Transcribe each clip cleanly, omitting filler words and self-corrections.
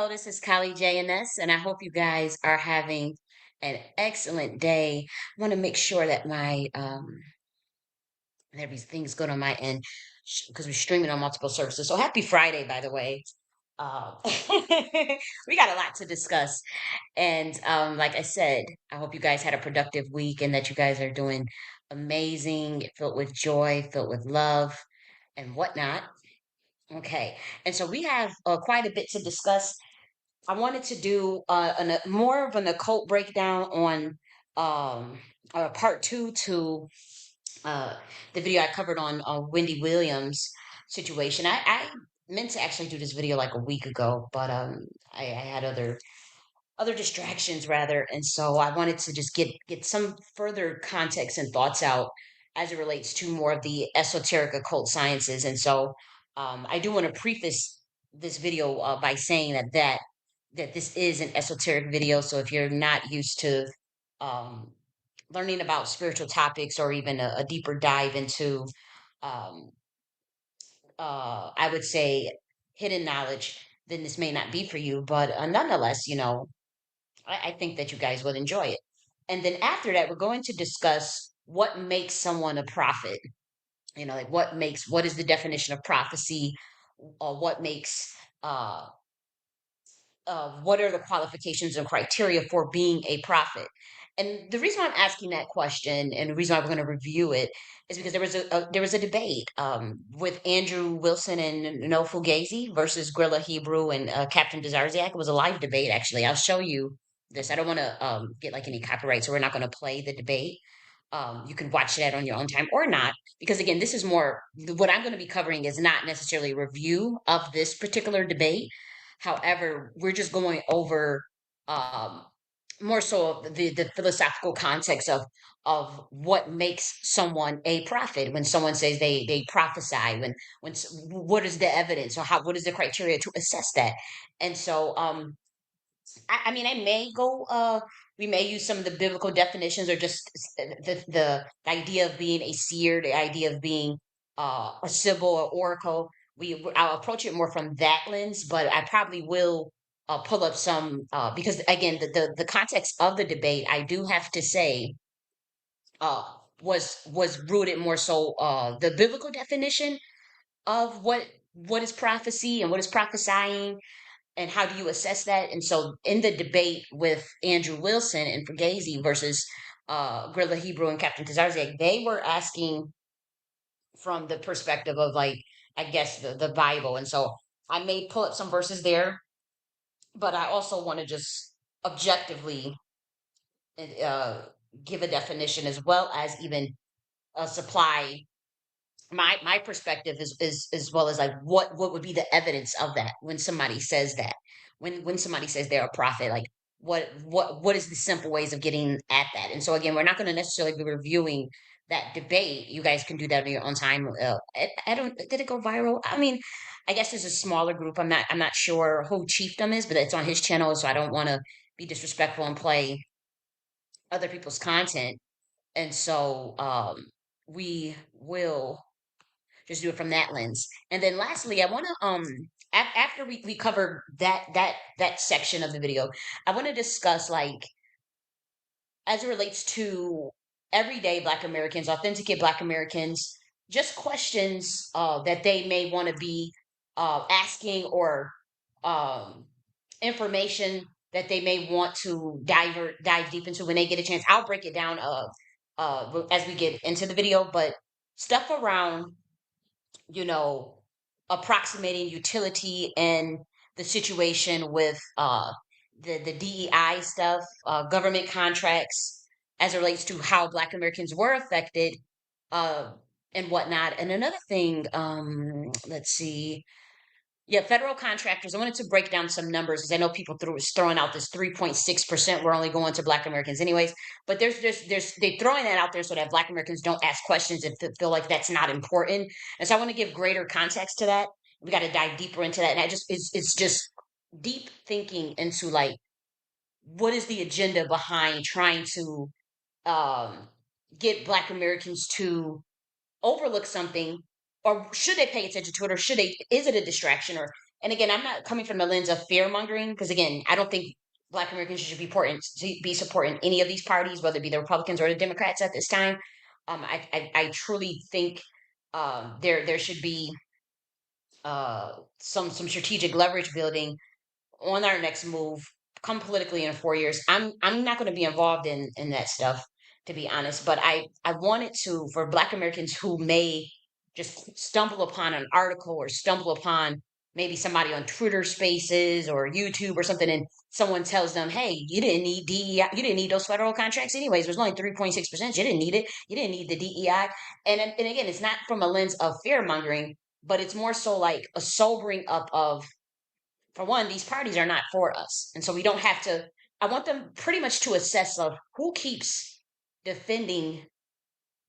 Hello, this is J.N.S, and I hope you guys are having an excellent day. I want to make sure that my everything's good on my end because we're streaming on multiple services. So happy Friday, by the way. Uh, we got a lot to discuss, and like I said, I hope you guys had a productive week and that you guys are doing amazing, filled with joy, filled with love, and whatnot. Okay, and so we have quite a bit to discuss. I wanted to do more of an occult breakdown on um, part two to uh, the video I covered on Wendy Williams' situation. I meant to actually do this video like a week ago, but I had other distractions rather, and so I wanted to just get some further context and thoughts out as it relates to more of the esoteric occult sciences. And so I do want to preface this video by saying that this is an esoteric video. So if you're not used to um, learning about spiritual topics or even a deeper dive into, um, I would say, hidden knowledge, then this may not be for you. But nonetheless, I think that you guys will enjoy it. And then after that, we're going to discuss what makes someone a prophet. Like what is the definition of prophecy, or what makes uh what are the qualifications and criteria for being a prophet? And the reason why I'm asking that question and the reason why we're going to review it is because there was a debate with Andrew Wilson and No Fugazi versus Grilla Hebrew and Captain TAZARYACH. It was a live debate, actually. I'll show you this. I don't want to get like any copyright, so we're not going to play the debate. You can watch that on your own time or not, because again, this is more what I'm going to be covering is not necessarily a review of this particular debate. However, we're just going over um, more so of the philosophical context of what makes someone a prophet. When someone says they prophesy, what is the evidence, or what is the criteria to assess that? And so I mean, I may go. We may use some of the biblical definitions, or just the idea of being a seer, the idea of being a sybil or oracle. I'll approach it more from that lens, but I probably will pull up some because again, the context of the debate, I do have to say, uh, was rooted more so the biblical definition of what is prophecy and what is prophesying and how do you assess that? And so in the debate with Andrew Wilson and Fugazi versus Grilla Hebrew and Captain TAZARYACH, they were asking from the perspective of, like, I guess the Bible. And so I may pull up some verses there, but I also want to just objectively uh, give a definition, as well as even supply my perspective, is as well as like what would be the evidence of that when somebody says that, when somebody says they're a prophet, like what is the simple ways of getting at that? And so again, we're not going to necessarily be reviewing that debate. You guys can do that on your own time. I don't, did it go viral? I mean, I guess there's a smaller group. I'm not sure who Chiefdom is, but it's on his channel, so I don't want to be disrespectful and play other people's content. And so we will just do it from that lens. And then lastly, I want to after we cover that section of the video, I want to discuss, like, as it relates to everyday Black Americans, authenticate Black Americans, just questions that they may want to be asking, or um, information that they may want to dive deep into when they get a chance. I'll break it down as we get into the video, but stuff around, you know, approximating utility and the situation with the DEI stuff, government contracts, as it relates to how Black Americans were affected, uh, and whatnot. And another thing, let's see, yeah, federal contractors. I wanted to break down some numbers because I know people was throwing out this 3.6%. We're only going to Black Americans, anyways. But they're throwing that out there so that Black Americans don't ask questions and feel like that's not important. And so I want to give greater context to that. We got to dive deeper into that, and it's just deep thinking into, like, what is the agenda behind trying to um, get Black Americans to overlook something, or should they pay attention to it, or is it a distraction, or and again, I'm not coming from the lens of fear mongering, because again, I don't think Black Americans should be supporting any of these parties, whether it be the Republicans or the Democrats at this time. I truly think there should be some strategic leverage building on our next move come politically in 4 years. I'm not going to be involved in that stuff, to be honest, but I wanted to, for Black Americans who may just stumble upon an article or stumble upon maybe somebody on Twitter Spaces or YouTube or something, and someone tells them, hey, you didn't need DEI, you didn't need those federal contracts anyways, there's only 3.6%, you didn't need it, you didn't need the DEI. And again, it's not from a lens of fear mongering, but it's more so like a sobering up of, for one, these parties are not for us. And so we don't have to, I want them pretty much to assess of who keeps defending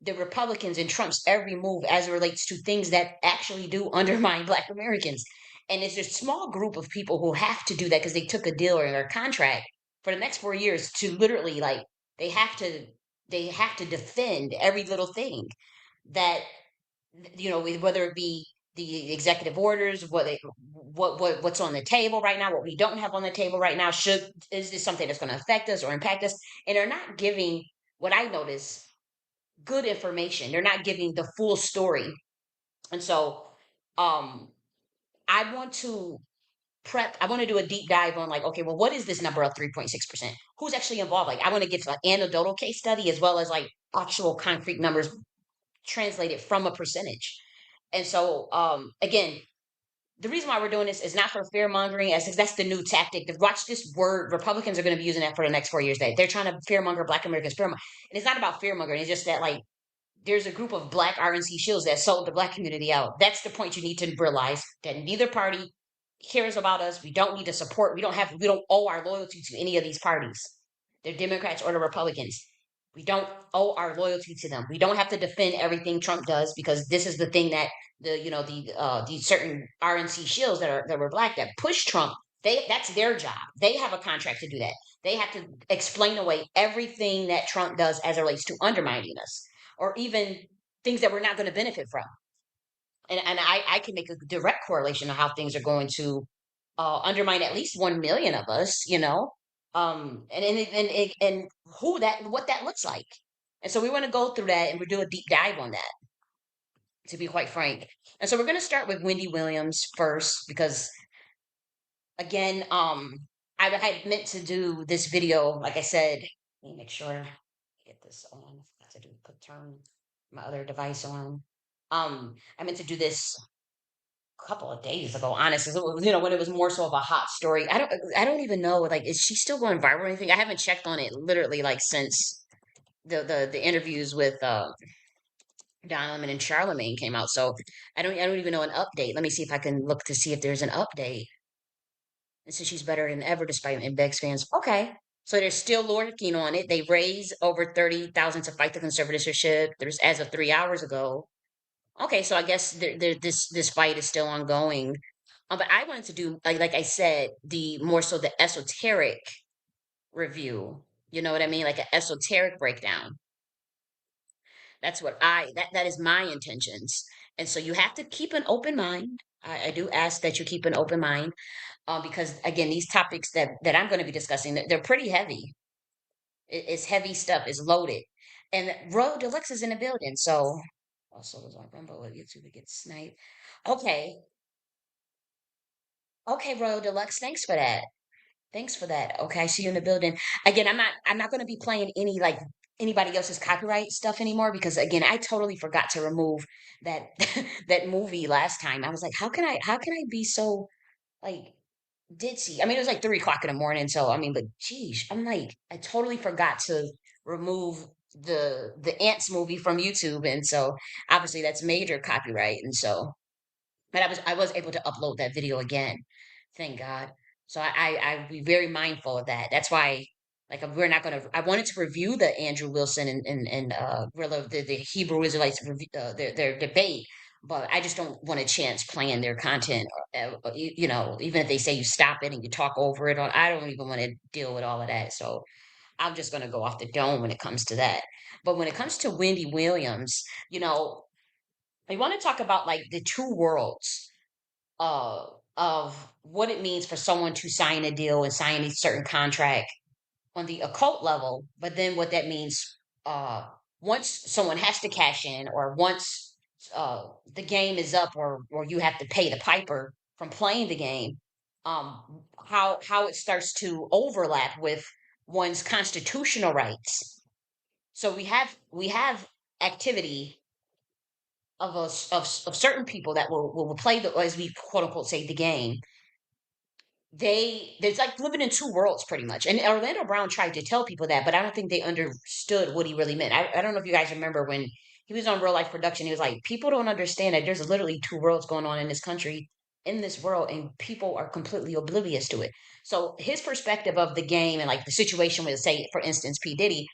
the Republicans and Trump's every move as it relates to things that actually do undermine Black Americans. And it's a small group of people who have to do that because they took a deal or a contract for the next 4 years to literally, like, they have to they have to defend every little thing that, whether it be the executive orders, what's on the table right now, what we don't have on the table right now. Is this something that's going to affect us or impact us? And they're not giving, what I notice, good information. They're not giving the full story. And so, um, I want to I want to do a deep dive on, like, okay, well, what is this number of 3.6%? Who's actually involved? Like, I want to get to an anecdotal case study as well as like actual concrete numbers translated from a percentage. And so, again, the reason why we're doing this is not for fear mongering, as that's the new tactic. Watch this word. Republicans are going to be using that for the next 4 years. They're trying to fear monger Black Americans. And it's not about fear mongering. It's just that, like, there's a group of Black RNC shields that sold the Black community out. That's the point you need to realize, that neither party cares about us. We don't need to support. We don't owe our loyalty to any of these parties. They're Democrats or the Republicans. We don't owe our loyalty to them. We don't have to defend everything Trump does, because this is the thing that these certain RNC shills that were Black that push Trump. That's their job. They have a contract to do that. They have to explain away everything that Trump does as it relates to undermining us, or even things that we're not going to benefit from. And I can make a direct correlation of how things are going to undermine at least 1 million of us, and what that looks like. And so we want to go through that, and we'll do a deep dive on that, to be quite frank. And so we're going to start with Wendy Williams first, because again, I had meant to do this video, like I said. Let me make sure I get this on. I have to turn my other device on. I meant to do this a couple of days ago, honestly. So, when it was more so of a hot story. I don't even know, like, is she still going viral or anything? I haven't checked on it literally, like, since the interviews with Don Lemon and Charlemagne came out. So I don't even know an update. Let me see if I can look to see if there's an update. And so she's better than ever despite Beck's fans. Okay. So they're still working on it. They raised over 30,000 to fight the conservatorship. There's, as of 3 hours ago. Okay, so I guess this fight is still ongoing. But I wanted to do, like I said, the more so the esoteric review. You know what I mean? Like an esoteric breakdown. That's what that is my intentions. And so you have to keep an open mind. I do ask that you keep an open mind, because again, these topics that I'm going to be discussing, they're pretty heavy. It's heavy stuff. It's loaded. And Royal Deluxe is in the building. So also was on Rumble with YouTube to get sniped. Okay. Okay, Royal Deluxe. Thanks for that. Thanks for that. Okay, I see you in the building. Again, I'm not going to be playing any, like, anybody else's copyright stuff anymore, because again, I totally forgot to remove that that movie last time. I was like, how can I be so, like, ditzy? I mean, it was like 3 o'clock in the morning, so I mean, but geez, I'm like, I totally forgot to remove the Ants movie from YouTube, and so obviously that's major copyright, and so, but I was able to upload that video again, thank God. So I be very mindful of that. That's why, like, we're not gonna. I wanted to review the Andrew Wilson and Guerrilla, the Hebrew Israelites their debate, but I just don't want a chance playing their content. Even if they say you stop it and you talk over it, I don't even want to deal with all of that. So I'm just gonna go off the dome when it comes to that. But when it comes to Wendy Williams, you know, I want to talk about, like, the two worlds. of what it means for someone to sign a deal and sign a certain contract on the occult level, but then what that means uh, once someone has to cash in, or once the game is up, or you have to pay the piper from playing the game, how it starts to overlap with one's constitutional rights. So we have activity of us of certain people that will play the, as we quote unquote say, the game. There's like living in two worlds pretty much, and Orlando Brown tried to tell people that, but I don't think they understood what he really meant. I don't know if you guys remember when he was on Real Life Production. He was like, people don't understand that there's literally two worlds going on in this country, in this world, and people are completely oblivious to it. So his perspective of the game and like the situation with, say, for instance, P Diddy,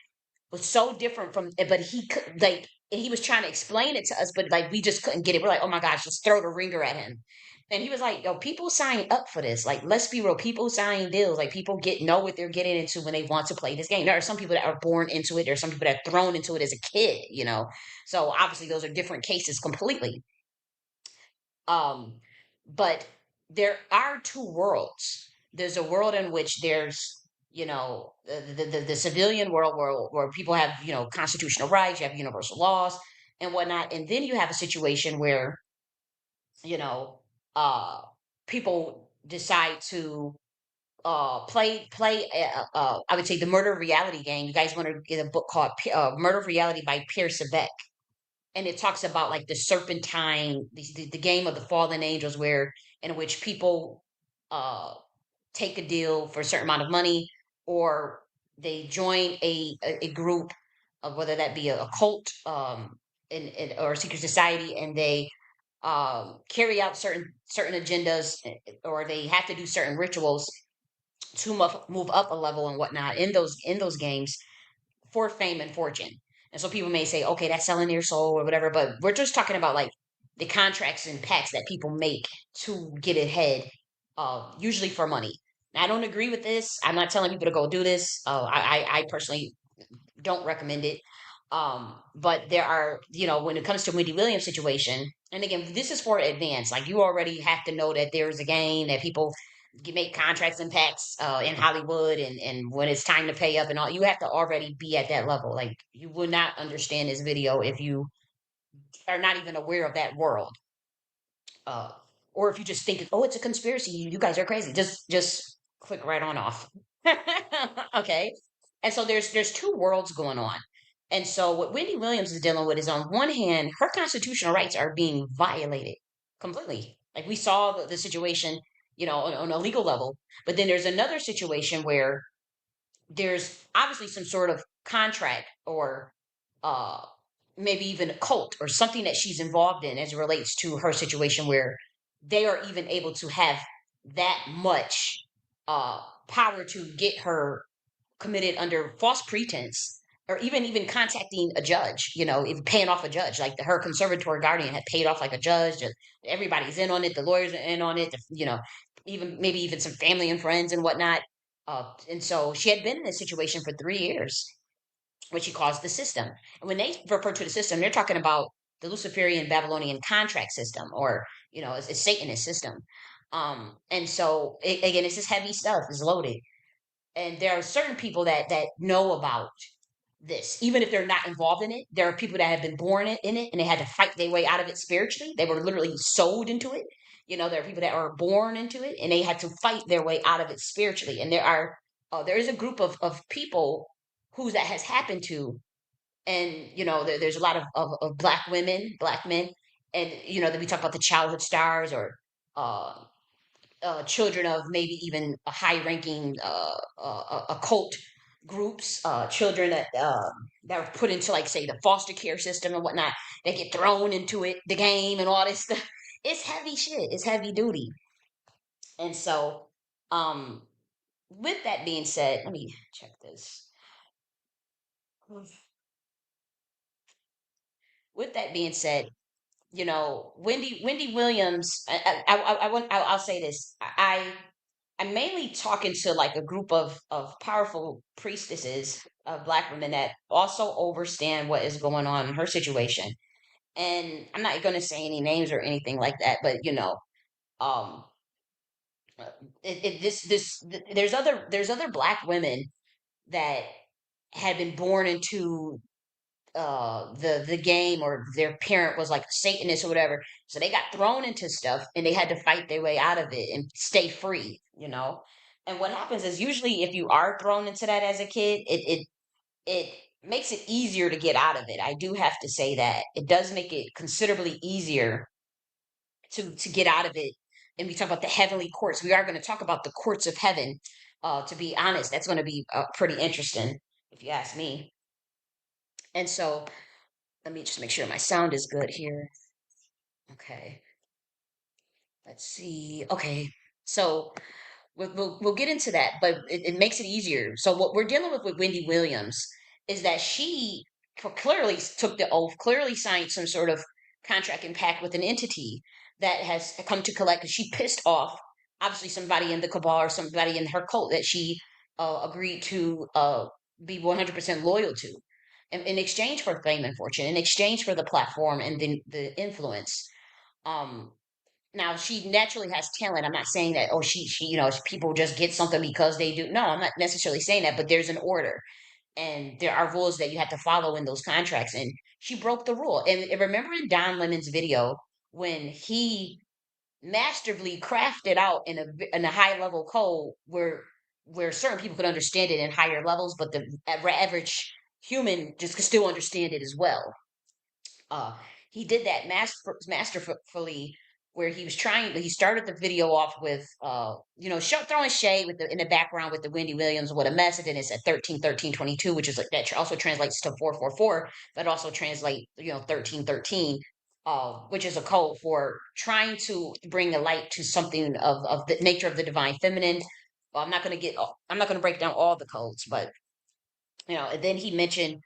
was so different from, but he could like, and he was trying to explain it to us, but like we just couldn't get it. We're like, oh my gosh, just throw the ringer at him. And he was like, yo, people sign up for this. Like, let's be real. People sign deals. Like, people know what they're getting into when they want to play this game. There are some people that are born into it. There are some people that are thrown into it as a kid, you know? So obviously those are different cases completely. Um, but there are two worlds. There's a world in which there's, the civilian world where people have, constitutional rights, you have universal laws and whatnot. And then you have a situation where, you know, uh, people decide to play I would say the murder reality game. You guys want to get a book called Murder of Reality by Pierce Sabec, and it talks about like the serpentine, the game of the fallen angels, where in which people uh take a deal for a certain amount of money, or they join a group of, whether that be a cult, or a secret society, and they carry out certain agendas, or they have to do certain rituals to move up a level and whatnot in those games for fame and fortune. And so people may say, okay, that's selling their soul or whatever, but we're just talking about like the contracts and pacts that people make to get ahead, usually for money. Now, I don't agree with this. I'm not telling people to go do this. I personally don't recommend it. But there are, when it comes to Wendy Williams' situation, and again, this is for advance. Like, you already have to know that there's a game that people make contracts and pacts in Hollywood, and when it's time to pay up and all, you have to already be at that level. Like, you would not understand this video if you are not even aware of that world, uh, or if you just think, oh, it's a conspiracy, you guys are crazy. Just click right on off. Okay, and so there's two worlds going on. And so what Wendy Williams is dealing with is, on one hand, her constitutional rights are being violated completely. Like, we saw the situation, on a legal level. But then there's another situation where there's obviously some sort of contract, or uh, maybe even a cult or something that she's involved in as it relates to her situation, where they are even able to have that much power to get her committed under false pretense, or even contacting a judge, even paying off a judge. Like, her conservatory guardian had paid off like a judge. Everybody's in on it, the lawyers are in on it, even maybe even some family and friends and whatnot. And so she had been in this situation for 3 years, which she calls the system. And when they refer to the system, they're talking about the Luciferian Babylonian contract system, or it's a Satanist system. And so again, it's just heavy stuff. It's loaded, and there are certain people that know about this, even if they're not involved in it. There are people that have been born in it, and they had to fight their way out of it spiritually. They were literally sold into it. There are people that are born into it, and they had to fight their way out of it spiritually. And there is a group of people who that has happened to. And there's a lot of black women, black men, and that we talk about the childhood stars, or uh children of maybe even a high-ranking occult groups, children that are put into, like, say, the foster care system and whatnot. They get thrown into the game and all this stuff. It's heavy shit. It's heavy duty. And so, um, with that being said, let me check this. With that being said, Wendy Williams. I'll say this. I'm mainly talking to like a group of powerful priestesses of black women that also understand what is going on in her situation. And I'm not going to say any names or anything like that, but um, there's other Black women that had been born into the game, or their parent was like Satanist or whatever, so they got thrown into stuff and they had to fight their way out of it and stay free, you know. And what happens is, usually if you are thrown into that as a kid, it makes it easier to get out of it. I do have to say that it does make it considerably easier to get out of it. And we talk about the heavenly courts. We are going to talk about the courts of heaven. To be honest, that's going to be pretty interesting, if you ask me. And so, let me just make sure my sound is good here. Okay, let's see. Okay, so we'll get into that, but it makes it easier. So what we're dealing with Wendy Williams is that she clearly took the oath, clearly signed some sort of contract and pact with an entity that has come to collect. Because she pissed off, obviously, somebody in the cabal or somebody in her cult that she agreed to be 100% loyal to, in exchange for fame and fortune, in exchange for the platform and the influence. Um, Now she naturally has talent. I'm not saying that, oh, she people just get something because they do. No, I'm not necessarily saying that, but there's an order and there are rules that you have to follow in those contracts. And she broke the rule. And remember in Don Lemon's video when he masterfully crafted out in a high level code where certain people could understand it in higher levels, but the average human just could still understand it as well. uh he did that masterfully, where he started the video off with throwing shade with the in the background with the Wendy Williams, what a mess, and then it said 13 13 22, which is like that also translates to 444, but also translate 1313, which is a code for trying to bring a light to something of the nature of the divine feminine. Well, I'm not going to break down all the codes, but and then he mentioned,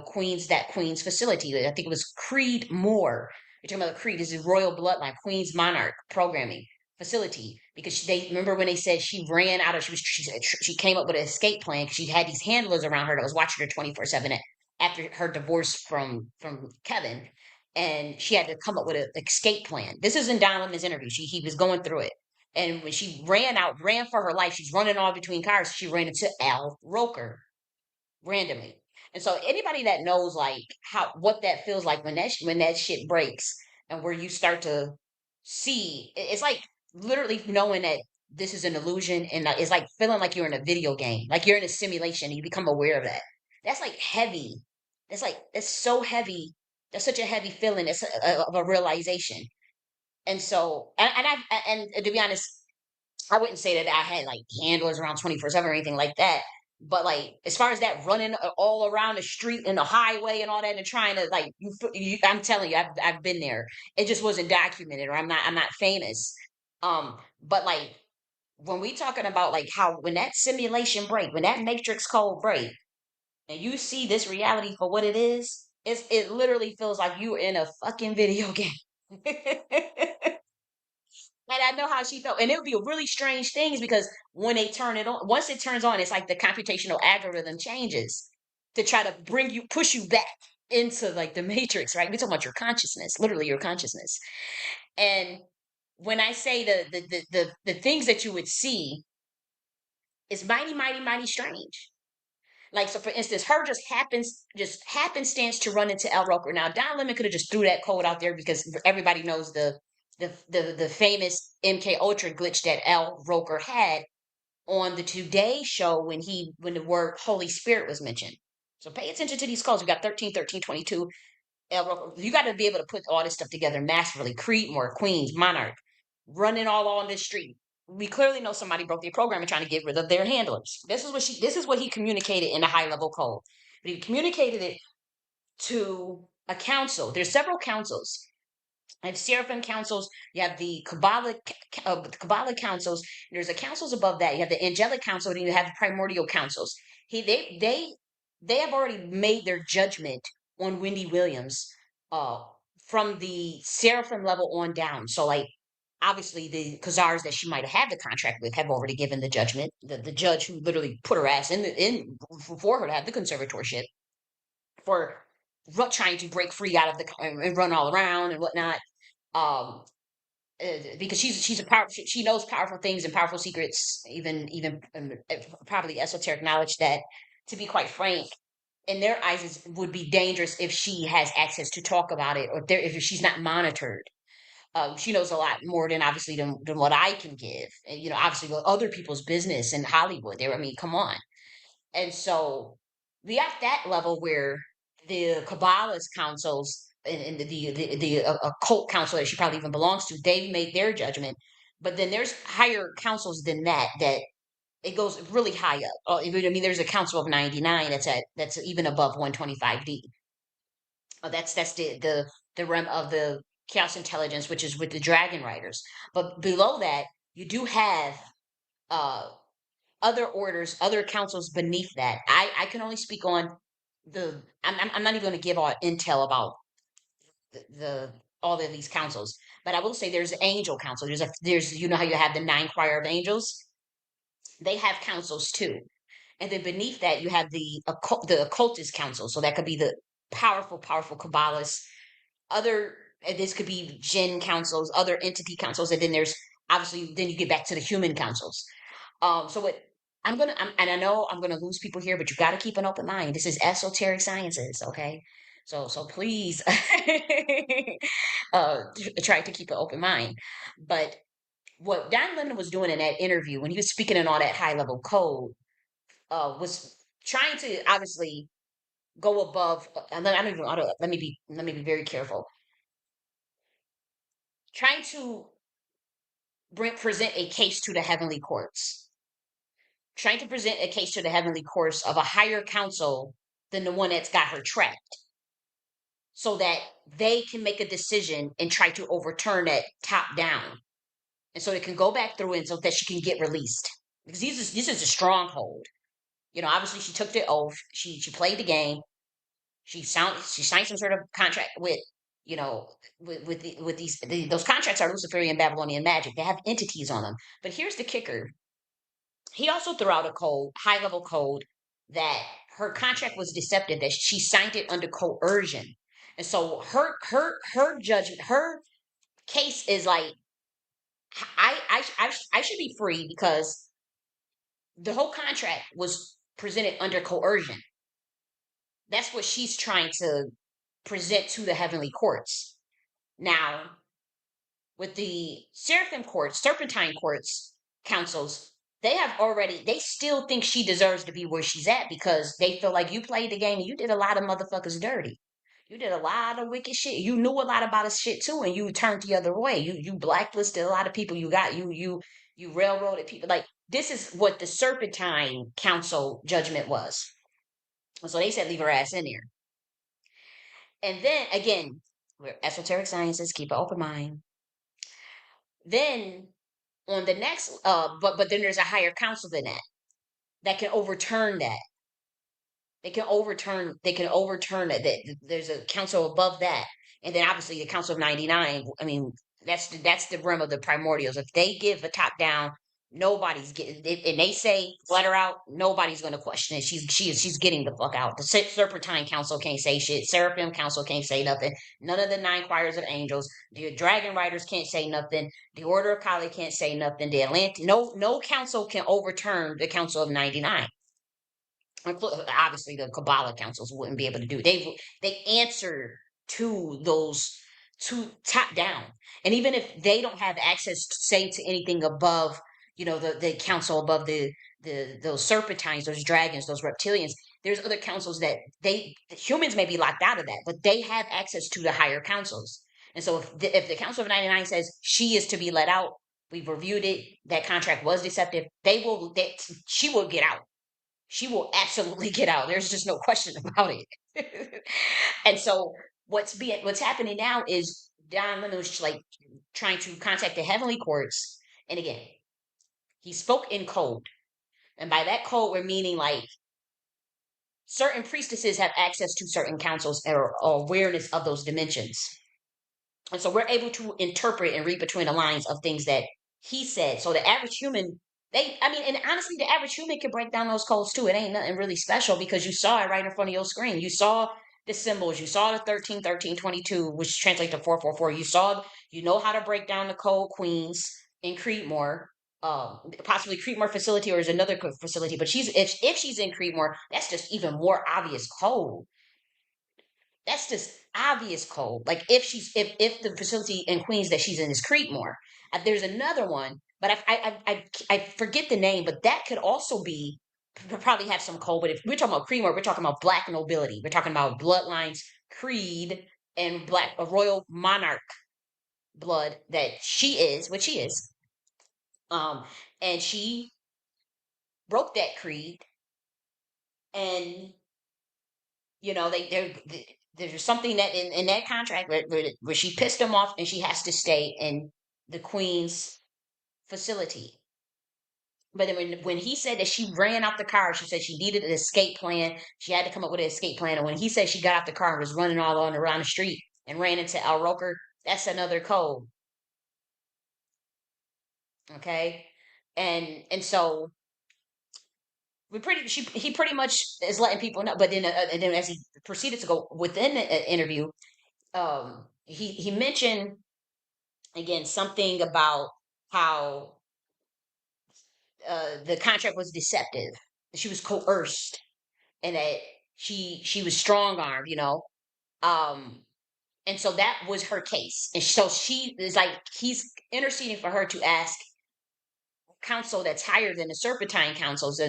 Queen's facility. I think it was Creed Moore. You're talking about Creed. This is Royal Bloodline, Queen's Monarch Programming Facility. Because they remember when they said she ran out of, she came up with an escape plan because she had these handlers around her that was watching her 24/7 after her divorce from Kevin, and she had to come up with an escape plan. This is in Don Lemon's interview. He was going through it. And when she ran for her life, she's running all between cars. She ran into Al Roker randomly. And so anybody that knows like how what that feels like when that shit breaks, and where you start to see, it's like literally knowing that this is an illusion, and it's like feeling like you're in a video game, like you're in a simulation, and you become aware of that. That's like heavy. That's so heavy. That's such a heavy feeling. It's of a realization. And so, and to be honest, I wouldn't say that I had like handlers around 24/7 or anything like that. But like as far as that running all around the street and the highway and all that and trying to like I'm telling you, I've been there. It just wasn't documented, or I'm not famous. But like when we talking about like how when that simulation break, when that matrix code break, and you see this reality for what it is, it literally feels like you in a fucking video game. And I know how she felt. And it would be a really strange things because when they turn it on, once it turns on, it's like the computational algorithm changes to try to push you back into like the matrix, right? We're talking about your consciousness, literally your consciousness. And when I say the things that you would see is mighty, mighty, mighty strange. Like, so for instance, her just happenstance to run into El Roker. Now, Don Lemon could have just threw that code out there because everybody knows the famous MK Ultra glitch that El Roker had on the Today Show when the word Holy Spirit was mentioned. So pay attention to these codes. We got 13 13 22. You got to be able to put all this stuff together masterfully. Creedmoor, Queens, Monarch, running all on this street. We clearly know somebody broke their program and trying to get rid of their handlers. This is what he communicated in the high level code. But he communicated it to a council. There's several councils. I have seraphim councils. You have the Kabbalah councils. There's the councils above that. You have the angelic council, and you have the primordial councils. He they have already made their judgment on Wendy Williams, uh, from the seraphim level on down. So like obviously the Khazars that she might have had the contract with have already given the judgment. The judge who literally put her ass in for her to have the conservatorship for trying to break free out of the and run all around and whatnot. Um, because she's a power, she knows powerful things and powerful secrets, even probably esoteric knowledge that, to be quite frank, in their eyes would be dangerous if she has access to talk about it, or if she's not monitored. She knows a lot more than obviously than what I can give, and obviously with other people's business in Hollywood. There, I mean, come on. And so we at that level where the Kabbalah's councils and the occult council that she probably even belongs to, they've made their judgment. But then there's higher councils than that, that it goes really high up. I mean, there's a council of 99 that's even above 125D. That's the realm of the chaos intelligence, which is with the dragon riders. But below that, you do have uh other orders, other councils beneath that. I can only speak on I'm not even going to give all intel about the all of these councils, but I will say there's an angel council. There's how you have the nine choir of angels. They have councils too, and then beneath that you have the occultist council. So that could be the powerful Kabbalists. Other this could be jinn councils, other entity councils, and then there's obviously then you get back to the human councils. So what and I know I'm gonna lose people here, but you got to keep an open mind. This is esoteric sciences, okay? So please, try to keep an open mind. But what Don Lemon was doing in that interview when he was speaking in all that high level code, was trying to obviously go above. I don't even. Let me be very careful. Trying to present a case to the heavenly courts, trying to present a case to the heavenly courts of a higher council than the one that's got her trapped, so that they can make a decision and try to overturn that top down, and so they can go back through and so that she can get released, because this is a stronghold. Obviously she took the oath, she played the game, she signed some sort of contract with, with those contracts are Luciferian Babylonian magic. They have entities on them. But here's the kicker: he also threw out a code, high level code, that her contract was deceptive, that she signed it under coercion. And so her judgment, her case is like, I should be free because the whole contract was presented under coercion. That's what she's trying to present to the heavenly courts. Now, with the seraphim courts, serpentine courts, councils, they still think she deserves to be where she's at, because they feel like you played the game and you did a lot of motherfuckers dirty. You did a lot of wicked shit. You knew a lot about his shit too, and you turned the other way. You blacklisted a lot of people. You railroaded people. Like, this is what the serpentine council judgment was. So they said leave her ass in there. And then again, we're esoteric sciences, keep an open mind. Then on the next, but then there's a higher council than that can overturn that. They can overturn it. There's a council above that, and then obviously the council of 99. I mean, that's the realm of the primordials. If they give a top down, nobody's getting it, and they say let her out, nobody's going to question it. She's getting the fuck out. The Serpentine Council can't say shit. Seraphim Council can't say nothing. None of the nine choirs of angels, the dragon riders can't say nothing. The Order of Kali can't say nothing. The Atlantic, no council can overturn the Council of 99. Obviously the Kabbalah councils wouldn't be able to do it. They answer to those, to top down. And even if they don't have access, say, to anything above, the council above the those serpentines, those dragons, those reptilians, there's other councils that the humans may be locked out of that, but they have access to the higher councils. And so if the Council of 99 says she is to be let out, we've reviewed it, that contract was deceptive, she will get out. She will absolutely get out. There's just no question about it. And so what's happening now is Don Lemon's like trying to contact the heavenly courts. And again, he spoke in code. And by that code, we're meaning like certain priestesses have access to certain councils or awareness of those dimensions. And so we're able to interpret and read between the lines of things that he said. So the average human, and honestly, the average human can break down those codes too. It ain't nothing really special because you saw it right in front of your screen. You saw the symbols. You saw the 13, 13, 22, which translates to 444. You know how to break down the code queens in Creedmoor. Possibly Creedmoor facility, or is another facility, but if she's in Creedmoor, that's just even more obvious code. That's just obvious code. Like if the facility in Queens that she's in is Creedmoor. There's another one, but I forget the name, but that could also be probably have some code. But if we're talking about Creedmoor, we're talking about Black nobility. We're talking about bloodlines, creed, and Black a royal monarch blood that she is, what she is. Um, and she broke that creed, and there's something that in that contract where she pissed him off and she has to stay in the queen's facility. But then when he said that she ran out the car, she said she needed an escape plan. She had to come up with an escape plan. And when he said she got out the car and was running all on around the street and ran into Al Roker, that's another code. Okay. And so he pretty much is letting people know. But then and then as he proceeded to go within the interview, he mentioned again something about how the contract was deceptive. She was coerced, and that she was strong armed. Um, and so that was her case. And so she is like he's interceding for her to ask council that's higher than the Serpentine councils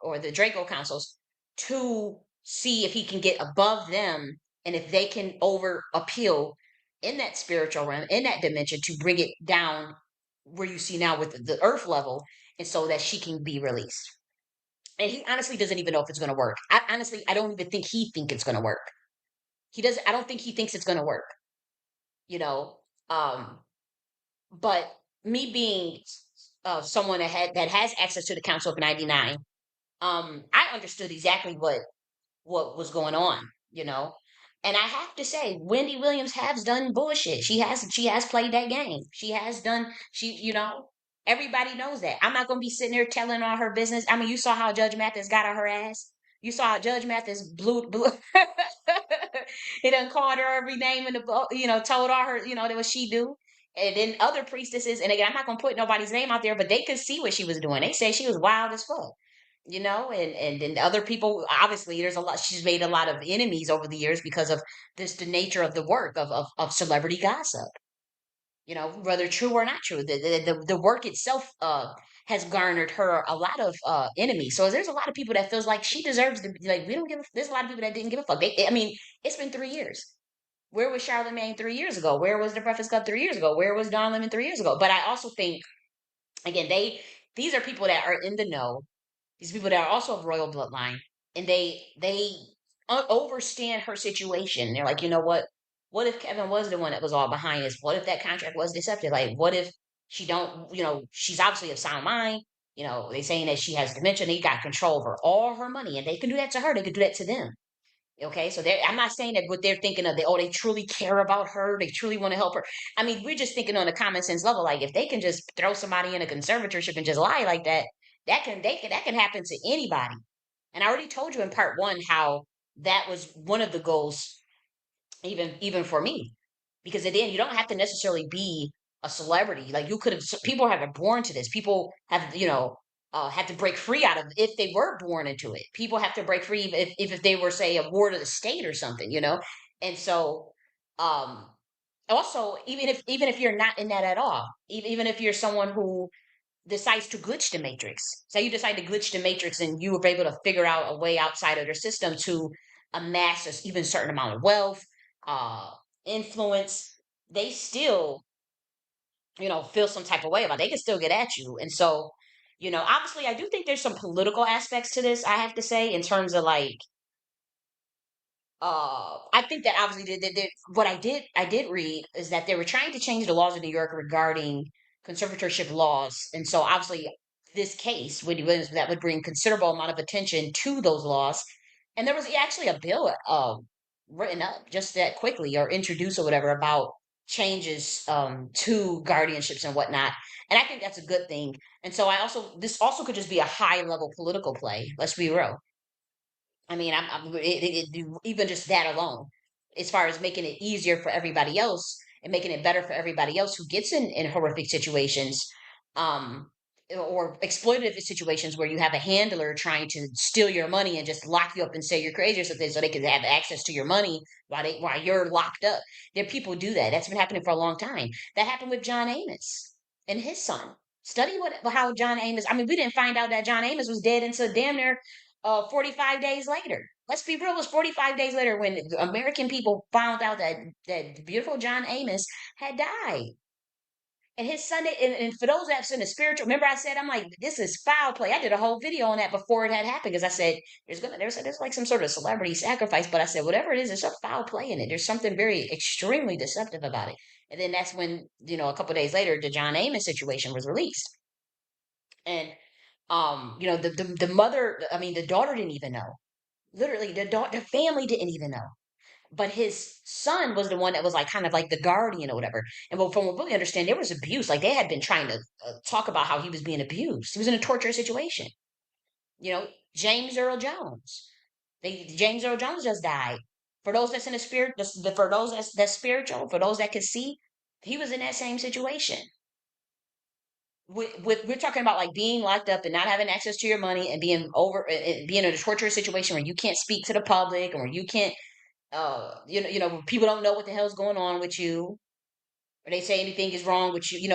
or the Draco councils to see if he can get above them and if they can over appeal in that spiritual realm, in that dimension, to bring it down where you see now with the earth level, and so that she can be released. And he honestly doesn't even know if it's going to work. I don't even think he think it's going to work. He does. I don't think he thinks it's going to work. You know, um, but me being someone that has access to the Council of 99, I understood exactly what was going on, you know. And I have to say, Wendy Williams has done bullshit. She has played that game. Everybody knows that. I'm not gonna be sitting there telling all her business. I mean, you saw how Judge Mathis got on her ass. You saw how Judge Mathis blew. He done called her every name in the book, told all her, that what she do. And then other priestesses, and again, I'm not gonna put nobody's name out there, but they could see what she was doing. They say she was wild as fuck, and then other people, obviously there's a lot, she's made a lot of enemies over the years because of the nature of the work of celebrity gossip, whether true or not true. The work itself has garnered her a lot of enemies. So there's a lot of people that feels like she deserves to be like, we don't give there's a lot of people that didn't give a fuck. I mean, it's been 3 years. Where was Charlemagne 3 years ago? Where was the Breakfast Club 3 years ago? Where was Don Lemon 3 years ago? But I also think, again, these are people that are in the know. These people that are also of royal bloodline, and they overstand her situation. They're like, you know what? What if Kevin was the one that was all behind this? What if that contract was deceptive? Like, what if she don't? She's obviously of sound mind. They saying that she has dementia. They got control over all her money, and they can do that to her. They could do that to them. Okay, so I'm not saying that what they're thinking of, they truly care about her, they truly want to help her. I mean, we're just thinking on a common sense level. Like, if they can just throw somebody in a conservatorship and just lie like that, that can happen to anybody. And I already told you in part one how that was one of the goals, even for me, because at the end, you don't have to necessarily be a celebrity. Like, you could have, people have been born to this. People have, had to break free out of, if they were born into it. People have to break free if they were, say, a ward of the state or something. And so, also, even if you're not in that at all, even if you're someone who decides to glitch the matrix. Say you decide to glitch the matrix and you were able to figure out a way outside of their system to amass even certain amount of wealth, uh, influence. They still, feel some type of way about it. They can still get at you. And so, obviously, I do think there's some political aspects to this, I have to say, in terms of like, I think that obviously what I did read is that they were trying to change the laws of New York regarding conservatorship laws, and so obviously this case that would bring considerable amount of attention to those laws, and there was actually a bill written up just that quickly or introduced or whatever about changes to guardianships and whatnot, and I think that's a good thing. And so this also could just be a high level political play. Let's be real. I mean, even just that alone, as far as making it easier for everybody else and making it better for everybody else who gets in horrific situations, um, or exploitative situations where you have a handler trying to steal your money and just lock you up and say you're crazy or something, so they can have access to your money while you're locked up. There, people do that. That's been happening for a long time. That happened with John Amos and his son. Study how John Amos. I mean, we didn't find out that John Amos was dead until damn near 45 days later. Let's be real, it was 45 days later when the American people found out that beautiful John Amos had died. And his Sunday, and for those that's in the spiritual, remember I said, I'm like, this is foul play. I did a whole video on that before it had happened because I said, there's like some sort of celebrity sacrifice, but I said, whatever it is, there's a foul play in it. There's something very extremely deceptive about it. And then that's when, a couple days later, the John Amos situation was released. And the mother, I mean, the daughter didn't even know. Literally, the family didn't even know. But his son was the one that was like kind of like the guardian or whatever. And well, from what we understand, there was abuse. Like they had been trying to talk about how he was being abused. He was in a torture situation. You know, James Earl Jones. James Earl Jones just died. For those that's in the spirit, for those that's spiritual, for those that can see, he was in that same situation. We're talking about like being locked up and not having access to your money and being in a torture situation where you can't speak to the public or you can't people don't know what the hell's going on with you, or they say anything is wrong with you.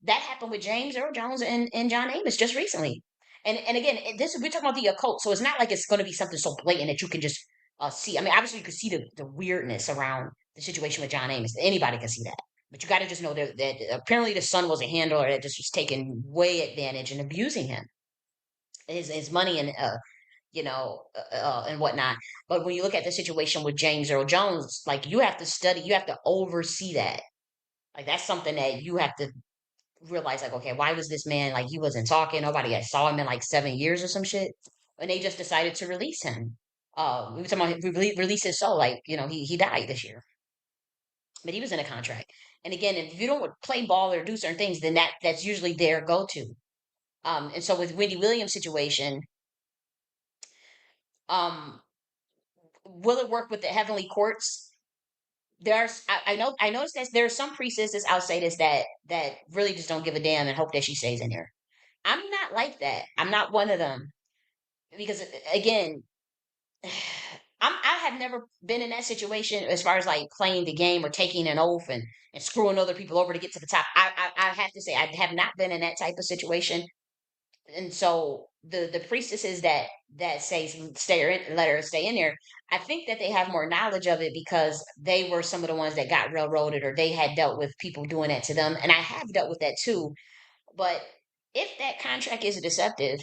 That happened with James Earl Jones and John Amos just recently. And again, this we're talking about the occult, so it's not like it's going to be something so blatant that you can just see. I mean, obviously you can see the weirdness around the situation with John Amos. Anybody can see that, but you got to just know that apparently the son was a handler that just was taking way advantage and abusing him, his money and whatnot. But when you look at the situation with James Earl Jones, like you have to study, you have to oversee that. Like that's something that you have to realize, like, okay, why was this man like he wasn't talking? Nobody had saw him in like 7 years or some shit, and they just decided to release him. We were talking about release his soul, like he died this year, but he was in a contract. And again, if you don't play ball or do certain things, then that's usually their go to. And so with Wendy Williams' situation, um, will it work with the heavenly courts? I noticed that there are some priestesses outside this that really just don't give a damn and hope that she stays in here. I'm not like that. I'm not one of them because again, I have never been in that situation as far as like playing the game or taking an oath and screwing other people over to get to the top. I have to say I have not been in that type of situation. And so the priestesses that say stay or let her stay in there, I think that they have more knowledge of it because they were some of the ones that got railroaded or they had dealt with people doing that to them, and I have dealt with that too. But if that contract is deceptive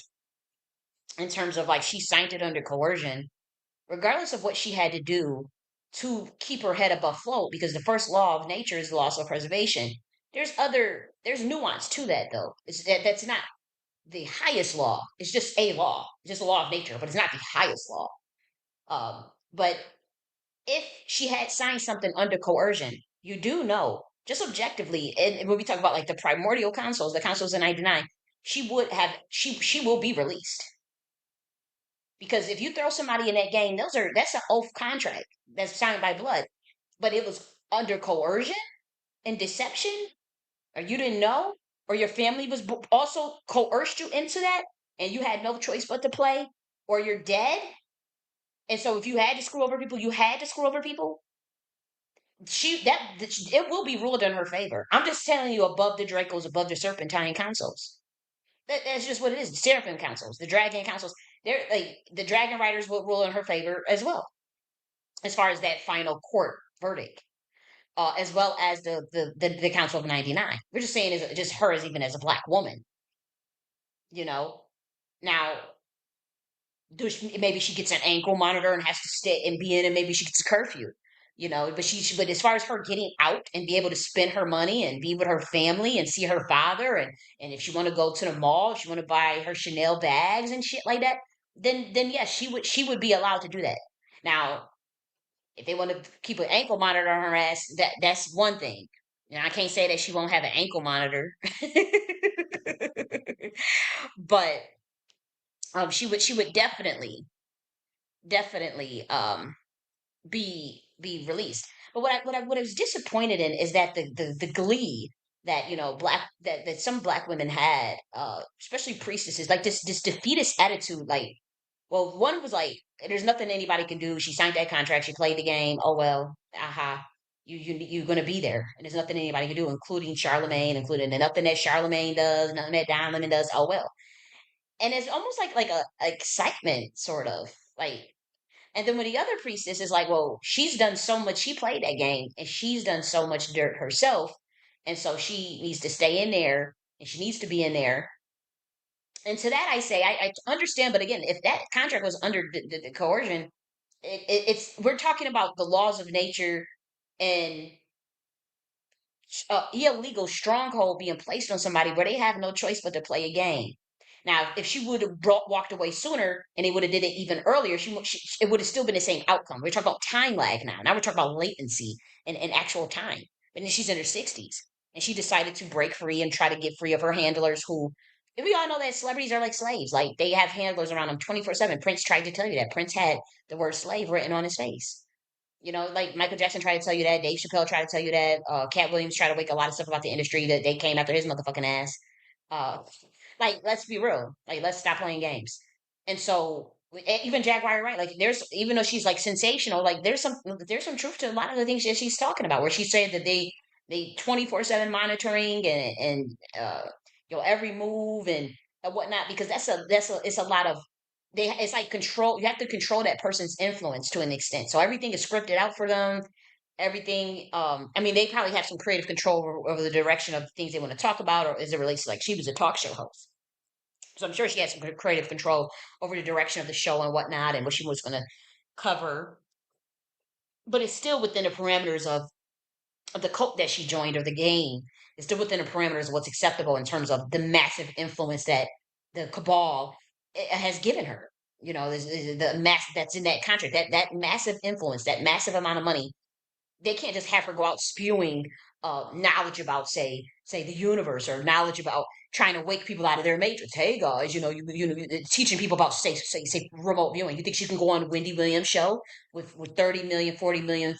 in terms of like she signed it under coercion, regardless of what she had to do to keep her head above float, because the first law of nature is the law of preservation. There's nuance to that though. That's not the highest law. It's just a law. It's just a law of nature, but it's not the highest law. But if she had signed something under coercion, you do know, just objectively, and when we talk about like the primordial councils, the councils in 99, she will be released. Because if you throw somebody in that game, that's an oath contract that's signed by blood. But it was under coercion and deception, or you didn't know, or your family was also coerced you into that, and you had no choice but to play, or you're dead. And so, if you had to screw over people, you had to screw over people. It will be ruled in her favor. I'm just telling you, above the Dracos, above the Serpentine councils. That's just what it is. The Seraphim councils, the Dragon councils. They're like the Dragon Riders will rule in her favor as well, as far as that final court verdict. As well as the Council of 99. We're just saying is just her as even as a black woman, you know. Now, maybe she gets an ankle monitor and has to stay and be in, and maybe she gets a curfew, but as far as her getting out and be able to spend her money and be with her family and see her father, and if she want to go to the mall, if she want to buy her Chanel bags and shit like that, then yes, she would be allowed to do that. Now, if they want to keep an ankle monitor on her ass, that's one thing. I can't say that she won't have an ankle monitor, but she would definitely definitely be released. But what I was disappointed in is that the glee that black that some black women had, especially priestesses, like this defeatist attitude. Like, well, one was like, "There's nothing anybody can do. She signed that contract. She played the game. Oh well, aha." You're gonna be there, and there's nothing anybody can do, including Charlemagne, including and nothing that Charlemagne does, nothing that Diamond does. Oh well, and it's almost like a excitement, sort of like. And then when the other priestess is like, well, she's done so much, she played that game and she's done so much dirt herself. And so she needs to stay in there and she needs to be in there. And to that, I say, I understand. But again, if that contract was under the coercion, it's we're talking about the laws of nature and illegal stronghold being placed on somebody where they have no choice but to play a game. Now, if she would have walked away sooner and they would have did it even earlier, it would have still been the same outcome. We're talking about time lag now. Now we're talking about latency and actual time. But then she's in her 60s and she decided to break free and try to get free of her handlers who, we all know that celebrities are like slaves. Like they have handlers around them 24/7. Prince tried to tell you that. Prince had the word slave written on his face. Like Michael Jackson tried to tell you that, Dave Chappelle tried to tell you that, Cat Williams tried to wake a lot of stuff about the industry that they came after his motherfucking ass. Uh, like, let's be real. Like, let's stop playing games. And so, even Jaguar, right? Like, there's even though she's like sensational, like there's some truth to a lot of the things that she's talking about, where she said that they 24/7 monitoring and every move and whatnot, because that's a it's a lot of it's like control. You have to control that person's influence to an extent. So everything is scripted out for them. Everything. I mean, they probably have some creative control over the direction of things they want to talk about, or as it relates to, like, she was a talk show host. So I'm sure she had some creative control over the direction of the show and whatnot, and what she was going to cover. But it's still within the parameters of the cult that she joined, or the game. It's still within the parameters of what's acceptable in terms of the massive influence that the cabal has given her. The mass that's in that contract, that massive influence, that massive amount of money. They can't just have her go out spewing knowledge about, say the universe, or knowledge about trying to wake people out of their matrix. Hey guys, teaching people about, say remote viewing. You think she can go on Wendy Williams show with 30 million, 40 million,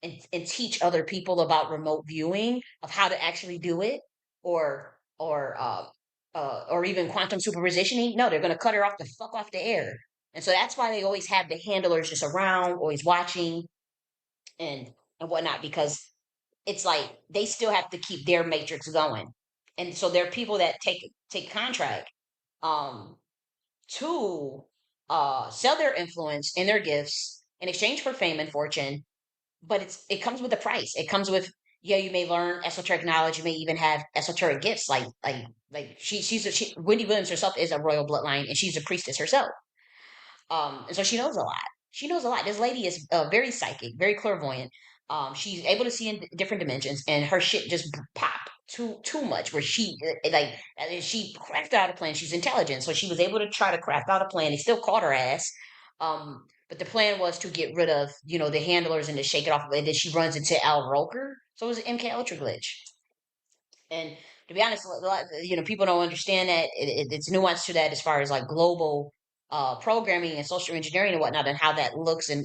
and teach other people about remote viewing, of how to actually do it, or even quantum superpositioning? No, they're going to cut her off the fuck off the air. And so that's why they always have the handlers just around, always watching and and whatnot, because it's like they still have to keep their matrix going. And so there are people that take contract um to sell their influence and their gifts in exchange for fame and fortune. But it comes with a price. It comes with, yeah, you may learn esoteric knowledge, you may even have esoteric gifts, like Wendy Williams herself is a royal bloodline, and she's a priestess herself. And so she knows a lot. She knows a lot. This lady is very psychic, very clairvoyant. She's able to see in different dimensions, and her shit just pop too much. Where she crafted out a plan. She's intelligent, so she was able to try to craft out a plan. They still caught her ass. But the plan was to get rid of the handlers and to shake it off. And then she runs into Al Roker, so it was an MK Ultra glitch. And to be honest, a lot, people don't understand that it's nuance to that, as far as like global programming and social engineering and whatnot, and how that looks, and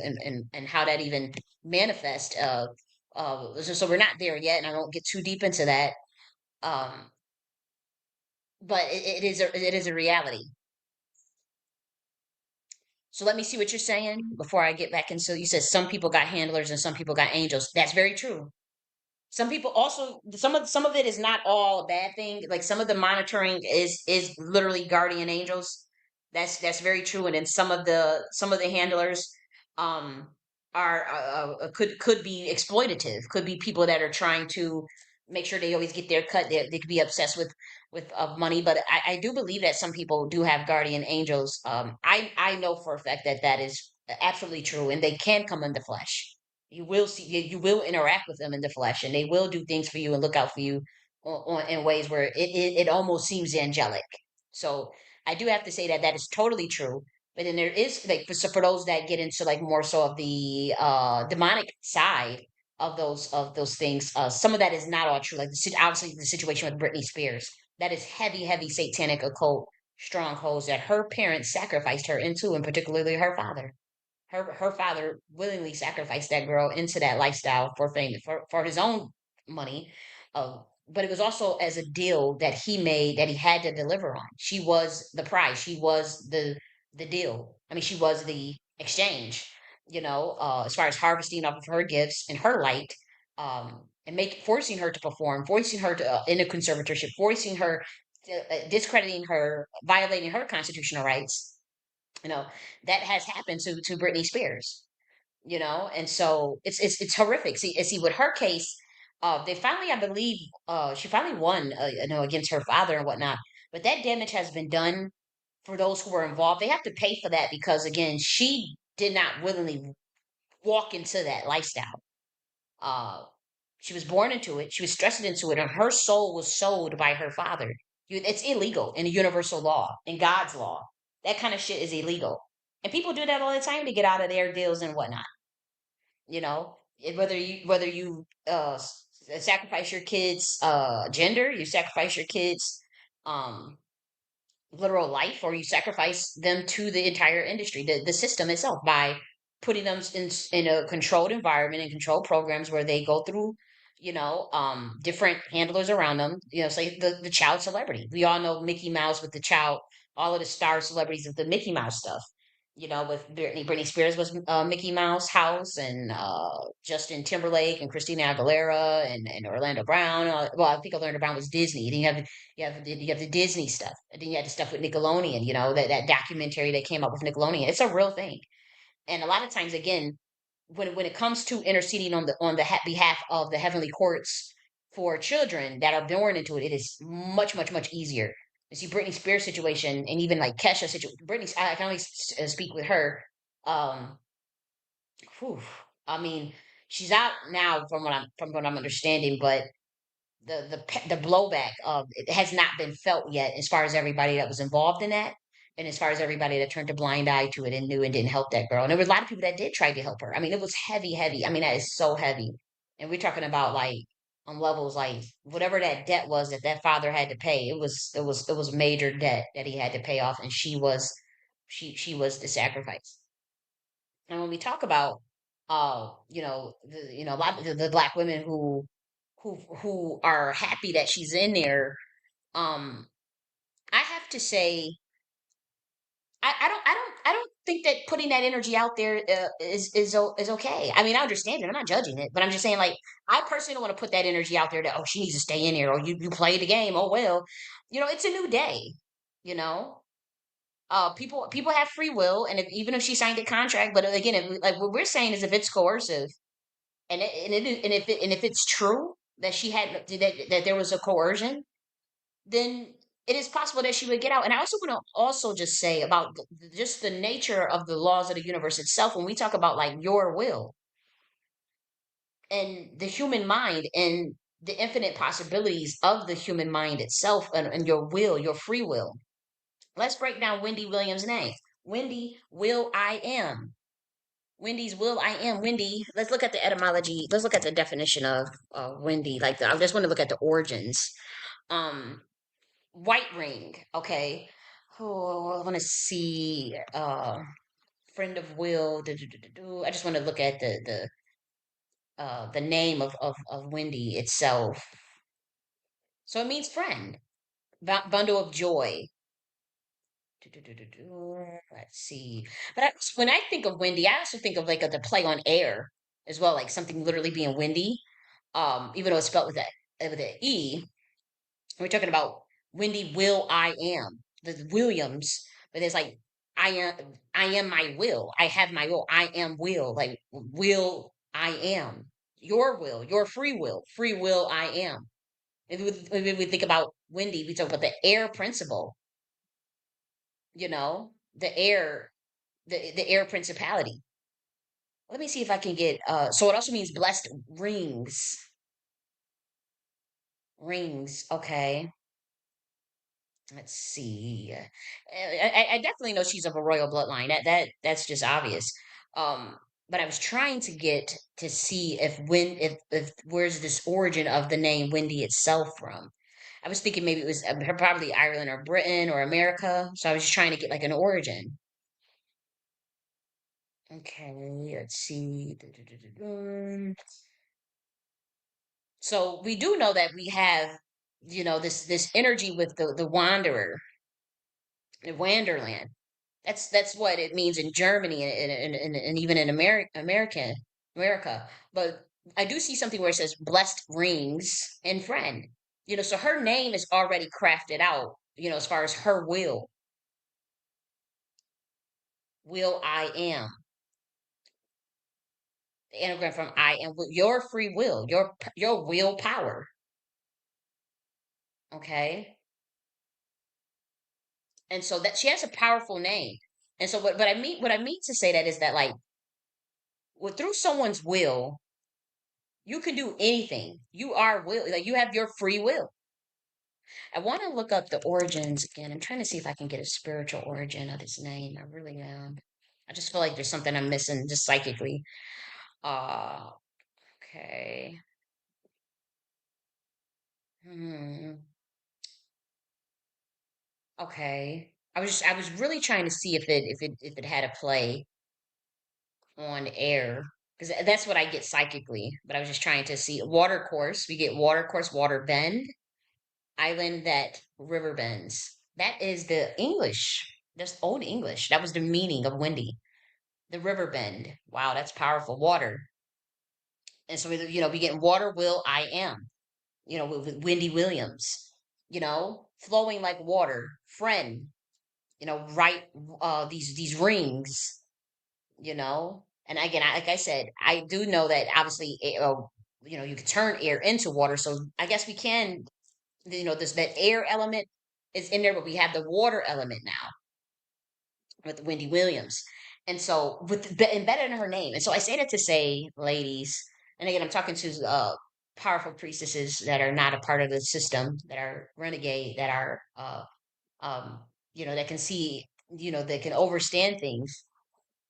how that even manifests. So we're not there yet, and I won't get too deep into that. Um, but it is a reality. So let me see what you're saying before I get back into. You said some people got handlers and some people got angels. That's very true. Some people also, some of it is not all a bad thing. Like, some of the monitoring is literally guardian angels. That's very true. And then some of the handlers um are could be exploitative. Could be people that are trying to make sure they always get their cut. They could be obsessed with of money. But I do believe that some people do have guardian angels. I know for a fact that that is absolutely true, and they can come in the flesh. You will see, you will interact with them in the flesh, and they will do things for you and look out for you in ways where it almost seems angelic. So I do have to say that that is totally true. But then there is, like, for those that get into, like, more so of the demonic side of those things, some of that is not all true. Like, obviously the situation with Britney Spears, that is heavy satanic occult strongholds that her parents sacrificed her into, and particularly her father. Her father willingly sacrificed that girl into that lifestyle for fame, for his own money. But it was also as a deal that he made that he had to deliver on. She was the prize. She was the deal. I mean, she was the exchange. As far as harvesting off of her gifts and her light, and forcing her to perform, forcing her to in a conservatorship, forcing her, discrediting her, violating her constitutional rights. you know that has happened to Britney Spears. And so it's horrific. See, with her case, they finally, I believe, she finally won, against her father and whatnot. But that damage has been done for those who were involved. They have to pay for that because, again, she did not willingly walk into that lifestyle. uh she was born into it, she was stressed into it, and her soul was sold by her father. It's illegal in the universal law, in God's law. That kind of shit is illegal, and people do that all the time to get out of their deals and whatnot. Whether you sacrifice your kids gender, you sacrifice your kids um literal life, or you sacrifice them to the entire industry, the system itself, by putting them in a controlled environment and controlled programs where they go through, different handlers around them. Say the child celebrity. We all know Mickey Mouse with the child, all of the star celebrities of the Mickey Mouse stuff. With Britney Spears was Mickey Mouse house, and Justin Timberlake and Christina Aguilera and Orlando Brown. Well, I think Orlando Brown was Disney. Then you have the Disney stuff, and then you had the stuff with Nickelodeon. That documentary that came up with Nickelodeon. It's a real thing, and a lot of times, again, when it comes to interceding on the behalf of the heavenly courts for children that are born into it, it is much much much easier. You see Britney Spears situation, and even like Kesha situation. Britney, I can only speak with her. Um, whew, I mean, she's out now from what I'm understanding, but the blowback of it has not been felt yet, as far as everybody that was involved in that, and as far as everybody that turned a blind eye to it and knew and didn't help that girl. And there was a lot of people that did try to help her. I mean, it was heavy, heavy. I mean, that is so heavy. And we're talking about, like, on levels like whatever that debt was that father had to pay. It was major debt that he had to pay off, and she was the sacrifice. And when we talk about, a lot of the Black women who are happy that she's in there, um, I have to say, I don't think that putting that energy out there is okay. I mean, I understand it. I'm not judging it, but I'm just saying, like, I personally don't want to put that energy out there that, oh, she needs to stay in here, or you play the game. Oh well, it's a new day. You know, people have free will, and even if she signed a contract, but again, like what we're saying is, if it's coercive, and if it's true that she had that there was a coercion, then it is possible that she would get out. And I also want to also just say about just the nature of the laws of the universe itself. When we talk about, like, your will and the human mind and the infinite possibilities of the human mind itself, and your will, your free will. Let's break down Wendy Williams' name. Wendy, will I am. Wendy's will I am. Wendy, let's look at the etymology. Let's look at the definition of Wendy. I just want to look at the origins. Um, White ring. Okay. Oh, I want to see. Friend of will. I just want to look at the name of Wendy itself. So it means friend. Bundle of joy. Let's see. But when I think of Wendy, I also think of, like, the play on air as well, like something literally being windy. Even though it's spelled with an E. We're talking about Wendy will I am. The Williams, but it's like, I am my will. I have my will. I am will. Like, will I am. Your will, your free will. Free will I am. If we think about Wendy, we talk about the air principle, the air, the air principality. Let me see if I can get so it also means blessed rings. Rings, okay. Let's see. I definitely know she's of a royal bloodline. That's just obvious. But I was trying to get to see if where's this origin of the name Wendy itself from. I was thinking maybe it was probably Ireland or Britain or America. So I was just trying to get like an origin. Okay, let's see. So we do know that we have, this energy with the wanderer, the wanderland. That's what it means in Germany and even in America. But I do see something where it says blessed rings and friend. So her name is already crafted out, as far as her will I am. The anagram from I am your free will, your willpower. Okay. And so that she has a powerful name. And so what I mean to say that is that like through someone's will, you can do anything. You are will, like you have your free will. I want to look up the origins again. I'm trying to see if I can get a spiritual origin of his name. I really am. I just feel like there's something I'm missing just psychically. Uh okay. Hmm. Okay. I was really trying to see if it had a play on air because that's what I get psychically. But I was just trying to see water course. We get water course, water bend, island that river bends. That is the English. That's old English. That was the meaning of Wendy. The river bend. Wow, that's powerful. Water. And so we get water will I am. With Wendy Williams. Flowing like water. Friend. Right. These rings. And again, like I said, I do know that obviously you can turn air into water, so I guess we can, this that air element is in there, but we have the water element now with Wendy Williams. And so with embedded in her name. And so I say that to say, ladies, and again, I'm talking to powerful priestesses that are not a part of the system, that are renegade, that are um that can see, that can overstand things.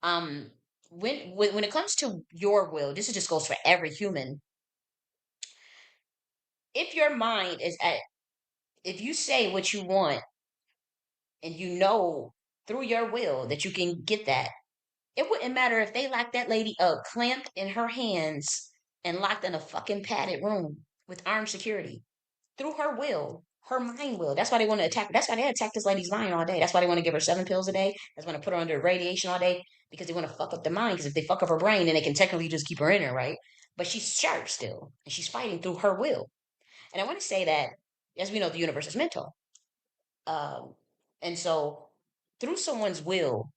um when it comes to your will, this just goes for every human. If your mind is at if you say what you want, and through your will that you can get that, it wouldn't matter if they locked that lady up clamped in her hands and locked in a fucking padded room with armed security. Through her will, her mind will. That's why they want to attack. That's why they attack this lady's mind all day. That's why they want to give her 7 pills a day. That's why they put her under radiation all day, because they want to fuck up the mind. Because if they fuck up her brain, then they can technically just keep her in there, right? But she's sharp still, and she's fighting through her will. And I want to say that, as we know, the universe is mental. Um, and so, through someone's will,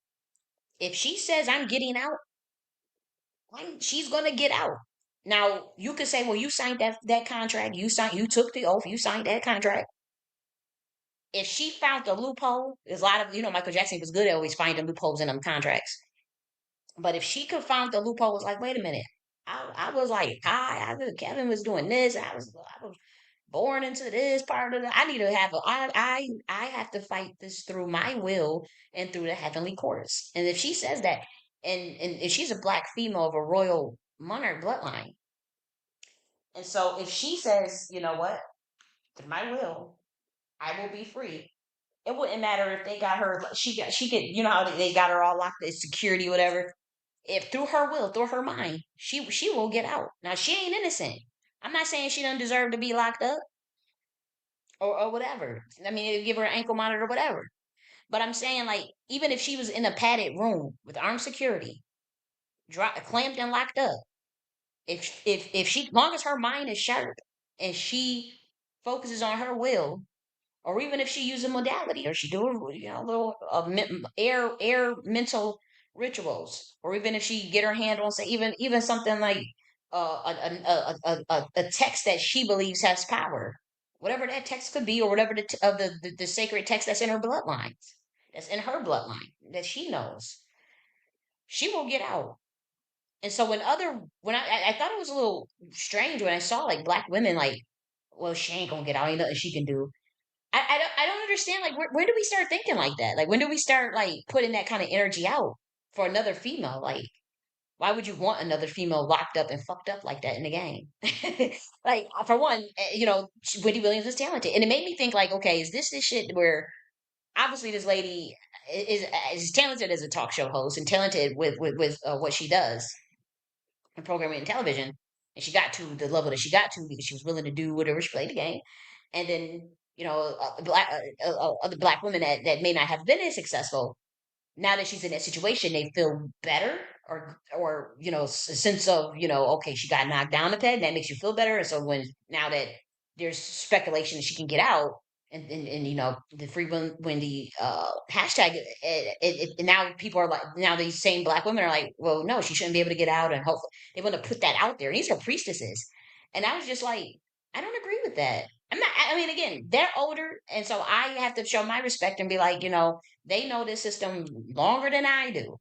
if she says I'm getting out, she's gonna get out. Now you could say, well, you signed that contract. You took the oath. You signed that contract. If she found the loophole, there's a lot of, Michael Jackson was good at always finding loopholes in them contracts. But if she could find the loophole, was like, wait a minute, I was like, Kevin was doing this. I was born into this part of the. I need to have I have to fight this through my will and through the heavenly courts. And if she says that, and if she's a black female of a royal monarch bloodline, and so if she says, you know what, through my will, I will be free. It wouldn't matter if they got her. She could, how they got her all locked in security, whatever. If through her will, through her mind, she will get out. Now she ain't innocent. I'm not saying she doesn't deserve to be locked up or whatever. I mean, they give her an ankle monitor or whatever. But I'm saying, like, even if she was in a padded room with armed security, clamped and locked up, if she, long as her mind is sharp and she focuses on her will, or even if she uses modality, or she do little air mental rituals, or even if she get her hand on, say, even something like a text that she believes has power, whatever that text could be, or whatever the sacred text that's in her bloodlines, that's in her bloodline that she knows, she will get out. And so when I thought it was a little strange when I saw like black women like, well, she ain't gonna get out, ain't nothing she can do. I don't understand, like, when do we start thinking like that? Like, when do we start like putting that kind of energy out for another female? Like, Why would you want another female locked up and fucked up like that in the game? Like, for one, Wendy Williams is talented, and it made me think like, okay, is this shit where obviously this lady is talented as a talk show host and talented with what she does in programming and television, and she got to the level that she got to because she was willing to do whatever she played the game, and then other black women that may not have been as successful, now that she's in that situation, they feel better, or a sense of, okay, she got knocked down a peg, that makes you feel better. And so when now that there's speculation that she can get out, and the free Wendy hashtag, and now people are like, now these same black women are like, well, no, she shouldn't be able to get out, and hopefully they want to put that out there. And these are priestesses, and I was just like, I don't agree with that. I'm not. I mean, again, they're older, and so I have to show my respect and be like, they know this system longer than I do.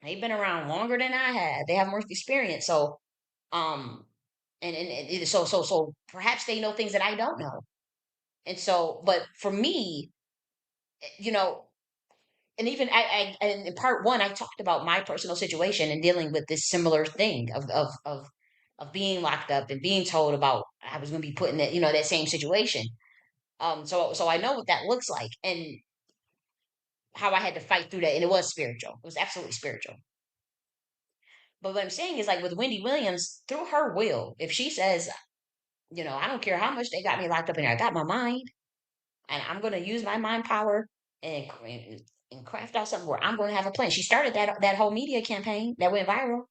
They've been around longer than I have. They have more experience. So, um, so perhaps they know things that I don't know. And so, but for me, you know, and even and in part one, I talked about my personal situation and dealing with this similar thing of being locked up and being told about I was going to be put in that same situation. So I know what that looks like and how I had to fight through that, and it was spiritual. It was absolutely spiritual. But what I'm saying is, like with Wendy Williams, through her will, if she says, I don't care how much they got me locked up in there, I got my mind, and I'm going to use my mind power and craft out something where I'm going to have a plan. She started that whole media campaign that went viral.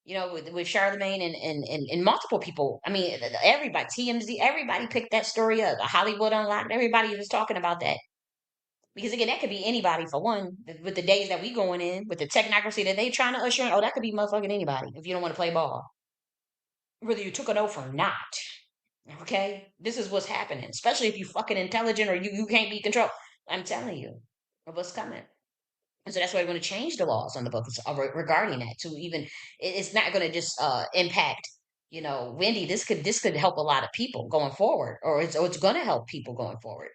With Charlemagne and multiple people. I mean, everybody, TMZ, everybody picked that story up. Hollywood Unlocked, everybody was talking about that. Because again, that could be anybody for one. With the days that we going in, with the technocracy that they trying to usher in, that could be motherfucking anybody if you don't want to play ball. Whether you took an oath or not. Okay? This is what's happening. Especially if you fucking intelligent or you can't be controlled. I'm telling you of what's coming. And so that's why we're going to change the laws on the books regarding that to even it's not going to just impact Wendy. This could help a lot of people going forward, or it's going to help people going forward.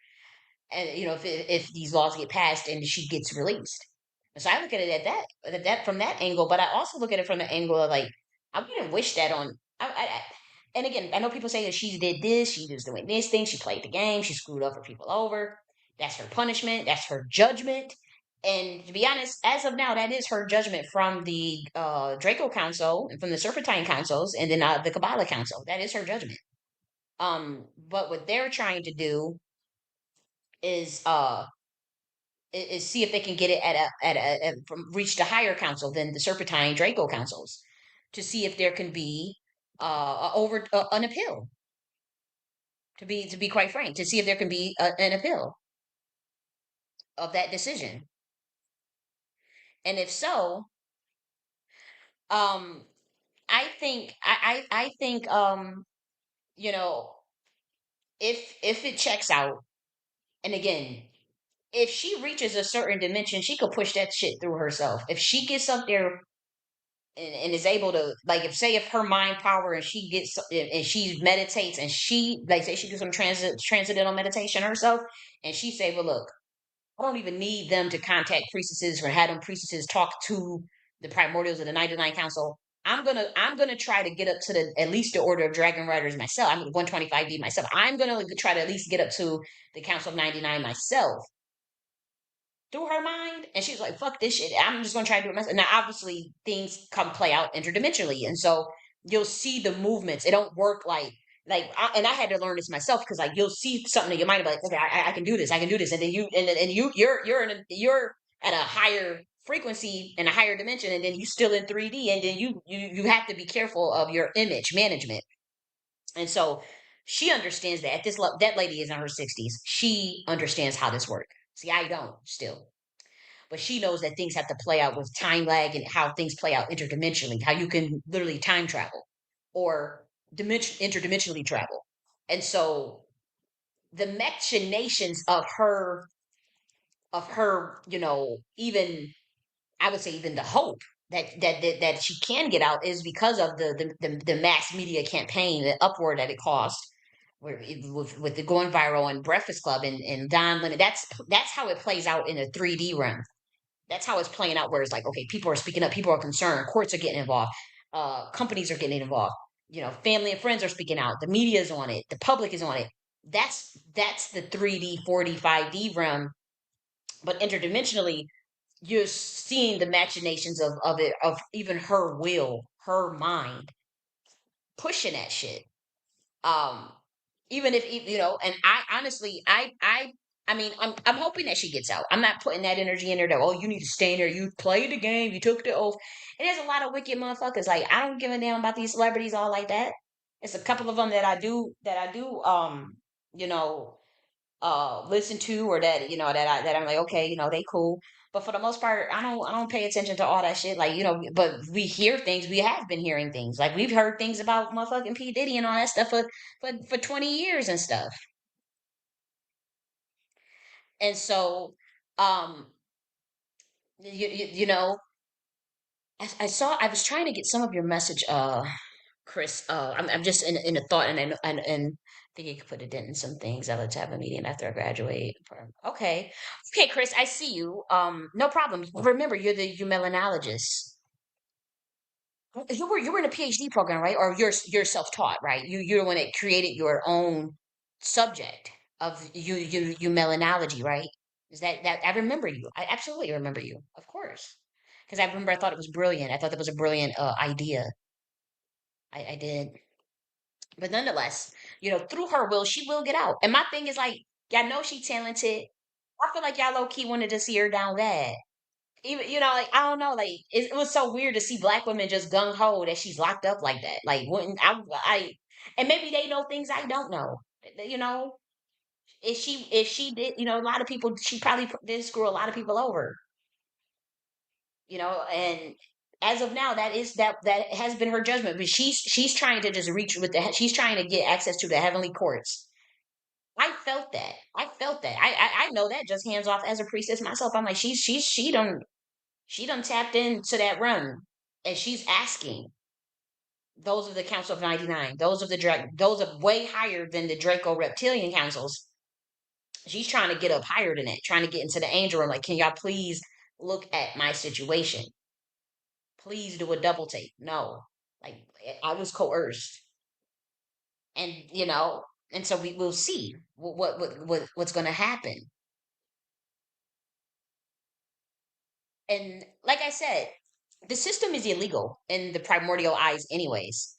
And if these laws get passed and she gets released. And so I look at it at that from that angle, but I also look at it from the angle of like I wouldn't wish that on. And again, I know people say that she did this, she was doing this thing, she played the game, she screwed other people over. That's her punishment. That's her judgment. And to be honest, as of now, that is her judgment from the Draco Council and from the Serpentine Councils, and then the Kabbalah Council. That is her judgment. But what they're trying to do is see if they can get it from reach the higher council than the Serpentine Draco councils to see if there can be over an appeal. To be quite frank, to see if there can be an appeal of that decision, and if so, um, I think you know if it checks out, and again, if she reaches a certain dimension, she could push that shit through herself. If she gets up there and is able to, like, if her mind power and she gets and she meditates and she, like, say she do some transcendental meditation herself, and she say, well, look, I don't even need them to contact priestesses or have them priestesses talk to the primordials of the 99 council. I'm gonna try to get up to the at least the order of dragon riders myself. I'm 125D myself. I'm gonna try to at least get up to the council of 99 myself through her mind. And she's like, fuck this shit. I'm just gonna try to do it myself. Now obviously things come play out interdimensionally. And so you'll see the movements. It don't work and I had to learn this myself because like you'll see something in your mind, like, okay, I can do this, I can do this. And then you're at a higher frequency and a higher dimension, and then you still in 3D, and then you have to be careful of your image management. And so she understands that at this level, that lady is in her 60s. She understands how this works. See, I don't still. But she knows that things have to play out with time lag and how things play out interdimensionally, how you can literally time travel or interdimensionally travel. And so the machinations of her, even I would say even the hope that she can get out is because of the mass media campaign, the uproar that it caused, with the going viral and Breakfast Club and Don Lemon. That's how it plays out in a 3D realm. that's how it's playing out. Where it's like, okay, people are speaking up, people are concerned, courts are getting involved, companies are getting involved. Family and friends are speaking out. The media is on it. The public is on it. That's the 3D, 4D, 5D realm. But interdimensionally, you're seeing the machinations of it, of even her will, her mind pushing that shit. Um, even if and I honestly, I mean, I'm hoping that she gets out. I'm not putting that energy in there that, oh, you need to stay in there. You played the game. You took the oath. And there's a lot of wicked motherfuckers. Like, I don't give a damn about these celebrities all like that. It's a couple of them that I do you know listen to, or that I'm like, okay, they cool. But for the most part, I don't pay attention to all that shit. Like, but we hear things. We have been hearing things. Like, we've heard things about motherfucking P Diddy and all that stuff for 20 years and stuff. And so, um you know I saw, I was trying to get some of your message, Chris. I'm just in a thought, and I think you could put a dent in some things. I let's have a meeting after I graduate. Okay, okay, Chris, I see you. No problem. Remember, you're the melanologist. You were in a PhD program, right? Or you're self taught, right? You're the one that created your own subject of you melanology, right? Is that I remember you? I absolutely remember you, of course, because I remember I thought it was brilliant. I thought that was a brilliant idea. I did. But nonetheless, through her will, she will get out. And my thing is, like, y'all know she talented. I feel like y'all low key wanted to see her down bad. Even, like, I don't know, like, it was so weird to see black women just gung ho that she's locked up like that. Like, wouldn't and maybe they know things I don't know. You know, if she did, a lot of people, she probably did screw a lot of people over. And as of now, that has been her judgment. But she's trying to just reach with she's trying to get access to the heavenly courts. I felt that. I felt that. I know that just hands off as a priestess myself. I'm like, she done tapped into that realm, and she's asking. Those of the Council of 99. Those are way higher than the Draco reptilian councils. She's trying to get up higher than that, trying to get into the angel realm. Like, can y'all please look at my situation? Please do a double take. No, like, I was coerced, and and so we will see what's going to happen. And like I said, the system is illegal in the primordial eyes, anyways.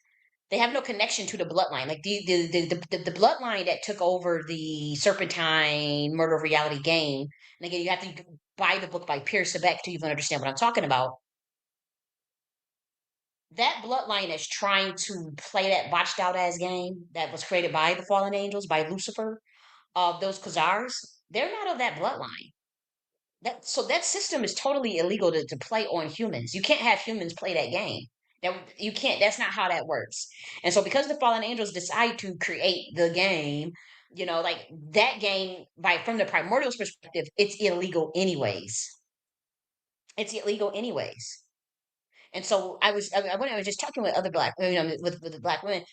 They have no connection to the bloodline. Like, the bloodline that took over the Serpentine Murder of Reality game. And again, you have to buy the book by Pierce Beck to even understand what I'm talking about. That bloodline is trying to play that botched out ass game that was created by the fallen angels, by Lucifer, of those Khazars. They're not of that bloodline. That system is totally illegal to play on humans. You can't have humans play that game. That you can't. That's not how that works. And so, because the fallen angels decide to create the game, like, that game, from the primordial's perspective, it's illegal anyways. It's illegal anyways. And so when I was just talking with other black, with the black women,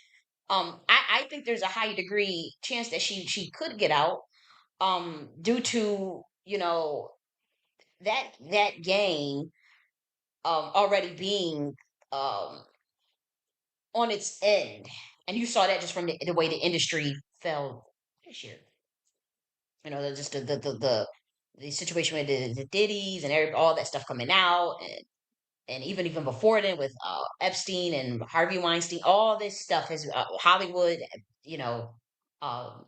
I think there's a high degree chance that she could get out, due to that game, already being, um on its end. And you saw that just from the way the industry fell this year. Just the situation with the Diddy's and all that stuff coming out, and even before then with Epstein and Harvey Weinstein. All this stuff has, Hollywood, you know, um,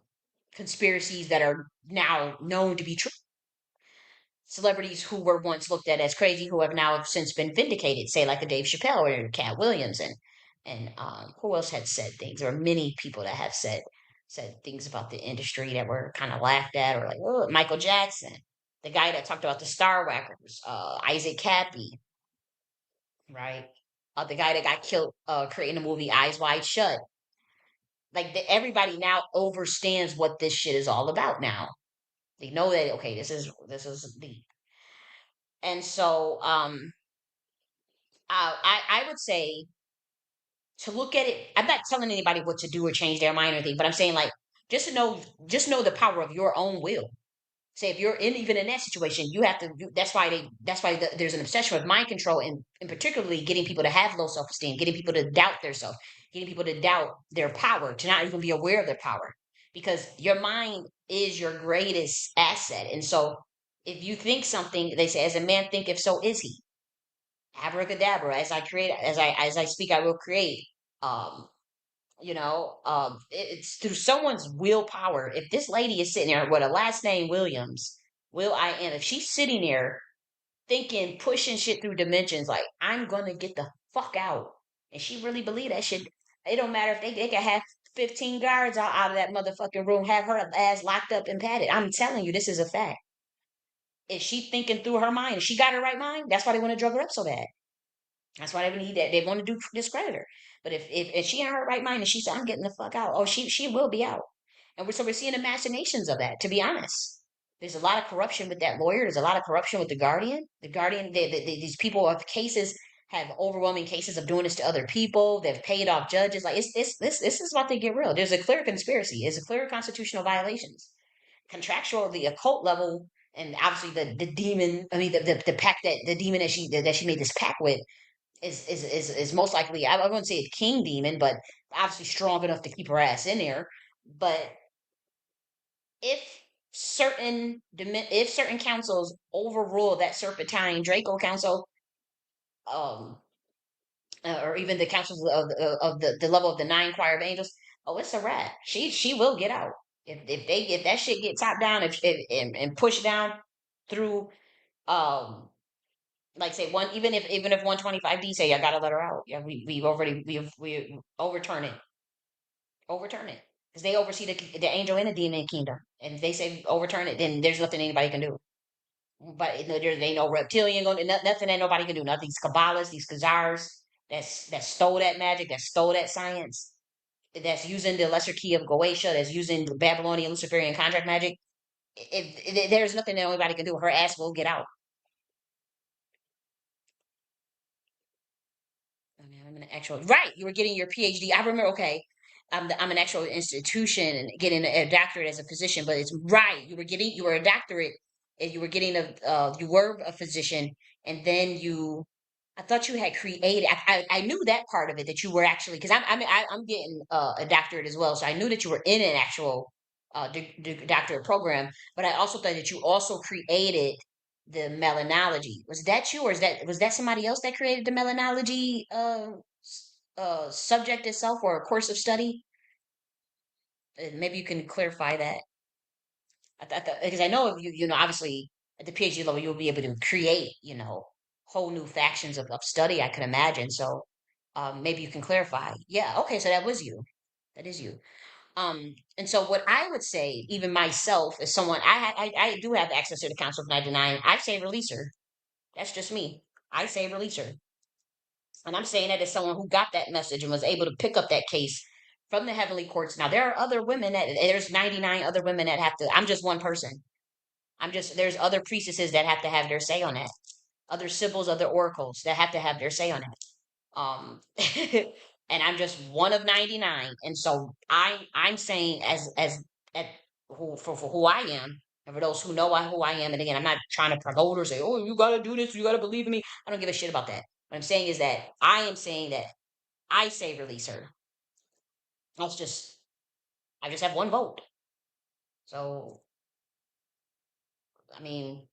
conspiracies that are now known to be true. Celebrities who were once looked at as crazy, who have now since been vindicated, say like a Dave Chappelle or Cat Williams, and who else had said things? There are many people that have said things about the industry that were kind of laughed at, or like, oh, Michael Jackson, the guy that talked about the Star Whackers, Isaac Cappy, right? The guy that got killed creating the movie Eyes Wide Shut. Like, everybody now understands what this shit is all about now. They know that, okay, this is deep. And so, I would say to look at it. I'm not telling anybody what to do or change their mind or anything, but I'm saying, like, just know the power of your own will. say if you're even in that situation, you have to. There's an obsession with mind control, and particularly getting people to have low self esteem, getting people to doubt their self, getting people to doubt their power, to not even be aware of their power, because your mind is your greatest asset. And so, if you think something, they say, as a man thinketh, so is he. Abracadabra. As I speak, I will create. Um, it's through someone's willpower. If this lady is sitting there with a last name Williams, if she's sitting there thinking, pushing shit through dimensions, like, I'm gonna get the fuck out, and she really believe that shit, it don't matter if they can have 15 guards out of that motherfucking room, have her ass locked up and padded. I'm telling you, this is a fact. Is she thinking through her mind? Is she got her right mind? That's why they want to drug her up so bad. That's why they need that. They want to do discredit her. But if she in her right mind and she said, I'm getting the fuck out, oh, she will be out. And we're seeing the machinations of that, to be honest. There's a lot of corruption with that lawyer. There's a lot of corruption with the guardian. The guardian, these people of cases have overwhelming cases of doing this to other people. They've paid off judges. Like, this is about to get real. There's a clear conspiracy. There's a clear constitutional violations. Contractual, the occult level, and obviously the demon. I mean, the pact that the demon that she made this pact with is most likely, I wouldn't say a king demon, but obviously strong enough to keep her ass in there. But if if certain councils overrule that serpentine Draco council, um, or even the councils of the level of the nine choir of angels, oh, it's a wrap. She will get out if that shit get top down, and pushed down through, um like, say, one, even if 125D say I gotta let her out, yeah, we overturn it, because they oversee the angel and the demon kingdom, and if they say overturn it, then there's nothing anybody can do. But there ain't no reptilian going, nothing that nobody can do. Nothing. These Kabbalists, these Khazars that stole that magic, that stole that science, that's using the lesser key of Goetia, that's using the Babylonian Luciferian contract magic. If there's nothing that anybody can do, her ass will get out. I mean, I'm an actual, right. You were getting your PhD. I remember. Okay, I'm an actual institution and getting a doctorate as a physician. But it's right. You were a doctorate, and you were getting you were a physician, and then you. I thought you had created. I knew that part of it, that you were actually, because I'm getting a doctorate as well, so I knew that you were in an actual doctorate program. But I also thought that you also created the melanology. Was that you, or was that somebody else that created the melanology subject itself, or a course of study? Maybe you can clarify that. Because I know, if obviously at the PhD level you'll be able to create, whole new factions of study, I could imagine. So maybe you can clarify. Yeah, okay, so that was you. That is you. And so what I would say, even myself, as someone, I do have access to the Council of 99. I say release her. That's just me. I say release her. And I'm saying that as someone who got that message and was able to pick up that case from the heavenly courts. Now, there are other women there's 99 other women that have to, I'm just one person. There's other priestesses that have to have their say on that. Other sibyls, other oracles that have to have their say on that. And I'm just one of 99. And so I'm saying, as at for who I am, and for those who know who I am, and again, I'm not trying to promote or say, oh, you gotta do this, you gotta believe in me. I don't give a shit about that. What I'm saying is that I am saying that I say release her. That's just I just have one vote. So I mean,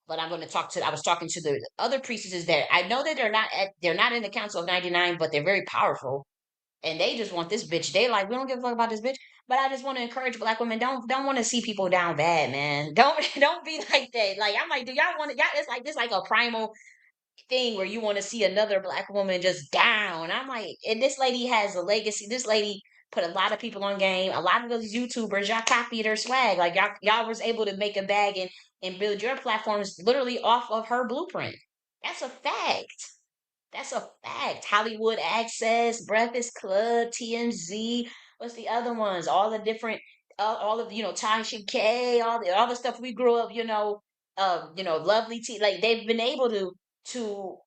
but I'm going to talk to. I was talking to the other priestesses that I know that they're not in the Council of 99, but they're very powerful, and they just want this bitch. They like, we don't give a fuck about this bitch. But I just want to encourage Black women. Don't want to see people down bad, man. Don't be like that. Like, I'm like, do y'all want to? Y'all, it's like this, like a primal thing where you want to see another Black woman just down. I'm like, and this lady has a legacy. This lady put a lot of people on game. A lot of those YouTubers, y'all copied her swag. Like, y'all was able to make a bag and build your platforms literally off of her blueprint. That's a fact. That's a fact. Hollywood Access, Breakfast Club, TMZ. What's the other ones? All the different, all of Tasha K, all the stuff we grew up, Lovely T. Like, they've been able to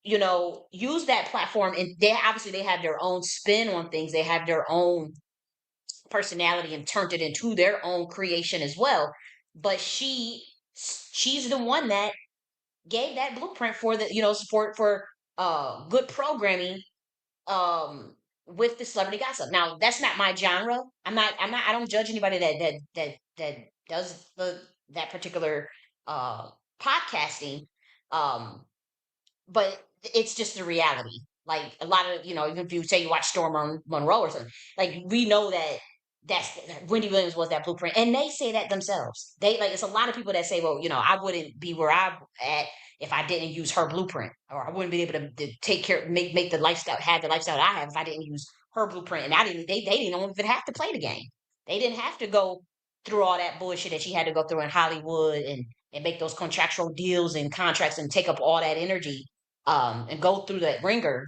use that platform, and they have their own spin on things. They have their own personality and turned it into their own creation as well. but she's the one that gave that blueprint for the good programming um with the celebrity gossip. Now that's not my genre. I don't judge anybody that does that particular uh podcasting. Um but it's just the reality. Like a lot of, even if you say you watch Monroe or something, like we know that's Wendy Williams was that blueprint, and they say that themselves. They like it's a lot of people that say, well, I wouldn't be where I'm at if I didn't use her blueprint, or I wouldn't be able to take care, make the lifestyle, have the lifestyle that I have if I didn't use her blueprint. And I didn't, they didn't even have to play the game. They didn't have to go through all that bullshit that she had to go through in Hollywood and make those contractual deals and contracts and take up all that energy and go through that ringer.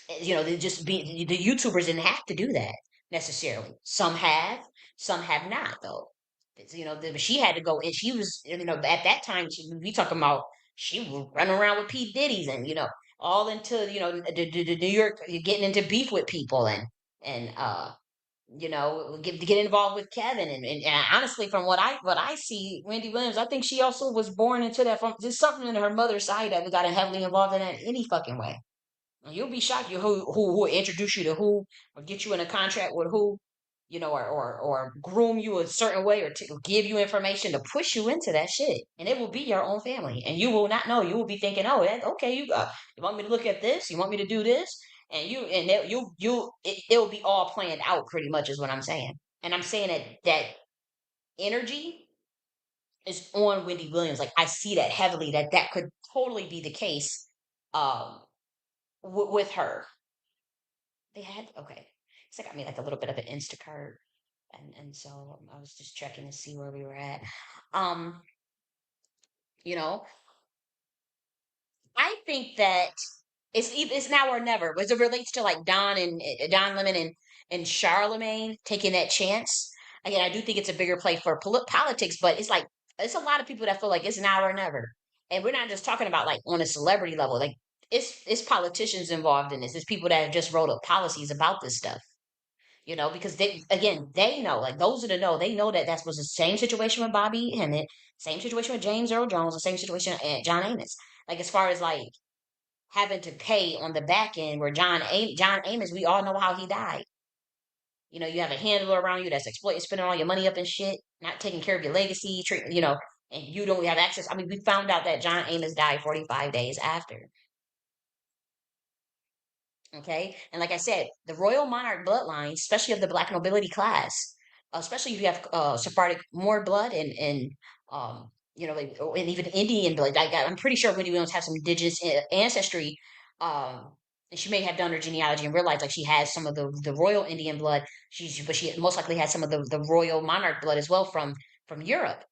They just be the YouTubers didn't have to do that necessarily. Some have not though. She had to go, and she was, at that time we talking about she was running around with P Diddy's and all into the New York, getting into beef with people and get involved with Kevin and honestly, from what I see, Wendy Williams, I think she also was born into that from just something in her mother's side that got heavily involved in that any fucking way. And you'll be shocked who will introduce you to who or get you in a contract with who, or groom you a certain way or to give you information to push you into that shit. And it will be your own family. And you will not know. You will be thinking, oh, okay, you want me to look at this? You want me to do this? And it will be all planned out pretty much is what I'm saying. And I'm saying that energy is on Wendy Williams. Like I see that heavily that could totally be the case um with her. They had okay. So I got me like a little bit of an Instacart, and so I was just checking to see where we were at. Um, you know, I think that it's now or never as it relates to like Don Lemon and Charlemagne taking that chance. Again, I do think it's a bigger play for politics, but it's like it's a lot of people that feel like it's now or never, and we're not just talking about like on a celebrity level. Like it's politicians involved in this. It's people that have just wrote up policies about this stuff. Because they know, like those that know, they know that that was the same situation with Bobby Hemmett, same situation with James Earl Jones, the same situation at John Amos. Like as far as like having to pay on the back end, where John Amos, we all know how he died. You have a handler around you that's exploiting, spending all your money up and shit, not taking care of your legacy, and you don't have access. I mean, we found out that John Amos died 45 days after. Okay. And like I said, the royal monarch bloodline, especially of the black nobility class, especially if you have Sephardic more blood and even Indian blood. I'm pretty sure Wendy Williams has some indigenous ancestry. And she may have done her genealogy and realized like she has some of the royal Indian blood. But she most likely has some of the royal monarch blood as well from Europe.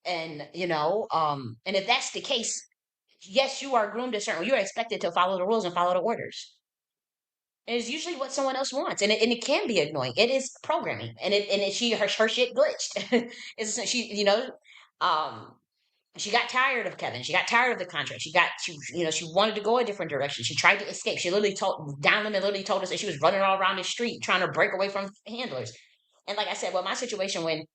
And if that's the case, yes, you are groomed a certain. You're expected to follow the rules and follow the orders. And it's usually what someone else wants, and it can be annoying. It is programming, and her shit glitched. It's she um she got tired of Kevin. She got tired of the contract. She wanted to go a different direction. She tried to escape. She literally told Don Lemon literally told us that she was running all around the street trying to break away from handlers. And like I said, well, my situation when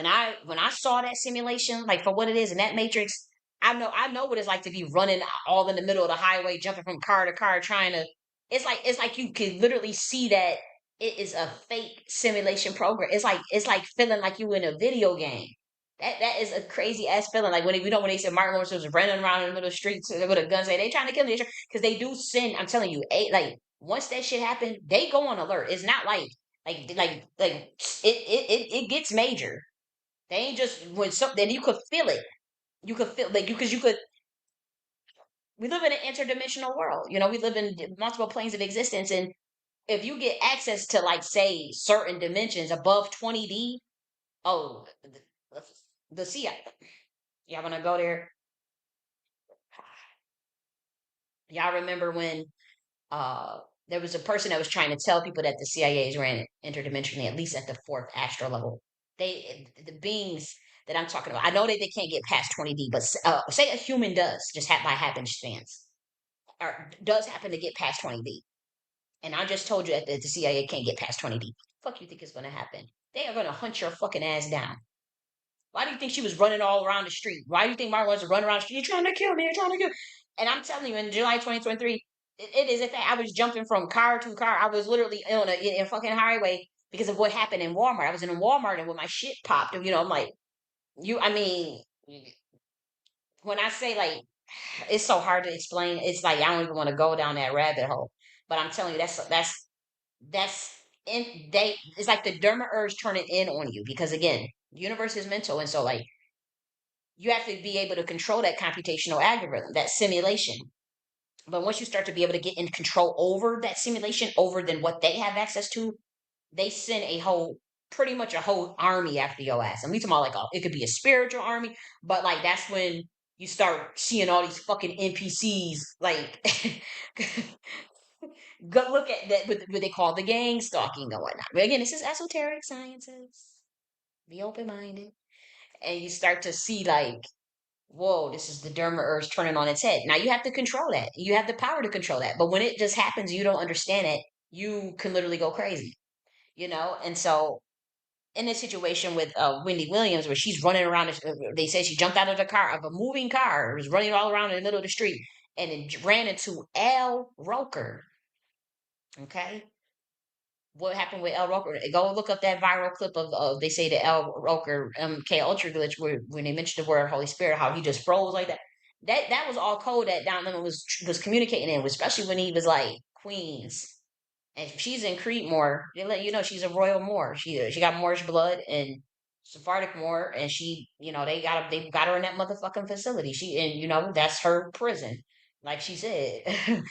I saw that simulation, like for what it is in that matrix, I know what it's like to be running all in the middle of the highway, jumping from car to car, trying to. It's like you can literally see that it is a fake simulation program. It's like feeling like you in a video game. That is a crazy ass feeling. Like when they said Martin Lawrence was running around in the middle of the streets with a gun, say they trying to kill me because they do send. I'm telling you, like once that shit happened, they go on alert. It's not like it gets major. They ain't just when something you could feel it. You could feel like you because you could. We live in an interdimensional world. We live in multiple planes of existence, and if you get access to like say certain dimensions above 20D, oh, the CIA. Y'all wanna go there? Y'all remember when there was a person that was trying to tell people that the CIAs ran interdimensionally, at least at the fourth astral level. The beings that I'm talking about, I know that they can't get past 20D, but say a human does, just by happenstance, or does happen to get past 20D. And I just told you that the CIA can't get past 20D. Fuck you think is going to happen? They are going to hunt your fucking ass down. Why do you think she was running all around the street? Why do you think Martin was running around the street? You're trying to kill me. You're trying to kill me. And I'm telling you, in July 2023, it is. In fact, I was jumping from car to car. I was literally on a fucking highway because of what happened in Walmart. I was in a Walmart and when my shit popped, I'm like, I mean, when I say like, it's so hard to explain. It's like I don't even want to go down that rabbit hole. But I'm telling you, that's it's like the derma urge turning in on you because again, the universe is mental, and so like you have to be able to control that computational algorithm, that simulation. But once you start to be able to get in control over that simulation, over than what they have access to, they send pretty much a whole army after your ass. And we talking about like it could be a spiritual army, but like that's when you start seeing all these fucking NPCs like go look at that what they call the gang stalking and whatnot. But again, this is esoteric sciences. Be open minded. And you start to see like, whoa, this is the derma urge turning on its head. Now you have to control that. You have the power to control that. But when it just happens, you don't understand it, you can literally go crazy, And so in this situation with Wendy Williams, where she's running around, they say she jumped out of a moving car, was running all around in the middle of the street, and it ran into Al Roker. Okay, what happened with El Roker? Go look up that viral clip of they say the El Roker MK Ultra glitch where when they mentioned the word Holy Spirit, how he just froze like that. That was all code that Don Lemon was communicating in, especially when he was like Queens. And she's in Creedmoor. They let you know she's a royal Moor. She got Moorish blood and Sephardic Moor, and they got her in that motherfucking facility. That's her prison, like she said. And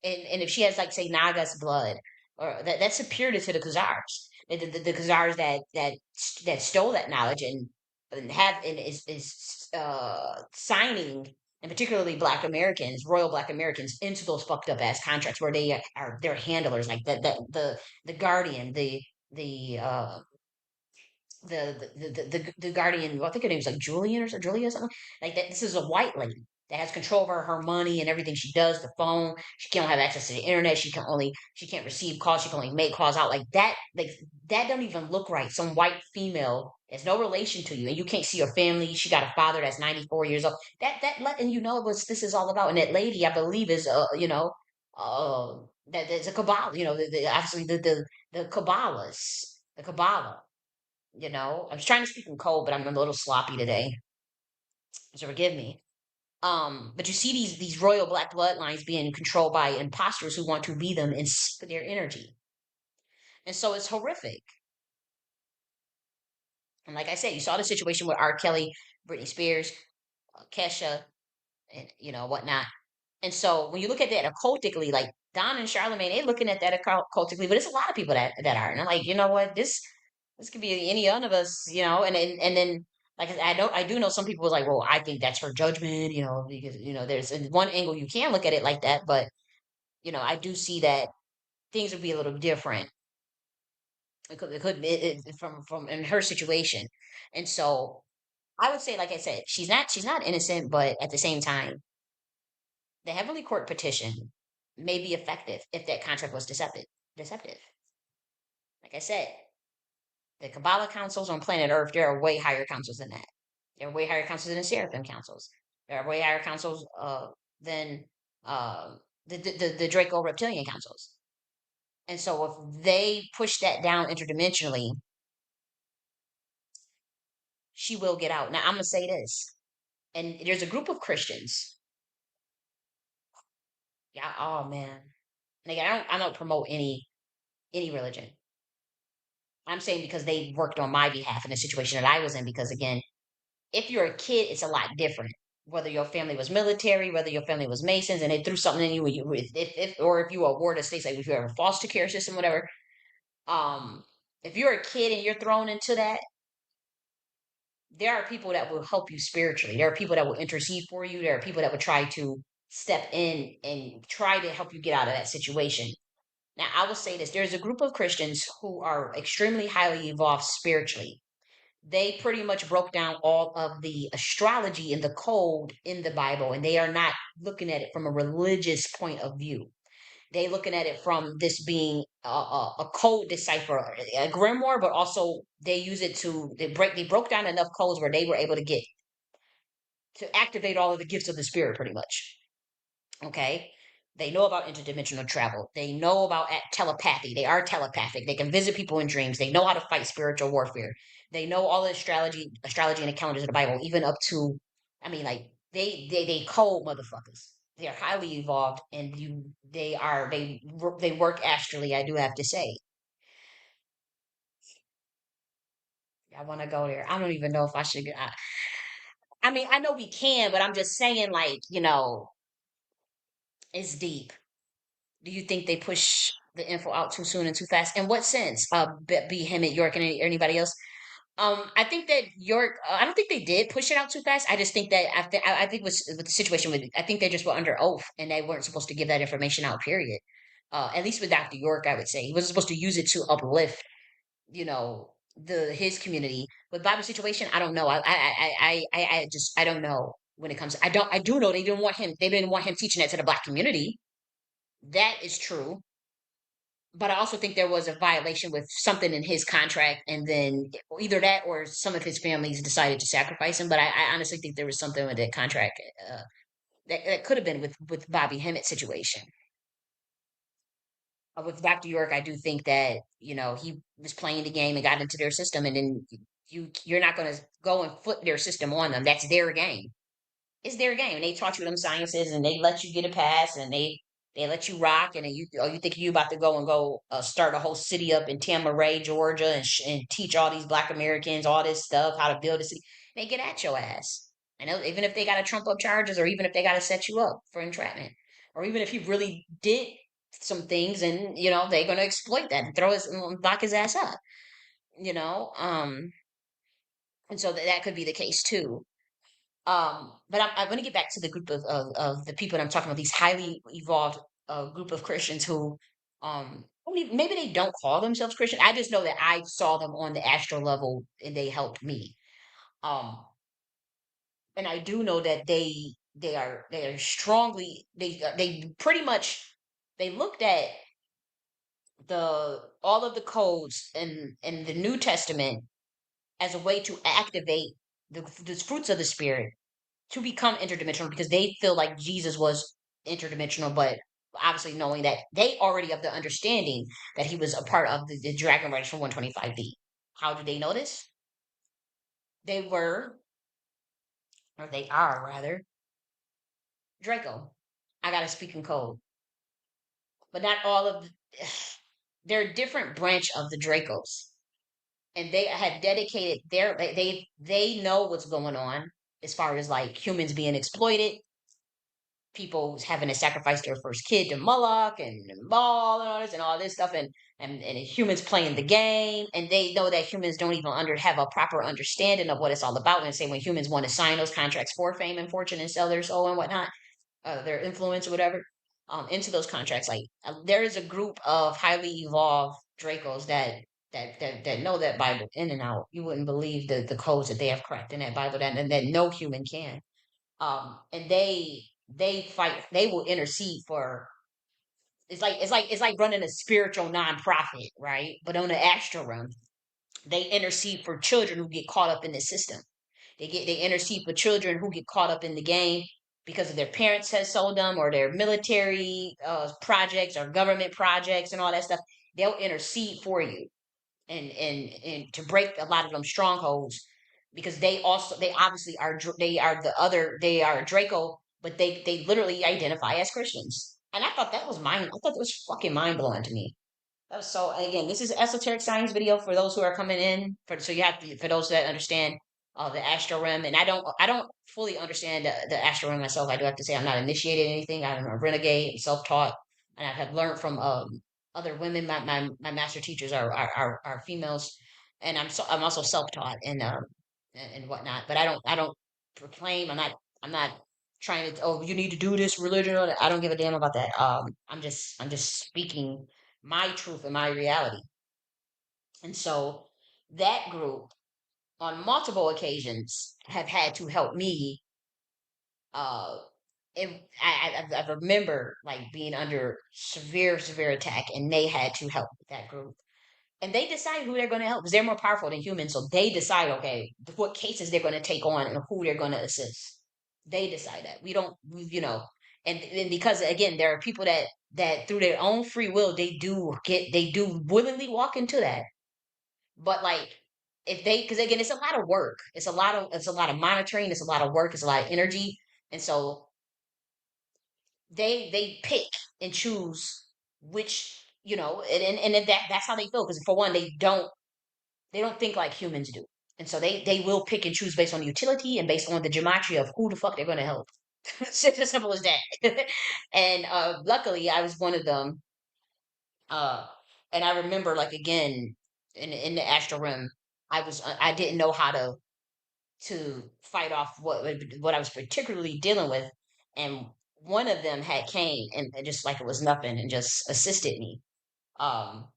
if she has like say Naga's blood, or that's superior to the Khazars, the Khazars that stole that knowledge and is signing and particularly Black Americans, royal Black Americans, into those fucked up ass contracts where they're handlers like the guardian, the uh the guardian. Well, I think her name was like Julian or Julia or something like that. This is a white lady that has control over her money and everything she does. The phone, she can't have access to the internet. She can't receive calls. She can only make calls out like that. Like that don't even look right. Some white female has no relation to you, and you can't see her family. She got a father that's 94 years old. That letting you know what this is all about. And that lady, I believe, is that there's a Kabbalah. Obviously the Kabbalahs, the Kabbalah. I was trying to speak in code, but I'm a little sloppy today, so forgive me. But you see these royal Black bloodlines being controlled by imposters who want to be them and their energy, and so it's horrific. And like I said, you saw the situation with R. Kelly, Britney Spears, Kesha, and whatnot. And so when you look at that occultically, like Don and Charlemagne, they're looking at that occultically, but it's a lot of people that are. And I'm like, you know what, this could be any one of us, and then like I do know some people was like, well, I think that's her judgment, because there's one angle you can look at it like that, but I do see that things would be a little different. From in her situation, and so I would say, like I said, she's not innocent, but at the same time, the Heavenly Court petition may be effective if that contract was deceptive. Deceptive. Like I said, the Kabbalah councils on planet Earth, there are way higher councils than that. There are way higher councils than the Seraphim councils. There are way higher councils than uh, the Draco reptilian councils. And so if they push that down interdimensionally, she will get out. Now I'm gonna say this, and there's a group of Christians. Yeah, oh man. And again, I don't promote any religion. I'm saying because they worked on my behalf in the situation that I was in. Because again, if you're a kid, it's a lot different. Whether your family was military, whether your family was Masons, and they threw something in you, or if you were a ward of states, like if you have a foster care system, whatever. Um, if you're a kid and you're thrown into that, there are people that will help you spiritually. There are people that will intercede for you. There are people that will try to step in and try to help you get out of that situation. Now, I will say this: there's a group of Christians who are extremely highly evolved spiritually. They pretty much broke down all of the astrology and the code in the Bible, and they are not looking at it from a religious point of view. they looking at it from this being a code decipher, a grimoire, but also they use it to they broke down enough codes where they were able to get to activate all of the gifts of the spirit, pretty much. Okay. They know about interdimensional travel. They know about telepathy. They are telepathic. They can visit people in dreams. They know how to fight spiritual warfare. They know all the astrology and the calendars of the Bible, even up to, I mean, like they cold motherfuckers. They are highly evolved, and they work astrally. I do have to say, I want to go there. I don't even know if I should. I mean, I know we can, but I'm just saying, like, it's deep. Do you think they push the info out too soon and too fast? In what sense? Be him at York and anybody else? I think that York. I don't think they did push it out too fast. I just think that I think with the situation with. I think they just were under oath and they weren't supposed to give that information out. Period. At least with Dr. York, I would say he wasn't supposed to use it to uplift, his community. With Bible situation, I don't know. I just I don't know when it comes. I do know they didn't want him. They didn't want him teaching that to the Black community. That is true, but I also think there was a violation with something in his contract, and then either that or some of his families decided to sacrifice him. But I honestly think there was something with that contract that could have been with Bobby Hemmett situation. With Dr. York, I do think that he was playing the game and got into their system, and then you're not going to go and flip their system on them. That's their game. It's their game. And they taught you them sciences, and they let you get a pass, and they let you rock, and then you think you about to go start a whole city up in Tamaray, Georgia, and teach all these Black Americans all this stuff, how to build a city. They get at your ass. I know, even if they got to trump up charges, or even if they got to set you up for entrapment, or even if he really did some things, and they're gonna exploit that and lock his ass up. You know, um, and so that could be the case too. But I'm going to get back to the group of the people that I'm talking about, these highly evolved group of Christians who, maybe they don't call themselves Christian. I just know that I saw them on the astral level and they helped me. Um, and I do know that they are strongly, they pretty much, they looked at all of the codes in the New Testament as a way to activate the fruits of the spirit to become interdimensional, because they feel like Jesus was interdimensional, but obviously knowing that they already have the understanding that he was a part of the Dragon Riders from 125B. How did they know this? They were, or they are rather, Draco. I gotta speak in code, but not all of. They're a different branch of the Dracos, and they have dedicated they know what's going on as far as like humans being exploited, people having to sacrifice their first kid to Moloch and Baal and all this stuff, and humans playing the game, and they know that humans don't even have a proper understanding of what it's all about. And say when humans want to sign those contracts for fame and fortune and sell their soul and whatnot, their influence or whatever, into those contracts, like there is a group of highly evolved Dracos that know that Bible in and out. You wouldn't believe the codes that they have cracked in that Bible that no human can. And they fight. They will intercede for. It's like running a spiritual nonprofit, right? But on the astral realm, they intercede for children who get caught up in the system. They intercede for children who get caught up in the game because of their parents has sold them, or their military projects or government projects and all that stuff. They'll intercede for you and to break a lot of them strongholds, because they obviously they are Draco, but they literally identify as Christians. And I thought that was fucking mind blowing to me. So again, this is esoteric science video for those who are coming in. So you have to, for those that understand the astral realm, and I don't fully understand the astral realm myself. I do have to say I'm not initiated in anything. I'm a renegade, self taught, and I have learned from other women. My master teachers are females, and I'm also self taught and whatnot. But I don't proclaim. I'm not trying to, oh, you need to do this religion. I don't give a damn about that. I'm just speaking my truth and my reality. And so that group on multiple occasions have had to help me it, I remember like being under severe attack, and they had to help that group. And they decide who they're going to help because they're more powerful than humans. So they decide, okay, what cases they're going to take on and who they're going to assist. They decide that. We don't, and because again, there are people that through their own free will, they do willingly walk into that. But like, if they, because again, it's a lot of work. It's a lot of monitoring. It's a lot of work. It's a lot of energy. And so they pick and choose which, and that's how they feel. Because for one, they don't think like humans do. And so they will pick and choose based on utility and based on the gematria of who the fuck they're going to help. It's as simple as that. And luckily, I was one of them. Uh, and I remember, like again, in the astral realm, I didn't know how to fight off what I was particularly dealing with, and one of them had came and just like it was nothing and just assisted me um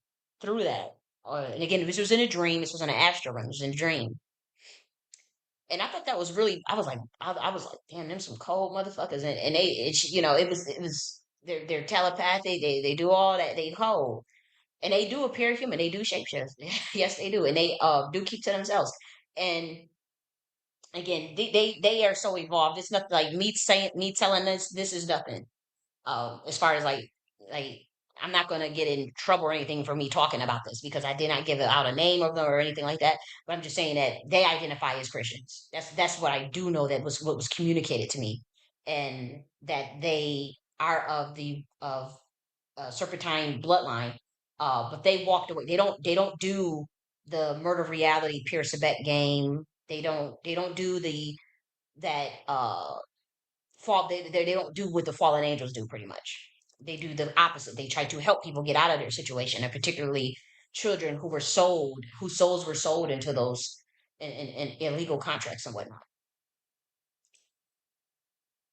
through that. And again, this was in a dream. This was in an astral realm. It was in a dream. And I thought that was really. I was like, damn, them some cold motherfuckers. And it was they're telepathic. They do all that. They cold, and they do appear human. They do shapeshift. Yes, they do, and they do keep to themselves. And again, they are so evolved. It's nothing like me telling this is nothing. As far as like I'm not gonna get in trouble or anything for me talking about this because I did not give out a name of them or anything like that. But I'm just saying that they identify as Christians. That's what I do know, that was what was communicated to me, and that they are of serpentine bloodline. But they walked away. They don't do the murder reality Pierce Sabet game. They don't do the that fall they don't do what the fallen angels do. Pretty much they do the opposite. They try to help people get out of their situation, and particularly children whose souls were sold into those in illegal contracts and whatnot.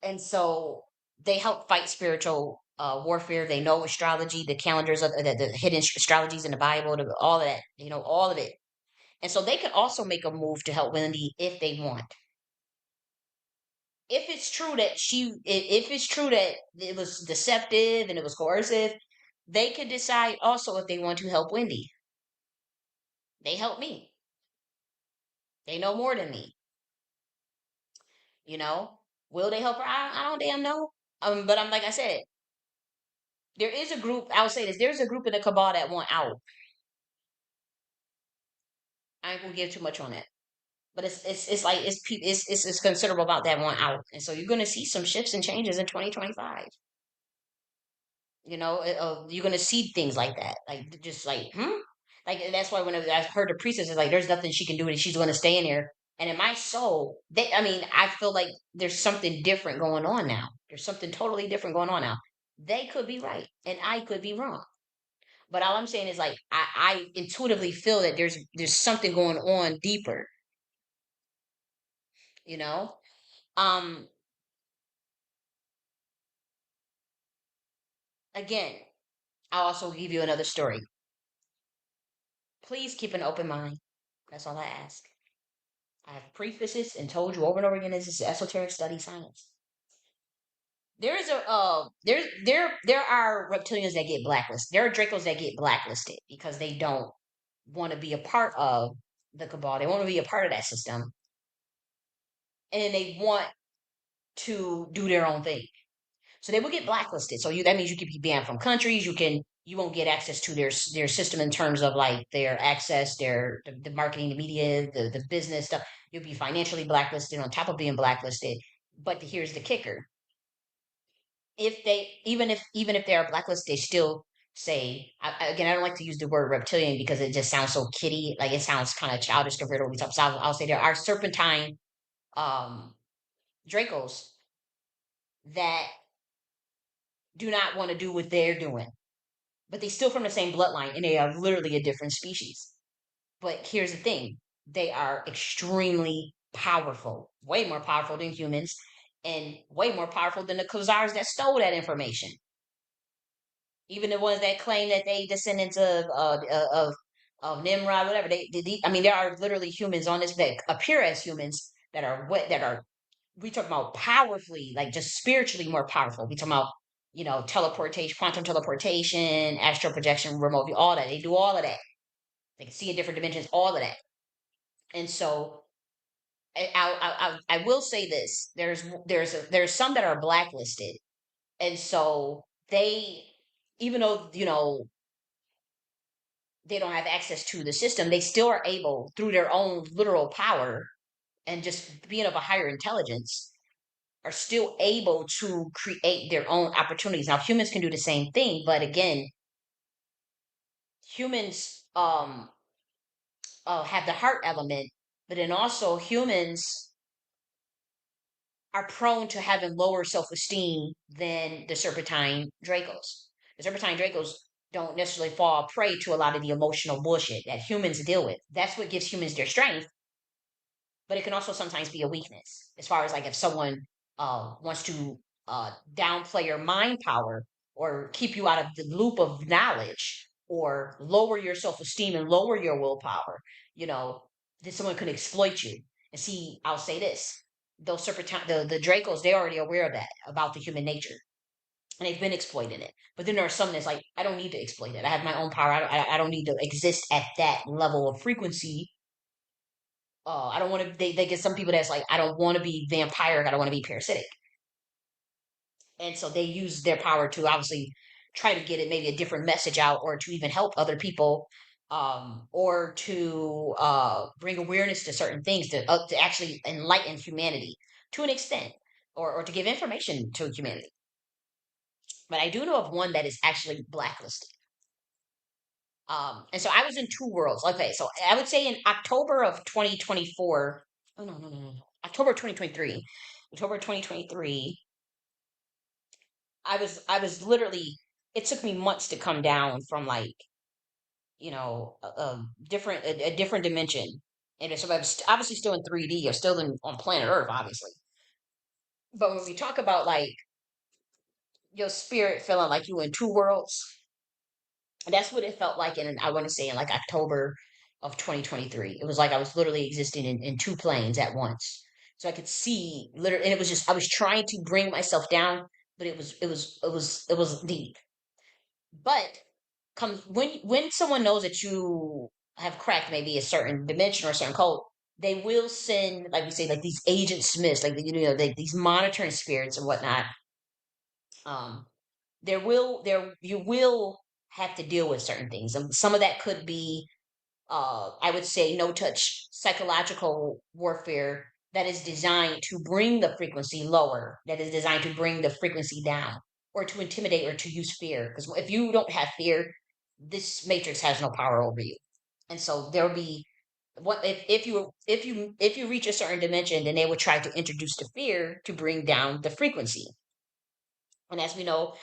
And so they help fight spiritual warfare. They know astrology, the calendars of the hidden astrologies in the Bible, all of that, all of it. And so they could also make a move to help Wendy if they want. If it's true that it was deceptive and it was coercive, they could decide also if they want to help Wendy. They help me. They know more than me. You know, will they help her? I don't damn know. But I'm like I said, there is a group. I would say this: there's a group in the cabal that want out. I ain't gonna give too much on that, but it's like it's considerable about that want out, and so you're gonna see some shifts and changes in 2025. You're gonna see things like that, like just like that's why when I heard the priestess is like, there's nothing she can do, and she's gonna stay in here. And in my soul, I feel like there's something different going on now. There's something totally different going on now. They could be right, and I could be wrong. But all I'm saying is like I intuitively feel that there's something going on deeper. You know. Um. Again, I'll also give you another story. Please keep an open mind. That's all I ask. I have prefaced this and told you over and over again, this is esoteric study science. There is there are reptilians that get blacklisted. There are Dracos that get blacklisted because they don't want to be a part of the cabal. They want to be a part of that system, and they want to do their own thing. So they will get blacklisted. So that means you can be banned from countries. You won't get access to their system in terms of like their access, the marketing, the media, the business stuff. You'll be financially blacklisted on top of being blacklisted. But here's the kicker: if they even if they are blacklisted, they still say, again, I don't like to use the word reptilian because it just sounds so kiddie, like it sounds kind of childish compared to what we talk. So I'll say there are serpentine um Dracos that do not want to do what they're doing, but they still from the same bloodline and they are literally a different species. But here's the thing: they are extremely powerful, way more powerful than humans, and way more powerful than the Khazars that stole that information. Even the ones that claim that they descendants of Nimrod, whatever. There are literally humans on this that appear as humans that are we talk about powerfully, like just spiritually more powerful. We talk about, teleportation, quantum teleportation, astral projection, remote view, all that. They do all of that. They can see in different dimensions, all of that. And so I will say this: there's some that are blacklisted, and so they, even though they don't have access to the system, they still are able through their own literal power and just being of a higher intelligence are still able to create their own opportunities. Now, humans can do the same thing, but again, humans have the heart element, but then also humans are prone to having lower self-esteem than the serpentine Dracos. The serpentine Dracos don't necessarily fall prey to a lot of the emotional bullshit that humans deal with. That's what gives humans their strength, but it can also sometimes be a weakness as far as like if someone wants to downplay your mind power or keep you out of the loop of knowledge or lower your self-esteem and lower your willpower, you know then someone could exploit you. And see, I'll say this: those serpentine, the Dracos, they're already aware of that about the human nature, and they've been exploiting it. But then there are some that's like, I don't need to exploit it. I have my own power. I don't need to exist at that level of frequency. I don't want to. They get some people that's like, I don't want to be vampiric. I don't want to be parasitic, and so they use their power to obviously try to get it maybe a different message out, or to even help other people, or to bring awareness to certain things to actually enlighten humanity to an extent, or to give information to humanity. But I do know of one that is actually blacklisted. And so I was in two worlds. Okay, so I would say in October of 2024. Oh no, no, no, no. October 2023. October 2023. I was literally, it took me months to come down from like, a different dimension. And so I was obviously still in 3D, or still on planet Earth, obviously. But when we talk about like your spirit feeling like you in two worlds, that's what it felt like I want to say in like October of 2023. It was like I was literally existing in two planes at once. So I could see literally, and it was just, I was trying to bring myself down, but it was deep. But comes when someone knows that you have cracked maybe a certain dimension or a certain code, they will send, like we say, like these agent Smiths, like these monitoring spirits and whatnot. Um, you will have to deal with certain things. And some of that could be, I would say, no touch psychological warfare that is designed to bring the frequency lower, that is designed to bring the frequency down, or to intimidate, or to use fear. Because if you don't have fear, this matrix has no power over you. And so there'll be, what if you reach a certain dimension, then they will try to introduce the fear to bring down the frequency. And as we know,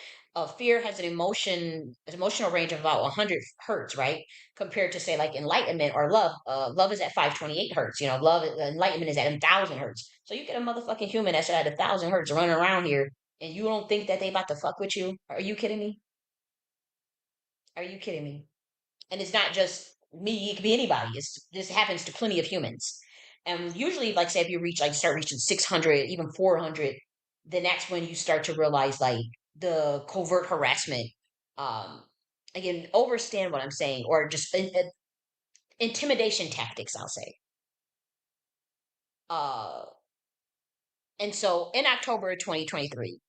fear has an emotional range of about 100 hertz, right? Compared to say like enlightenment or love. Love is at 528 hertz. Enlightenment is at 1,000 hertz. So you get a motherfucking human that's at 1,000 hertz running around here, and you don't think that they about to fuck with you? Are you kidding me? Are you kidding me? And it's not just me; it could be anybody. This happens to plenty of humans. And usually, like say, if you start reaching 600, even 400, then that's when you start to realize like the covert harassment. Um, Again, overstand what I'm saying, or just intimidation tactics, I'll say. Uh, and so in October of 2023,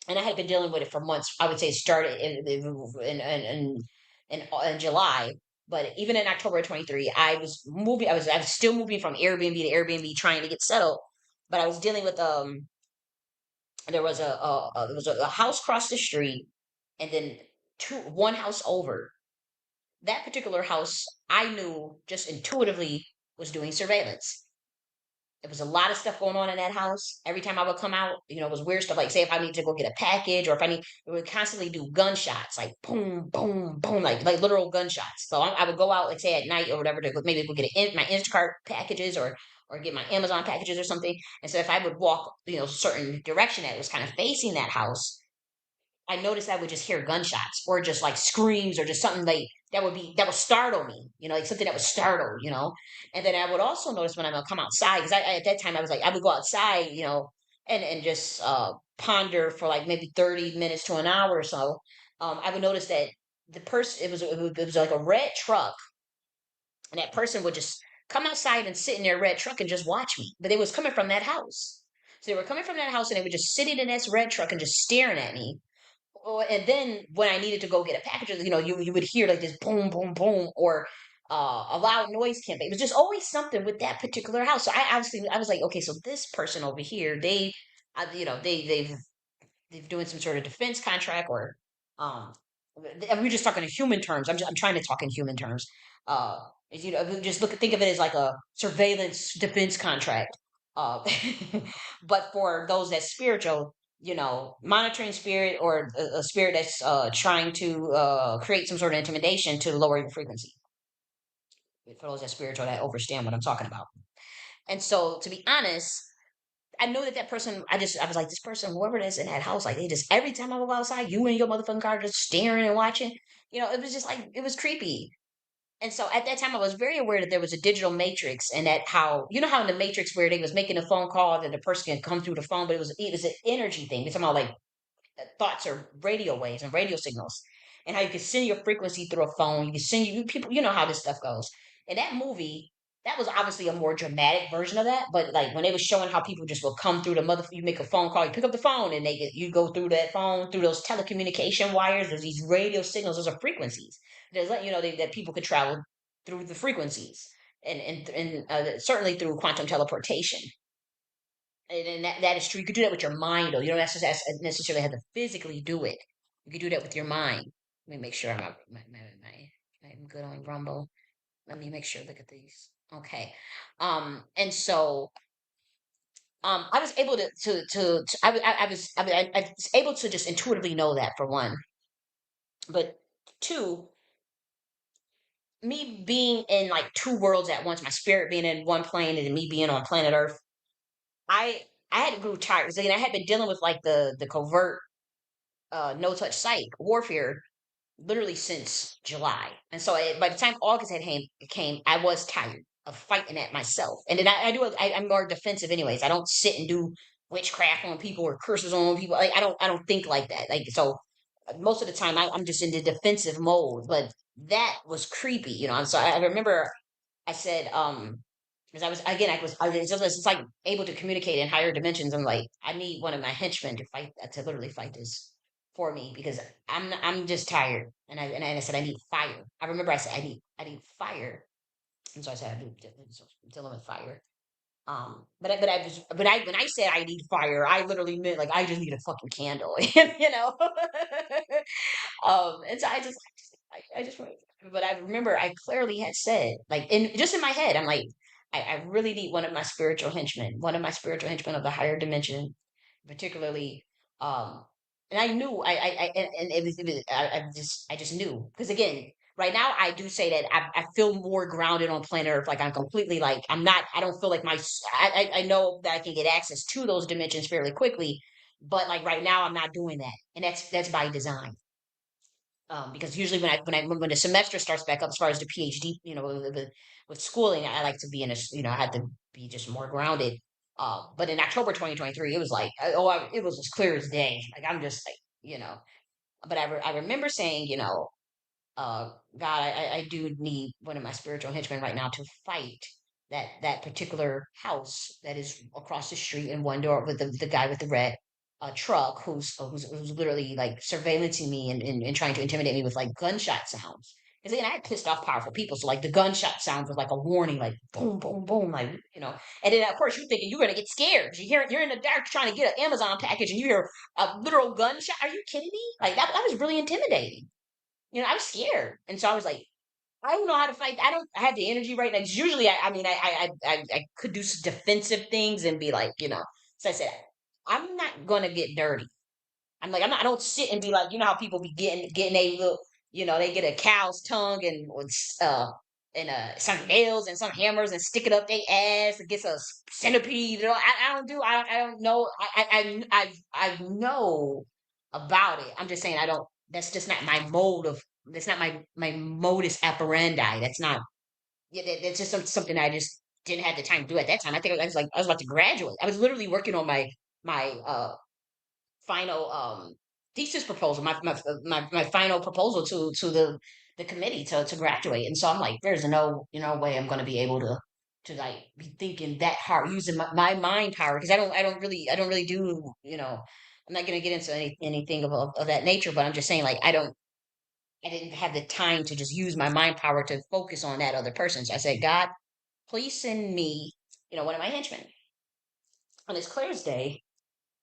and I had been dealing with it for months. I would say it started in July, but even in October of 23, I was moving. I was still moving from Airbnb to Airbnb, trying to get settled. But I was dealing with there was a house across the street, and then one house over. That particular house, I knew just intuitively was doing surveillance. There was a lot of stuff going on in that house. Every time I would come out, it was weird stuff. Like, say, if I need to go get a package, or if I need, we would constantly do gunshots, like boom, boom, boom, like literal gunshots. So I would go out, like say at night or whatever, to maybe go get my Instacart packages, or get my Amazon packages or something. And so if I would walk, a certain direction that was kind of facing that house, I noticed I would just hear gunshots, or just like screams, or just something like that would startle me, like something that would startle, and then I would also notice when I'm gonna come outside, because at that time I was like, I would go outside, and just ponder for like maybe 30 minutes to an hour or so. I would notice that the person, it was like a red truck, and that person would just come outside and sit in their red truck and just watch me. But they was coming from that house. So they were coming from that house, and they were just sitting in this red truck and just staring at me. Oh, and then when I needed to go get a package, you would hear like this boom, boom, boom, or a loud noise campaign. It was just always something with that particular house. So I was like, okay, so this person over here, they're doing some sort of defense contract, or um and we're just talking in human terms. I'm trying to talk in human terms. uh just think of it as like a surveillance defense contract. uh but for those that's spiritual, monitoring spirit, or a spirit that's trying to create some sort of intimidation to lower your frequency. For those that spiritual, that understand what I'm talking about. And so, to be honest, I know that person. I was like, this person, whoever that's in that house, like they just every time I go outside, you and your motherfucking car just staring and watching. It was just like it was creepy. And so at that time, I was very aware that there was a digital matrix, and that how how in the matrix where they was making a phone call, that the person can come through the phone, but it was an energy thing. We're talking about like thoughts or radio waves and radio signals, and how you can send your frequency through a phone. You can send you people. You know how this stuff goes. In that movie, that was obviously a more dramatic version of that. But like when they was showing how people just will come through the mother, you make a phone call, you pick up the phone, and you go through that phone through those telecommunication wires. There's these radio signals. Those are frequencies. There's like that people could travel through the frequencies, and certainly through quantum teleportation. And that is true. You could do that with your mind, though. You don't necessarily have to physically do it. You could do that with your mind. Let me make sure I'm good on Rumble. Let me make sure. Look at these. Okay. And so I was able to I was able to just intuitively know that, for one, but two, me being in like two worlds at once, my spirit being in one plane and me being on planet Earth. I I had grew tired because I had been dealing with like the covert no touch site warfare literally since July. And so by the time August came, I was tired of fighting at myself. And then I'm more defensive anyways. I don't sit and do witchcraft on people or curses on people. Like I don't think like that. Like so most of the time I'm just in the defensive mode. But that was creepy, And so I remember I said, because I was like able to communicate in higher dimensions. I'm like, I need one of my henchmen to literally fight this for me, because I'm just tired. And I said I need fire. I remember I said I need fire, and so I said I'm dealing with fire. But when I said I need fire, I literally meant like I just need a fucking candle, you know. And so I just but I remember I clearly had said, like, in my head, I'm like, I really need one of my spiritual henchmen of the higher dimension, particularly. Um, and I knew and I just knew, because again, right now I do say that I feel more grounded on planet Earth. Like I'm completely like I don't feel like I know that I can get access to those dimensions fairly quickly, but like right now I'm not doing that, and that's by design. Because usually when the semester starts back up, as far as the PhD, with schooling, I like to be I had to be just more grounded. But in October 2023, it was like, it was as clear as day. Like I'm just like, but I remember saying, God, I do need one of my spiritual henchmen right now to fight that particular house that is across the street in one door, with the guy with the red truck, who's literally like surveillancing me, and trying to intimidate me with like gunshot sounds. Because again, I had pissed off powerful people, so like the gunshot sounds was like a warning, like boom, boom, boom, like And then of course you're thinking you're gonna get scared. You're in the dark trying to get an Amazon package, and you hear a literal gunshot. Are you kidding me? Like that was really intimidating. I was scared, and so I was like, I don't know how to fight. I don't have the energy right now. 'Cause usually, I mean, I could do some defensive things and be like, So I said, I'm not gonna get dirty. I'm like, I'm not. I don't sit and be like, how people be getting a little, they get a cow's tongue and some nails and some hammers and stick it up their ass and gets a centipede. I don't do. I don't know. I know about it. I'm just saying I don't. That's just not my mode of that's not my modus operandi. That's not, yeah, that's just something I just didn't have the time to do at that time. I think I was about to graduate. I was literally working on my final thesis proposal, my final proposal to the committee to graduate. And so I'm like, there's no way I'm going to be able to like be thinking that hard using my mind power, because I don't really do, I'm not going to get into anything of that nature, but I'm just saying, like, I didn't have the time to just use my mind power to focus on that other person. So I said, God, please send me, one of my henchmen. On this clear as day,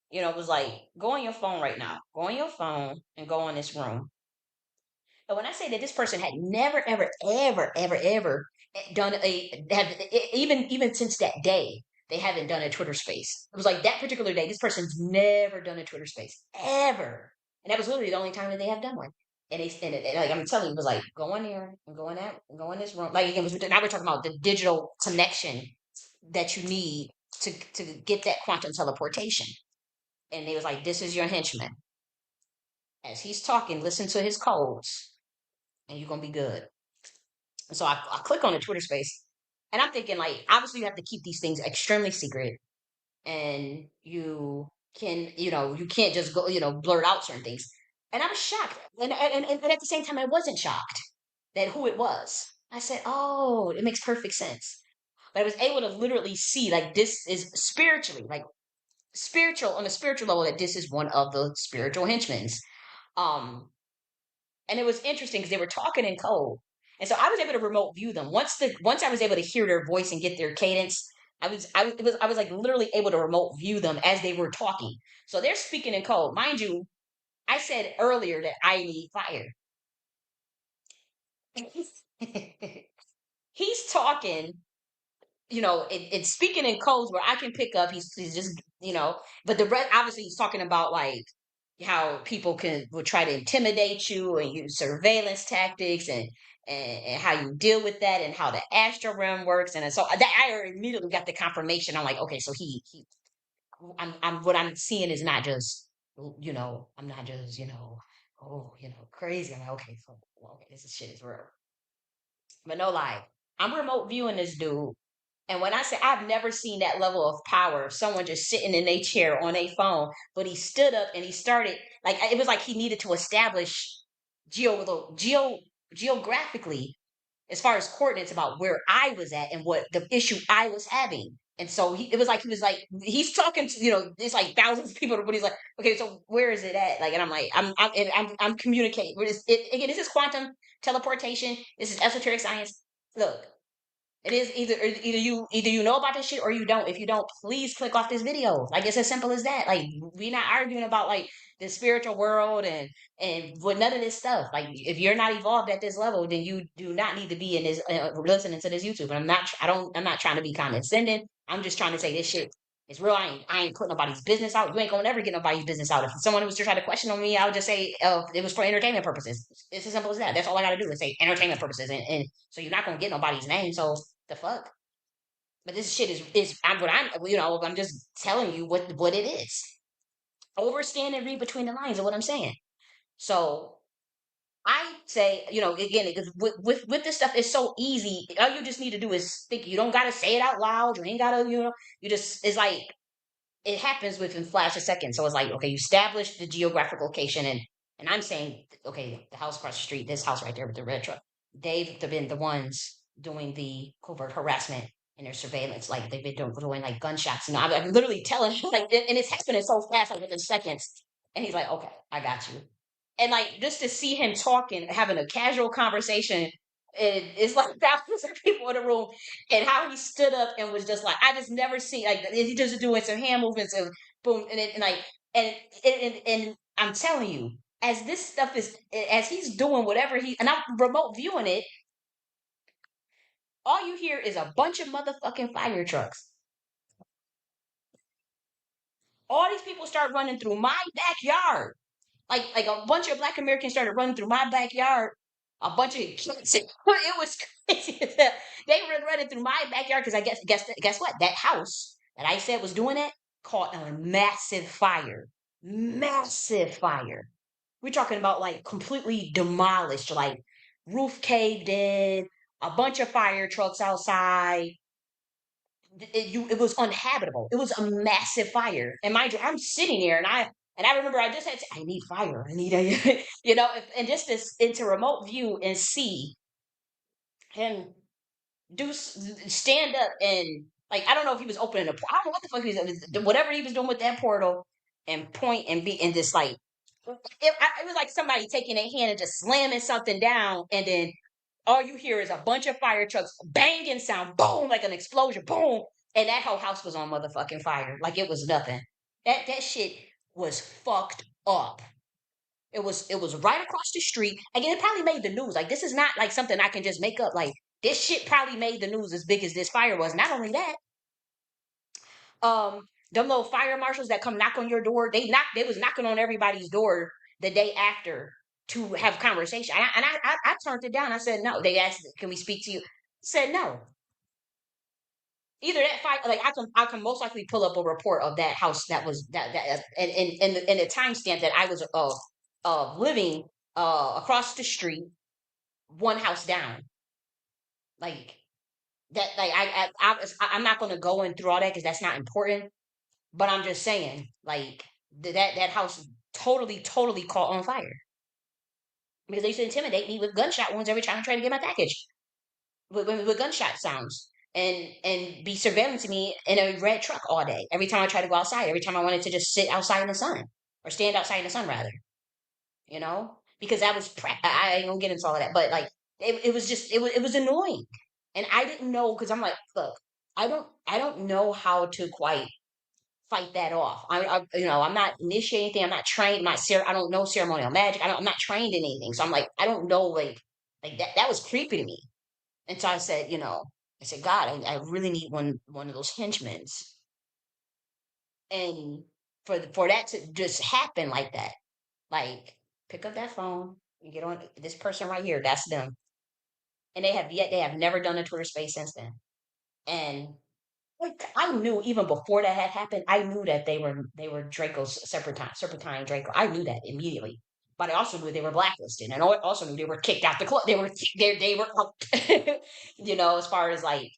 it was like, go on your phone right now. Go on your phone and go on this room. And when I say that this person had never, ever, ever, ever, ever done even since that day, they haven't done a Twitter space. It was like that particular day, this person's never done a Twitter space ever, and that was literally the only time that they have done one. And like I'm telling you, it was like, go in there and go in this room. Like, it was, now we're talking about the digital connection that you need to get that quantum teleportation. And they was like, this is your henchman. As he's talking, listen to his codes, and you're gonna be good. And so I click on the Twitter space, and I'm thinking, like, obviously you have to keep these things extremely secret, and you can't just go, blurt out certain things. And I was shocked, and at the same time, I wasn't shocked that who it was. I said, oh, it makes perfect sense. But I was able to literally see, like, this is spiritually, like, spiritual on a spiritual level, that this is one of the spiritual henchmen. Um, and it was interesting because they were talking in code, and so I was able to remote view them. Once I was able to hear their voice and get their cadence, I was like literally able to remote view them as they were talking. So they're speaking in code, mind you. I said earlier that I need fire. He's talking, it's speaking in codes where I can pick up. He's just, but the rest, obviously, he's talking about, like, how people would try to intimidate you and use surveillance tactics, and how you deal with that, and how the astral realm works. And so that I already immediately got the confirmation. I'm like, okay, so I'm what I'm seeing is not just, I'm not just, oh, crazy. I'm like, okay, so, well, okay, this shit is real. But no lie, I'm remote viewing this dude. And when I say I've never seen that level of power, someone just sitting in a chair on a phone, but he stood up and he started, like, it was like he needed to establish geo, geo geographically, as far as coordinates about where I was at and what the issue I was having. And so it was like, he's talking to, there's like thousands of people, but he's like, okay, so where is it at? Like, and I'm like, I'm communicating. Again, this is quantum teleportation. This is esoteric science. Look, it is either you know about this shit or you don't. If you don't, please click off this video. Like, it's as simple as that. Like, we're not arguing about, like, the spiritual world and with none of this stuff. Like, if you're not evolved at this level, then you do not need to be in this, listening to this YouTube. And I'm not trying to be condescending. I'm just trying to say this shit is real. I ain't putting nobody's business out. You ain't gonna never get nobody's business out. If someone was to try to question on me, I would just say, it was for entertainment purposes. It's as simple as that. That's all I got to do is say entertainment purposes, and so you're not gonna get nobody's name. So the fuck. But this shit is I'm just telling you what it is. Overstand and read between the lines of what I'm saying. So I say, again, because with this stuff, it's so easy. All you just need to do is think. You don't gotta say it out loud. You ain't gotta, you just, it's like, it happens within flash of seconds. So it's like, okay, you establish the geographic location, and I'm saying, okay, the house across the street, this house right there with the red truck, they've been the ones doing the covert harassment and their surveillance. Like, they've been doing like gunshots. And I'm literally telling him, like, and it's happening so fast, like within seconds. And he's like, okay, I got you. And like, just to see him talking, having a casual conversation, it's like thousands of people in the room, and how he stood up and was just like, I just never seen, like, he just doing some hand movements and boom, and like, and I'm telling you, as this stuff is, as he's doing whatever and I'm remote viewing it, all you hear is a bunch of motherfucking fire trucks. All these people start running through my backyard. Like a bunch of Black Americans started running through my backyard. A bunch of kids. It was crazy. They were running through my backyard because I guess what? That house that I said was doing it caught on a massive fire. Massive fire. We're talking about like completely demolished, like roof caved in, a bunch of fire trucks outside. It was uninhabitable. It was a massive fire. And mind you, I'm sitting there and I remember I just had to, I need fire. I need a, and just this into remote view and see him stand up and like I don't know if he was opening a I don't know what the fuck he was whatever he was doing with that portal and point and be and just like it was like somebody taking a hand and just slamming something down and then all you hear is a bunch of fire trucks banging sound boom like an explosion boom and that whole house was on motherfucking fire like it was nothing that shit was fucked up. It was right across the street. Again, it probably made the news. Like this is not like something I can just make up. Like this shit probably made the news as big as this fire was. Not only that, them little fire marshals that come knock on your door, they was knocking on everybody's door the day after to have conversation. I turned it down. I said no. They asked, "Can we speak to you?" I said no. Either that fight, like I can most likely pull up a report of that house that was that and the timestamp that I was living across the street, one house down, like that. Like I'm not going to go in through all that because that's not important. But I'm just saying, like that house totally caught on fire because they used to intimidate me with gunshot wounds every time I tried to get my package with gunshot sounds and be surveilling to me in a red truck all day. Every time I tried to go outside, every time I wanted to just sit outside in the sun or stand outside in the sun rather, because that was I ain't gonna get into all of that, but like it was just it was annoying, and I didn't know because I'm like, look, I don't know how to quite fight that off. I'm not initiating anything. I'm not trained. I don't know ceremonial magic. I'm not trained in anything. So I'm like, I don't know, like that. That was creepy to me. And so I said, God, I really need one of those henchmen, and for that to just happen like that, like pick up that phone and get on this person right here. That's them, and they have never done a Twitter space since then. And like I knew even before that had happened, I knew that they were Draco's serpentine Draco. I knew that immediately. But I also knew they were blacklisted, and I also knew they were kicked out the club. They were out, as far as like,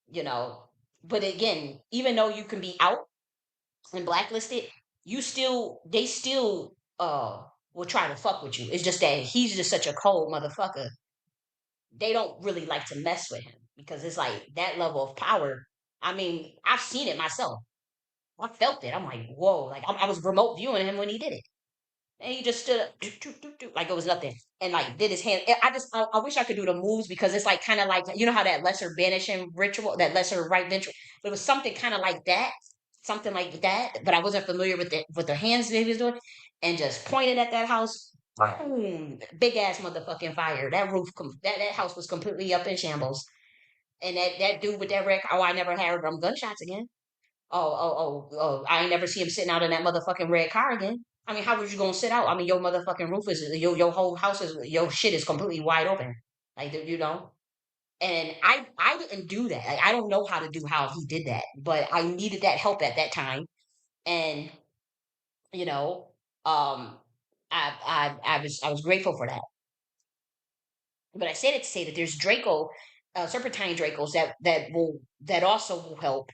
you know. But again, even though you can be out and blacklisted, they still will try to fuck with you. It's just that he's just such a cold motherfucker. They don't really like to mess with him because it's like that level of power. I mean, I've seen it myself. I felt it. I'm like, whoa! Like I was remote viewing him when he did it, and he just stood up, like it was nothing, and like did his hand. I wish I could do the moves because it's like kind of like how that lesser banishing ritual, that lesser right ventral. It was something kind of like that, something like that. But I wasn't familiar with the hands that he was doing, and just pointed at that house. Boom! Big ass motherfucking fire. That that house was completely up in shambles. And that dude with that red car, oh, I never heard them gunshots again. I ain't never see him sitting out in that motherfucking red car again. I mean, how was you gonna sit out? I mean, your motherfucking roof is your whole house is your shit is completely wide open, like And I didn't do that. Like, I don't know how he did that, but I needed that help at that time, and you know, um, I was grateful for that. But I said it to say that there's Draco, serpentine Dracos that also will help.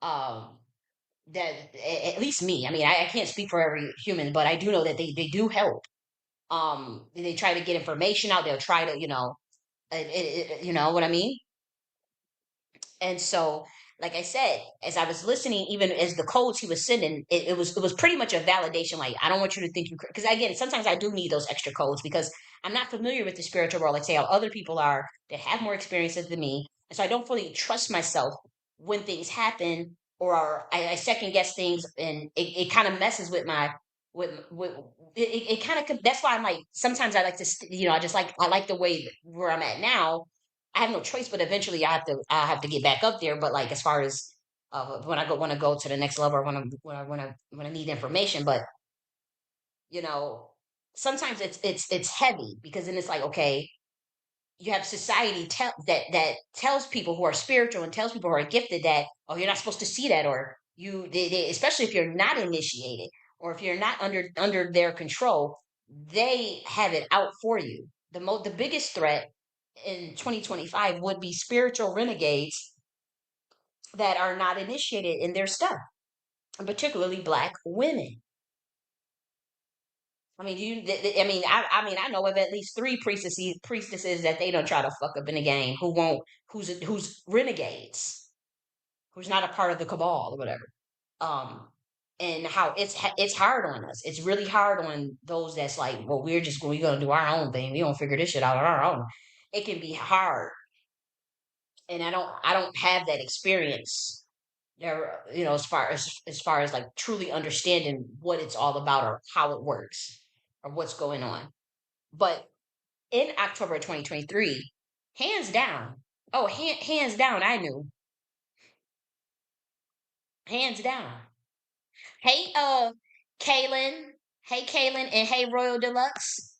Um, that at least me. I mean, I can't speak for every human, but I do know that they do help. They try to get information out. They'll try to you know what I mean. And so, like I said, as I was listening, even as the codes he was sending, it was pretty much a validation. Like, I don't want you to think because again, sometimes I do need those extra codes because I'm not familiar with the spiritual world, like say how other people are that have more experiences than me, and so I don't fully trust myself when things happen or I second guess things, and it kind of messes with my with it kind of that's why I'm like sometimes I like to I like the way where I'm at now. I have no choice, but eventually I have to get back up there. But like as far as when I want to go to the next level, or when I need information, but you know, sometimes it's heavy because then it's like okay, you have society that tells people who are spiritual and tells people who are gifted that oh you're not supposed to see that or especially if you're not initiated or if you're not under their control they have it out for you. The biggest threat in 2025 would be spiritual renegades that are not initiated in their stuff, and particularly Black women. I mean, I mean, I know of at least three priestesses that they don't try to fuck up in the game who won't, who's renegades, who's not a part of the cabal or whatever. Um, and how it's hard on us. It's really hard on those that's like, well, we're gonna do our own thing. We don't figure this shit out on our own. It can be hard, and I don't have that experience there. As far as like truly understanding what it's all about or how it works or what's going on. But in October 2023, hands down, oh, hands down, I knew, hands down. Hey, Kaylin. Hey, Kaylin, and hey, Royal Deluxe.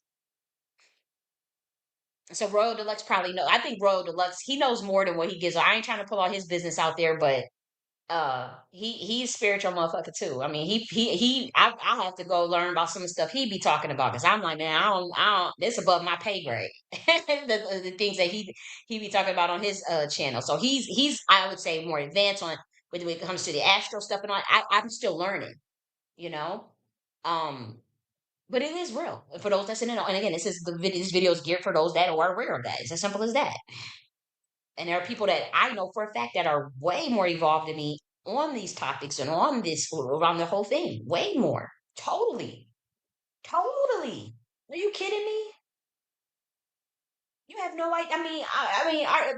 So Royal Deluxe probably know. I think Royal Deluxe he knows more than what he gives. I ain't trying to pull all his business out there, but he's spiritual motherfucker too. I mean, I have to go learn about some of the stuff he be talking about because I'm like, man, I don't. This above my pay grade. The things that he be talking about on his channel. So he's I would say more advanced on when it comes to the astral stuff and all. I'm still learning, you know. Um, but it is real for those that's in it. And again, this video is geared for those that are aware of that. It's as simple as that. And there are people that I know for a fact that are way more evolved than me on these topics and on this around the whole thing. Way more. Totally. Totally. Are you kidding me? You have no idea.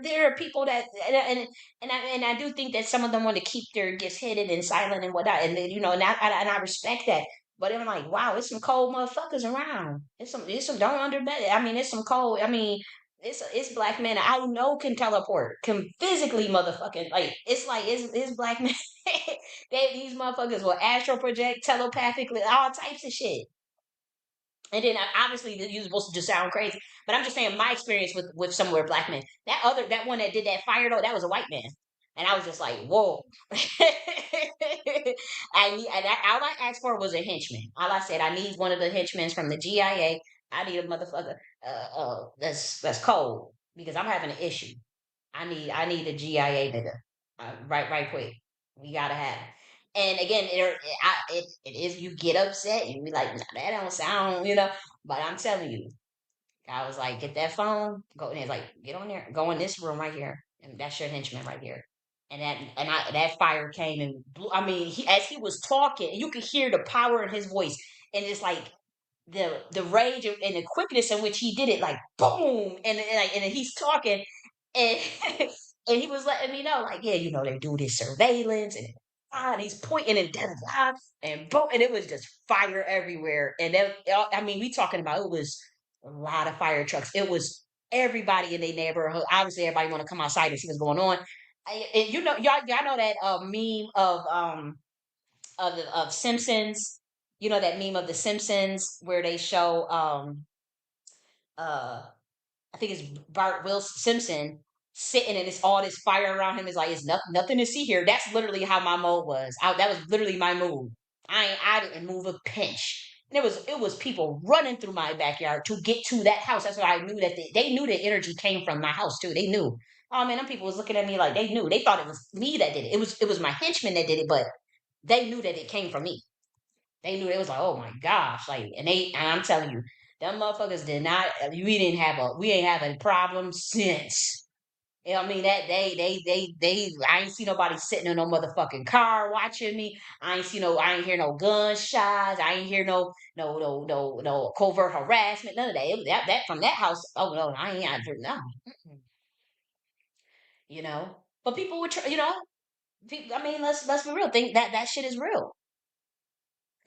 There are people that, and I do think that some of them want to keep their gifts hidden and silent and whatnot, and then, and I respect that. But I'm like, wow, it's some cold motherfuckers around. It's some don't underbet. I mean, it's some cold. I mean, it's Black men I know can teleport, can physically motherfucking like it's Black men. These motherfuckers will astral project telepathically, all types of shit. And then obviously you're supposed to just sound crazy, but I'm just saying my experience with somewhere Black men. That one that did that fire though, that was a white man, and I was just like, whoa. All I asked for was a henchman. All I said, I need one of the henchmen from the GIA. I need a motherfucker that's cold because I'm having an issue. I need a GIA nigga, right quick. We gotta have it. And again, it is you get upset. You be like, nah, that don't sound, But I'm telling you, I was like, get that phone, go in there, like, get on there, go in this room right here, and that's your henchman right here. That fire came and blew. I mean, as he was talking, you could hear the power in his voice, and it's like the rage and the quickness in which he did it, like boom, and he's talking, and and he was letting me know, like, yeah, they do this surveillance, and he's pointing and da da da, and boom, and it was just fire everywhere, and then I mean, we talking about it was a lot of fire trucks. It was everybody in their neighborhood. Obviously, everybody want to come outside and see what's going on. And y'all know that meme of Simpsons. You know that meme of the Simpsons where they show uh I think it's Bart Will Simpson sitting and it's all this fire around him. Is like it's nothing to see here. That's literally how my mode was. That was literally my mood. I didn't move a pinch. And it was people running through my backyard to get to that house. That's why I knew that they knew the energy came from my house too. They knew. Oh man, them people was looking at me like they knew. They thought it was me that did it. It was my henchman that did it, but they knew that it came from me. They knew it was like, oh my gosh, like, and I'm telling you, them motherfuckers did not. We ain't have a problem since. I mean that they. I ain't see nobody sitting in no motherfucking car watching me. I ain't hear no gunshots. I ain't hear no covert harassment. None of that. That from that house. Oh no, I ain't. No, you know. But people would, I mean, let's be real. Think that shit is real.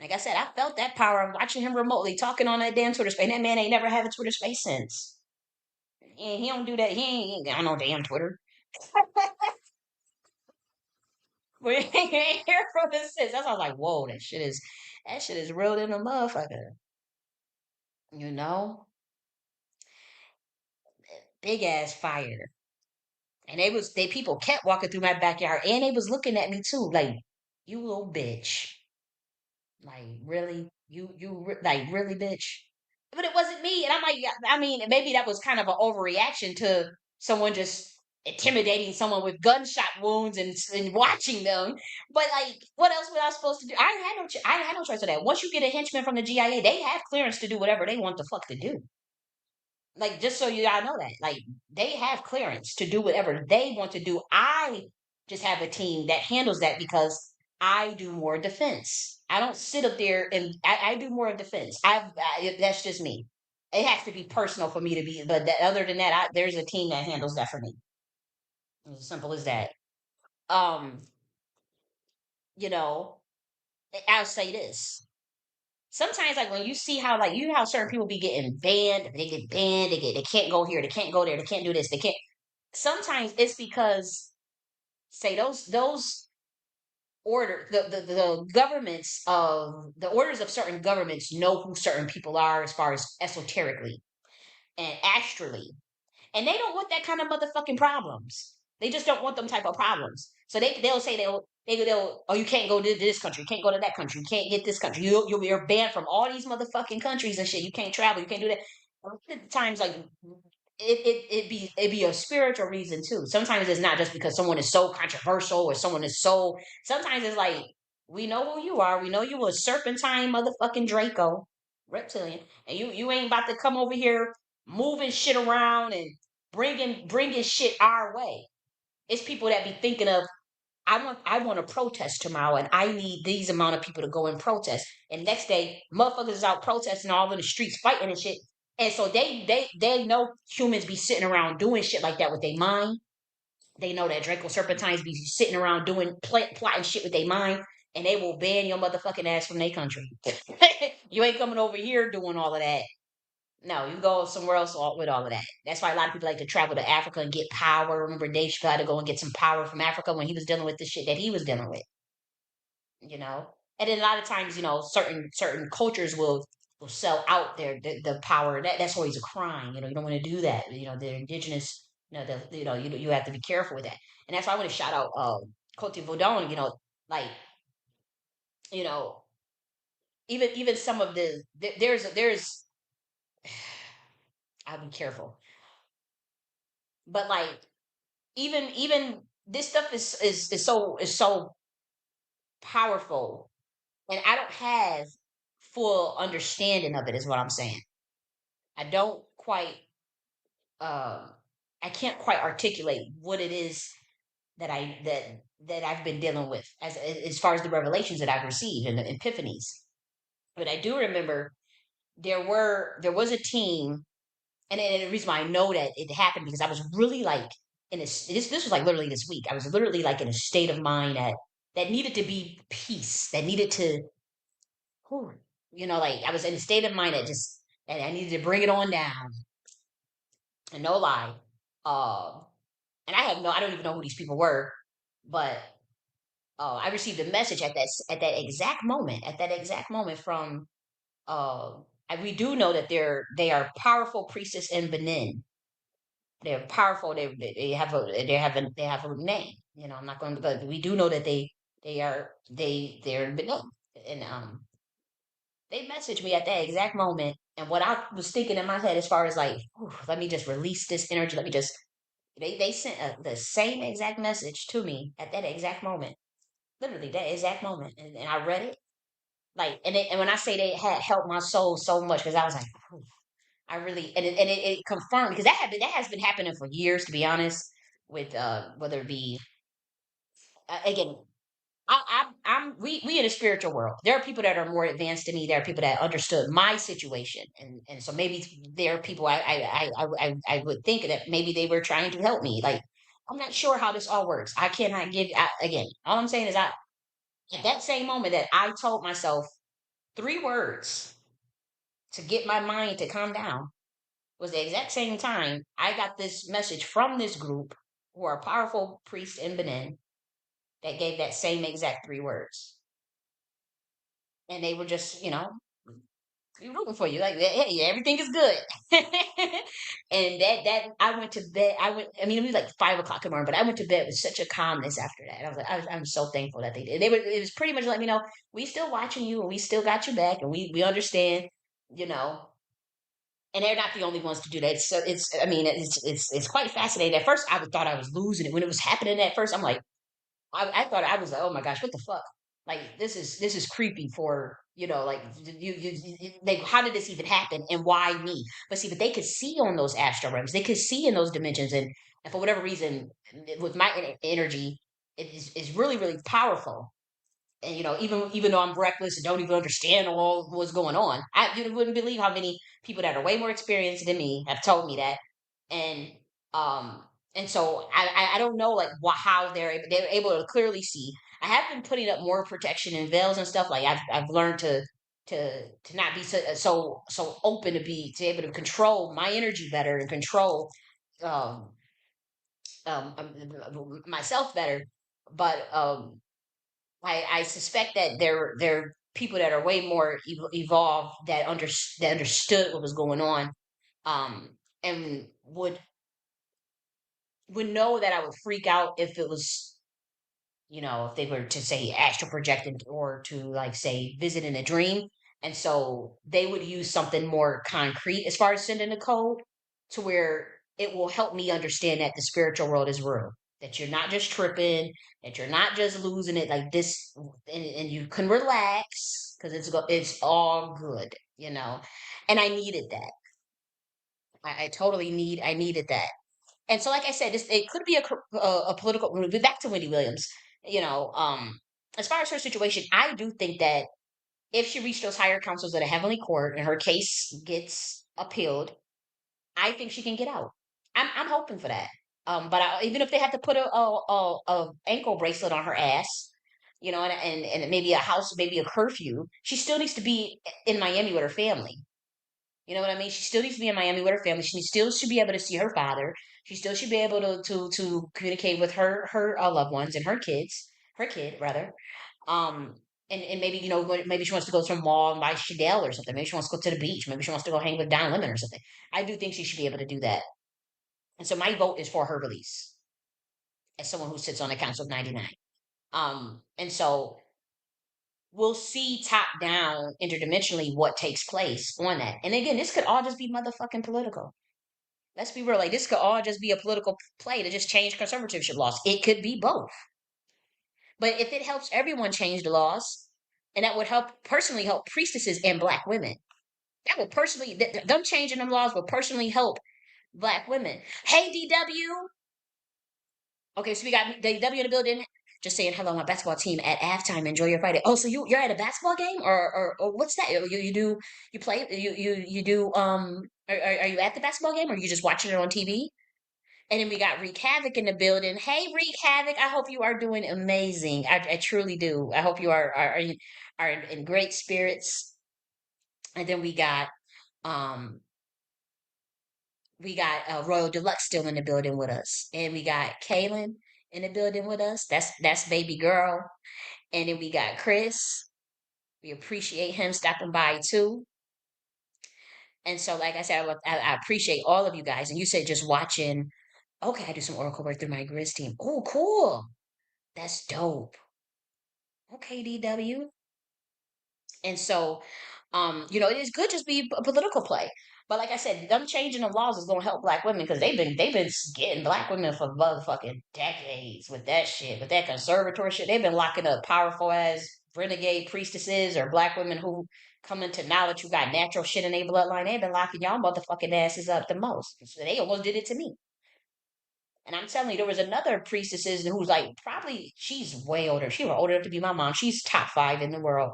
Like I said, I felt that power of watching him remotely talking on that damn Twitter space. That man ain't never had a Twitter space since. And he don't do that. He ain't got no damn Twitter. We ain't hear from him since. That's why I was like, whoa, that shit is real than a motherfucker. You know? Big ass fire. And they people kept walking through my backyard and they was looking at me too, like, you little bitch. Like, really? Like, really, bitch? but it wasn't me. And I'm like, yeah, I mean, maybe that was kind of an overreaction to someone just intimidating someone with gunshot wounds and watching them. But like, what else was I supposed to do? I had no choice of that. Once you get a henchman from the GIA, they have clearance to do whatever they want the fuck to do. Like, just so you all know that, like, they have clearance to do whatever they want to do. I just have a team that handles that because I do more defense. I don't sit up there and I do more defense. That's just me. It has to be personal for me to be, but other than that, there's a team that handles that for me. It's as simple as that. Um, you know, I'll say this. Sometimes, like when you see how, like, you know how certain people be getting banned, they get banned, they can't go here, they can't go there, they can't do this, they can't. Sometimes it's because, say, those the governments of the orders of certain governments know who certain people are as far as esoterically and astrally, and they don't want that kind of motherfucking problems. They just don't want them type of problems. So they'll say they'll oh, you can't go to this country, you can't go to that country, you can't get this country, you're banned from all these motherfucking countries and shit. You can't travel, you can't do that. A lot of times, like, it be a spiritual reason too. Sometimes it's not just because someone is so controversial or someone is so. Sometimes it's like, we know who you are. We know you a serpentine motherfucking Draco reptilian, and you ain't about to come over here moving shit around and bringing shit our way. It's people that be thinking of, I want to protest tomorrow, and I need these amount of people to go and protest. And next day, motherfuckers is out protesting all in the streets, fighting and shit. And so they know humans be sitting around doing shit like that with their mind. They know that Draco Serpentines be sitting around doing plotting shit with their mind, and they will ban your motherfucking ass from their country. You ain't coming over here doing all of that. No, you go somewhere else with all of that. That's why a lot of people like to travel to Africa and get power. Remember, Dave Chappelle had to go and get some power from Africa when he was dealing with the shit that he was dealing with. You know, and then a lot of times, certain cultures will sell out the power. That's always a crime. You don't want to do that. The indigenous. You have to be careful with that. And that's why I want to shout out Cote Vaudon. Like, you know, even some of there's I'll be careful, but like, even this stuff is so powerful, and I don't have full understanding of it, is what I'm saying. I don't quite um I can't quite articulate what it is that I've been dealing with as far as the revelations that I've received and the epiphanies. But I do remember there was a team, and the reason why I know that it happened because I was really like this was like literally this week. I was literally like in a state of mind that needed to be peace, that needed to, whew, like I was in a state of mind that just, and I needed to bring it on down. And no lie, uh, and I don't even know who these people were, but I received a message at that exact moment from and we do know that they are powerful priestess in Benin. They're powerful. They have a name. I'm not going to, but we do know that they're in Benin, and they messaged me at that exact moment. And what I was thinking in my head, as far as like, "Whew, let me just release this energy. Let me just." They sent the same exact message to me at that exact moment, literally that exact moment, and I read it like, and when I say they had helped my soul so much, because I was like, "Whew, I really," and it confirmed, because that has been happening for years, to be honest, with whether it be again, we in a spiritual world. There are people that are more advanced than me. There are people that understood my situation, and so maybe there are people I would think that maybe they were trying to help me. Like, I'm not sure how this all works. I cannot give again. All I'm saying is, at that same moment that I told myself 3 words to get my mind to calm down was the exact same time I got this message from this group, who are powerful priests in Benin, that gave that same exact 3 words. And they were just, rooting for you, like, hey, everything is good. And that I went to bed. I mean, it was like 5 o'clock in the morning, but I went to bed with such a calmness after that. I was like, I'm so thankful that they did. It was pretty much like, we still watching you, and we still got your back, and we understand, you know. and they're not the only ones to do that. So I mean, it's quite fascinating. At first, I thought I was losing it when it was happening. At first, I'm like, I thought I was like, oh my gosh, what the fuck? Like this is creepy for like like how did this even happen and why me? But see, but they could see on those astral realms, they could see in those dimensions, and for whatever reason, with my energy, it is really really powerful. And even though I'm reckless and don't even understand all what's going on, you wouldn't believe how many people that are way more experienced than me have told me that. And um so I don't know like how they're able to clearly see. I have been putting up more protection and veils and stuff. Like I've learned to not be so open, to able to control my energy better and control um myself better. But I suspect that there are people that are way more evolved that understood what was going on, and would know that I would freak out if it was, if they were to say astral projected or to like say visit in a dream. And so they would use something more concrete as far as sending a code to where it will help me understand that the spiritual world is real, that you're not just tripping, that you're not just losing it like this, and you can relax because it's all good, and I needed that. I totally I needed that. And so, like I said, it could be a political. We'll be back to Wendy Williams. You know, um, as far as her situation, I do think that if she reached those higher councils of the heavenly court and her case gets appealed, I think she can get out. I'm hoping for that. But even if they have to put a ankle bracelet on her ass, and maybe a house, maybe a curfew, she still needs to be in Miami with her family. You know what I mean? She still needs to be in Miami with her family. She still should be able to see her father. She still should be able to communicate with her loved ones and her kid rather. Um, and maybe maybe she wants to go to a mall and buy Chanel or something. Maybe she wants to go to the beach. Maybe she wants to go hang with Don Lemon or something. I do think she should be able to do that. And so my vote is for her release as someone who sits on the council of 99. And so we'll see top down interdimensionally what takes place on that. And again, this could all just be motherfucking political. Let's be real. Like this could all just be a political play to just change conservatorship laws. It could be both. But if it helps everyone change the laws, and that would personally help priestesses and black women. That would personally, them changing them laws will personally help black women. Hey, DW. Okay, so we got DW in the building. Just saying hello, my basketball team at halftime. Enjoy your Friday. Oh, so you're at a basketball game, or what's that? You do you play you do are you at the basketball game, or you just watching it on TV? And then we got Wreak Havoc in the building. Hey, Wreak Havoc, I hope you are doing amazing. I truly do. I hope you are in great spirits. And then um we got Royal Deluxe still in the building with us, and we got Kaylin in the building with us. That's baby girl. And then we got Chris. We appreciate him stopping by too. And so, like I said, I appreciate all of you guys. And you said just watching. Okay, I do some Oracle work through my Grizz team. Oh, cool. That's dope. Okay, DW. And so, it is good just be a political play. But like I said, them changing the laws is gonna help black women because they've been getting black women for motherfucking decades with that shit, with that conservatory shit. They've been locking up powerful as renegade priestesses or black women who come into knowledge who got natural shit in their bloodline. They've been locking y'all motherfucking asses up the most. So they almost did it to me. And I'm telling you, there was another priestesses who's like probably she's way older. She was old enough to be my mom. She's top 5 in the world.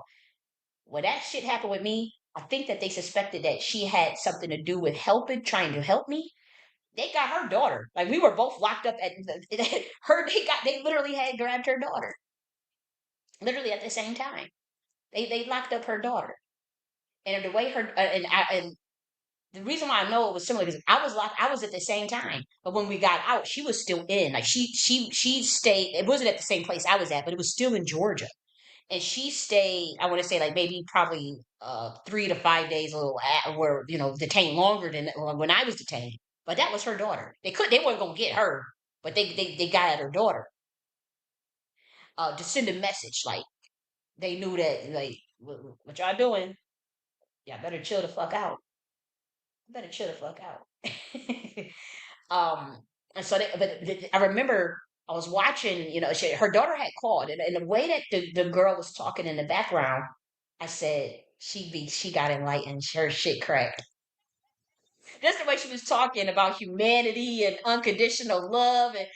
When that shit happened with me, I think that they suspected that she had something to do with trying to help me. They got her daughter. Like we were both locked up at her. They literally had grabbed her daughter, literally at the same time. They locked up her daughter, and the way her and the reason why I know it was similar because I was locked. I was at the same time, but when we got out, she was still in. Like she stayed. It wasn't at the same place I was at, but it was still in Georgia. And she stayed, I want to say like maybe probably 3 to 5 days a little were detained longer than when I was detained. But that was her daughter. They weren't gonna get her, but they got at her daughter to send a message like they knew that like what y'all doing, y'all better chill the fuck out. better chill the fuck out. And so, I remember I was watching, her daughter had called, and the way that the girl was talking in the background, I said, she got enlightened, her shit cracked. Just the way she was talking about humanity and unconditional love, and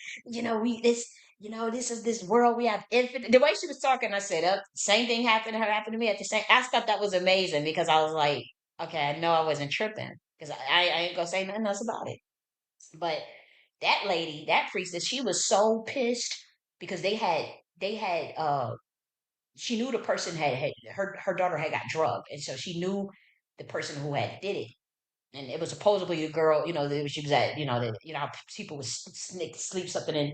this is this world we have infinite. The way she was talking, I said, same thing happened to her, happened to me at the same. I thought that was amazing because I was like, okay, I know I wasn't tripping because I ain't gonna say nothing else about it. But that lady, that priestess, she was so pissed because they had she knew the person had her daughter had got drugged, and so she knew the person who had did it, and it was supposedly the girl, she was at, how people would sleep something in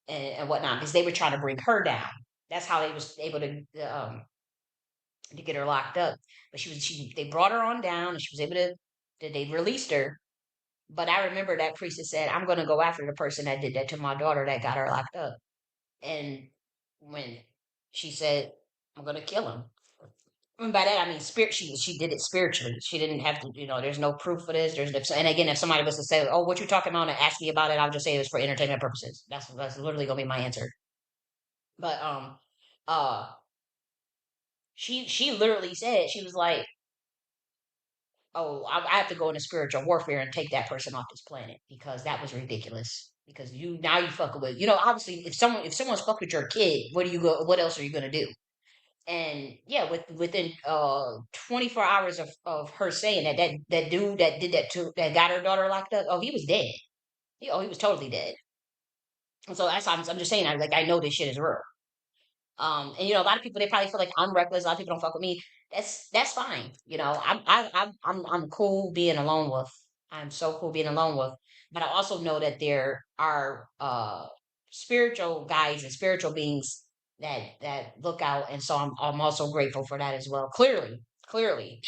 and whatnot because they were trying to bring her down. That's how they was able to get her locked up. But they brought her on down, and she was able they released her. But I remember that priestess said, "I'm going to go after the person that did that to my daughter that got her locked up." And when she said, "I'm going to kill him," and by that I mean spirit. She did it spiritually. She didn't have to. There's no proof for this. And again, if somebody was to say, "Oh, what you talking about?" and ask me about it, I'll just say it was for entertainment purposes. That's literally gonna be my answer. But uh, she literally said, she was like, "Oh, I have to go into spiritual warfare and take that person off this planet because that was ridiculous." Because you fucking with, obviously if someone's fucked with your kid, what else are you gonna do? And yeah, within 24 hours of her saying that dude that did that got her daughter locked up, oh, he was dead. He was totally dead. And so I'm just saying, I know this shit is real. And a lot of people, they probably feel like I'm reckless. A lot of people don't fuck with me. That's fine. I'm cool being alone with. I'm so cool being alone with. But I also know that there are spiritual guides and spiritual beings that look out, and so I'm also grateful for that as well. Clearly,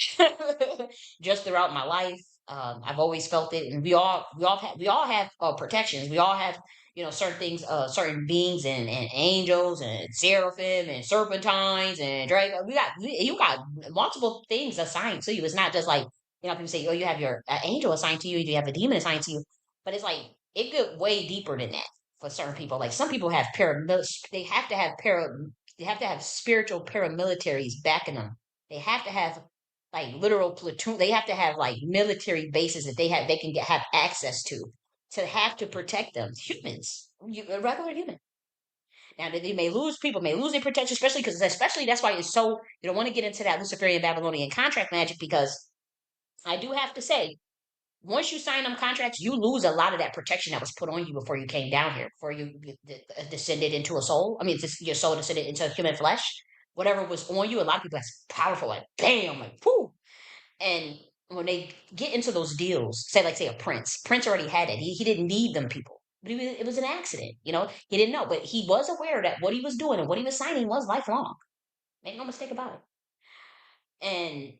just throughout my life, I've always felt it, and we all have protections. We all have certain things, certain beings and angels and seraphim and serpentines and dragon. You got multiple things assigned to you. It's not just like, people say, oh, you have your angel assigned to you, you have a demon assigned to you, but it's like it goes way deeper than that for certain people. Like some people have they have to have they have to have spiritual paramilitaries backing them. They have to have like literal platoon. They have to have like military bases that they can have access to have to protect them. Humans, a regular human. Now they may lose, people may lose their protection, especially that's why it's so, you don't want to get into that Luciferian Babylonian contract magic, because I do have to say, once you sign them contracts, you lose a lot of that protection that was put on you before you came down here, before you descended into a soul. I mean, your soul descended into human flesh. Whatever was on you, a lot of people that's powerful, like bam, like whoo. And when they get into those deals, say a Prince already had it. He didn't need them people. But it was an accident, He didn't know, but he was aware that what he was doing and what he was signing was lifelong. Make no mistake about it. And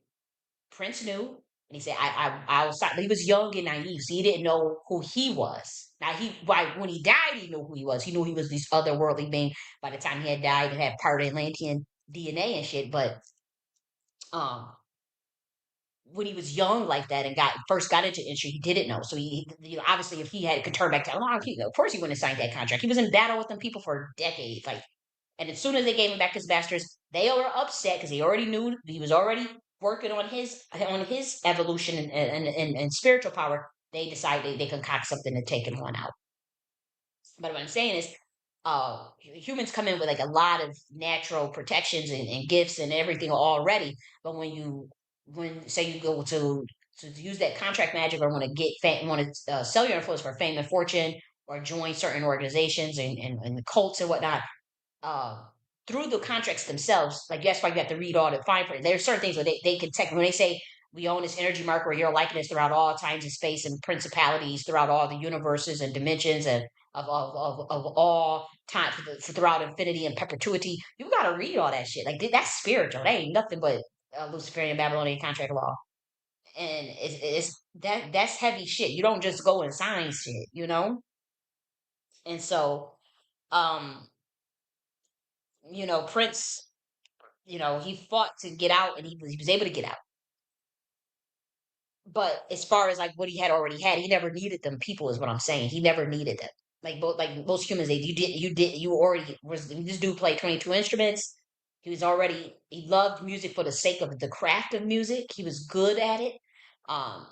Prince knew, and he said, I'll sign. But he was young and naive, so he didn't know who he was. Now when he died, he knew who he was. He knew he was this otherworldly being. By the time he had died, and had part Atlantean DNA and shit. But um, when he was young like that and first got into industry, he didn't know. So obviously, if he could turn back to, of course he wouldn't have signed that contract. He was in battle with them people for decades, like. And as soon as they gave him back his bastards, they were upset because he already knew he was already working on his evolution and spiritual power. They decided they concoct something to take him on out. But what I'm saying is, humans come in with like a lot of natural protections and gifts and everything already. But when say you go to use that contract magic, or want to want to sell your influence for fame and fortune, or join certain organizations and the cults and whatnot, uh, through the contracts themselves, like that's why you have to read all the fine print. There's certain things where they can take, when they say we own this energy marker or your likeness throughout all times and space and principalities throughout all the universes and dimensions and of all time throughout infinity and perpetuity. You got to read all that shit. Like that's spiritual. That ain't nothing but Luciferian Babylonian contract law. And that's heavy shit. You don't just go and sign shit. And so, um, Prince, he fought to get out, and he was able to get out. But as far as like what he had already had, he never needed them people, is what I'm saying. He never needed them. Like most humans, you already was this dude played 22 instruments. He loved music for the sake of the craft of music. He was good at it. Um,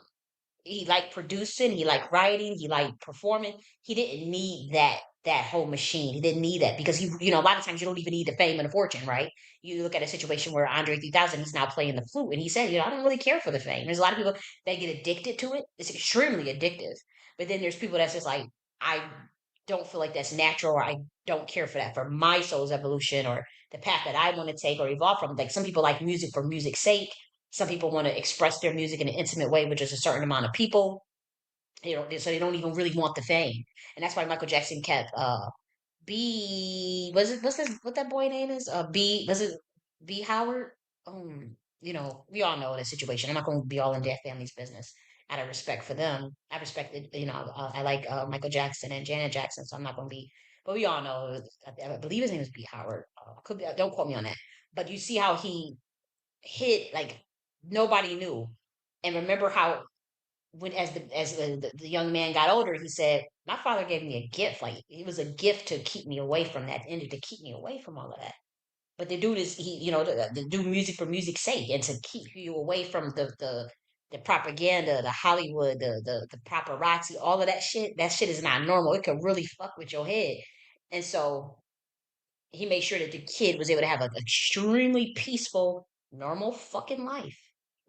he liked producing, he liked writing, he liked performing. He didn't need that whole machine. He didn't need that because a lot of times you don't even need the fame and the fortune, right? You look at a situation where Andre 3000, he's now playing the flute, and he said, I don't really care for the fame. There's a lot of people that get addicted to it. It's extremely addictive. But then there's people that's just like, I don't feel like that's natural, or I don't care for that for my soul's evolution or the path that I want to take or evolve from. Like some people like music for music's sake. Some people want to express their music in an intimate way with just a certain amount of people. So they don't even really want the fame, and that's why Michael Jackson kept B. Was it what that boy name is? B. Was it B. Howard? We all know the situation. I'm not going to be all in their family's business. Out of respect for them, I respected. I like Michael Jackson and Janet Jackson, so I'm not going to be. But we all know. I believe his name is B. Howard. Could be. Don't quote me on that. But you see how he hit like nobody knew. And remember how when as the young man got older, he said, "My father gave me a gift. Like it was a gift to keep me away from that, and to keep me away from all of that." But the dude is the do music for music's sake, and to keep you away from the propaganda, the Hollywood, the paparazzi, all of that shit. That shit is not normal. It could really fuck with your head, and so he made sure that the kid was able to have an extremely peaceful, normal fucking life.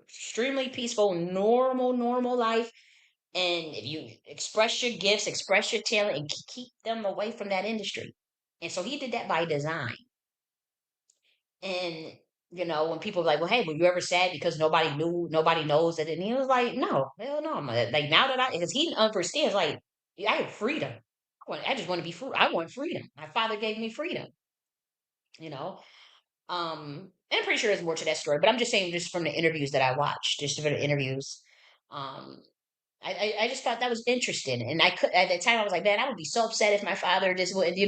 Extremely peaceful, normal life. And if you express your gifts, express your talent, and keep them away from that industry. And so he did that by design. And when people were like, "Well, hey, were you ever sad because nobody knew, nobody knows it?" And he was like, "No, hell no." Like now that because he understands, like I have freedom. I just want to be free. I want freedom. My father gave me freedom. You know, and I'm pretty sure there's more to that story, but I'm just saying, just from the interviews that I watched, just from the interviews, um, I just thought that was interesting, and I could at the time I was like, man, I would be so upset if my father just wouldn't.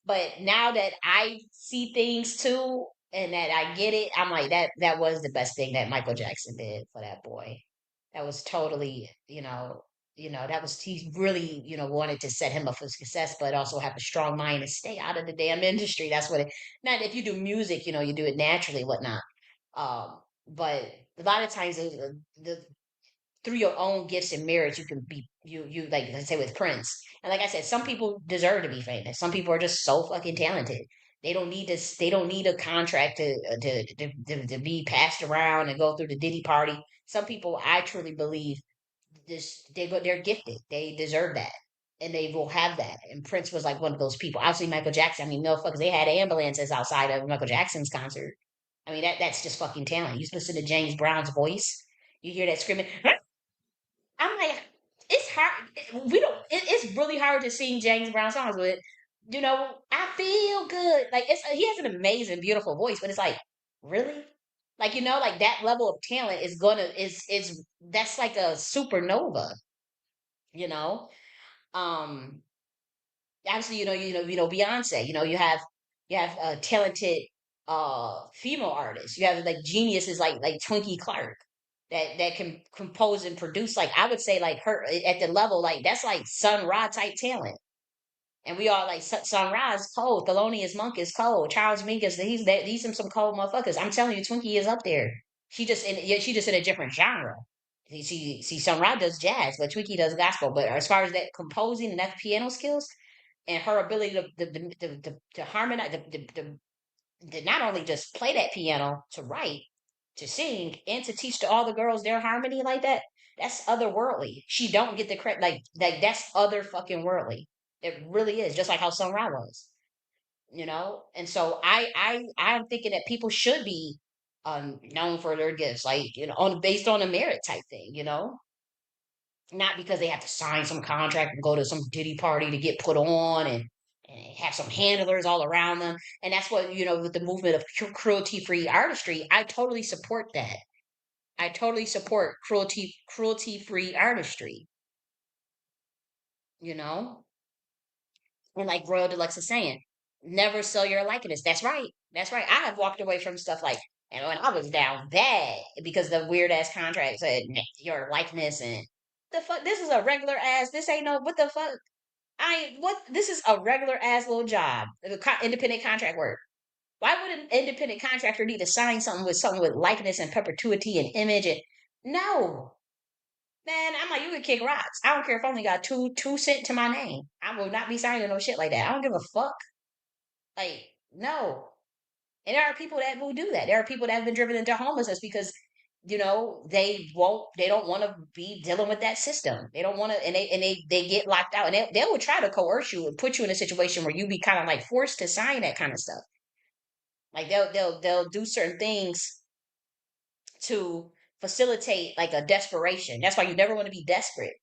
But now that I see things too, and that I get it, I'm like that was the best thing that Michael Jackson did for that boy. That was totally, that was he really, wanted to set him up for success, but also have a strong mind and stay out of the damn industry. That's what it. Not if you do music, you do it naturally, whatnot. But a lot of times the through your own gifts and merits, you can be you like let's say with Prince. And like I said, some people deserve to be famous. Some people are just so fucking talented. They don't need this. They don't need a contract to be passed around and go through the Diddy party. Some people, I truly believe, they're gifted. They deserve that, and they will have that. And Prince was like one of those people. Obviously, Michael Jackson. I mean, motherfuckers, they had ambulances outside of Michael Jackson's concert. I mean, that's just fucking talent. You listen to James Brown's voice. You hear that screaming. I'm like, it's hard. We don't. It's really hard to sing James Brown songs, but I feel good. Like he has an amazing, beautiful voice, but it's like, really, like like that level of talent is that's like a supernova. You know, um, obviously, Beyonce. You have talented female artists. You have like geniuses like Twinkie Clark that can compose and produce. Like I would say, like her at the level like that's like Sun Ra type talent. And we all like Sun Ra is cold. Thelonious Monk is cold. Charles Mingus, these some cold motherfuckers. I'm telling you, Twinkie is up there. She just in a different genre. See, Sun Ra does jazz, but Twinkie does gospel. But as far as that composing and that piano skills and her ability to harmonize, to not only just play that piano, to write, to sing, and to teach to all the girls their harmony like that. That's otherworldly. She don't get the credit like that's other fucking worldly. It really is, just like how Sun Ra was, And so I'm thinking that people should be known for their gifts, like on based on a merit type thing, not because they have to sign some contract and go to some Diddy party to get put on and have some handlers all around them. And that's what, with the movement of cruelty free artistry, I totally support that. I totally support cruelty free artistry, you know? And like Royal Deluxe is saying, never sell your likeness. That's right. That's right. I have walked away from stuff like And when I was down bad because the weird ass contract said your likeness and the fuck, this is a regular ass. This ain't no what the fuck. What this is a regular ass little job, independent contract work. Why would an independent contractor need to sign something with likeness and perpetuity and image? And no, man, I'm like, you can kick rocks. I don't care if I only got two cent to my name. I will not be signing no shit like that. I don't give a fuck. Like, no. And there are people that will do that. There are people that have been driven into homelessness because, they don't want to be dealing with that system. They don't want to, and they get locked out, and they will try to coerce you and put you in a situation where you be kind of like forced to sign that kind of stuff. Like they'll do certain things to facilitate like a desperation. That's why you never want to be desperate.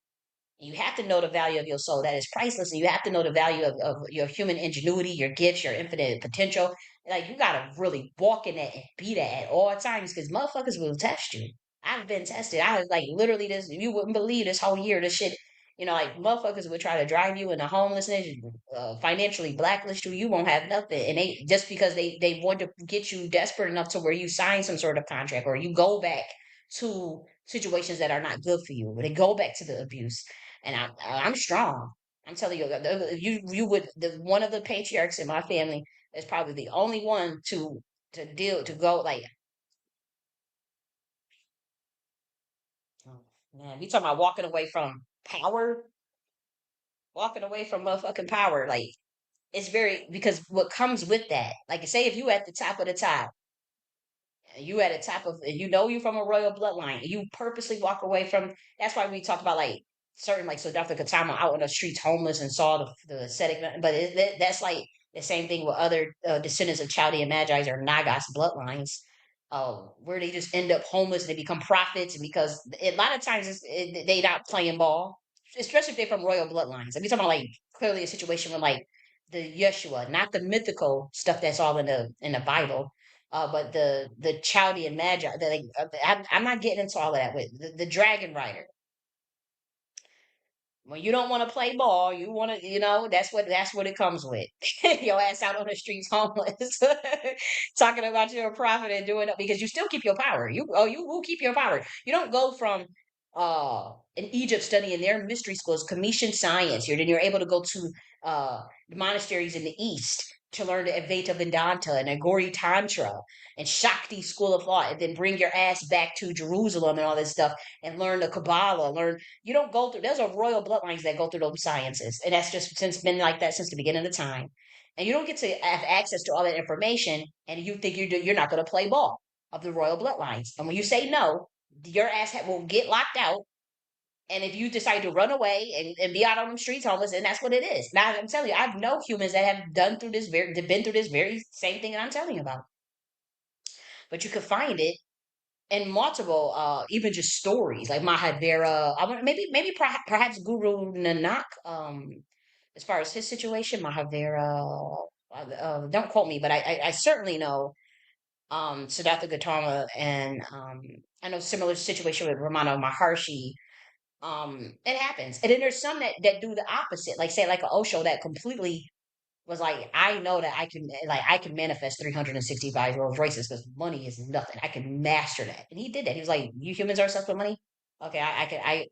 You have to know the value of your soul. That is priceless. And you have to know the value of your human ingenuity, your gifts, your infinite potential. Like you gotta really walk in that and be that at all times because motherfuckers will test you. I've been tested. I was like literally this, you wouldn't believe this whole year, this shit, like motherfuckers would try to drive you into homelessness, financially blacklist you. You won't have nothing. And they just because they want to get you desperate enough to where you sign some sort of contract or you go back to situations that are not good for you, or they go back to the abuse. And I'm strong. I'm telling you, you would one of the patriarchs in my family is probably the only one to go like, oh, man, we talking about walking away from power, walking away from motherfucking power. Like it's very because what comes with that, like say if you at the top of the top, you at the top of you from a royal bloodline, you purposely walk away from. That's why we talk about like certain like so Dr. Katama out on the streets homeless and saw the ascetic, but that's like the same thing with other descendants of Chaldean Magi's or Nagas bloodlines, where they just end up homeless and they become prophets, and because a lot of times they not playing ball, especially if they're from royal bloodlines. I'm talking about like clearly a situation with like the Yeshua, not the mythical stuff that's all in the Bible, but the Chaldean Magi, I'm not getting into all of that with the Dragon Rider. When you don't want to play ball, you want to, that's what it comes with. Your ass out on the streets homeless, talking about you're a prophet and doing it because you still keep your power. You will keep your power. You don't go from in Egypt studying their mystery schools, Commission science. Then you're able to go to the monasteries in the east to learn the Advaita Vedanta and Agori Tantra and Shakti school of thought, and then bring your ass back to Jerusalem and all this stuff and learn the Kabbalah, you don't go through, there's a royal bloodlines that go through those sciences. And that's just since been like that since the beginning of the time. And you don't get to have access to all that information and you think you're not going to play ball of the royal bloodlines. And when you say no, your ass will get locked out. And if you decide to run away and be out on the streets homeless, and that's what it is. Now I'm telling you, I've known humans that have been through this very same thing that I'm telling you about. But you could find it and multiple even just stories like Mahadevara. I want perhaps Guru Nanak, as far as his situation, Mahadevara, don't quote me, but I certainly know Siddhartha Gautama, and I know similar situation with Ramana Maharshi. It happens, and then there's some that do the opposite, like say like an Osho that completely was like, I know that I can manifest 365 Rolls Royces because money is nothing. I can master that. And he did that. He was like, you humans are obsessed with money. Okay, and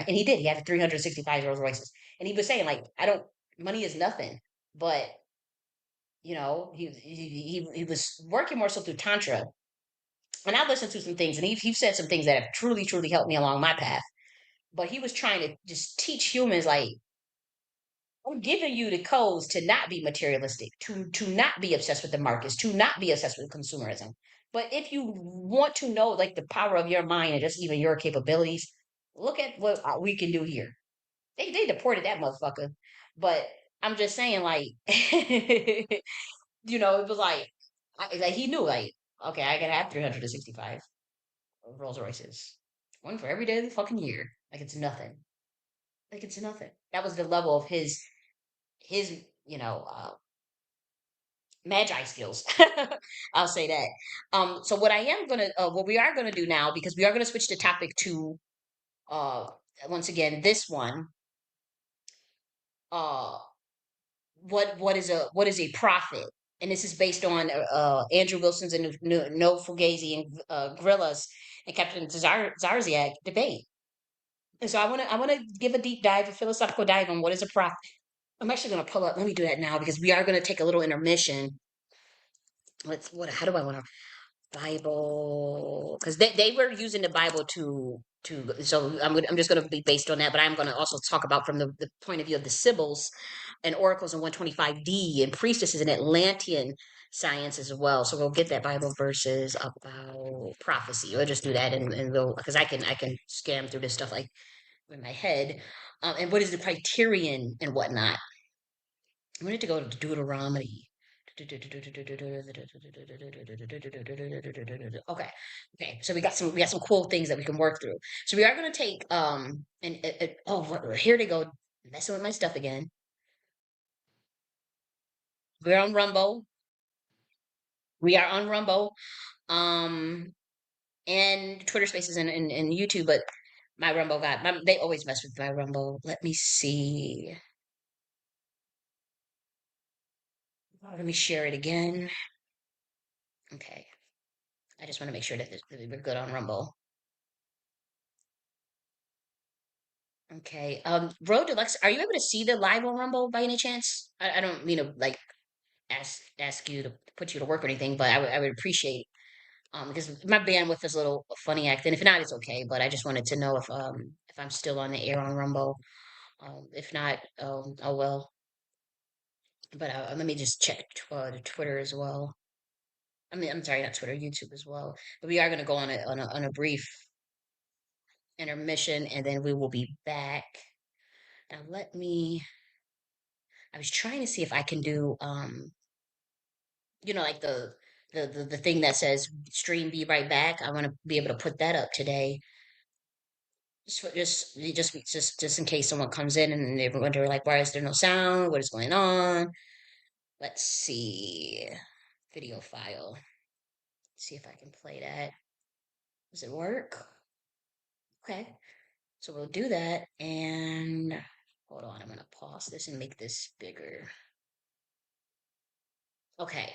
he did. He had 365 Rolls Royces. And he was saying like, money is nothing. But, he was working more so through Tantra. And I listened to some things and he said some things that have truly, truly helped me along my path. But he was trying to just teach humans like, I'm giving you the codes to not be materialistic, to not be obsessed with the markets, to not be obsessed with consumerism. But if you want to know like the power of your mind and just even your capabilities, look at what we can do here. They deported that motherfucker, but I'm just saying like, it was like he knew like, okay, I gotta have 365 Rolls Royces, one for every day of the fucking year. Like it's nothing. Like it's nothing. That was the level of his magi skills. I'll say that. So what we are gonna do now, because we are gonna switch the topic to uh once again this one, uh what is a prophet, and this is based on Andrew Wilson's and No Fugazi and GRLA's and Captain Zarziak debate. And so I want to give a deep dive, a philosophical dive on what is a prophet. I'm actually going to pull up. Let me do that now because we are going to take a little intermission. Let's what? How do I want to Bible? Because they were using the Bible to. So I'm just going to be based on that, but I'm going to also talk about from the point of view of the Sibyls and oracles in 125D and priestesses and Atlantean science as well. So we'll get that Bible verses about prophecy. We'll just do that and we'll because I can scam through this stuff like in my head. And what is the criterion and whatnot? I wanted to go to Deuteronomy. Okay, okay. So we got some cool things that we can work through. So we are going to take and here they go messing with my stuff again. We're on Rumble. We are on Rumble, um, and Twitter Spaces and YouTube. But my Rumble they always mess with my Rumble. Let me see. Let me share it again. Okay. I just want to make sure that we're good on Rumble. Okay. Road Deluxe, are you able to see the live on Rumble by any chance? I don't mean to like ask you to put you to work or anything, but I would appreciate because my bandwidth is a little funny acting. If not, it's okay. But I just wanted to know if I'm still on the air on Rumble. If not, oh well. But let me just check the Twitter as well. I mean, I'm sorry, not Twitter, YouTube as well. But we are going to go on a brief intermission, and then we will be back. Now let me. I was trying to see if I can do like the thing that says stream be right back. I want to be able to put that up today. Just in case someone comes in and they wonder like why is there no sound? What is going on? Let's see. Video file. See if I can play that. Does it work? Okay. So we'll do that and hold on, I'm gonna pause this and make this bigger. Okay.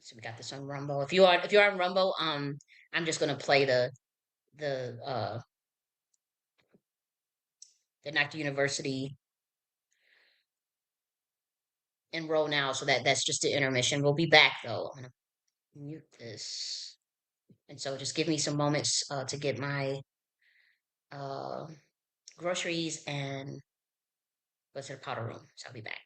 So we got this on Rumble. If you're on Rumble, I'm just gonna play the uh the Knocked University enroll now, so that's just the intermission. We'll be back though. I'm gonna mute this. And so just give me some moments to get my uh groceries and go to the powder room. So I'll be back.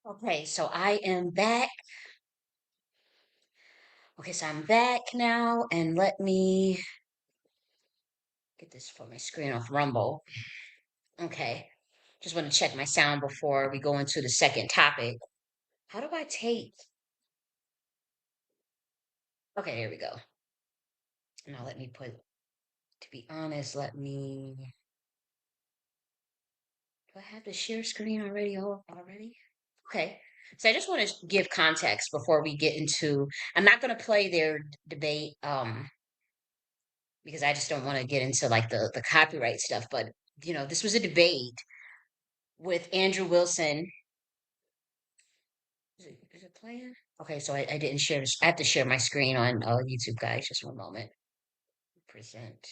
Okay, so I am back. Okay, so I'm back now, and let me get this for my screen off Rumble. Okay, just want to check my sound before we go into the second topic. How do I take? Okay, here we go. Now let me put, to be honest, let me, do I have the share screen already? Oh, already? Okay. So I just want to give context before we get into, I'm not going to play their debate, because I just don't want to get into like the copyright stuff, but this was a debate with Andrew Wilson. Is it playing? Okay, so I didn't share this. I have to share my screen on YouTube, guys. Just one moment. Present.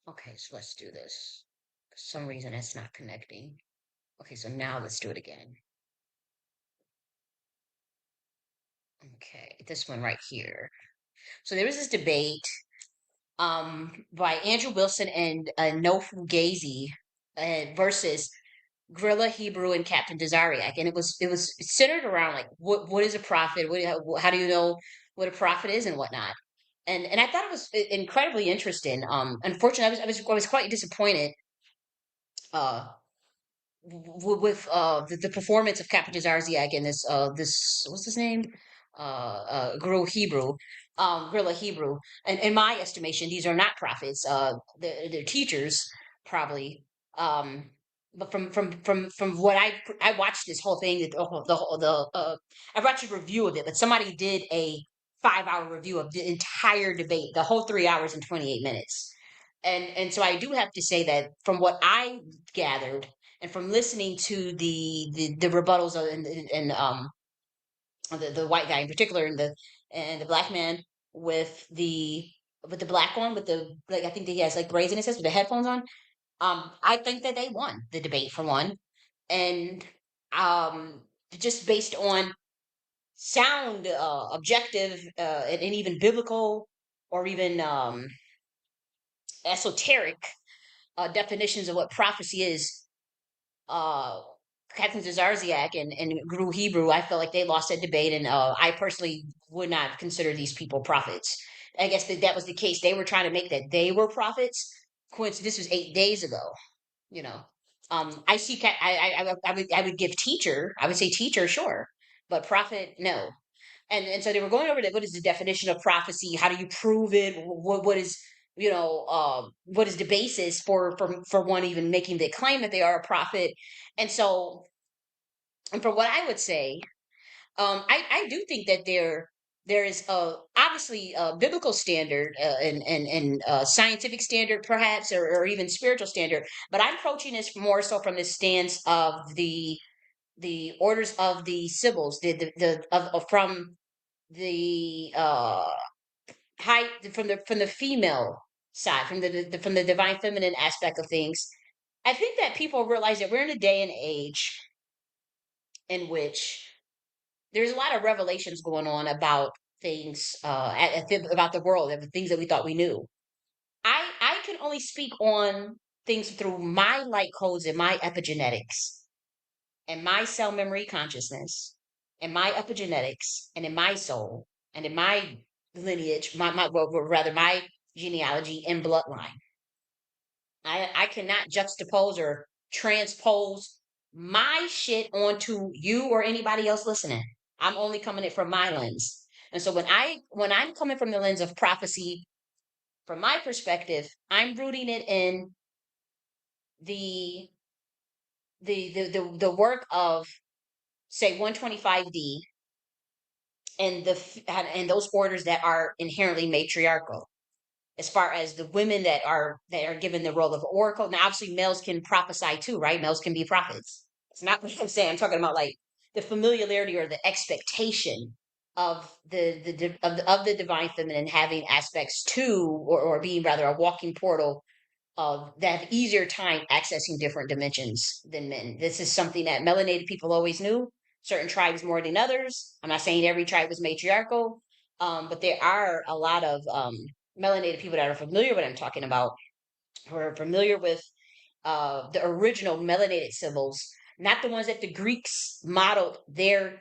Okay, so let's do this. For some reason, it's not connecting. Okay, so now let's do it again. Okay, this one right here. So there was this debate by Andrew Wilson and No Fugazi versus GRLA, Hebrew, and Captain TAZARYACH, and it was centered around like what is a prophet? How do you know what a prophet is and whatnot? And I thought it was incredibly interesting. Unfortunately, I was quite disappointed uh with the performance of Captain Zarziak in this what's his name, Gorilla Hebrew, and in my estimation these are not prophets, they're teachers probably, um but from what I watched this whole thing, I watched a review of it, but somebody did a 5-hour review of the entire debate, the whole 3 hours and 28 minutes. And so I do have to say that from what I gathered, and from listening to the rebuttals of, and the white guy in particular, and the black man with the black one with the, like, I think that he has like braids in his head with the headphones on. I think that they won the debate for one, and um just based on sound, objective, and even biblical, or even esoteric definitions of what prophecy is. uh Captain Zarziak and Gru Hebrew, I felt like they lost that debate, and I personally would not consider these people prophets. I guess that was the case. They were trying to make that they were prophets. This was 8 days ago. You know, I see. I would give teacher. I would say teacher, sure, but prophet, no. And so they were going over that. What is the definition of prophecy? How do you prove it? What is, what is the basis for one even making the claim that they are a prophet? And so, and for what I would say, I do think that there is obviously a biblical standard, and scientific standard perhaps, or even spiritual standard, but I'm approaching this more so from the stance of the orders of the Sibyls, the of from the high, from the female side, from the divine feminine aspect of things. I think that people realize that we're in a day and age in which there's a lot of revelations going on about things, about the world, and the things that we thought we knew. I can only speak on things through my light codes and my epigenetics and my cell memory consciousness and my epigenetics and in my soul and in my lineage, well, rather my genealogy and bloodline. I cannot juxtapose or transpose my shit onto you or anybody else listening. I'm only coming it from my lens. And so when I'm coming from the lens of prophecy, from my perspective, I'm rooting it in the the work of, say, 125D, and those orders that are inherently matriarchal, as far as the women that are given the role of oracle. Now obviously males can prophesy too, right? Males can be prophets. It's not what I'm saying. I'm talking about like the familiarity or the expectation of the divine feminine having aspects to, or being rather a walking portal of that have easier time accessing different dimensions than men. This is something that melanated people always knew. Certain tribes more than others. I'm not saying every tribe was matriarchal, but there are a lot of melanated people that are familiar with what I'm talking about. who are familiar with the original melanated symbols, not the ones that the Greeks modeled. The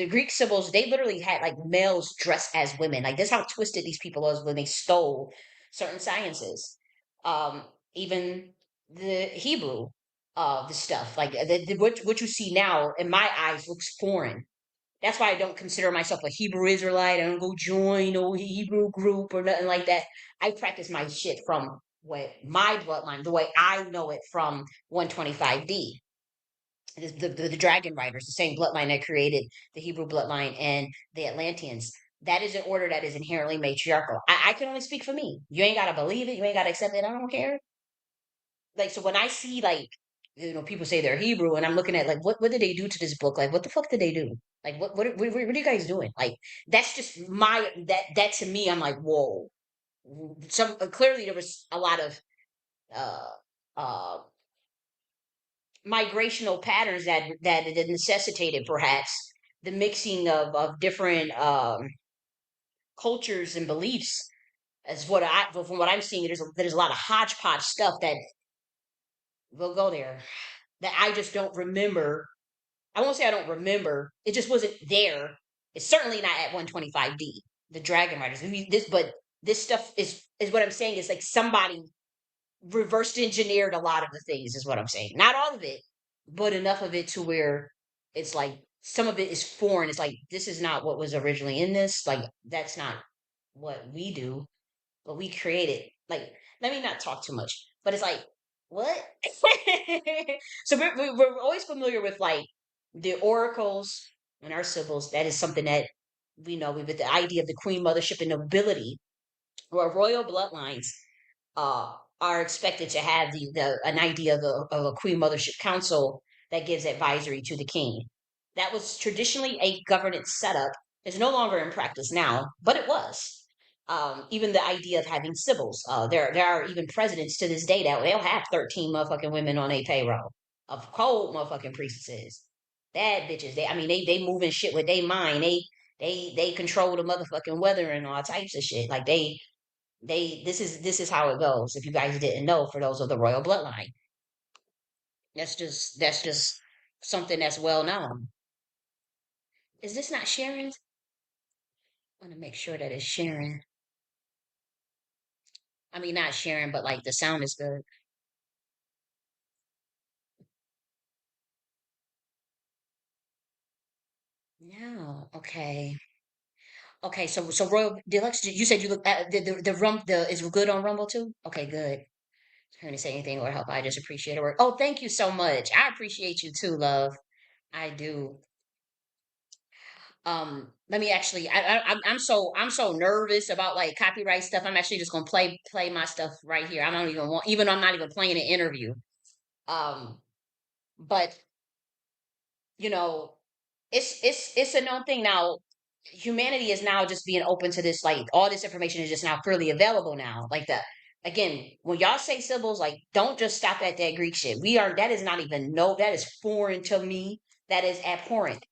Greek symbols, they literally had like males dressed as women. Like, this how twisted these people was when they stole certain sciences. Um, even the Hebrew, the stuff like what you see now in my eyes looks foreign. That's why I don't consider myself a Hebrew Israelite. I don't go join no Hebrew group or nothing like that. I practice my shit from what my bloodline, the way I know it from 125D. The Dragon Riders, the same bloodline that created the Hebrew bloodline and the Atlanteans. That is an order that is inherently matriarchal. I can only speak for me. You ain't gotta believe it. You ain't gotta accept it. I don't care. Like, so when I see like, people say they're Hebrew, and I'm looking at like what did they do to this book? Like, what the fuck did they do? Like, what are you guys doing? Like, that's just that to me. I'm like, whoa. Some clearly there was a lot of uh uh migrational patterns that necessitated perhaps the mixing of different cultures and beliefs. As what I from what I'm seeing, there's a lot of hodgepodge stuff that will go there that I just don't remember. I won't say I don't remember. It just wasn't there. It's certainly not at 125D, the Dragon Riders. But this stuff is what I'm saying. Is like somebody reversed engineered a lot of the things. Is what I'm saying. Not all of it, but enough of it to where it's like some of it is foreign. It's like, this is not what was originally in this. Like, that's not what we do, but we created. Like, let me not talk too much. But it's like, what? So we're always familiar with like the oracles and our symbols. That is something that we know. With the idea of the queen mothership and nobility, or royal bloodlines, uh, are expected to have the an idea of a queen mothership council that gives advisory to the king. That was traditionally a governance setup. It's no longer in practice now, but it was. Even the idea of having sibyls. There are even presidents to this day that they'll have 13 motherfucking women on a payroll of cold motherfucking priestesses. Bad bitches. They moving shit with their mind. They control the motherfucking weather and all types of shit. Like, this is how it goes. If you guys didn't know, for those of the royal bloodline, that's just something that's well known. Is this not sharing? I want to make sure that it's sharing. I mean, not sharing, but like the sound is good. No, okay, okay. So Royal Deluxe, you said you look at the is good on Rumble too. Okay, good. Hearing to say anything or help, I just appreciate it. Oh, thank you so much. I appreciate you too, love. I do. Let me actually, I'm so nervous about like copyright stuff. I'm actually just gonna play my stuff right here. I don't even want, even though I'm not even playing an interview. um but you know it's a known thing now. Humanity is now just being open to this. Like, all this information is just now freely available now. Like, the again, when y'all say symbols, like, don't just stop at that Greek shit. That is not even, no, that is foreign to me. That is abhorrent,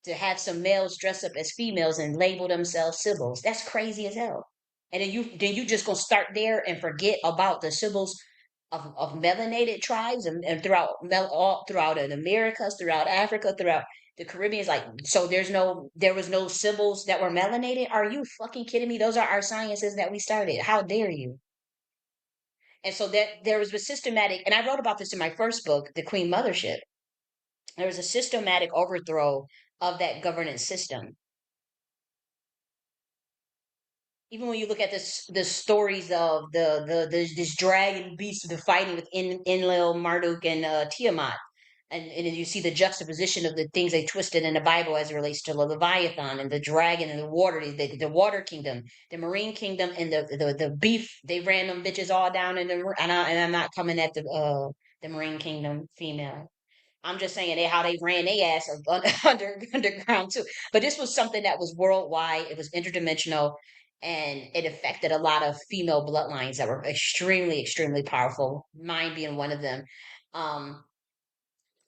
to have some males dress up as females and label themselves Sibyls. That's crazy as hell. And then you just gonna start there and forget about the Sibyls of melanated tribes, and all throughout the Americas, throughout Africa, throughout the Caribbean. Is like, so there was no Sibyls that were melanated? Are you fucking kidding me? Those are our sciences that we started. How dare you? And so that there was a systematic, and I wrote about this in my first book, The Queen Mothership. There was a systematic overthrow of that governance system. Even when you look at the stories of this dragon beast, the fighting with Enlil, Marduk, and Tiamat, and then you see the juxtaposition of the things they twisted in the Bible as it relates to the Leviathan and the dragon and the water, the water kingdom, the marine kingdom, and the beef. They ran them bitches all down in the, and I'm not coming at the marine kingdom female. I'm just saying how they ran their ass underground too. But this was something that was worldwide. It was interdimensional, and it affected a lot of female bloodlines that were extremely, extremely powerful. Mine being one of them. Um,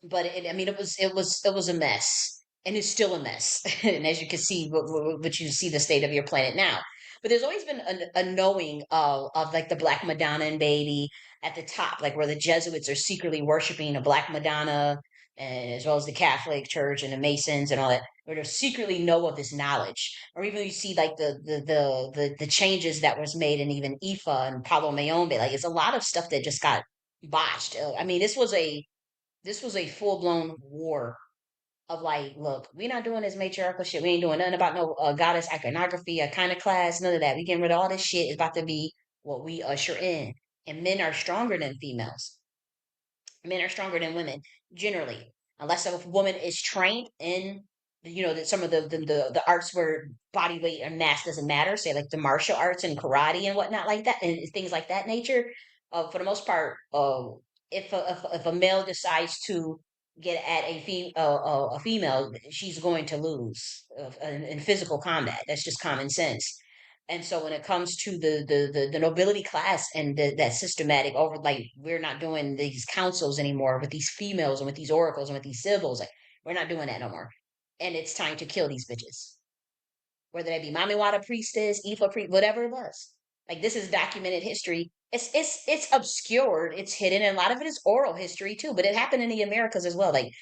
but it was a mess, and it's still a mess. And as you can see, but you see the state of your planet now. but there's always been a knowing of like the Black Madonna and baby at the top, like where the Jesuits are secretly worshiping a Black Madonna, and as well as the Catholic Church and the Masons and all that, where they secretly know of this knowledge. Or even you see like the changes that was made in even Ifa and Palo Mayombe, like it's a lot of stuff that just got botched. I mean, this was a full blown war of like, look, we're not doing this matriarchal shit. We ain't doing nothing about no goddess iconography, iconoclast, none of that. We getting rid of all this shit. It's about to be what we usher in. And men are stronger than females. Men are stronger than women generally, unless a woman is trained in, some of the arts where body weight and mass doesn't matter, say like the martial arts and karate and whatnot like that, and things like that nature. For the most part, if a male decides to get at a female, she's going to lose in physical combat. That's just common sense. And so when it comes to the nobility class and that systematic over, like we're not doing these councils anymore with these females and with these oracles and with these symbols, like we're not doing that no more. And it's time to kill these bitches, whether that be Mamiwata priestess, Ifa priest, whatever it was. Like this is documented history. It's obscured, it's hidden, and a lot of it is oral history too. But it happened in the Americas as well. Like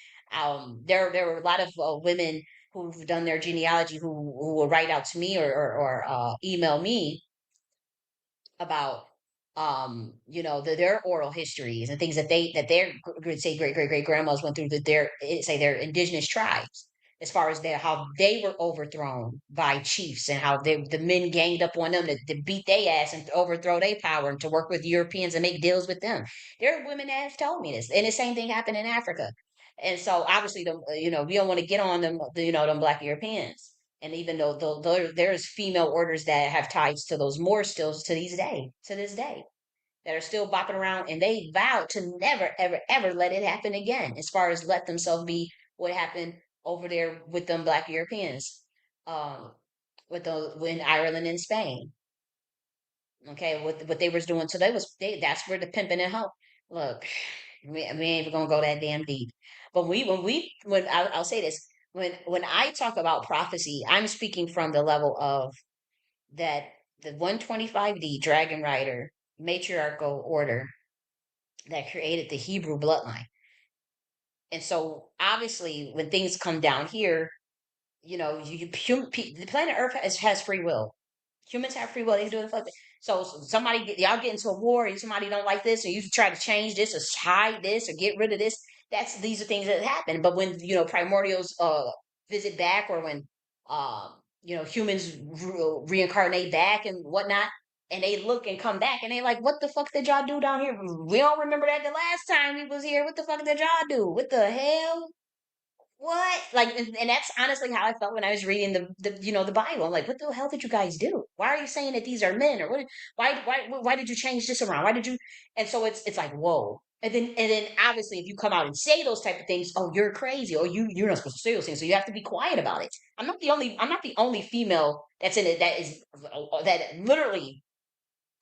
there were a lot of women who've done their genealogy who will write out to me or email me about their oral histories and things that their say great grandmas went through, that their say their indigenous tribes, as far as their how they were overthrown by chiefs and how the men ganged up on them to beat their ass and to overthrow their power and to work with Europeans and make deals with them. There are women that have told me this, and the same thing happened in Africa. And so obviously we don't want to get on them, them Black Europeans. And even though there's female orders that have ties to those Moors still to this day, that are still bopping around, and they vowed to never, ever, ever let it happen again. As far as let themselves be what happened over there with them Black Europeans, um, with the in Ireland and Spain. Okay, what they was doing, so that's where the pimping and help. Look, we ain't even gonna go that damn deep. But when I'll say this, when I talk about prophecy, I'm speaking from the level of that the 125D Dragon Rider matriarchal order that created the Hebrew bloodline. And so obviously when things come down here, the planet Earth has free will. Humans have free will. They can do it. So y'all get into a war, and somebody don't like this, or you try to change this, or hide this, or get rid of this. These are things that happen. But when primordials visit back, or when humans reincarnate back and whatnot, and they look and come back, and they like, what the fuck did y'all do down here? We don't remember that the last time we was here. What the fuck did y'all do? What the hell? What? Like, and that's honestly how I felt when I was reading the Bible. I'm like, what the hell did you guys do? Why are you saying that these are men? Or what? Why did you change this around? Why did you? And so it's like, whoa. And then obviously if you come out and say those type of things, oh, you're crazy, or you're not supposed to say those things, so you have to be quiet about it. I'm not the only female that's in it that literally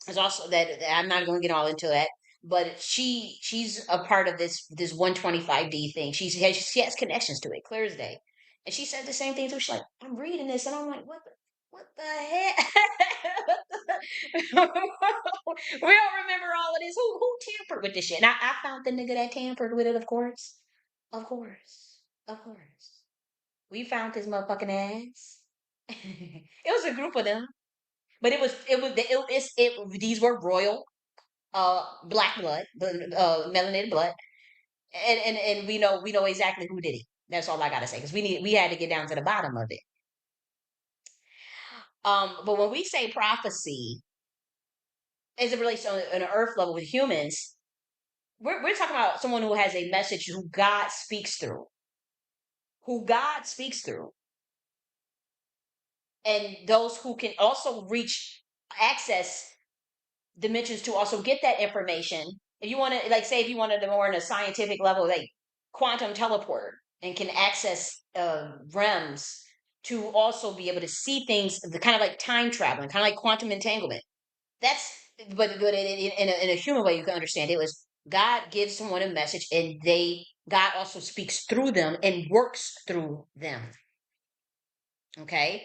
is also that I'm not going to get all into that, but she's a part of this 125D thing. She has connections to it, clear as day. And she said the same thing too. She's like, I'm reading this, and I'm like, what the heck? We don't remember all of this. Who tampered with this shit? And I found the nigga that tampered with it, of course. Of course. Of course. We found his motherfucking ass. It was a group of them. But these were royal black blood, melanated blood, and we know exactly who did it. That's all I gotta say, because we had to get down to the bottom of it. But when we say prophecy, as it relates to an earth level with humans, we're talking about someone who has a message who God speaks through, and those who can also access dimensions to also get that information. If you want to, like, say, if you wanted to more on a scientific level, like quantum teleport, and can access realms to also be able to see things, the kind of like time traveling, kind of like quantum entanglement. That's but in a human way, you can understand it was God gives someone a message, and God also speaks through them and works through them. Okay,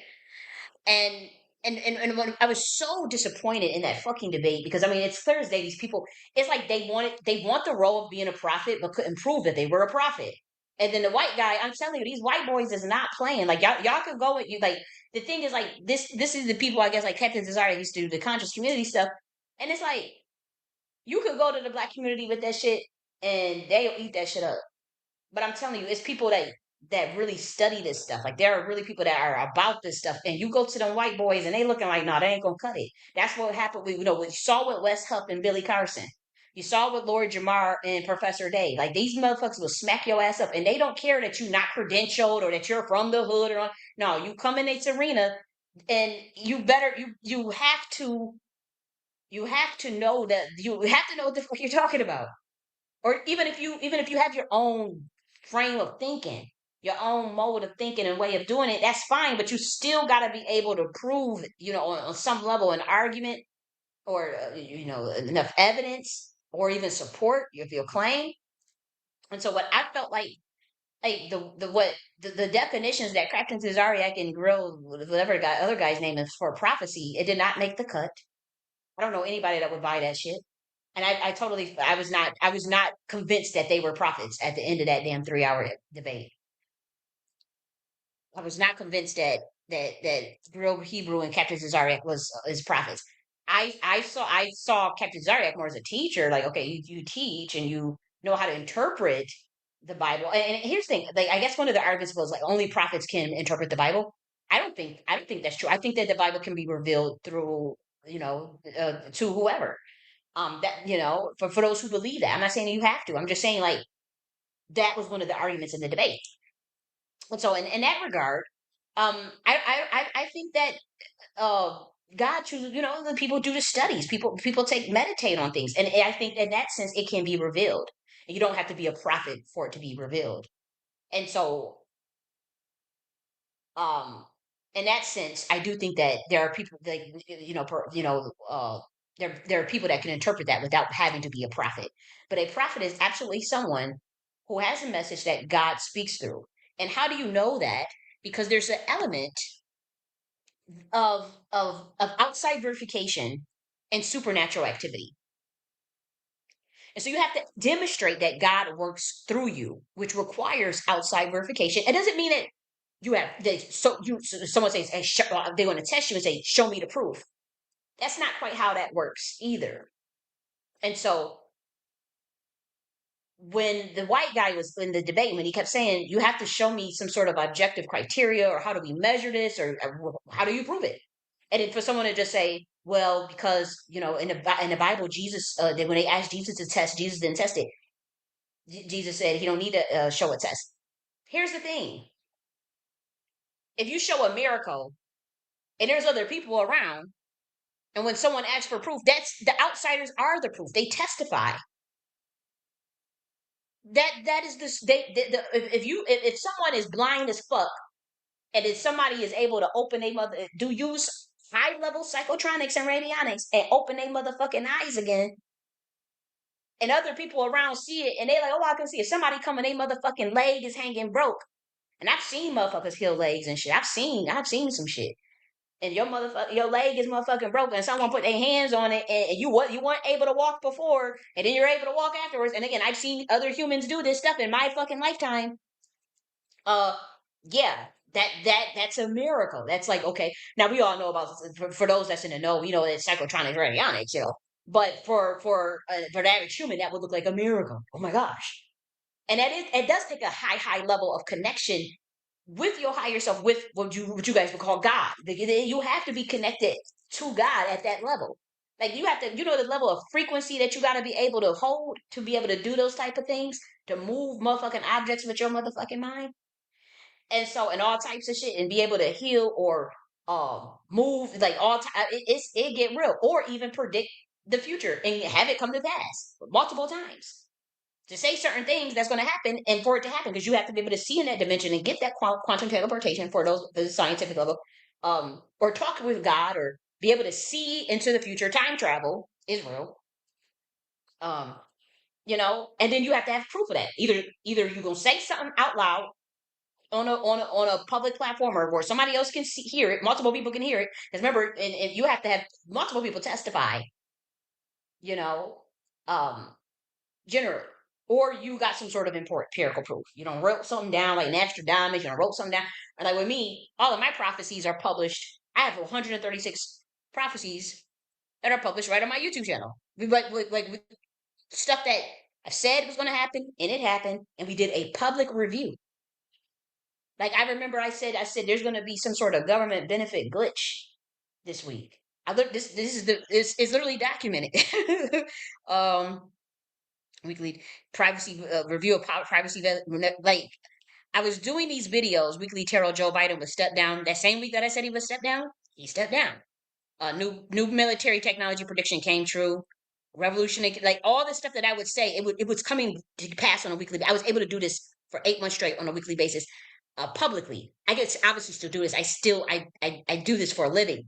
and and when I was so disappointed in that fucking debate because I mean it's Thursday. These people, it's like they want the role of being a prophet, but couldn't prove that they were a prophet. And then the white guy, I'm telling you, these white boys is not playing. Like y'all could go with you. Like the thing is, like this is the people I guess like Captain Desire that used to do the conscious community stuff, and it's like you could go to the black community with that shit, and they'll eat that shit up. But I'm telling you, it's people that really study this stuff. Like there are really people that are about this stuff. And you go to them white boys and they looking like, nah, they ain't gonna cut it. That's what happened with, we saw with Wes Huff and Billy Carson. You saw with Lord Jamar and Professor Day. Like these motherfuckers will smack your ass up and they don't care that you're not credentialed or that you're from the hood or no, you come in this arena and you better you have to know that you have to know what the fuck you're talking about. Or even if you have your own frame of thinking, your own mode of thinking and way of doing it, that's fine, but you still got to be able to prove, on some level an argument or enough evidence or even support your claim. And so what I felt like the definitions that Captain Tazaryak and Grill, whatever guy other guy's name is for prophecy, it did not make the cut. I don't know anybody that would buy that shit. And I was not convinced that they were prophets at the end of that damn 3 hour debate. I was not convinced that real Hebrew and Captain Zariak was is prophets. I saw Captain Zariak more as a teacher. Like, okay, you teach and you know how to interpret the Bible. And here's the thing, like I guess one of the arguments was like only prophets can interpret the Bible. I don't think that's true. I think that the Bible can be revealed through to whoever. That for those who believe that. I'm not saying you have to. I'm just saying like that was one of the arguments in the debate. And so in that regard, I think that uh God chooses, the people do the studies. People take meditate on things. And I think in that sense it can be revealed. And you don't have to be a prophet for it to be revealed. And so um in that sense, I do think that there are people like there are people that can interpret that without having to be a prophet. But a prophet is absolutely someone who has a message that God speaks through. And how do you know that? Because there's an element of outside verification and supernatural activity. And so you have to demonstrate that God works through you, which requires outside verification. It doesn't mean that you have someone says hey, they want to test you and say show me the proof. That's not quite how that works either. And so when the white guy was in the debate, when he kept saying you have to show me some sort of objective criteria or how do we measure this or how do you prove it, and then for someone to just say well because in the Bible Jesus when they asked Jesus to test, Jesus didn't test it. Jesus said he don't need to show a test. Here's the thing, if you show a miracle and there's other people around, and when someone asks for proof, that's the outsiders are the proof. They testify. That is this. If someone is blind as fuck, and if somebody is able to open a do use high level psychotronics and radionics and open their motherfucking eyes again, and other people around see it, and they like, oh, I can see it. Somebody coming, their motherfucking leg is hanging broke, and I've seen motherfuckers heal legs and shit. I've seen some shit. And your leg is motherfucking broken, and someone put their hands on it, and you weren't able to walk before, and then you're able to walk afterwards. And again, I've seen other humans do this stuff in my fucking lifetime. Uh, yeah, that's a miracle. That's like okay. Now we all know about for those that's in the know, it's psychotronics, radionics, But for the average human, that would look like a miracle. Oh my gosh! And it does take a high level of connection with your higher self, with what you guys would call God. You have to be connected to God at that level. Like you have to, the level of frequency that you got to be able to hold to be able to do those type of things, to move motherfucking objects with your motherfucking mind, and so and all types of shit, and be able to heal or move like it get real, or even predict the future and have it come to pass multiple times to say certain things that's going to happen and for it to happen because you have to be able to see in that dimension and get that quantum teleportation for the scientific level, or talk with God or be able to see into the future. Time travel is real. um and then you have to have proof of that. Either you're going to say something out loud on a public platform or where somebody else can hear it, multiple people can hear it. Because remember, and you have to have multiple people testify, you know, um, generally. Or you got some sort of empirical proof. You don't wrote something down like Nostradamus, you don't wrote something down. And like with me, all of my prophecies are published. I have 136 prophecies that are published right on my YouTube channel. Like stuff that I said was going to happen, and it happened, and we did a public review. Like I remember, I said there's going to be some sort of government benefit glitch this week. I look this is the it's literally documented. um, weekly privacy review of privacy like I was doing these videos weekly. Tarot Joe Biden was stepped down that same week that I said he was stepped down. He stepped down. New military technology prediction came true. Revolution, like all the stuff that I would say, it was coming to pass on a weekly. I was able to do this for 8 months straight on a weekly basis, publicly. I get to obviously still do this. I do this for a living,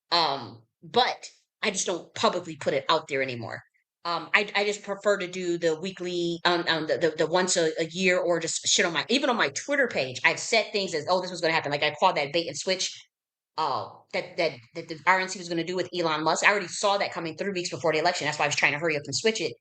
but I just don't publicly put it out there anymore. I just prefer to do the weekly, the once a year, or just shit on my, even on my Twitter page. I've set things as, oh, this was going to happen. Like I call that bait and switch, that the RNC was going to do with Elon Musk. I already saw that coming 3 weeks before the election. That's why I was trying to hurry up and switch it.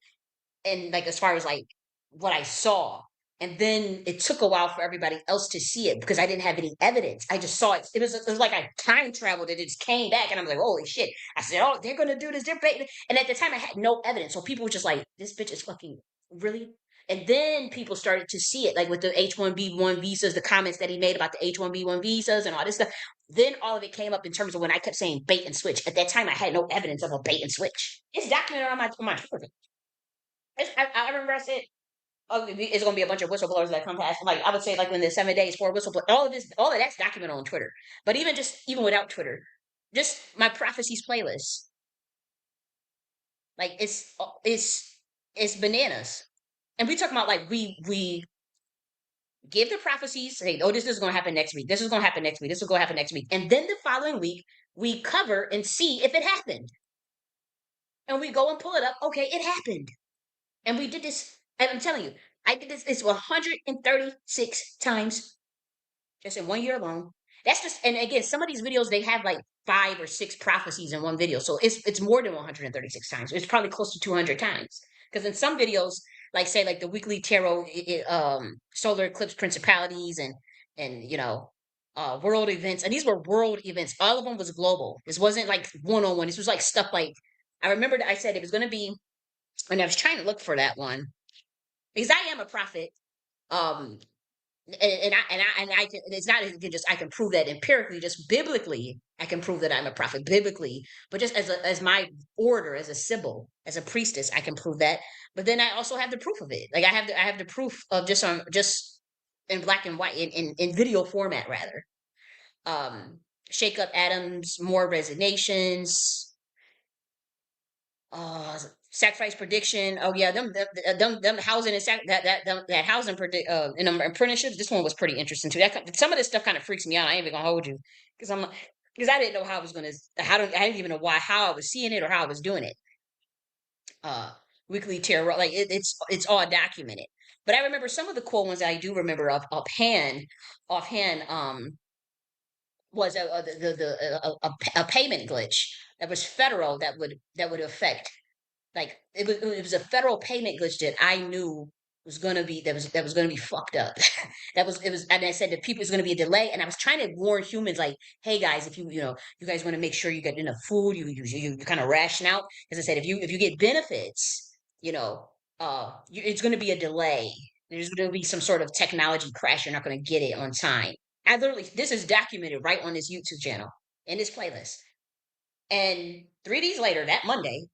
And like as far as like what I saw, and then it took a while for everybody else to see it because I didn't have any evidence. I just saw it. It was like I time traveled. It just came back, and I'm like, holy shit! I said, oh, they're gonna do this. They're baiting. And at the time, I had no evidence, so people were just like, this bitch is fucking really. And then people started to see it, like with the H-1B1 visas, the comments that he made about the H-1B1 visas and all this stuff. Then all of it came up in terms of when I kept saying bait and switch. At that time, I had no evidence of a bait and switch. It's documented on my Twitter. I remember I said, oh, it's going to be a bunch of whistleblowers that come past. Like I would say, like when the 7 days for whistleblowers, all of that's documented on Twitter. But even without Twitter, just my prophecies playlist, like it's bananas. And we talk about like we give the prophecies, say, oh, this is going to happen next week. This is going to happen next week. This is going to happen next week, and then the following week we cover and see if it happened, and we go and pull it up. Okay, it happened. And we did this, and I'm telling you, I did this 136 times just in 1 year alone. That's just, and again, some of these videos, they have like 5 or 6 prophecies in one video. So it's more than 136 times. It's probably close to 200 times. Because in some videos, like say like the weekly tarot, solar eclipse principalities and world events. And these were world events. All of them was global. This wasn't like one-on-one. This was like stuff like, I remember that I said it was going to be, and I was trying to look for that one because I am a prophet. Um, and I can, it's not even just I can prove that empirically, just biblically I can prove that I'm a prophet biblically, but just as my order, as a symbol, as a priestess, I can prove that. But then I also have the proof of it. Like I have the proof of just in black and white, in video format rather. Shake up atoms, more resignations, uh sacrifice prediction. Oh yeah, them housing and that housing predict in apprenticeships. This one was pretty interesting too. Some of this stuff kind of freaks me out. I ain't even gonna hold you because I didn't know how I was gonna, I didn't even know how I was seeing it or how I was doing it. Uh, weekly tarot, like it's all documented. But I remember some of the cool ones that I do remember offhand was a payment glitch that was federal that would affect, like it was a federal payment glitch that I knew was gonna be, that was gonna be fucked up. And I said that people, is gonna be a delay, and I was trying to warn humans like, hey guys, if you guys want to make sure you get enough food, you kind of ration out, because I said if you get benefits, it's gonna be a delay. There's gonna be some sort of technology crash. You're not gonna get it on time. I literally, this is documented right on this YouTube channel in this playlist. And 3 days later, that Monday,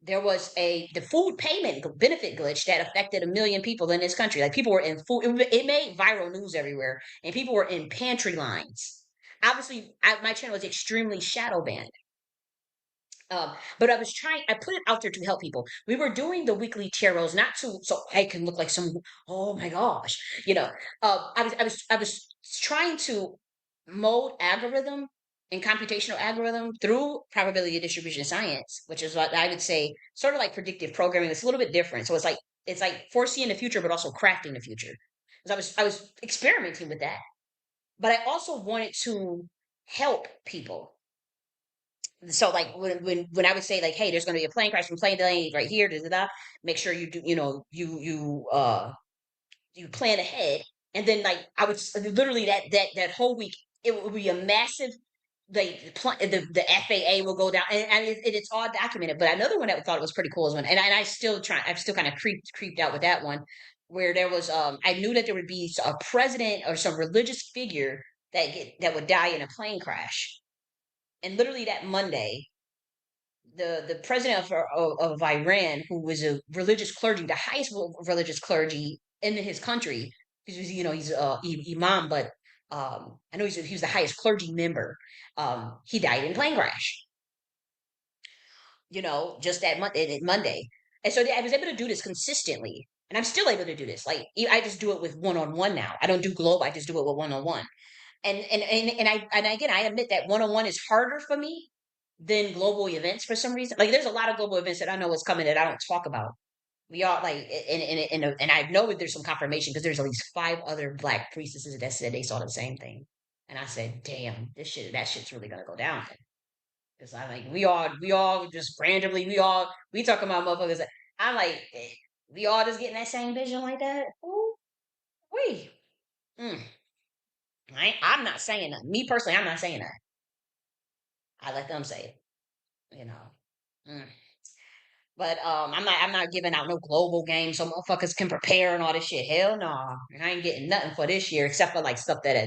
there was the food payment benefit glitch that affected 1 million people in this country. Like people were in food, it made viral news everywhere, and people were in pantry lines. Obviously, my channel is extremely shadow banned. But I put it out there to help people. We were doing the weekly tarots, not so I can look like some, oh my gosh, I was trying to mold algorithm and computational algorithm through probability distribution science, which is what I would say, sort of like predictive programming. It's a little bit different. So it's like foreseeing the future, but also crafting the future. because I was experimenting with that, but I also wanted to help people. So like when I would say like, hey, there's going to be a plane crash from plane delay right here, da, da, da, make sure you do, you plan ahead, and then like I would literally that whole week it would be a massive, the FAA will go down, and it's all documented. But another one that I thought it was pretty cool is when, and I still try, I'm still kind of creeped out with that one, where there was I knew that there would be a president or some religious figure that would die in a plane crash, and literally that Monday the president of Iran, who was a religious clergy, the highest religious clergy in his country, because he's imam, but I know he was the highest clergy member. He died in a plane crash. Just that Monday, and so I was able to do this consistently, and I'm still able to do this. Like I just do it with one on one now. I don't do global. I just do it with one on one. And again, I admit that one on one is harder for me than global events for some reason. Like there's a lot of global events that I know what's coming that I don't talk about. We all like, and I know that there's some confirmation because there's at least 5 other Black priestesses that said they saw the same thing, and I said, damn, that shit's really gonna go down. Because I like we all just randomly we talking about motherfuckers. I'm like, we all just getting that same vision like that. Ooh, we. Mm. I'm not saying that. Me personally, I'm not saying that. I let them say it. Mm. But I'm not giving out no global games so motherfuckers can prepare and all this shit. Hell no, I ain't getting nothing for this year except for like stuff because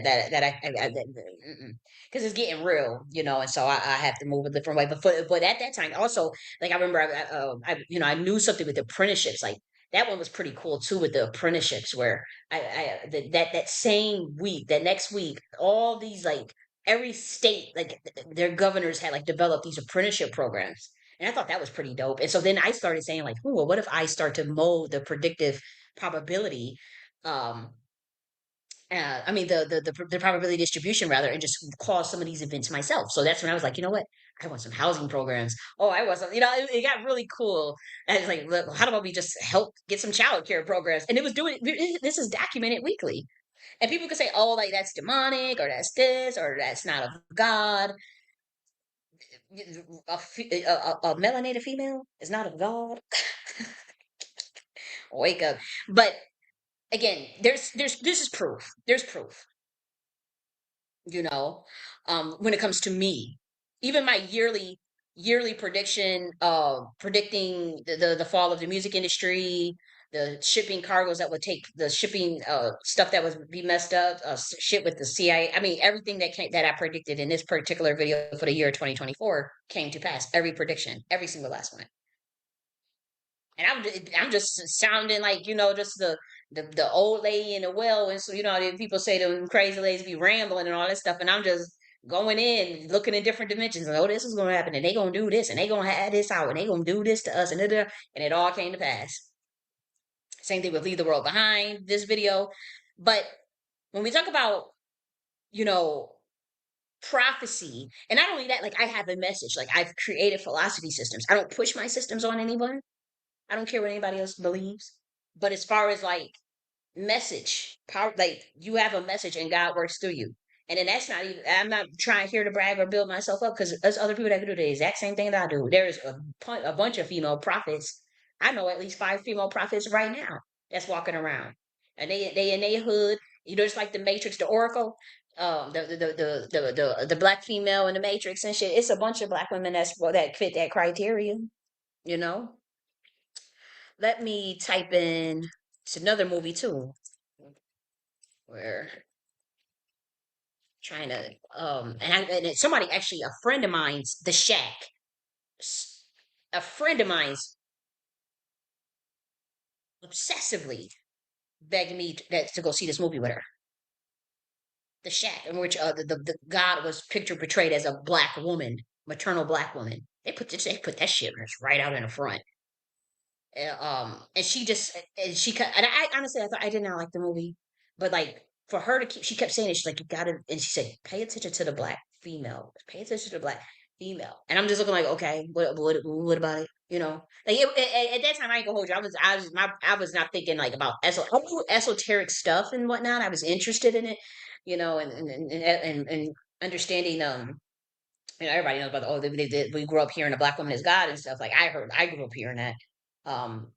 it's getting real, and so I have to move a different way. But at that time also, like I remember I knew something with apprenticeships, like that one was pretty cool too with the apprenticeships where that same week, that next week, all these like every state, like their governors had like developed these apprenticeship programs, and I thought that was pretty dope. And so then I started saying like, "Ooh, well, what if I start to mold the predictive probability, um, I mean the probability distribution rather, and just cause some of these events myself." So that's when I was like, you know what? I want some housing programs. Oh, I want some. It got really cool. And it's like, look, how about we just help get some child care programs? And it was doing. This is documented weekly, and people could say, "Oh, like that's demonic, or that's this, or that's not of God." A melanated female is not of God. Wake up. But again, there's this is proof. There's proof, you know, when it comes to me. Even my yearly prediction, predicting the fall of the music industry, the shipping cargoes that would take the shipping stuff that would be messed up, shit with the CIA. I mean, everything that I predicted in this particular video for the year 2024 came to pass. Every prediction, every single last one. And I'm just sounding like, just the old lady in the well. And so, the people say them crazy ladies be rambling and all that stuff. And I'm just going in, looking in different dimensions. And, oh, this is going to happen. And they going to do this. And they going to have this out. And they going to do this to us. And it all came to pass. Same thing with Leave the World Behind, this video. But when we talk about, you know, prophecy, and not only that, like I have a message. Like I've created philosophy systems. I don't push my systems on anyone. I don't care what anybody else believes. But as far as like message, power, like you have a message and God works through you. And then that's not even, I'm not trying here to brag or build myself up because there's other people that can do the exact same thing that I do. There's a bunch of female prophets. I know at least 5 female prophets right now that's walking around. And they in their hood, just like the Matrix, the Oracle, the black female in the Matrix and shit. It's a bunch of black women that fit that criteria, you know? Let me type in, it's another movie too, where trying to somebody, actually a friend of mine's, The Shack. A friend of mine's obsessively begged me to go see this movie with her. The Shack, in which the God was portrayed as a black woman, maternal black woman. They put that shit right out in the front. And and I honestly, I thought, I did not like the movie, but like for her to she kept saying it. She's like, you gotta, and she said, pay attention to the black female, pay attention to the black female. And I'm just looking like, okay, what about it? Like at that time, I ain't gonna hold you. I was not thinking like about esoteric stuff and whatnot. I was interested in it, and understanding. Everybody knows about we grew up hearing a black woman is God and stuff. Like I grew up hearing that. Um,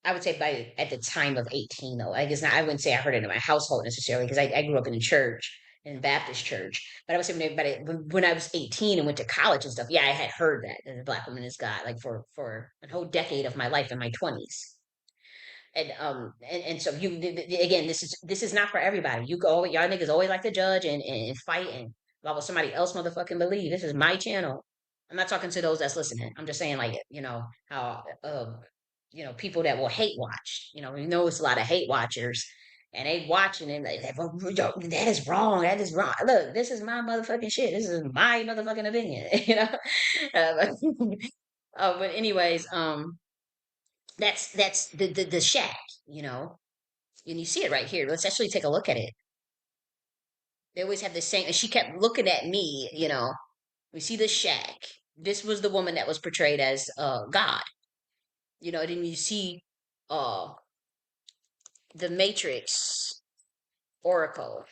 I would say by at the time of 18, though. I guess not, I wouldn't say I heard it in my household necessarily because I grew up in a church, in a Baptist church. But I would say when I was 18 and went to college and stuff, yeah, I had heard that the black woman is God, like for a whole decade of my life in my 20s. And so again, this is not for everybody. You go, y'all niggas always like to judge and fight and about what somebody else motherfucking believe. This is my channel. I'm not talking to those that's listening. I'm just saying, like, how people that will hate watch. We know it's a lot of hate watchers, and they watching and "Well, yo, that is wrong. That is wrong. Look, this is my motherfucking shit. This is my motherfucking opinion." But anyways, that's the shack, and you see it right here. Let's actually take a look at it. They always have the same, and she kept looking at me. We see the shack. This was the woman that was portrayed as God. Then you see uh the Matrix Oracle.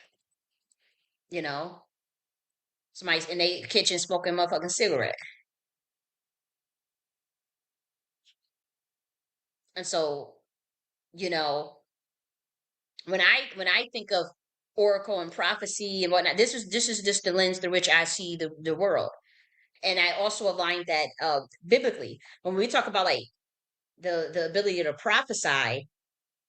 You know, somebody's in their kitchen smoking a motherfucking cigarette, and so you know when I think of Oracle and prophecy and whatnot, this is just the lens through which I see the world. And I also aligned that biblically when we talk about like the ability to prophesy.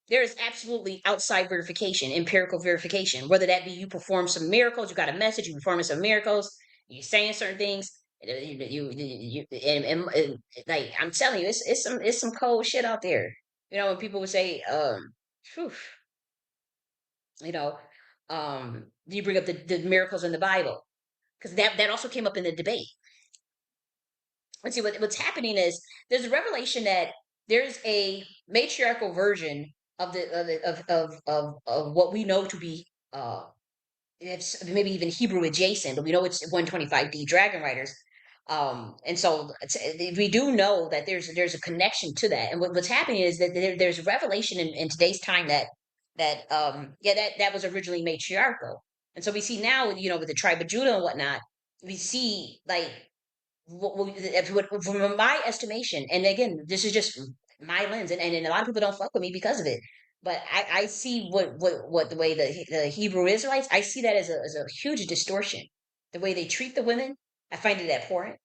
There is absolutely outside verification, empirical verification. Whether that be you perform some miracles, you got a message, you performing some miracles, you're saying certain things. And like I'm telling you, it's some cold shit out there. When people would say, whew, you know, you bring up the miracles in the Bible because that also came up in the debate. Let's see what's happening is there's a revelation that there's a matriarchal version of what we know to be it's maybe even Hebrew adjacent, but we know it's 125D Dragon Riders. And so we do know that there's a connection to that. And what's happening is that there's revelation in today's time that was originally matriarchal. And so we see now, with the tribe of Judah and whatnot, we see like from my estimation, and again, this is just my lens, and a lot of people don't fuck with me because of it. But I see what the way the Hebrew Israelites, I see that as a huge distortion. The way they treat the women, I find it abhorrent,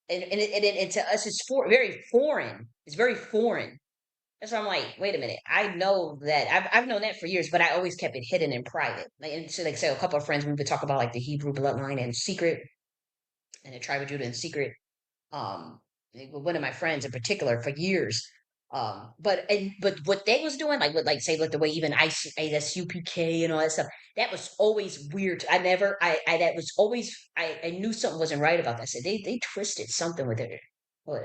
and to us, it's very foreign. It's very foreign. That's why I'm like, wait a minute. I know that I've known that for years, but I always kept it hidden in private. Like, and so, like, say a couple of friends, we would talk about like the Hebrew bloodline in secret, and the tribe of Judah in secret. um one of my friends in particular for years. But what they was doing, like with like say like the way even ISUPK and all that stuff, that was always weird. I never I that was always I knew something wasn't right about that. I said they twisted something with it. Well,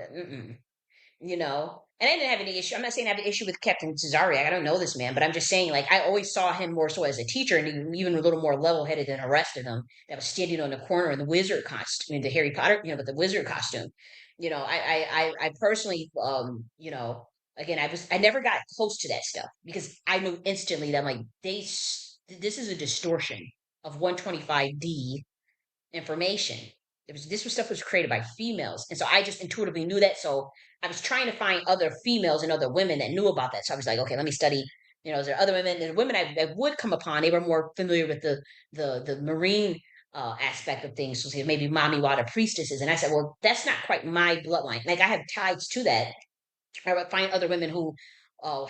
and I didn't have any issue. I'm not saying I have an issue with Captain TAZARYACH. I don't know this man, but I'm just saying, like, I always saw him more so as a teacher and even a little more level headed than the rest of them that was standing on the corner in the wizard costume, the Harry Potter, but the wizard costume. I personally, again, I never got close to that stuff because I knew instantly that, like, this is a distortion of 125D information. This was stuff was created by females, and so I just intuitively knew that. So I was trying to find other females and other women that knew about that. So I was like, okay, let me study. Is there other women? And the women I would come upon, they were more familiar with the marine aspect of things. So maybe mommy water priestesses, and I said, well, that's not quite my bloodline. Like I have ties to that. I would find other women who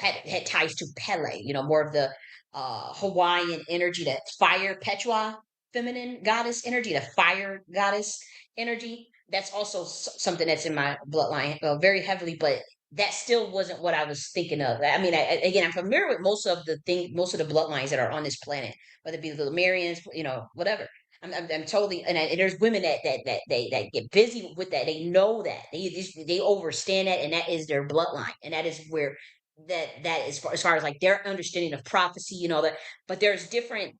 had ties to Pele, more of the Hawaiian energy, that fire Petua feminine goddess energy, the fire goddess energy. That's also something that's in my bloodline very heavily, but that still wasn't what I was thinking of. I mean, again, I'm familiar with most of the bloodlines that are on this planet, whether it be the Lemurians, whatever. I'm totally, and there's women that get busy with that. They know that they overstand that, and that is their bloodline, and that is where that is as far as like their understanding of prophecy and all that. But there's different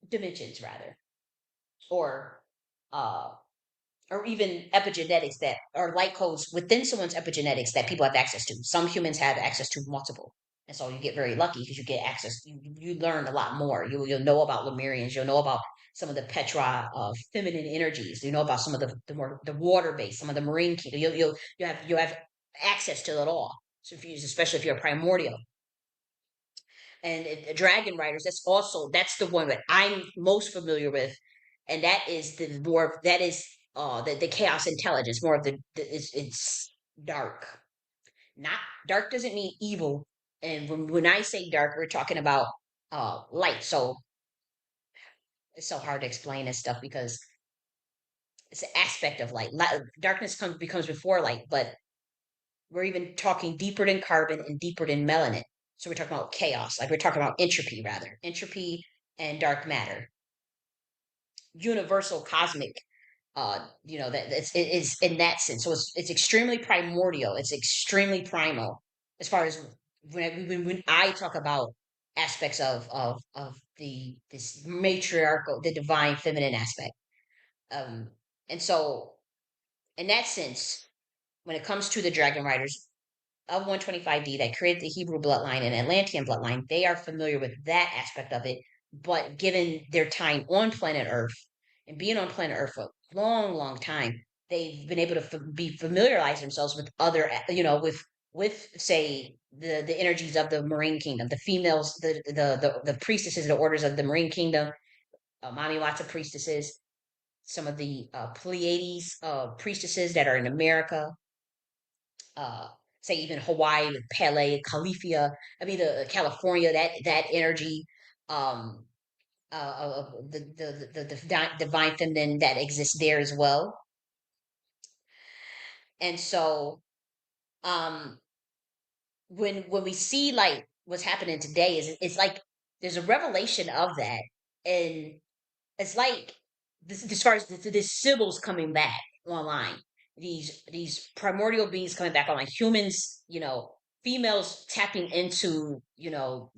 dimensions, rather, or uh or even epigenetics that are light codes within someone's epigenetics that people have access to. Some humans have access to multiple. And so you get very lucky because you get access, you learn a lot more. You'll know about Lemurians, you'll know about some of the Petra of feminine energies, you know about some of the more the water based, some of the marine kingdom. You have access to it all. So if you, especially if you're a primordial. And dragon riders, that's the one that I'm most familiar with, and that is the more that is the chaos intelligence, more of it's dark. Not dark doesn't mean evil, and when I say dark, we're talking about light. So it's so hard to explain this stuff because it's an aspect of light. Darkness becomes before light, but we're even talking deeper than carbon and deeper than melanin. So we're talking about chaos, like we're talking about entropy, rather entropy and dark matter, universal cosmic. That it is in that sense. So it's extremely primordial. It's extremely primal as far as when I talk about aspects of the this matriarchal, the divine feminine aspect. And so in that sense, when it comes to the dragon riders of 125D that created the Hebrew bloodline and Atlantean bloodline, they are familiar with that aspect of it. But given their time on planet Earth and being on planet Earth for a long, long time, they've been able to be familiarize themselves with other, with say the energies of the Marine Kingdom, the females, the priestesses, the orders of the Marine Kingdom, Mami Wata priestesses, some of the Pleiades priestesses that are in America, uh, say even Hawaii with Pele, Califia. I mean, the California, that energy, um, of the divine feminine that exists there as well. And so, um, when we see like what's happening today, is it's like there's a revelation of that, and it's like this as far as this symbols coming back online, these primordial beings coming back online, humans, females tapping into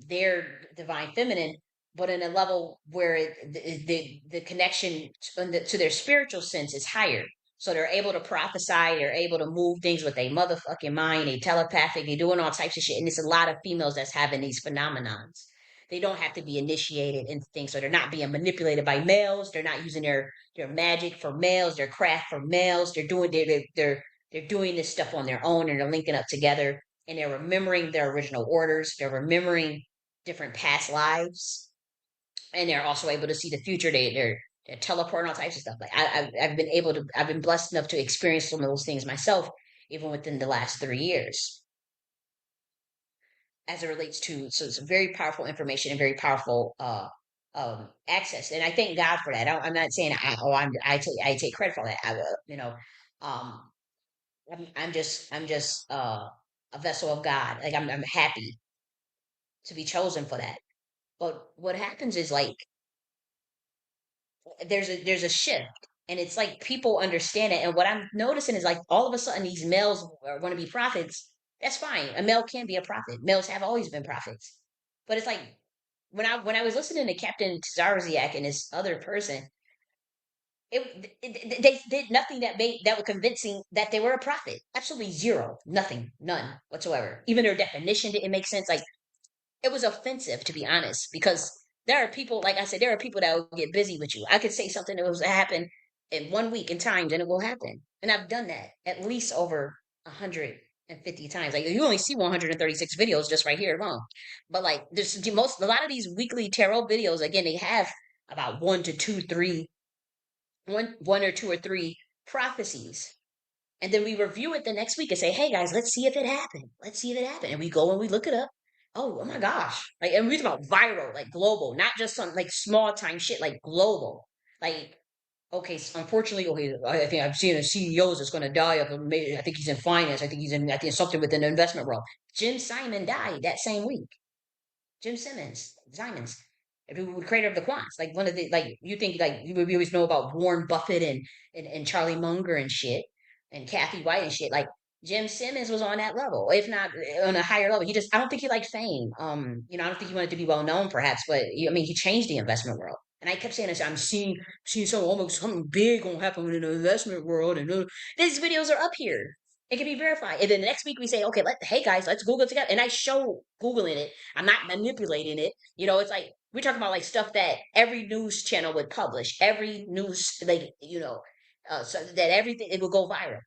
their divine feminine, but in a level where the connection to their spiritual sense is higher. So they're able to prophesy, they're able to move things with their motherfucking mind, they telepathic, they're doing all types of shit. And it's a lot of females that's having these phenomenons. They don't have to be initiated into things, so they're not being manipulated by males. They're not using their magic for males, their craft for males. They're doing this stuff on their own, and they're linking up together, and they're remembering their original orders. They're remembering different past lives, and they're also able to see the future. They're teleporting, all types of stuff. Like I've been blessed enough to experience some of those things myself, even within the last 3 years, as it relates to. So it's very powerful information and very powerful access, and I thank God for that. I'm not saying I take credit for that. Um I'm just a vessel of God. Like I'm happy to be chosen for that. But what happens is like there's a shift, and it's like people understand it. And what I'm noticing is like all of a sudden these males are going to be prophets. That's fine. A male can be a prophet. Males have always been prophets. But it's like when I was listening to Captain TAZARYACH and this other person, they did nothing that was convincing that they were a prophet. Absolutely zero, nothing, none whatsoever. Even their definition didn't make sense. Like it was offensive, to be honest, because there are people, like I said, there are people that will get busy with you. I could say something that was happen in 1 week in times, and it will happen. And I've done that at least over 150 times. Like you only see 136 videos just right here alone, but like there's a lot of these weekly tarot videos. Again, they have about one or two or three prophecies, and then we review it the next week and say, "Hey guys, let's see if it happened. Let's see if it happened." And we go and we look it up. Oh my gosh! Like, and we're talking about viral, like global, not just some like small time shit, like global. Like, okay, unfortunately, okay, I think I've seen a CEOs that's going to die of. I think he's in finance. I think something within the investment world. Jim Simon died that same week. Jim Simons, the creator of the quants, like one of the like you think like we always know about Warren Buffett and Charlie Munger and shit and Kathy White and shit. Like Jim Simmons was on that level, if not on a higher level. I don't think he liked fame. I don't think he wanted to be well known, perhaps, but I mean, he changed the investment world. And I kept saying this, I'm seeing something big gonna happen in the investment world, and these videos are up here. It can be verified. And then the next week we say, okay, hey guys, let's Google it together. And I show Googling it. I'm not manipulating it. It's like we're talking about like stuff that every news channel would publish, every news so that everything it will go viral.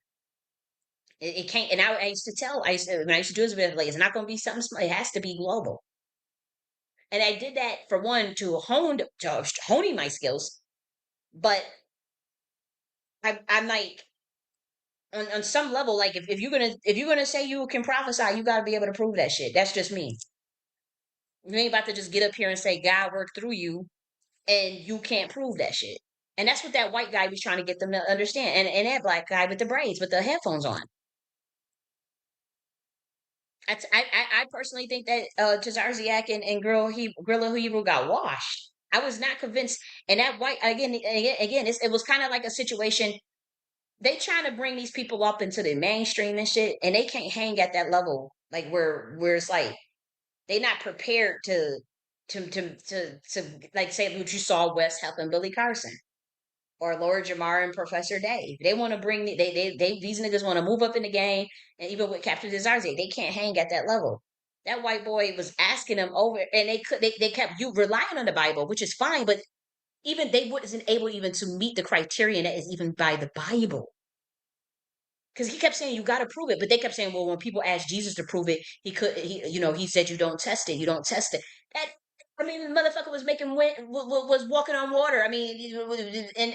It can't. And I used to tell, when I used to do this video, like it's not going to be something small. It has to be global. And I did that for one to honing my skills, but I'm like on some level, like if you're gonna say you can prophesy, you got to be able to prove that shit. That's just me. You ain't about to just get up here and say God worked through you, and you can't prove that shit. And that's what that white guy was trying to get them to understand, and that black guy with the braids with the headphones on. I personally think that TAZARYACH and GRLA Hebrew got washed. I was not convinced, and that white again, it was kind of like a situation. They trying to bring these people up into the mainstream and shit, and they can't hang at that level, like where it's like they not prepared to like say what you saw Wes helping Billy Carson or Lord Jamar and Professor Dave. They want to bring they these niggas want to move up in the game, and even with Captain Desarze, they can't hang at that level. That white boy was asking them over, and they kept you relying on the Bible, which is fine, but even they wasn't able even to meet the criterion that is even by the Bible. Because he kept saying you got to prove it, but they kept saying, well, when people asked Jesus to prove it, he said you don't test it, you don't test it. That I mean, the motherfucker was was walking on water. I mean, and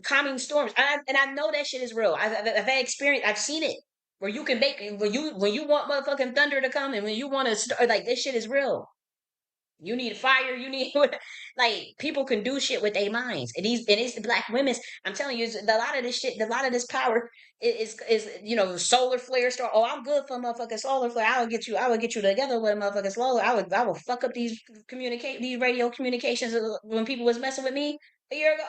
calming storms. And I know that shit is real. I've had experience. I've seen it where you can make when you want motherfucking thunder to come, and when you want to start, like this shit is real. You need fire. You need like people can do shit with their minds, and it's the black women's. I'm telling you, a lot of this shit, a lot of this power is solar flare star. Oh, I'm good for motherfucking solar flare. I would get you together with a motherfucking solar. I would fuck up these radio communications when people was messing with me a year ago.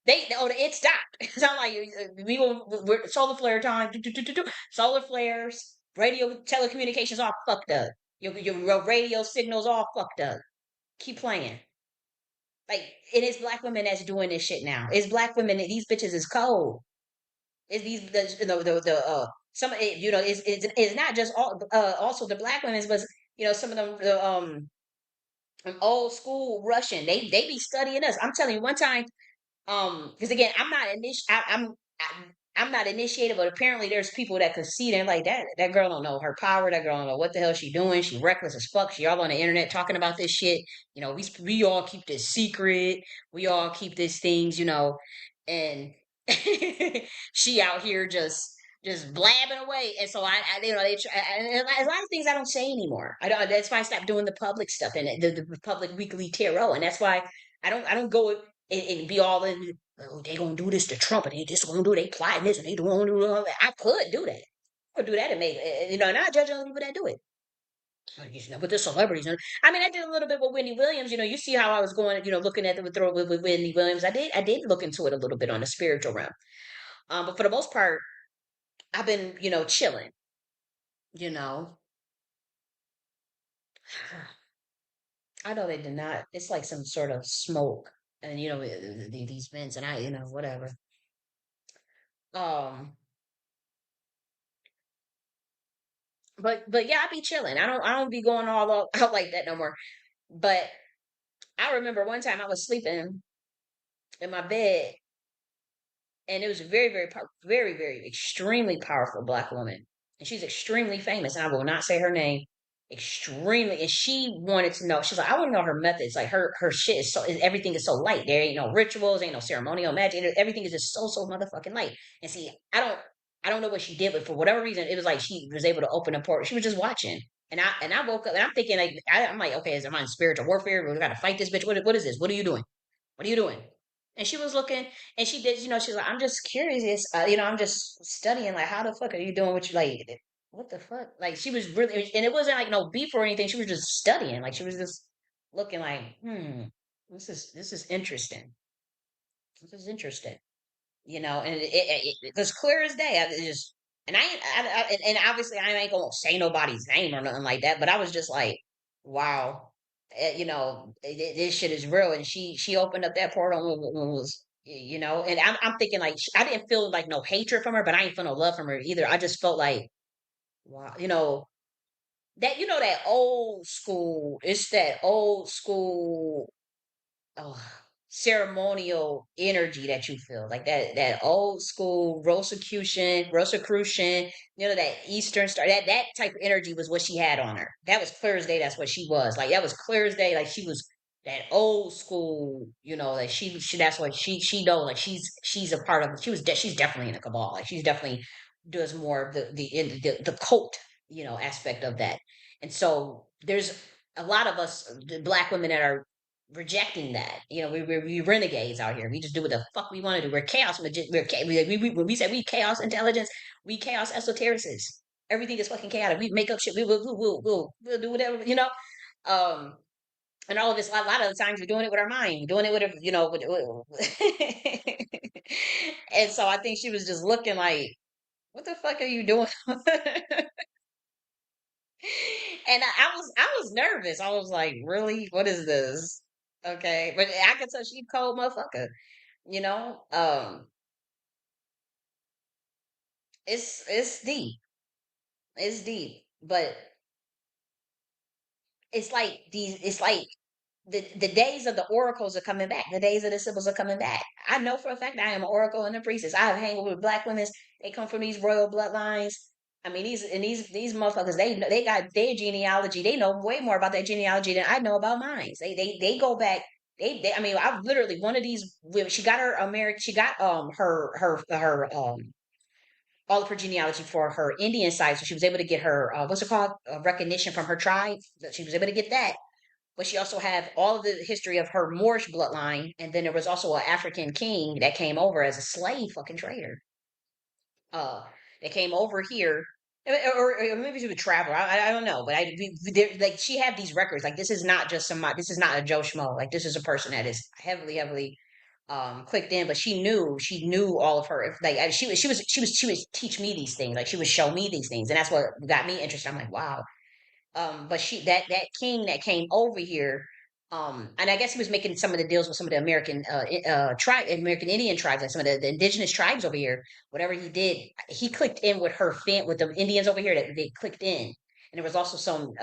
It stopped. So I'm like, we're solar flare time. Solar flares, radio telecommunications all fucked up. Your radio signals all fucked up. Keep playing. Like it is black women that's doing this shit now. It's black women. These bitches is cold. It's these the some it's not just all also the black women's, but some of them old school Russian. They be studying us. I'm telling you, one time because again, I'm not initiated, but apparently there's people that could see them like that girl don't know her power. That girl don't know what the hell she doing. She reckless as fuck. She all on the internet talking about this shit. We all keep this secret. We all keep these things, and she out here just blabbing away. And so and a lot of things I don't say anymore. I don't. That's why I stopped doing the public stuff and the public weekly tarot. And that's why I don't go and be all in. Oh, they gonna do this to Trump, and they just gonna do. They plotting this, and they doing do all that. I could do that. I could do that and make and I judge other people that do it. But the celebrities, I mean, I did a little bit with Wendy Williams. You see how I was going, looking at the with Wendy Williams. I did look into it a little bit on the spiritual realm. But for the most part, I've been, chilling. You know, I know they did not. It's like some sort of smoke, and these vents, and whatever. Um, but yeah, I be chilling. I don't be going all out like that no more. But I remember one time I was sleeping in my bed, and it was a very, very, very, very, extremely powerful black woman, and she's extremely famous, and I will not say her name. Extremely, and she wanted to know. She's like, I want to know her methods. Like her shit everything is so light. There ain't no rituals, ain't no ceremonial magic. Everything is just so motherfucking light. And see, I don't know what she did, but for whatever reason, it was like she was able to open a portal. She was just watching, and I woke up, and I'm thinking like I'm like, okay, is it my spiritual warfare? We got to fight this bitch. What is this? What are you doing? What are you doing? And she was looking, and she did, she's like, I'm just curious, I'm just studying, like, how the fuck are you doing what you like? What the fuck? Like, she was really, and it wasn't like no beef or anything. She was just studying, like, she was just looking like, this is interesting. This is interesting, and it was clear as day. I just, and and obviously I ain't gonna say nobody's name or nothing like that, but I was just like, wow. this shit is real. And she opened up that portal and was, and I'm thinking like, I didn't feel like no hatred from her, but I ain't feel no love from her either. I just felt like, wow, that old school, it's that old school uh, ceremonial energy that you feel like that old school Rosicrucian, that Eastern star, that type of energy was what she had on her. That was clear as day. That's what she was like. That was clear as day. Like she was that old school, like she that's what she knows. Like she's a part of. She's definitely in the cabal. Like she's definitely does more of the cult, aspect of that. And so there's a lot of us, the black women, that are rejecting that. We renegades out here. We just do what the fuck we want to do. We're chaos. When we say we chaos intelligence, we chaos esotericists. Everything is fucking chaotic. We make up shit. We'll do whatever, Um, and all of this, a lot of the times we're doing it with our mind. We're doing it and so I think she was just looking like, what the fuck are you doing? And I was nervous. I was like, really? What is this? Okay. But I could tell she cold motherfucker, you know? It's deep. It's deep. But it's like the days of the oracles are coming back. The days of the symbols are coming back. I know for a fact that I am an oracle and a priestess. I have hang with black women. They come from these royal bloodlines. I mean, these motherfuckers. They got their genealogy. They know way more about their genealogy than I know about mine. They go back. I mean, I've literally one of these women. She got her American. She got her all of her genealogy for her Indian side, so she was able to get her what's it called, recognition from her tribe. She was able to get that, but she also had all of the history of her Moorish bloodline, and then there was also an African king that came over as a slave fucking trader. Uh, that came over here, or maybe she was a traveler. I don't know, but like she had these records. Like this is not just somebody. This is not a Joe Schmo. Like this is a person that is heavily clicked in, but she knew all of her, like she was teach me these things, like she would show me these things, and that's what got me interested. I'm like, wow. But that king that came over here, and I guess he was making some of the deals with some of the American American Indian tribes, like some of the indigenous tribes over here. Whatever he did, he clicked in with with the Indians over here, that they clicked in. And there was also some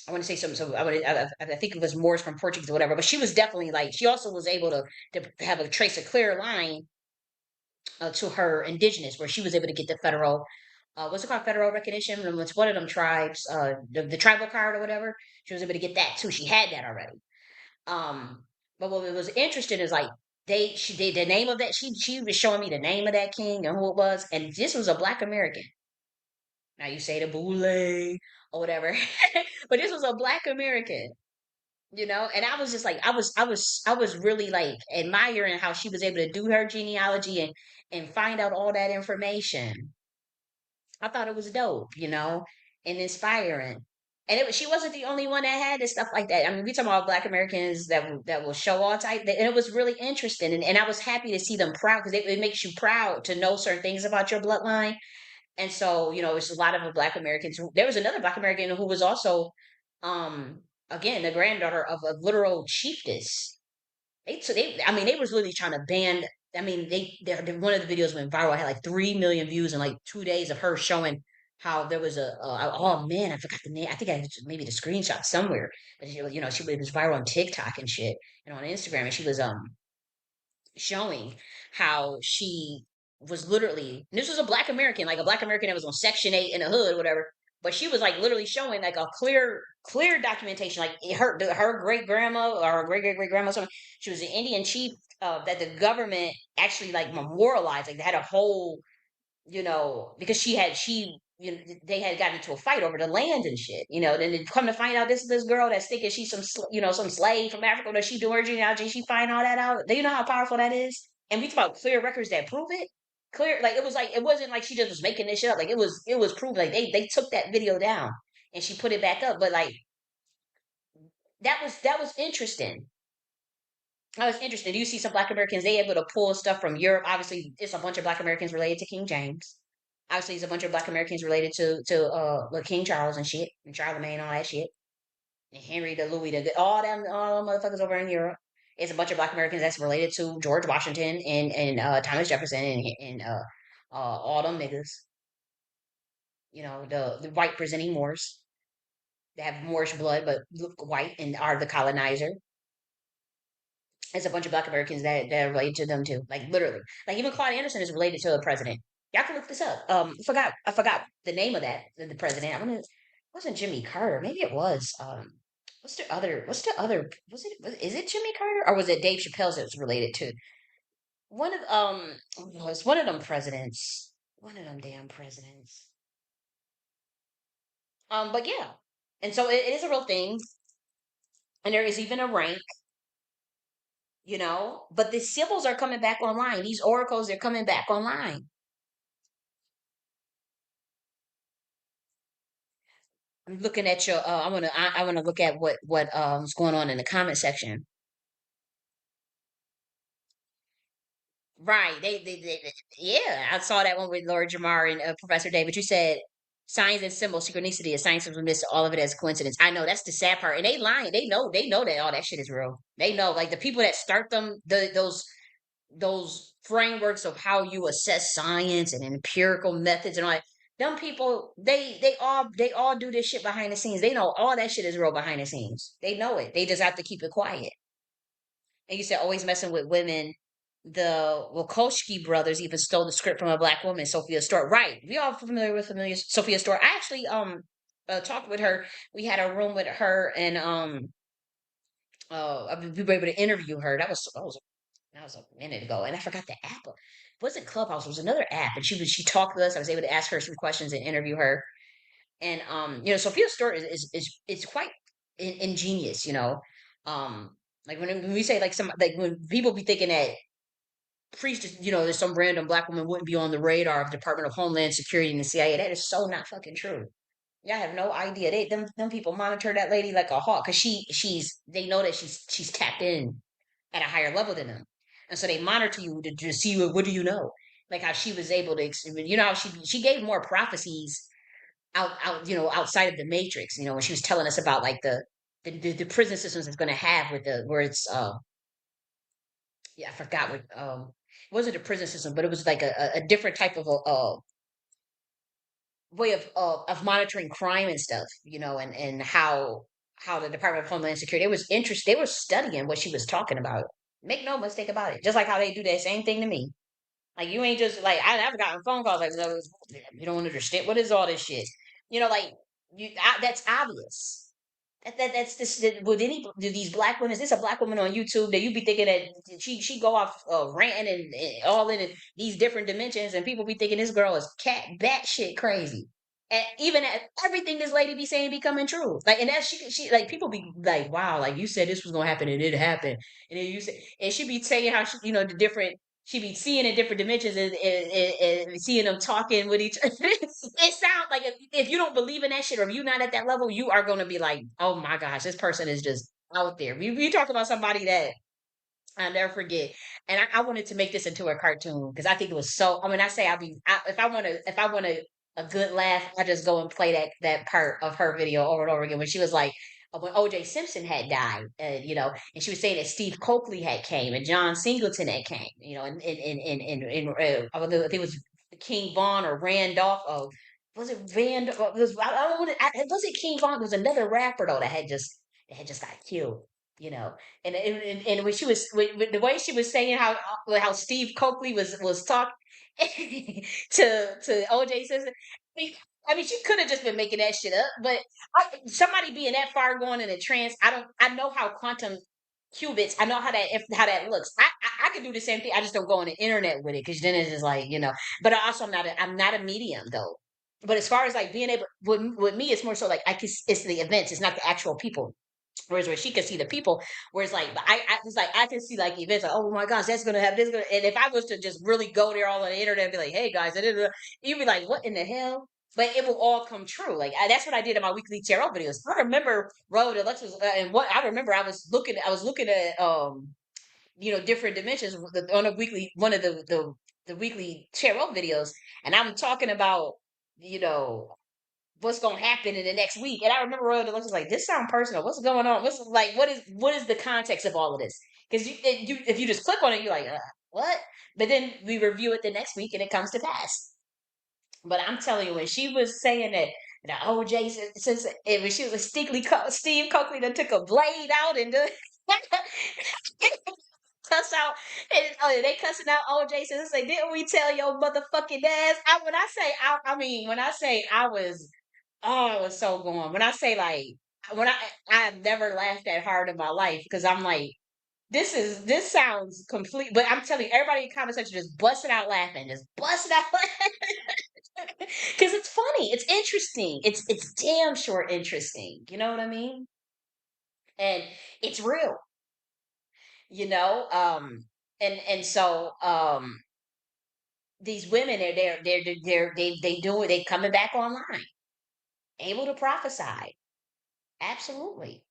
I want to say some I think it was Moors from Portuguese or whatever, but she was definitely like, she also was able to have a trace a clear line to her indigenous, where she was able to get the federal, what's it called, federal recognition from one of them tribes, the tribal card or whatever. She was able to get that too. She had that already. Um, but what was interesting is like, she did the name of that. She was showing me the name of that king and who it was, and this was a Black American. Now you say the Boule or whatever, but this was a Black American. And I was just like, I was really like admiring how she was able to do her genealogy and find out all that information. I thought it was dope, and inspiring. And she wasn't the only one that had this stuff like that. I mean, we talking about Black Americans that will show all type, and it was really interesting. And I was happy to see them proud, because it makes you proud to know certain things about your bloodline. And so, it's a lot of the Black Americans. There was another Black American who was also, again, the granddaughter of a literal chiefess. I mean, they was really trying to ban. I mean, one of the videos went viral. Had like 3 million views in like 2 days of her showing how there was oh man, I forgot the name. I think I maybe the screenshot somewhere. But she it was viral on TikTok and shit, and on Instagram, and she was showing how she was literally, and this was a Black American, like a Black American that was on Section 8 in the hood, whatever. But she was like literally showing like a clear documentation, like her great grandma or her great grandma, something. She was an Indian chief, that the government actually like memorialized. Like they had a whole, because they had gotten into a fight over the land and shit. Then they come to find out, this girl that's thinking she's some slave from Africa, that she doing her genealogy, she find all that out. Do you know how powerful that is? And we talk about clear records that prove it. Clear, like it wasn't like she just was making this shit up. Like it was proved. Like they took that video down and she put it back up. But like that was interesting. That was interesting. You see some Black Americans, they able to pull stuff from Europe. Obviously, it's a bunch of Black Americans related to King James. Obviously, it's a bunch of Black Americans related to King Charles and shit, and Charlemagne, all that shit. and Henry the Louis the all them motherfuckers over in Europe. It's a bunch of Black Americans that's related to George Washington and Thomas Jefferson and all them niggas. The white presenting Moors. They have Moorish blood but look white and are the colonizer. There's a bunch of Black Americans that are related to them too. Like literally. Like even Claude Anderson is related to a president. Y'all can look this up. I forgot the name of the president. It wasn't Jimmy Carter. Maybe it was. Is it Jimmy Carter or was it Dave Chappelle's that was related to? Was one of them presidents. One of them damn presidents. But yeah. And so it is a real thing. And there is even a rank, but the symbols are coming back online. These oracles, they're coming back online. I'm looking at your. I wanna look at what's going on in the comment section. Right. Yeah, I saw that one with Lord Jamar and Professor David. You said signs and symbols, synchronicity, a science of this, all of it as coincidence. I know that's the sad part, and they lying. They know that all that shit is real. They know, like the people that start them, those frameworks of how you assess science and empirical methods and all that. Them people, they all do this shit behind the scenes. They know all that shit is real behind the scenes. They know it. They just have to keep it quiet. And you said always messing with women. The Wachowski brothers even stole the script from a Black woman, Sophia Storr. Right. We all familiar Sophia Storr. I actually talked with her. We had a room with her and we were able to interview her. That was a minute ago, and I forgot the app. It wasn't Clubhouse. It was another app, and she talked to us. I was able to ask her some questions and interview her. And Sophia's story is quite ingenious. Like when we say like when people be thinking that priests, there's some random Black woman wouldn't be on the radar of Department of Homeland Security and the CIA. That is so not fucking true. Y'all have no idea. Them people monitor that lady like a hawk because they know that she's tapped in at a higher level than them, and so they monitor you to see what do you know, like how she was able to, how she gave more prophecies outside of the Matrix, when she was telling us about like the prison systems it's going to have with the where it's yeah, I forgot what it wasn't a prison system, but it was like a different type of a way of monitoring crime and stuff, and how the Department of Homeland Security, they were studying what she was talking about. Make no mistake about it. Just like how they do that same thing to me. Like you ain't just like I never gotten phone calls like no, you don't understand what is all this shit. Like that's obvious. That's this with any these Black women. Is this a Black woman on YouTube that you be thinking that she go off ranting and all in these different dimensions, and people be thinking this girl is cat batshit crazy. And even everything this lady be saying be coming true. Like and that she like people be like, wow, like you said this was gonna happen and it happened, and then you said and she be saying how the different she be seeing in different dimensions and seeing them talking with each other. It sounds like if you don't believe in that shit or if you're not at that level, you are going to be like, oh my gosh, this person is just out there. We talk about somebody that I'll never forget. And I wanted to make this into a cartoon because I think it was so. I mean, I say if I want a good laugh, I just go and play that part of her video over and over again when she was like when O.J. Simpson had died, and she was saying that Steve Coakley had came and John Singleton had came, I think it was King Von or Randolph. Oh, was it Randolph? I don't want to. Was it King Von? It was another rapper though that had just got killed. You know, and when she was with the way she was saying how Steve Coakley was talking to OJ Simpson. I mean, she could have just been making that shit up, but somebody being that far going in a trance, I know how quantum qubits. I know how that looks. I can do the same thing. I just don't go on the internet with it because then it's just like. But also I'm not a medium though. But as far as like being able with me, it's more so like it's the events. It's not the actual people. Whereas where she could see the people, whereas like I it's like I can see like events like oh my gosh that's gonna happen this gonna and if I was to just really go there all on the internet and be like hey guys you'd be like what in the hell, but it will all come true like that's what I did in my weekly tarot videos. I remember Road Alexis and what I remember I was looking at different dimensions on a weekly one of the weekly tarot videos and I'm talking about you know what's gonna happen in the next week. And I remember Royal Deluxe was like, "This sounds personal. What's going on? What's like what is the context of all of this?" Because if you just click on it, you're like, "What?" But then we review it the next week, and it comes to pass. But I'm telling you, when she was saying that the OJ since when she was a Steve Coakley that took a blade out and cuss out, and they cussing out OJ since say, "Didn't we tell your motherfucking ass?" When I say I mean when I say I was, oh, I was so going. When I say like when I have never laughed that hard in my life because I'm like, this sounds complete. But I'm telling you, everybody in the comment section just busted out laughing, just busted out because it's funny, it's interesting, it's damn sure interesting. You know what I mean? And it's real, you know. And so these women are they do it. They coming back online, able to prophesy. Absolutely.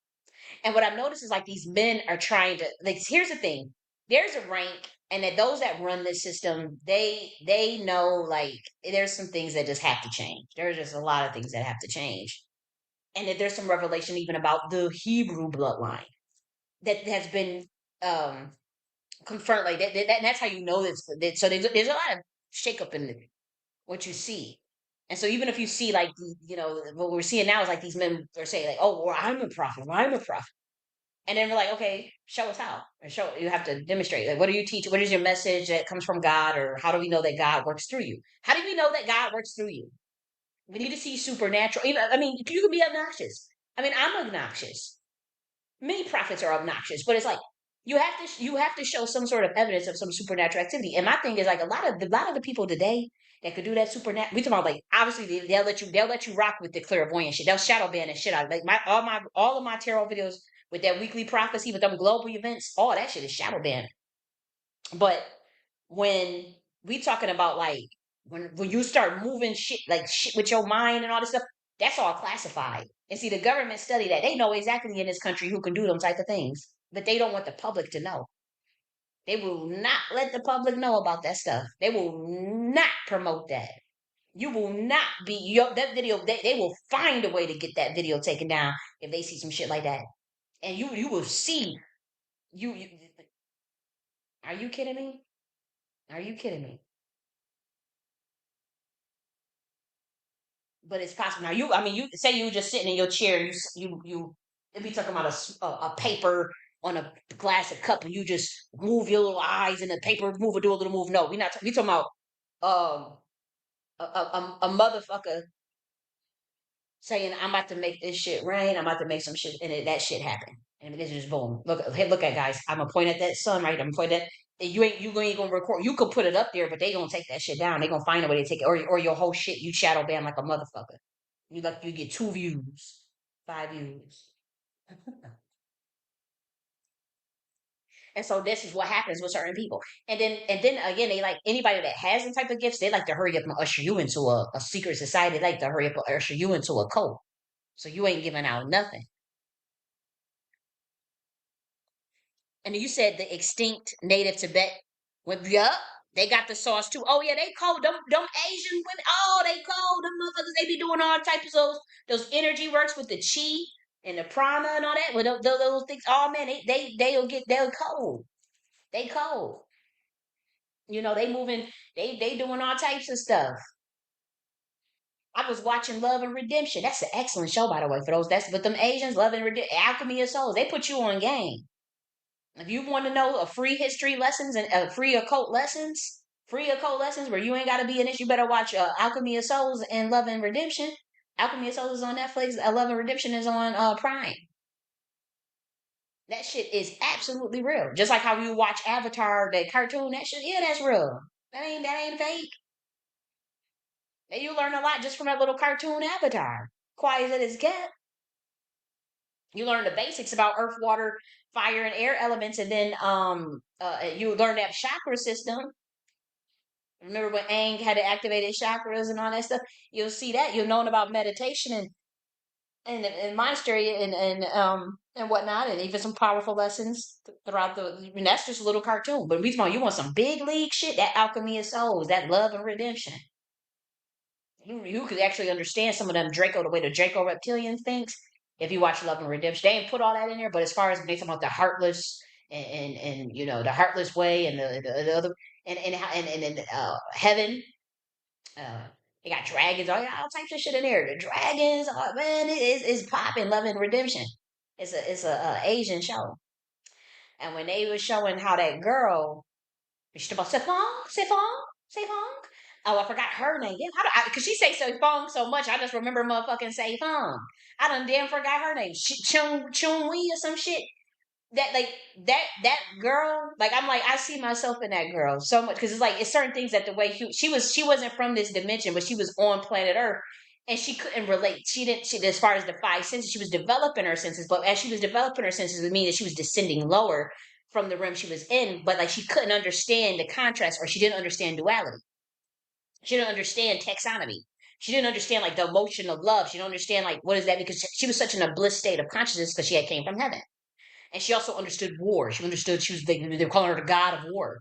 And what I've noticed is like these men are trying to like. Here's the thing: there's a rank, and that those that run this system, they know like there's some things that just have to change. There's just a lot of things that have to change, and that there's some revelation even about the Hebrew bloodline that has been um confirmed. Like and that's how you know this. So there's a lot of shakeup in what you see. And so even if you see like you know what we're seeing now is like these men are saying like, oh, well, I'm a prophet, well, I'm a prophet. And then we're like, okay, show us how. Or show you have to demonstrate. Like, what do you teach? What is your message that comes from God? Or how do we know that God works through you? How do we know that God works through you? We need to see supernatural. Even, I mean, you can be obnoxious. I mean, I'm obnoxious. Many prophets are obnoxious, but it's like you have to show some sort of evidence of some supernatural activity. And my thing is like a lot of the people today that could do that supernatural. We talking about like obviously they'll let you rock with the clairvoyant shit. They'll shadow ban and shit out. Like all of my tarot videos with that weekly prophecy with them global events, all that shit is shadow banned. But when we talking about like when you start moving shit like shit with your mind and all this stuff, that's all classified. And see, the government study that they know exactly in this country who can do them type of things, but they don't want the public to know. They will not let the public know about that stuff. They will not promote that. You will not be that video. They will find a way to get that video taken down if they see some shit like that. And you will see you. Are you kidding me? Are you kidding me? But it's possible. Now I mean, you say you just sitting in your chair, if you talking about a paper on a glass of cup, and you just move your little eyes and the paper move or do a little move. No, we talking about um a motherfucker saying, "I'm about to make this shit rain. I'm about to make some shit," and that shit happened. And it's just boom. Look, hey, look at guys. I'm gonna point at that sun, right? I'm gonna point at. You ain't gonna record. You could put it up there, but they gonna take that shit down. They gonna find a way to take it, or your whole shit you shadow ban like a motherfucker. You get 2 views, 5 views. And so this is what happens with certain people. And then again, they like anybody that has some type of gifts, they like to hurry up and usher you into a secret society. They like to hurry up and usher you into a cult. So you ain't giving out nothing. And you said the extinct native Tibet went, yup, they got the sauce too. Oh yeah, they cold. Them Asian women, oh, they cold. Them motherfuckers, they be doing all types of those energy works with the chi and the prana and all that. With those things. Oh man, they'll cold. They cold. You know, they moving, they doing all types of stuff. I was watching Love and Redemption. That's an excellent show, by the way, for those that's but them Asians, Love and Redemption, Alchemy of Souls, they put you on game. If you want to know a free history lessons and free occult lessons where you ain't got to be in it, you better watch Alchemy of Souls and Love and Redemption. Alchemy of Souls is on Netflix. Love and Redemption is on Prime. That shit is absolutely real. Just like how you watch Avatar, the cartoon, that shit, yeah, that's real. That ain't fake. And you learn a lot just from that little cartoon Avatar. Quiet as it is kept. You learn the basics about earth, water, fire, and air elements, and then you learn that chakra system. Remember when Aang had to activate his chakras and all that stuff? You'll see that. You'll know about meditation and monastery and whatnot, and even some powerful lessons throughout the. I mean, that's just a little cartoon. But we talking, you want some big league shit? That alchemy of souls, that love and redemption. you could actually understand some of them Draco, the way the Draco reptilian thinks. If you watch Love and Redemption, they ain't put all that in there. But as far as they talk about the heartless and you know the heartless way and the other and heaven, uh, they got dragons, all types of shit in there. The dragons, oh man, it's popping. Love and Redemption. It's a Asian show, and when they was showing how that girl Mr. Sefong, Sefong, Sefong. Oh, I forgot her name. Yeah, how do I? Because she say Sefong so much, I just remember motherfucking Sefong. I done damn forgot her name. Chung Wee or some shit. That like that girl. Like I'm like I see myself in that girl so much because it's like it's certain things that the way she wasn't from this dimension, but she was on planet Earth. And she couldn't relate. She didn't. She, as far as the five senses, she was developing her senses. But as she was developing her senses, it means that she was descending lower from the realm she was in, but like she couldn't understand the contrast or she didn't understand duality. She didn't understand taxonomy. She didn't understand like the emotion of love. She didn't understand like what is that because she was such in a bliss state of consciousness because she had came from heaven. And she also understood war. She understood she was they were calling her the god of war.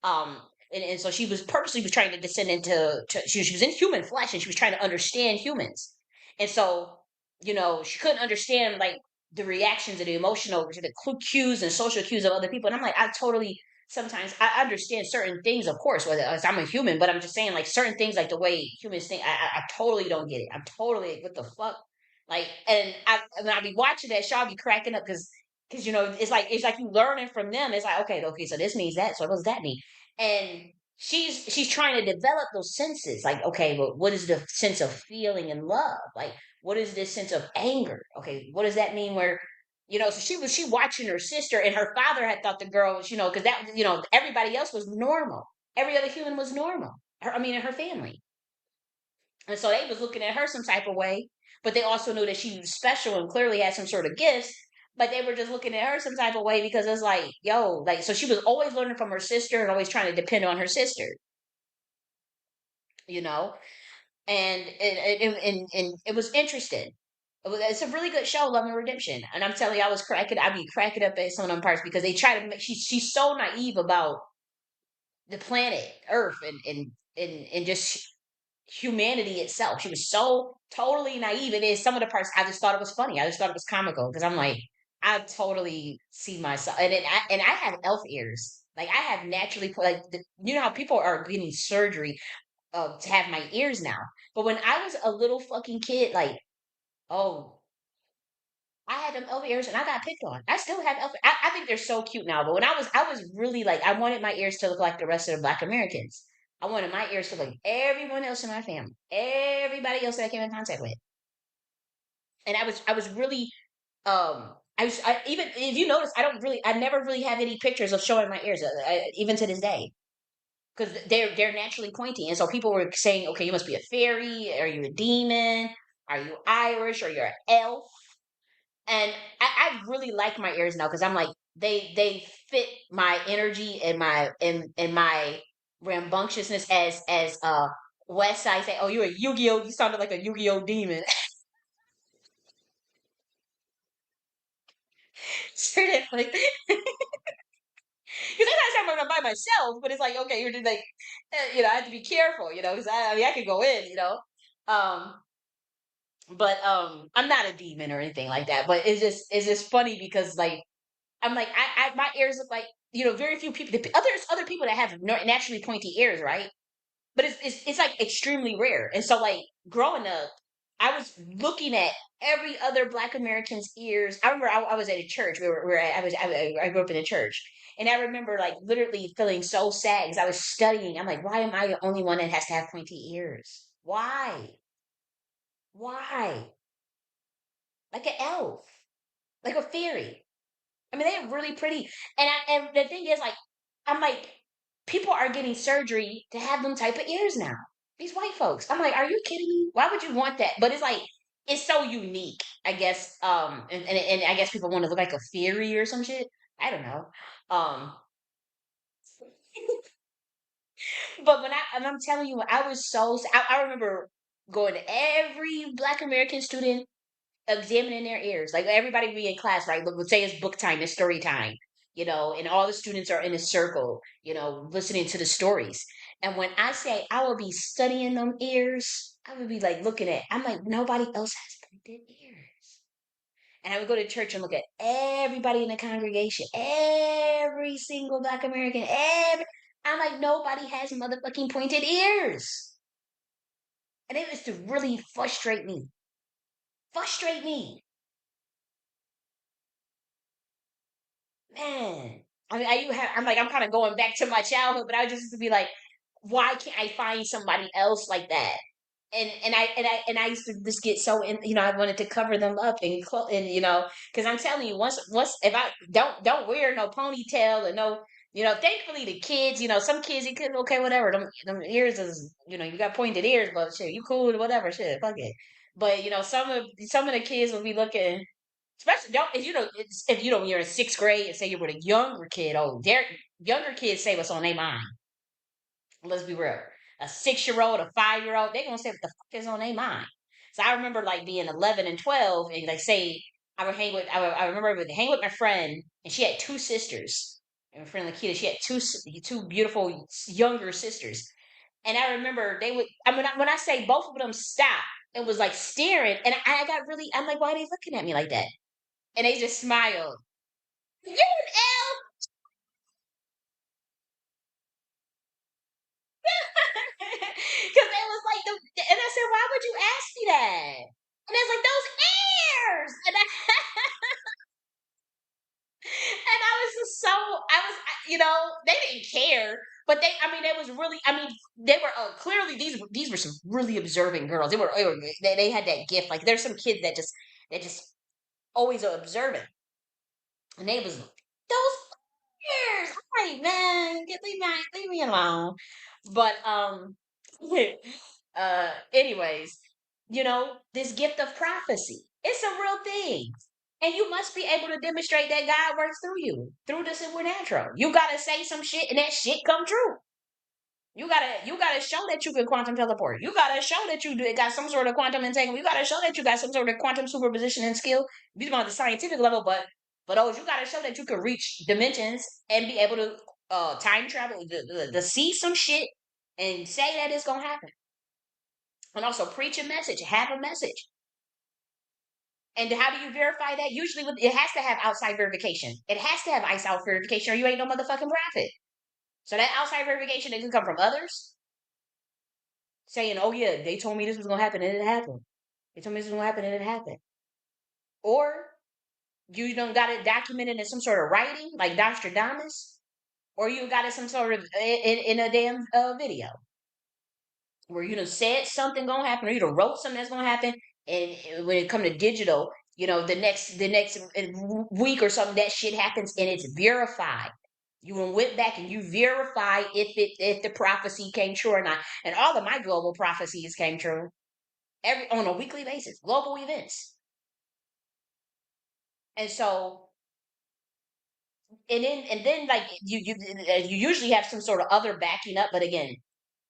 Um and so she was purposely was trying to descend into she was in human flesh and she was trying to understand humans. And so, you know, she couldn't understand like the reactions and the emotional the cues and social cues of other people. And I'm like, I totally sometimes I understand certain things, of course, whether I'm a human, but I'm just saying like certain things like the way humans think, I totally don't get it. I'm totally what the fuck? Like and when I be watching that show, I'll be cracking up because you know it's like you learning from them. It's like okay, so this means that. So what does that mean? And she's trying to develop those senses. Like okay, well, what is the sense of feeling and love? Like what is this sense of anger? Okay, what does that mean? Where you know, so she watching her sister, and her father had thought the girl was you know because that you know everybody else was normal. Every other human was normal. I mean, in her family. And so they was looking at her some type of way, but they also knew that she was special and clearly had some sort of gifts. But they were just looking at her some type of way because it's like, yo, like so she was always learning from her sister and always trying to depend on her sister, you know. And it was interesting. It's a really good show, Love and Redemption. And I'm telling you, I'd be cracking up at some of them parts because they try to make she's so naive about the planet Earth and just humanity itself. She was so totally naive. It is some of the parts I just thought it was funny. I just thought it was comical because I'm like, I totally see myself, and I have elf ears. Like I have naturally like you know how people are getting surgery to have my ears now. But when I was a little fucking kid, like oh. I had them elf ears and I got picked on. I still have elf. I think they're so cute now. But when I was really like, I wanted my ears to look like the rest of the Black Americans. I wanted my ears to look like everyone else in my family, everybody else that I came in contact with. And I was really, even if you notice, I never really have any pictures of showing my ears, even to this day, because they're naturally pointy. And so people were saying, okay, you must be a fairy. Are you a demon? Are you Irish? Or you're an elf? And I really like my ears now because I'm like they fit my energy and my rambunctiousness as West Side say, oh you're a Yu-Gi-Oh! You sounded like a Yu-Gi-Oh! Demon. Straight up like because sometimes I'm by myself, but it's like okay, you're just like you know I have to be careful, you know, because I mean I could go in, you know. Um but I'm not a demon or anything like that. But it's just funny because like I'm like, my ears look like, you know, very few people. Other people that have naturally pointy ears, right? But it's like extremely rare. And so, like growing up, I was looking at every other Black American's ears. I remember I was at a church. I grew up in a church, and I remember like literally feeling so sad because I was studying. I'm like, why am I the only one that has to have pointy ears? Why? Why? Like an elf, like a fairy. I mean, they're really pretty. And the thing is, like, I'm like, people are getting surgery to have them type of ears now. These white folks. I'm like, are you kidding me? Why would you want that? But it's like, it's so unique, I guess. And I guess people want to look like a fairy or some shit. I don't know. Um, but and I'm telling you, I was I remember going to every Black American student examining their ears. Like everybody be in class, right? Let's say it's book time, it's story time, you know, and all the students are in a circle, you know, listening to the stories. And when I say I will be studying them ears, I would be like looking at, I'm like, nobody else has pointed ears. And I would go to church and look at everybody in the congregation, every single Black American, I'm like, nobody has motherfucking pointed ears. And it was to really frustrate me. Frustrate me. Man. I'm like, I'm kind of going back to my childhood, but I would just be like, why can't I find somebody else like that? And I used to just get so in, I wanted to cover them up and because I'm telling you, once if I don't wear no ponytail and no, thankfully the kids, some kids you could okay whatever them ears is you got pointed ears but shit you cool whatever shit fuck it, but some of the kids will be looking. Especially don't if you don't you're in sixth grade and say you're with a younger kid. Oh, their younger kids say what's on their mind. Let's be real. A 6-year old, a 5-year old, they're gonna say what the fuck is on their mind. So I remember like being 11 and 12, and like say I remember I would hang with my friend, and she had two sisters. And my friend Lakita, she had two beautiful younger sisters. And I remember they would. I mean, when I say both of them stopped, it was like staring, and I got really. I'm like, why are they looking at me like that? And they just smiled. You an L? Because it was like and I said, why would you ask me that? And it's like those ears, and I was just so they didn't care, but I mean, it was really, I mean, they were clearly these were some really observing girls. They had that gift. Like there's some kids that just always are observant, and they was those ears. I'm like, man, leave me alone. But anyways, this gift of prophecy, it's a real thing. And you must be able to demonstrate that God works through you, through the supernatural. You gotta say some shit and that shit come true. You gotta show that you can quantum teleport. You gotta show that got some sort of quantum entanglement. You gotta show that you got some sort of quantum superposition and skill. These are on the scientific level, but for those, you gotta show that you can reach dimensions and be able to time travel, to see some shit and say that it's gonna happen. And also preach a message, have a message. And how do you verify that? Usually, it has to have outside verification. It has to have outside verification, or you ain't no motherfucking prophet. So that outside verification, it can come from others saying, "Oh yeah, they told me this was gonna happen, and it happened. They told me this was gonna happen, and it happened." Or you don't got it documented in some sort of writing, like Nostradamus, or you got it some sort of in a damn video where you done said something gonna happen, or you done wrote something that's gonna happen, and when it come to digital, the next week or something, that shit happens and it's verified. You went back and you verify if the prophecy came true or not. And all of my global prophecies came true every on a weekly basis, global events. And so and then like you usually have some sort of other backing up, but again,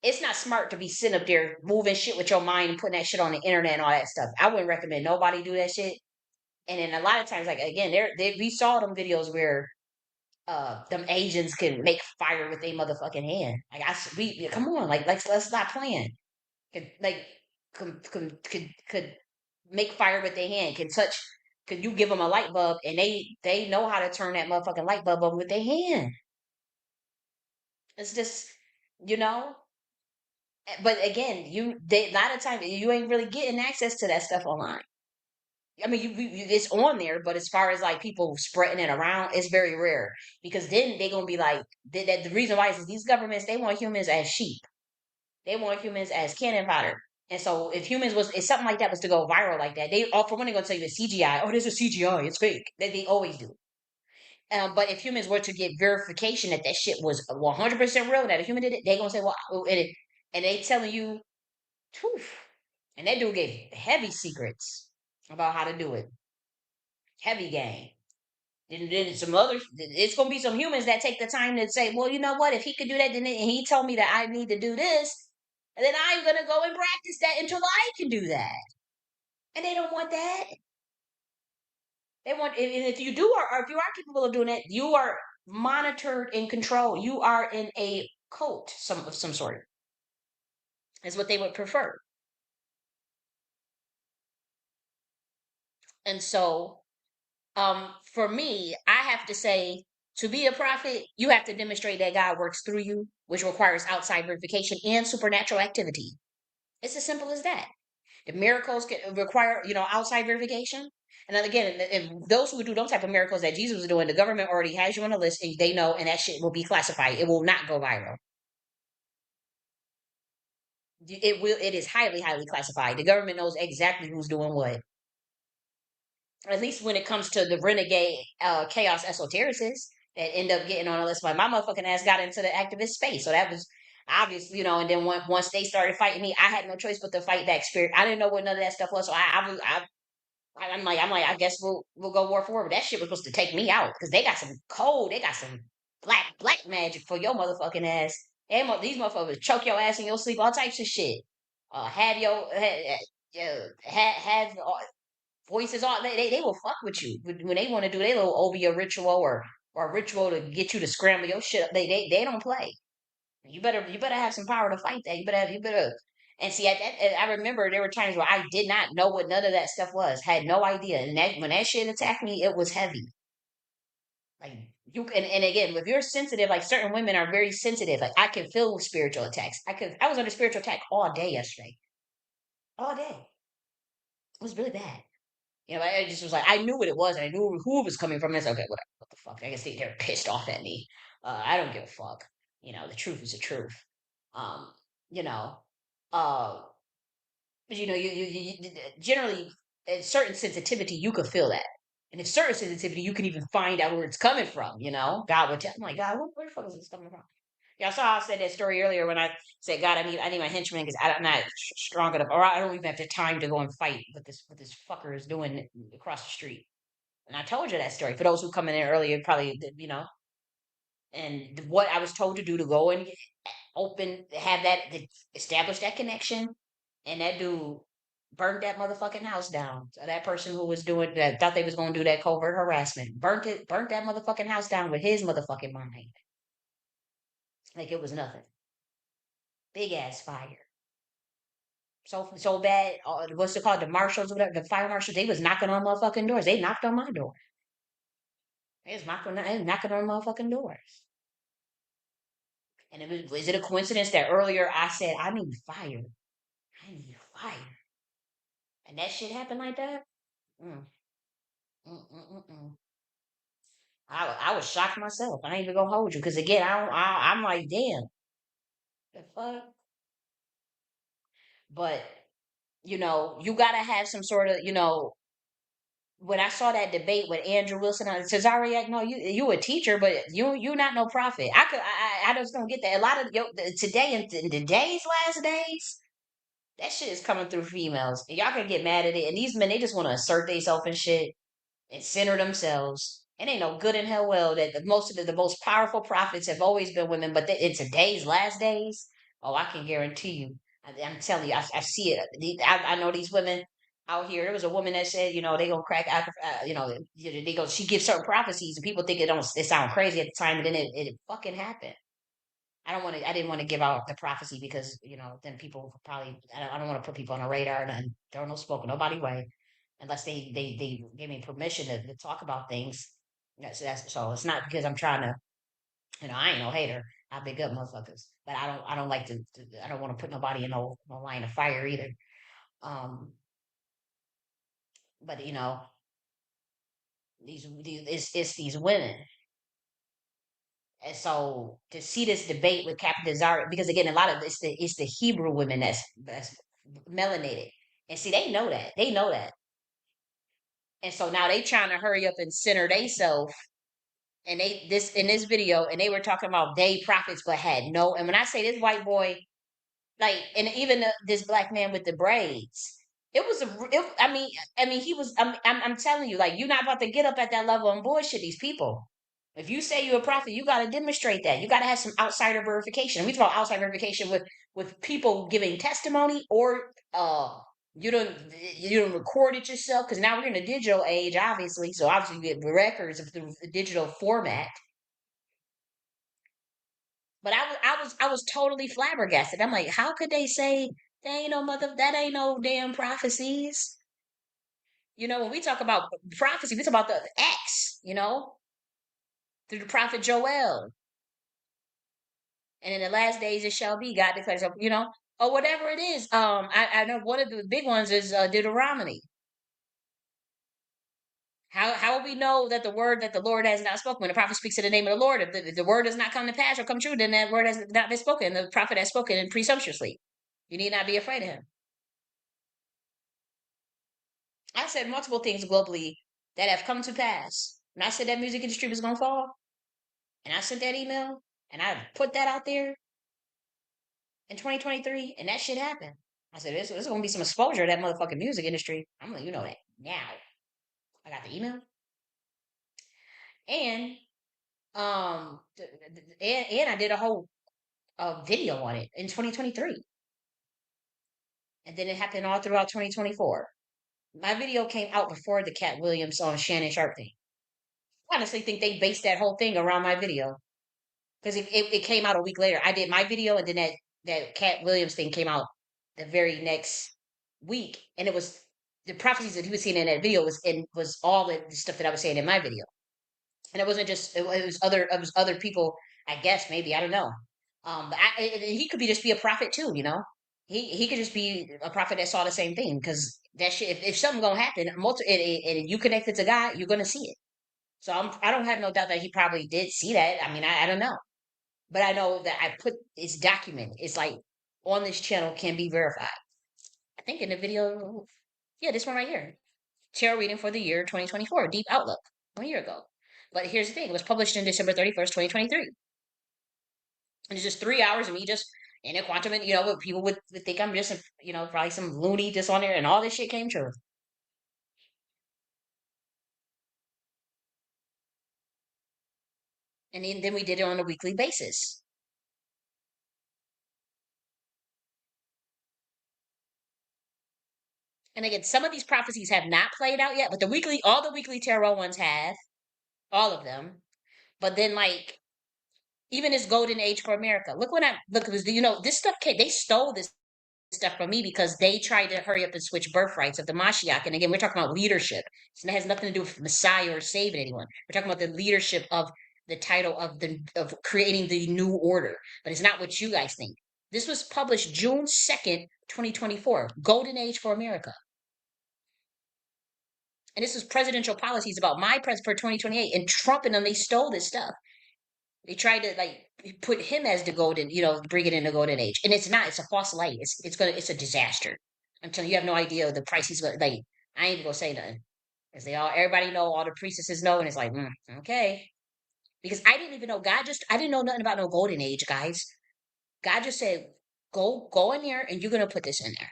it's not smart to be sitting up there moving shit with your mind and putting that shit on the internet and all that stuff. I wouldn't recommend nobody do that shit. And then a lot of times, like again, we saw them videos where them Asians can make fire with their motherfucking hand. Like we come on, like let's stop playing. Like could make fire with their hand. Could you give them a light bulb and they know how to turn that motherfucking light bulb on with their hand. It's just you know but again, a lot of times you ain't really getting access to that stuff online. I mean, it's on there, but as far as like people spreading it around, it's very rare because then they're gonna be like the reason why is these governments, they want humans as sheep, they want humans as cannon fodder. And so if something like that was to go viral like that, they all for one they're gonna tell you it's CGI. Oh, there's a CGI, it's fake. They always do. But if humans were to get verification that that shit was 100% real, that a human did it, they gonna say, well, and they telling you, phew, and that dude gave heavy secrets about how to do it. Heavy game. Then some others, it's gonna be some humans that take the time to say, well, you know what? If he could do that, then and he told me that I need to do this, and then I'm gonna go and practice that until I can do that. And they don't want that. They want, and if you do, or if you are capable of doing it, you are monitored and controlled. You are in a cult, of some sort. Is what they would prefer. And so, for me, I have to say, to be a prophet, you have to demonstrate that God works through you, which requires outside verification and supernatural activity. It's as simple as that. The miracles can require, outside verification. And then again, and those who do those type of miracles that Jesus was doing, the government already has you on a list, and they know, and that shit will be classified. It will not go viral. It will. It is highly, highly classified. The government knows exactly who's doing what. At least when it comes to the renegade chaos esotericists that end up getting on a list. Like my motherfucking ass got into the activist space, so that was obvious, And then once they started fighting me, I had no choice but to fight back. Spirit, I didn't know what none of that stuff was, so I'm like, I guess we'll go war for it. But that shit was supposed to take me out because they got some black magic for your motherfucking ass. And these motherfuckers choke your ass in your sleep, all types of shit. Have your have voices on. They will fuck with you when they want to do their little Obia ritual or ritual to get you to scramble your shit up. They don't play. You better have some power to fight that. You better. And see, I remember there were times where I did not know what none of that stuff was, had no idea, and that when that shit attacked me, it was heavy. Like and again, if you're sensitive, like certain women are very sensitive. Like I can feel spiritual attacks. I was under spiritual attack all day yesterday, all day. It was really bad. I just was like, I knew what it was, and I knew who it was coming from. And it's okay, whatever. What the fuck? I guess they're pissed off at me. I don't give a fuck. The truth is the truth. Um, you know, uh, but generally, a certain sensitivity, you could feel that. And if certain sensitivity, you can even find out where it's coming from. God would tell. I'm like, God, where the fuck is this coming from? Yeah, I saw I said that story earlier when I said, God, I need my henchmen because I'm not strong enough, or I don't even have the time to go and fight what this fucker is doing across the street. And I told you that story. For those who come in there earlier, probably and what I was told to do to go and have establish that connection, and that dude burnt that motherfucking house down. So that person who was doing that thought they was going to do that covert harassment, burnt that motherfucking house down with his motherfucking mind, like it was nothing. Big ass fire. So bad. What's it called? The marshals, whatever, the fire marshals. They was knocking on motherfucking doors. They knocked on my door. They was knocking on motherfucking doors. And is it a coincidence that earlier I said I need fire? I need fire, and that shit happened like that. Mm, mm, mm, mm, mm. I was shocked myself. I ain't even gonna hold you because again, I'm like, damn, the fuck. But you gotta have some sort of when I saw that debate with Andrew Wilson on Tazaryak, no, you a teacher, but you not no prophet. I just don't get that. A lot of today in today's last days, that shit is coming through females. And y'all can get mad at it. And these men, they just want to assert themselves and shit and center themselves. It ain't no good in hell well that the most powerful prophets have always been women, but in today's last days, oh, I can guarantee you. I'm telling you, I see it. I know these women out here. There was a woman that said, they gonna crack. They go. She gives certain prophecies, and people think it sound crazy at the time, and then it fucking happened. I didn't want to give out the prophecy because then people probably. I don't want to put people on a radar and throw no smoke nobody way unless they give me permission to talk about things. So it's not because I'm trying to. I ain't no hater. I big up motherfuckers, but I don't like I don't want to put nobody in no line of fire either. Um, but it's these women. And so to see this debate with Captain Desire, because again, a lot of it's the Hebrew women that's melanated, and see they know that, and so now they trying to hurry up and center theyself, and they this in this video, and they were talking about they prophets, but had no. And when I say this white boy, like, and even this black man with the braids, it was I mean, he was. I'm telling you, like, you're not about to get up at that level and bullshit these people. If you say you're a prophet, you got to demonstrate that. You got to have some outsider verification. And we talk about outside verification with people giving testimony, or you don't you don't record it yourself because now we're in a digital age, obviously. So obviously you get records of the digital format. But I was totally flabbergasted. I'm like, how could they say that ain't no damn prophecies? When we talk about prophecy, we talk about the X, through the prophet Joel. And in the last days it shall be, God declares, or whatever it is. I know one of the big ones is Deuteronomy. How will we know that the word that the Lord has not spoken? When the prophet speaks in the name of the Lord, if the word does not come to pass or come true, then that word has not been spoken. The prophet has spoken and presumptuously. You need not be afraid of him. I said multiple things globally that have come to pass. When I said that music industry was gonna fall, and I sent that email, and I put that out there in 2023, and that shit happened. I said, there's gonna be some exposure to that motherfucking music industry. I'm gonna let you know that now. I got the email, and and I did a whole video on it in 2023, and then it happened all throughout 2024. My video came out before the Cat Williams on Shannon Sharp thing. I honestly think they based that whole thing around my video because it came out a week later. I did my video, and then that Cat Williams thing came out the very next week, and it was the prophecies that he was seeing in that video was all the stuff that I was saying in my video, and it wasn't just it was other people. I guess maybe I don't know. But he could be just be a prophet too, He could just be a prophet that saw the same thing because that shit. If something gonna happen, and you connected to God, you're gonna see it. So I don't have no doubt that he probably did see that. I mean, I don't know. But I know that I put it's documented. It's like on this channel can be verified. I think in the video, yeah, this one right here. Tarot reading for the year 2024, Deep Outlook, 1 year ago. But here's the thing, it was published in December 31st, 2023. And it's just 3 hours of me just in a quantum, and what people would think I'm just, probably some loony just on there, and all this shit came true. And then we did it on a weekly basis. And again, some of these prophecies have not played out yet, but all the weekly tarot ones have, all of them. But then, like, even this golden age for America. Look, because this stuff came. They stole this stuff from me because they tried to hurry up and switch birthrights of the Mashiach. And again, we're talking about leadership. So it has nothing to do with Messiah or saving anyone. We're talking about the leadership of the title of creating the new order. But it's not what you guys think. This was published June 2nd, 2024. Golden age for America. And this was presidential policies about my president for 2028. And Trump and them, they stole this stuff. They tried to like put him as the golden, bring it in the golden age, and it's not. It's a false light. It's a disaster. I'm telling you, you have no idea the price he's gonna like. I ain't even gonna say nothing because everybody know, all the priestesses know, and it's like, okay. Because I didn't even know I didn't know nothing about no golden age, guys. God just said, go in there, and you're gonna put this in there.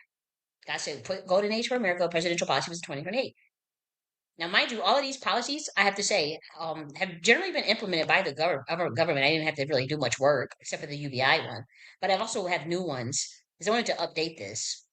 God said, put golden age for America. Presidential policy was 2028. Now, mind you, all of these policies, I have to say, have generally been implemented by the government. I didn't have to really do much work, except for the UBI one. But I've also have new ones because I wanted to update this.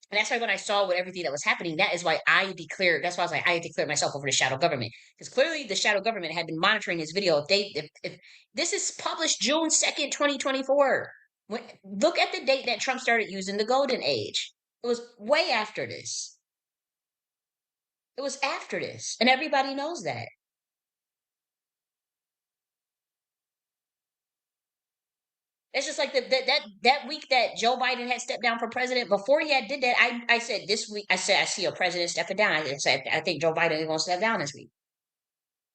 And that's why when I saw what everything that was happening, that is why I declared. That's why I was like, I declared myself over the shadow government because clearly the shadow government had been monitoring this video. If this is published June 2nd, 2024, look at the date that Trump started using the golden age. It was way after this. It was after this, and everybody knows that. It's just like that week that Joe Biden had stepped down for president. Before he had did that, I said this week. I said I see a president stepping down. I said I think Joe Biden is going to step down this week.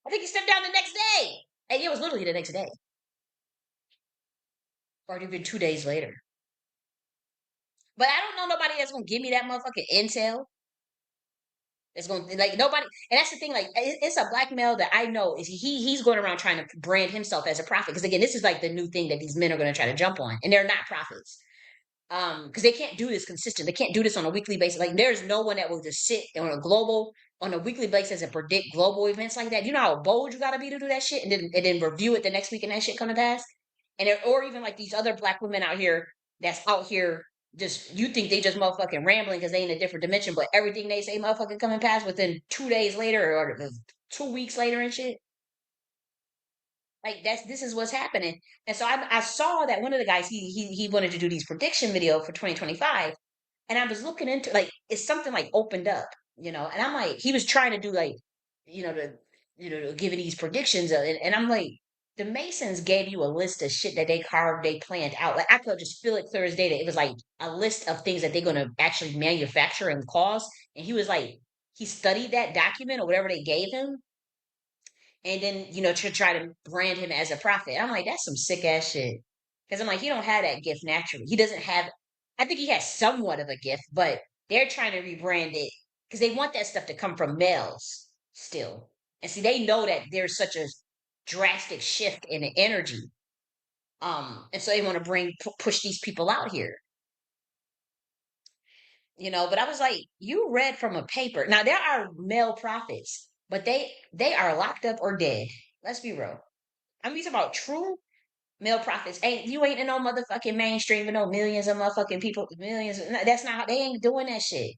I think he stepped down the next day, and it was literally the next day, or even 2 days later. But I don't know nobody that's going to give me that motherfucking intel. It's going to like nobody, and that's the thing. Like it's a black male that I know is he's going around trying to brand himself as a prophet because again, this is like the new thing that these men are going to try to jump on, and they're not prophets. Because they can't do this consistent. They can't do this on a weekly basis. Like there's no one that will just sit on a weekly basis and predict global events like that. You know how bold you gotta be to do that shit, and then review it the next week and that shit come to pass. Or even like these other black women out here that's out here just you think they just motherfucking rambling because they in a different dimension, but everything they say motherfucking coming past within 2 days later or 2 weeks later and shit. Like this is what's happening. And so I saw that one of the guys he wanted to do these prediction video for 2025. And I was looking into like it's something like opened up. And I'm like, he was trying to do like, the, giving these predictions, and I'm like, the Masons gave you a list of shit that they carved, they planned out. Like I could just feel it clear as day that it was like a list of things that they're gonna actually manufacture and cause. And he was like, he studied that document or whatever they gave him, and then to try to brand him as a prophet. I'm like, that's some sick ass shit. Because I'm like, he don't have that gift naturally. He doesn't have. I think he has somewhat of a gift, but they're trying to rebrand it because they want that stuff to come from males still. And see, they know that there's such a drastic shift in the energy. And so they want to push these people out here. But I was like, you read from a paper. Now there are male prophets, but they are locked up or dead. Let's be real. I'm talking about true male prophets. You ain't in no motherfucking mainstream with no millions of motherfucking people, millions. No, that's not how they ain't doing that shit.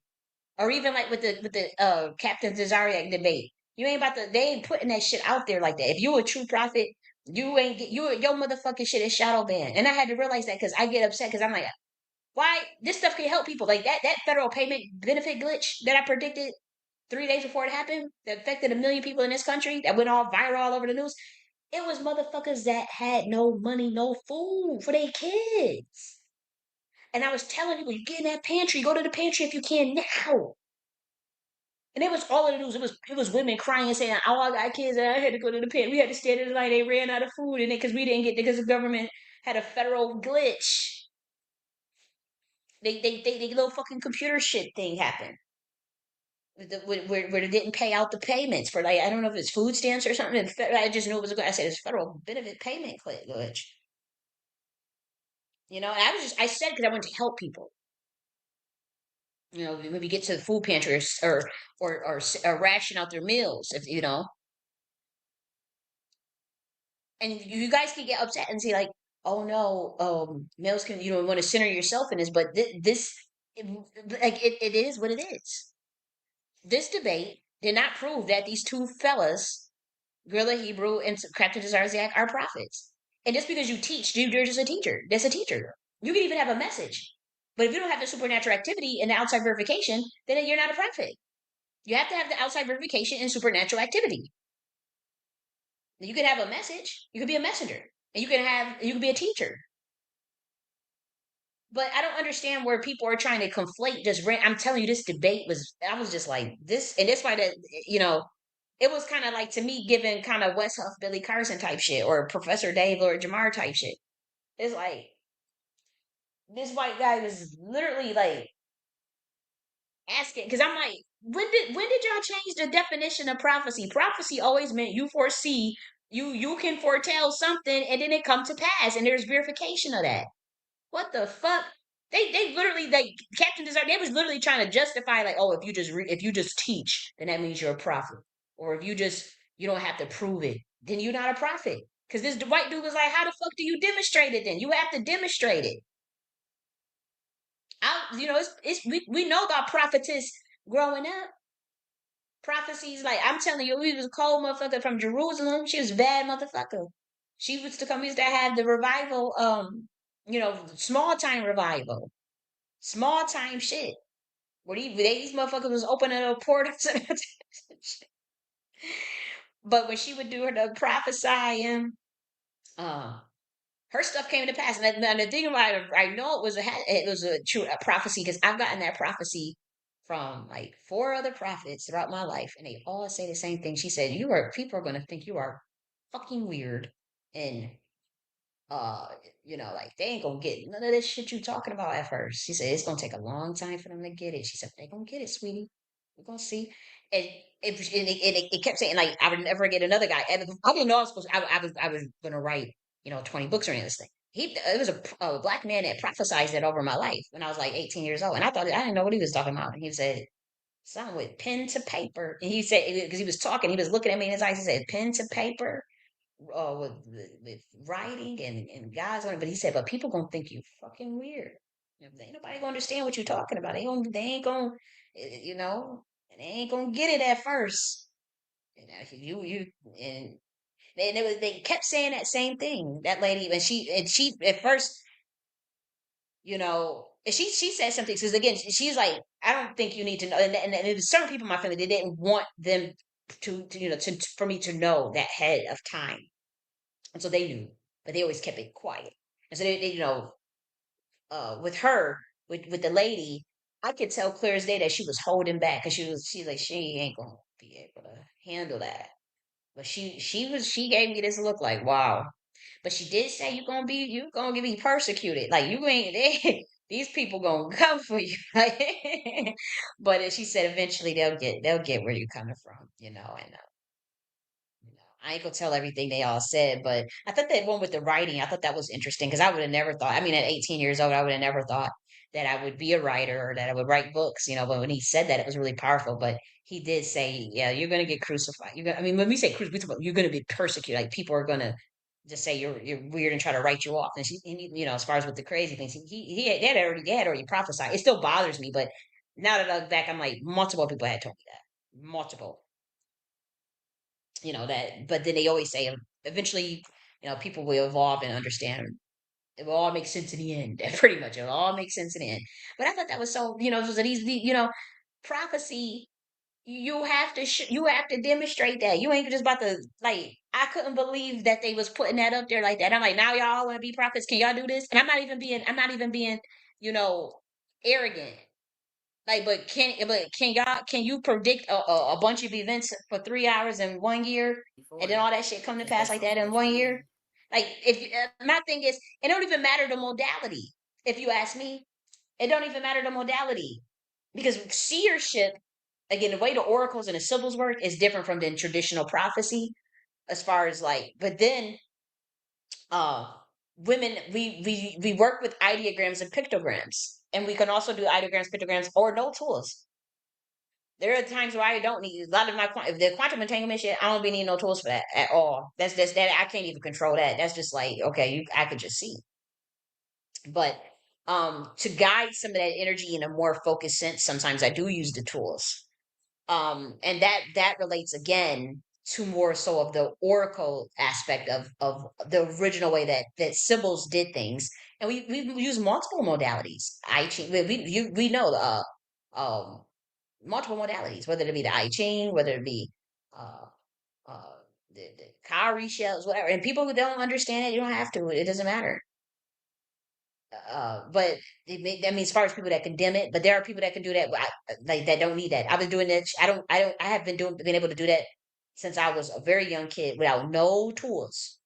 Or even like with the Captain TAZARYACH debate. You ain't about to. They ain't putting that shit out there like that. If you a true prophet, you ain't get your motherfucking shit is shadow banned. And I had to realize that because I get upset because I'm like, why this stuff can help people like that federal payment benefit glitch that I predicted 3 days before it happened that affected 1 million people in this country that went all viral all over the news. It was motherfuckers that had no money, no food for their kids. And I was telling people, you get in that pantry, go to the pantry if you can now. And it was all of the news. It was women crying and saying, "Oh, I got kids, and I had to go to the pantry. We had to stand in the line. They ran out of food, and because we didn't get because the government had a federal glitch. They little fucking computer shit thing happened. Where they didn't pay out the payments for like I don't know if it's food stamps or something. I just knew it was. I said it's federal benefit payment glitch. And I said because I wanted to help people. Maybe get to the food pantry or ration out their meals if and you guys can get upset and say like, oh no, males can want to center yourself in this, but this like it is what it is. This debate did not prove that these two fellas, Gorilla Hebrew and Captain Zarzak, are prophets. And just because you teach, you're just a teacher. That's a teacher. You can even have a message. But if you don't have the supernatural activity and the outside verification, then you're not a prophet. You have to have the outside verification and supernatural activity. You can have a message. You could be a messenger, and you can be a teacher. But I don't understand where people are trying to conflate just rent. I'm telling you, this debate was. I was just like this, and that's why that it was kind of like to me giving kind of West Huff Billy Carson type shit or Professor Dave or Jamar type shit. It's like this white guy was literally like asking because I'm like, when did y'all change the definition of prophecy? Prophecy always meant you foresee, you can foretell something and then it come to pass and there's verification of that. What the fuck? They literally like Captain Desert. They was literally trying to justify like, oh, if you just teach, then that means you're a prophet, or if you don't have to prove it, then you're not a prophet. Because this white dude was like, how the fuck do you demonstrate it? Then you have to demonstrate it. We know about prophetess growing up. Prophecies like I'm telling you, we was a cold motherfucker from Jerusalem. She was a bad motherfucker. She was to come. We used to have the revival. Small time revival, small time shit. Where these motherfuckers was opening up portals. But when she would do her the prophesying, uh, her stuff came to pass. And the thing about it, I know it was a true prophecy because I've gotten that prophecy from like 4 other prophets throughout my life, and they all say the same thing. She said, people are gonna think you are fucking weird and uh like they ain't gonna get none of this shit you talking about at first. She said it's gonna take a long time for them to get it. She said they gonna get it, sweetie. We're gonna see. And it kept saying like I would never get another guy. And I didn't know I was supposed. I was gonna write 20 books or anything. This thing. It was a black man that prophesied that over my life when I was like 18 years old, and I didn't know what he was talking about. And he said something with pen to paper, and he said because he was talking, he was looking at me in his eyes. He said pen to paper with writing and guys on it. But he said, but people gonna think you fucking weird. Ain't nobody gonna understand what you're talking about. They ain't gonna, you know, they ain't gonna get it at first. You and they kept saying that same thing. That lady, and she at first, and she said something because again, she's like I don't think you need to know. And there's certain people in my family, they didn't want them to for me to know that head of time. And so they knew, but they always kept it quiet. And so with her, with the lady, I could tell clear as day that she was holding back because she like, she ain't gonna be able to handle that. But she gave me this look like, wow. But she did say you gonna be persecuted. Like you ain't these people gonna come for you. Like, but she said eventually they'll get where you're coming from, and I ain't gonna tell everything they all said, but I thought that one with the writing, I thought that was interesting because I would have never thought. I mean, at 18 years old, I would have never thought that I would be a writer or that I would write books, But when he said that, it was really powerful. But he did say, "Yeah, you're gonna get crucified. I mean, when we say crucified, you're gonna be persecuted. Like people are gonna just say you're weird and try to write you off." As far as with the crazy things, he had already prophesied. It still bothers me, but now that I look back, I'm like, multiple people had told me that, multiple that, but then they always say eventually people will evolve and understand. It will all make sense in the end. Pretty much it will all make sense in the end. But I thought that was so, so that prophecy, you have to demonstrate that. You ain't just about to, like, I couldn't believe that they was putting that up there like that. I'm like, now y'all want to be prophets, can y'all do this? And I'm not even being you know arrogant. Like, can you predict a bunch of events for 3 hours in 1 year, and then all that shit come to pass like that in 1 year? Like, my thing is, it don't even matter the modality. If you ask me, it don't even matter the modality because seership, again, the way the oracles and the symbols work is different from the traditional prophecy. As far as like, but then uh women, we work with ideograms and pictograms, and we can also do ideograms, pictograms, or no tools. There are times where I don't need a lot of if the quantum entanglement shit, I don't be needing no tools for that at all. That's that I can't even control that. That's just like, okay, I could just see. But to guide some of that energy in a more focused sense, sometimes I do use the tools. And that relates again to more so of the oracle aspect of the original way that symbols did things. And we use multiple modalities. I Ching, we know um multiple modalities, whether it be the I Ching, whether it be uh, uh, the cowrie shells, whatever. And people who don't understand it, you don't have to. It doesn't matter. But that means as far as people that condemn it, but there are people that can do that, like that don't need that. I've been doing that. I have been able to do that since I was a very young kid without no tools.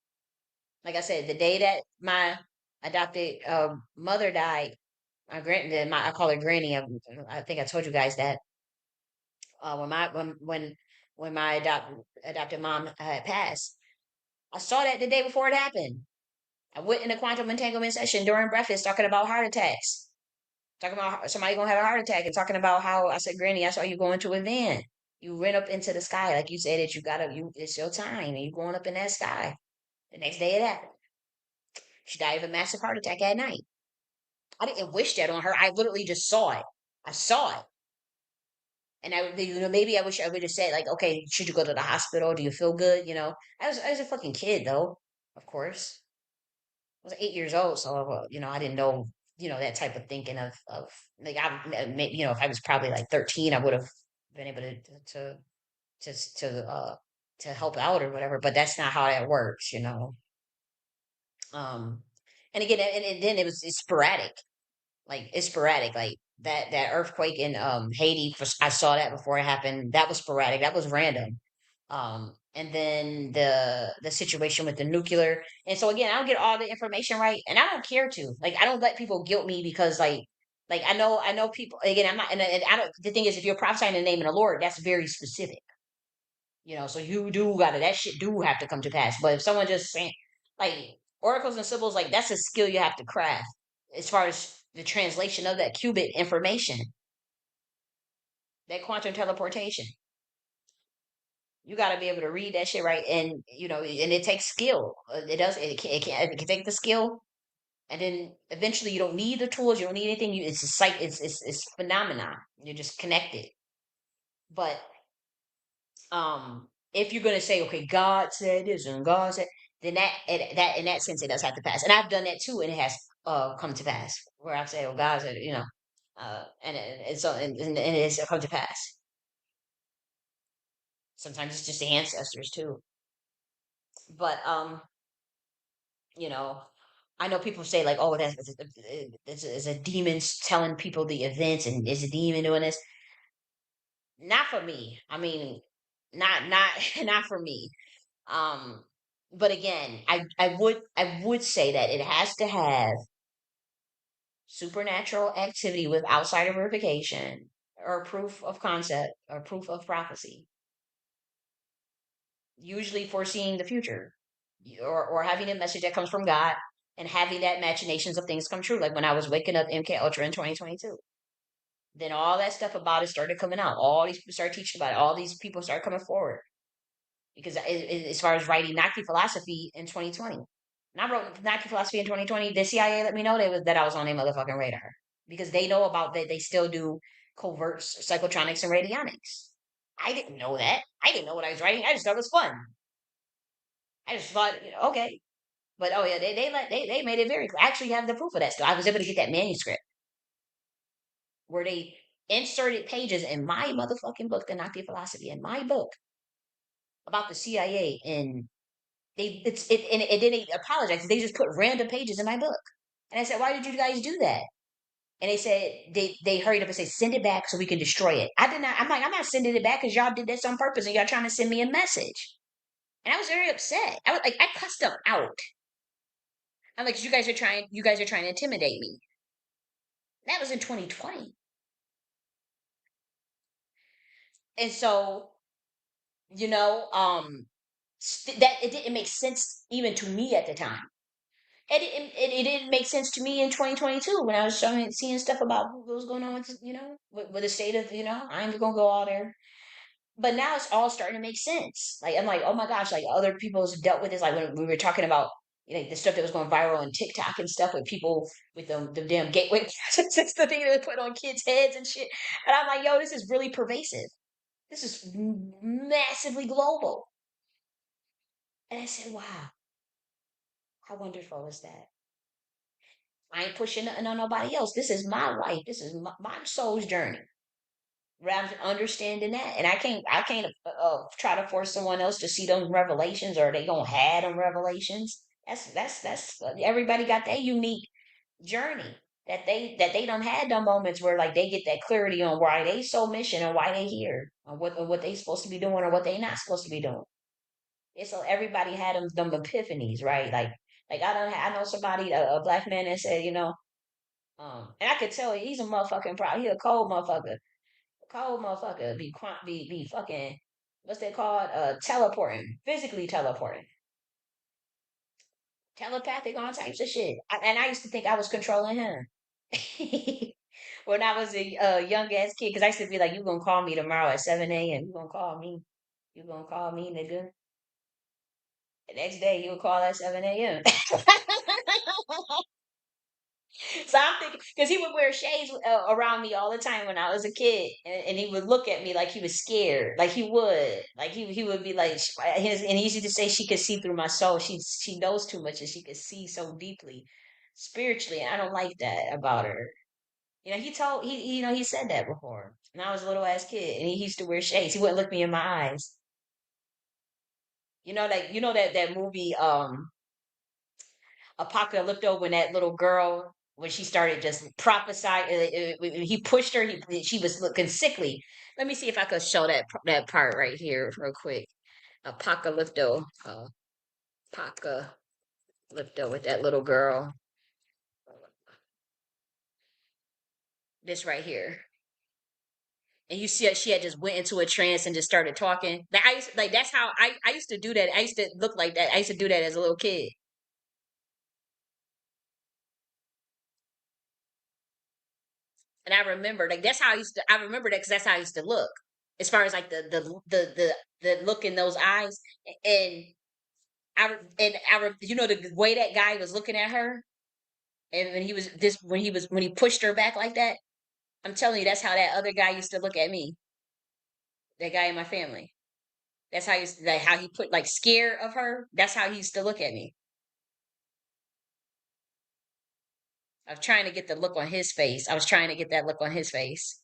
Like I said, the day that my adopted mother died, I call her Granny. I think I told you guys that when my adopted mom had passed. I saw that the day before it happened. I went in a quantum entanglement session during breakfast talking about heart attacks, talking about somebody gonna have a heart attack, and talking about how I said, Granny, I saw you going to a van. You went up into the sky, like you said that it's your time, and you going up in that sky. The next day it happened. She died of a massive heart attack at night. I didn't wish that on her. I literally just saw it. I saw it. And maybe I wish I would have said like, okay, should you go to the hospital? Do you feel good? I was a fucking kid though, of course. I was 8 years old, so I didn't know, that type of thinking of like maybe, if I was probably like 13, I would have been able to to to uh to help out or whatever. But that's not how that works. Um, and again, and then it's sporadic. Like it's sporadic. Like that earthquake in Haiti, I saw that before it happened. That was sporadic. That was random. And then the situation with the nuclear. And so again, I don't get all the information right, and I don't care to. Like I don't let people guilt me because like I know people. Again, I'm not. And I don't. The thing is, if you're prophesying in the name of the Lord, that's very specific. So you do gotta that shit do have to come to pass. But if someone just saying like oracles and symbols, like that's a skill you have to craft as far as the translation of that qubit information, that quantum teleportation. You got to be able to read that shit right, and it takes skill. It does. It can take the skill, and then eventually you don't need the tools. You don't need anything. It's a sight. It's phenomenon. You're just connected. But if you're gonna say, okay, God said this and God said, then that in that sense it does have to pass. And I've done that too, and it has come to pass where I've said, oh, God said, And it's come to pass. Sometimes it's just the ancestors too. But you know, I know people say like, "Oh, it's a demon telling people the events, and it's a demon doing this." Not for me. I mean, not not for me. Um, but again, I would say that it has to have supernatural activity with outsider verification or proof of concept or proof of prophecy, usually foreseeing the future, or having a message that comes from God and having that machinations of things come true. Like when I was waking up MK Ultra in 2022, then all that stuff about it started coming out. All these people started teaching about it. All these people started coming forward because as far as writing Nazi philosophy in 2020, and I wrote Nazi philosophy in 2020. The CIA let me know that I was on their motherfucking radar because they know about that. They still do covert psychotronics and radionics. I didn't know that. I didn't know what I was writing. I just thought it was fun. I just thought, okay. But oh yeah, they made it very clear. I actually have the proof of that still. I was able to get that manuscript where they inserted pages in my motherfucking book, The Noctia Philosophy, in my book about the CIA, and and then they apologized. They just put random pages in my book, and I said, "Why did you guys do that?" And they said they hurried up and said, "Send it back so we can destroy it." I did not. I'm like, I'm not sending it back because y'all did this on purpose and y'all trying to send me a message. And I was very upset. I was like, I cussed them out. I'm like, you guys are trying to intimidate me. That was in 2020. And so, you know, that it didn't make sense even to me at the time. It didn't make sense to me in 2022 when I was seeing stuff about what was going on with, with the state of, I ain't gonna go all there. But now it's all starting to make sense. Like, I'm like, oh my gosh, like other people's dealt with this. Like when we were talking about, the stuff that was going viral on TikTok and stuff with people with the damn gateway. It's the thing that they put on kids' heads and shit. And I'm like, yo, this is really pervasive. This is massively global. And I said, wow, how wonderful is that? I ain't pushing nothing on nobody else. This is my life. This is my soul's journey. Rather understanding that, and I can't try to force someone else to see those revelations, or they gonna have them revelations. That's everybody got their unique journey that they don't had them moments where like they get that clarity on why they so mission and why they here, or what they supposed to be doing or what they not supposed to be doing. And so everybody had them epiphanies, right? Like I know somebody, a black man that said, and I could tell he's a motherfucking pro. He a cold motherfucker. Cold motherfucker be fucking, what's that called? Teleporting, physically teleporting, telepathic, all types of shit. And I used to think I was controlling him when I was a young ass kid, because I used to be like, "You gonna call me tomorrow at 7 a.m. You gonna call me? You gonna call me, nigga?" The next day, he would call at 7 a.m. So I'm thinking, because he would wear shades around me all the time when I was a kid, and he would look at me like he was scared, like he would be like, and he used to say she could see through my soul. She knows too much, and she could see so deeply, spiritually. And I don't like that about her. He said that before, and I was a little ass kid, and he used to wear shades. He wouldn't look me in my eyes. That movie, Apocalypto, when that little girl, when she started just prophesying, he pushed her. She was looking sickly. Let me see if I could show that part right here real quick. Apocalypto, Apocalypto with that little girl. This right here. And you see, she had just went into a trance and just started talking. Like that's how I used to do that. I used to look like that. I used to do that as a little kid. And I remember, like, that's how I used to. I remember that because that's how I used to look, as far as like the look in those eyes, and the way that guy was looking at her, and when he pushed her back like that. I'm telling you, that's how that other guy used to look at me. That guy in my family. That's how like how he put like scare of her. That's how he used to look at me. I was trying to get the look on his face. I was trying to get that look on his face.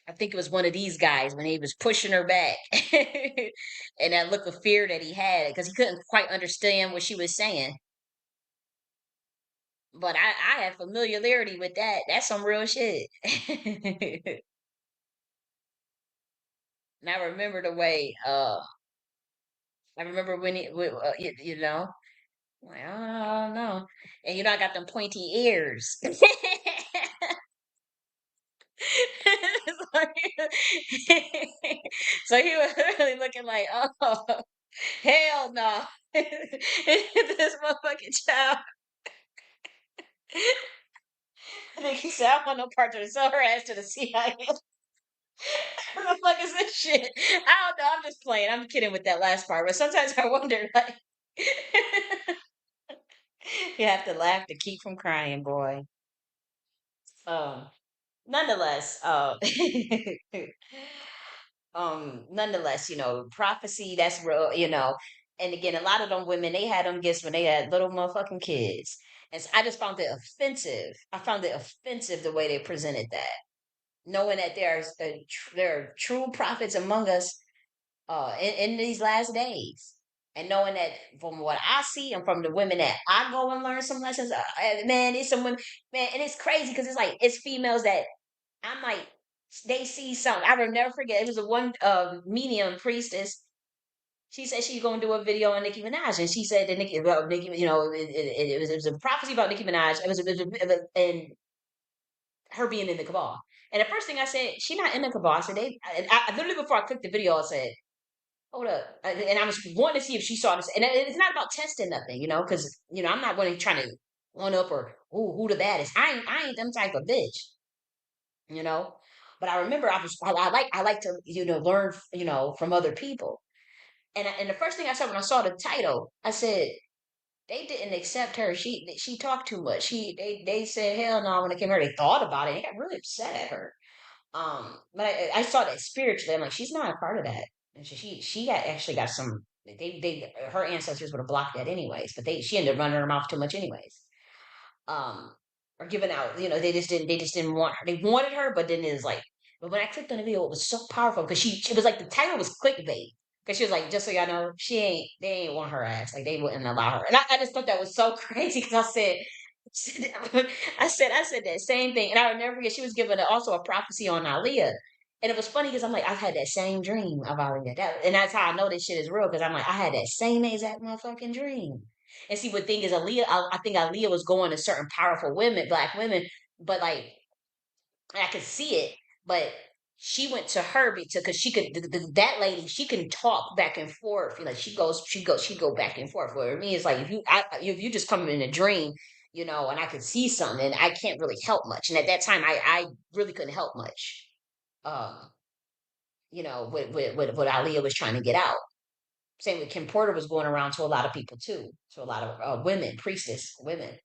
I think it was one of these guys when he was pushing her back, and that look of fear that he had because he couldn't quite understand what she was saying. But I have familiarity with that. That's some real shit. And I remember the way. I remember when you know, like, I don't know, and I got them pointy ears. So so he was really looking like, oh, hell no. This motherfucking child. I think he said, I want no part of the sell her ass to the CIA. What the fuck is this shit? I don't know. I'm just playing. I'm kidding with that last part. But sometimes I wonder, like, you have to laugh to keep from crying, boy. Um, nonetheless, nonetheless, prophecy, that's real, and again, a lot of them women, they had them gifts when they had little motherfucking kids. And I just found it offensive. I found it offensive the way they presented that, knowing that there are true prophets among us in these last days. And knowing that from what I see and from the women that I go and learn some lessons, man, it's some women, man, and it's crazy because it's like it's females that I'm like, they see something. I will never forget. It was a one medium priestess. She said she's going to do a video on Nicki Minaj, and she said that Nicki, it was a prophecy about Nicki Minaj. And her being in the cabal. And the first thing I said, she not in the cabal. I said, literally before I clicked the video, I said, hold up. And I was wanting to see if she saw this. And it's not about testing nothing, because, I'm not going to try to one up or who the baddest. I ain't them type of bitch, you know. But I remember I like to, learn, from other people. And the first thing I said when I saw the title, I said, they didn't accept her. She talked too much. They said hell no when it came to her. They thought about it. They got really upset at her. But I saw that spiritually. I'm like, she's not a part of that. And she actually got some. They her ancestors would have blocked that anyways. But she ended up running her mouth too much anyways. Um, or giving out. They just didn't want her. They wanted her, but then it was like. But when I clicked on the video, it was so powerful because she was like the title was clickbait. Because she was like, just so y'all know, they ain't want her ass. Like they wouldn't allow her. And I just thought that was so crazy because I said that same thing. And I would never forget, she was given also a prophecy on Aaliyah. And it was funny because I'm like, I've had that same dream of Aaliyah. And that's how I know this shit is real because I'm like, I had that same exact motherfucking dream. And see, what thing is Aaliyah, I think Aaliyah was going to certain powerful women, black women, but like, I could see it, but she went to her because she could that lady she can talk back and forth. Like she go back and forth. Where me it's like if you just come in a dream, and I could see something, and I can't really help much. And at that time, I really couldn't help much. Um, what Aaliyah was trying to get out. Same with Kim Porter was going around to a lot of people too, to a lot of women, priestess women.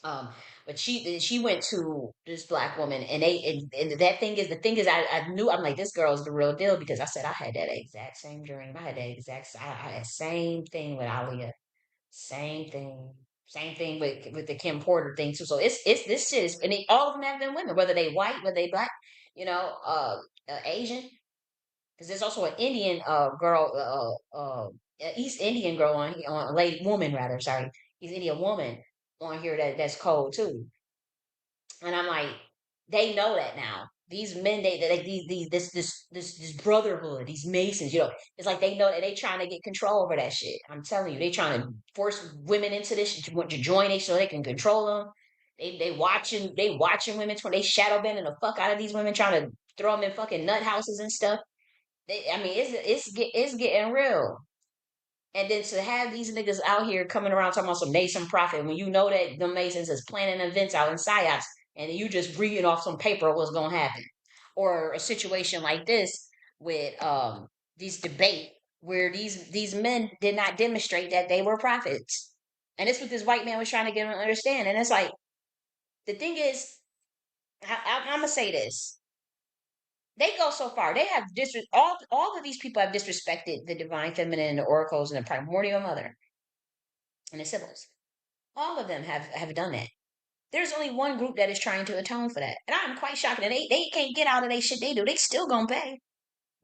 Um, but she went to this black woman, and and the thing is I knew I'm like this girl is the real deal because I said I had that exact same dream. I had that I had same thing with Aliyah, same thing with the Kim Porter thing too. So it's this shit is and all of them have been women, whether they white, whether they black, Asian. Because there's also an Indian girl, East Indian girl on lady woman rather, sorry, East Indian woman on here that's cold too. And I'm like, they know that now. These men, they like this brotherhood, these Masons, it's like they know that they trying to get control over that shit. I'm telling you, they trying to force women into this to join it so they can control them. They watching women, they shadow banning the fuck out of these women, trying to throw them in fucking nut houses and stuff. I mean, it's getting real. And then to have these niggas out here coming around talking about some Mason profit when you know that the Masons is planning events out in psyops and you just reading off some paper what's gonna happen. Or a situation like this with these debate where these men did not demonstrate that they were prophets. And this what this white man was trying to get them to understand. And it's like the thing is, I'm gonna say this. They go so far. They have all of these people have disrespected the divine feminine and the oracles and the primordial mother and the sibyls. All of them have done that. There's only one group that is trying to atone for that. And I'm quite shocked that they can't get out of they shit they do. They still gonna pay.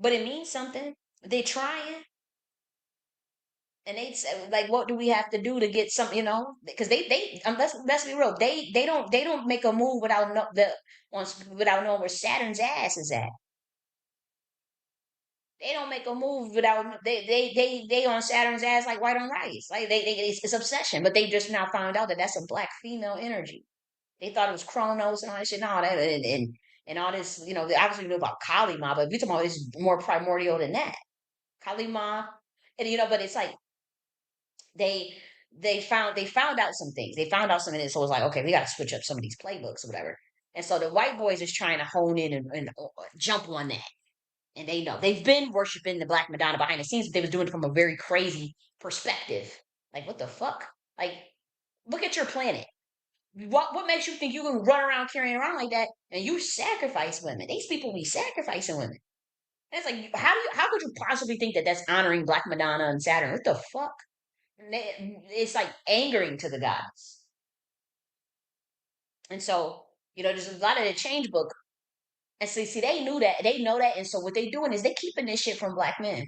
But it means something. They're trying. And they say, like, what do we have to do to get some, Because let's be real, they don't make a move without without knowing where Saturn's ass is at. They don't make a move without they on Saturn's ass like white on rice. Like it's obsession, but they just now found out that that's a black female energy. They thought it was Chronos and all that shit, and all that, and all this. They obviously knew about Kali Ma, but we talking about it's more primordial than that. Kali Ma, and but it's like they they found out some things. They found out some of this, so it was like, okay, we got to switch up some of these playbooks or whatever. And so the white boys is trying to hone in and jump on that. And they know they've been worshiping the Black Madonna behind the scenes, but they was doing it from a very crazy perspective. Like, what the fuck? Like, look at your planet. What makes you think you can run around carrying around like that and you sacrifice women? These people be sacrificing women. And it's like, how could you possibly think that that's honoring Black Madonna and Saturn? What the fuck? It's like angering to the gods. And so, there's a lot of the change book. And so, see, they knew that. They know that. And so, what they doing is they keeping this shit from black men.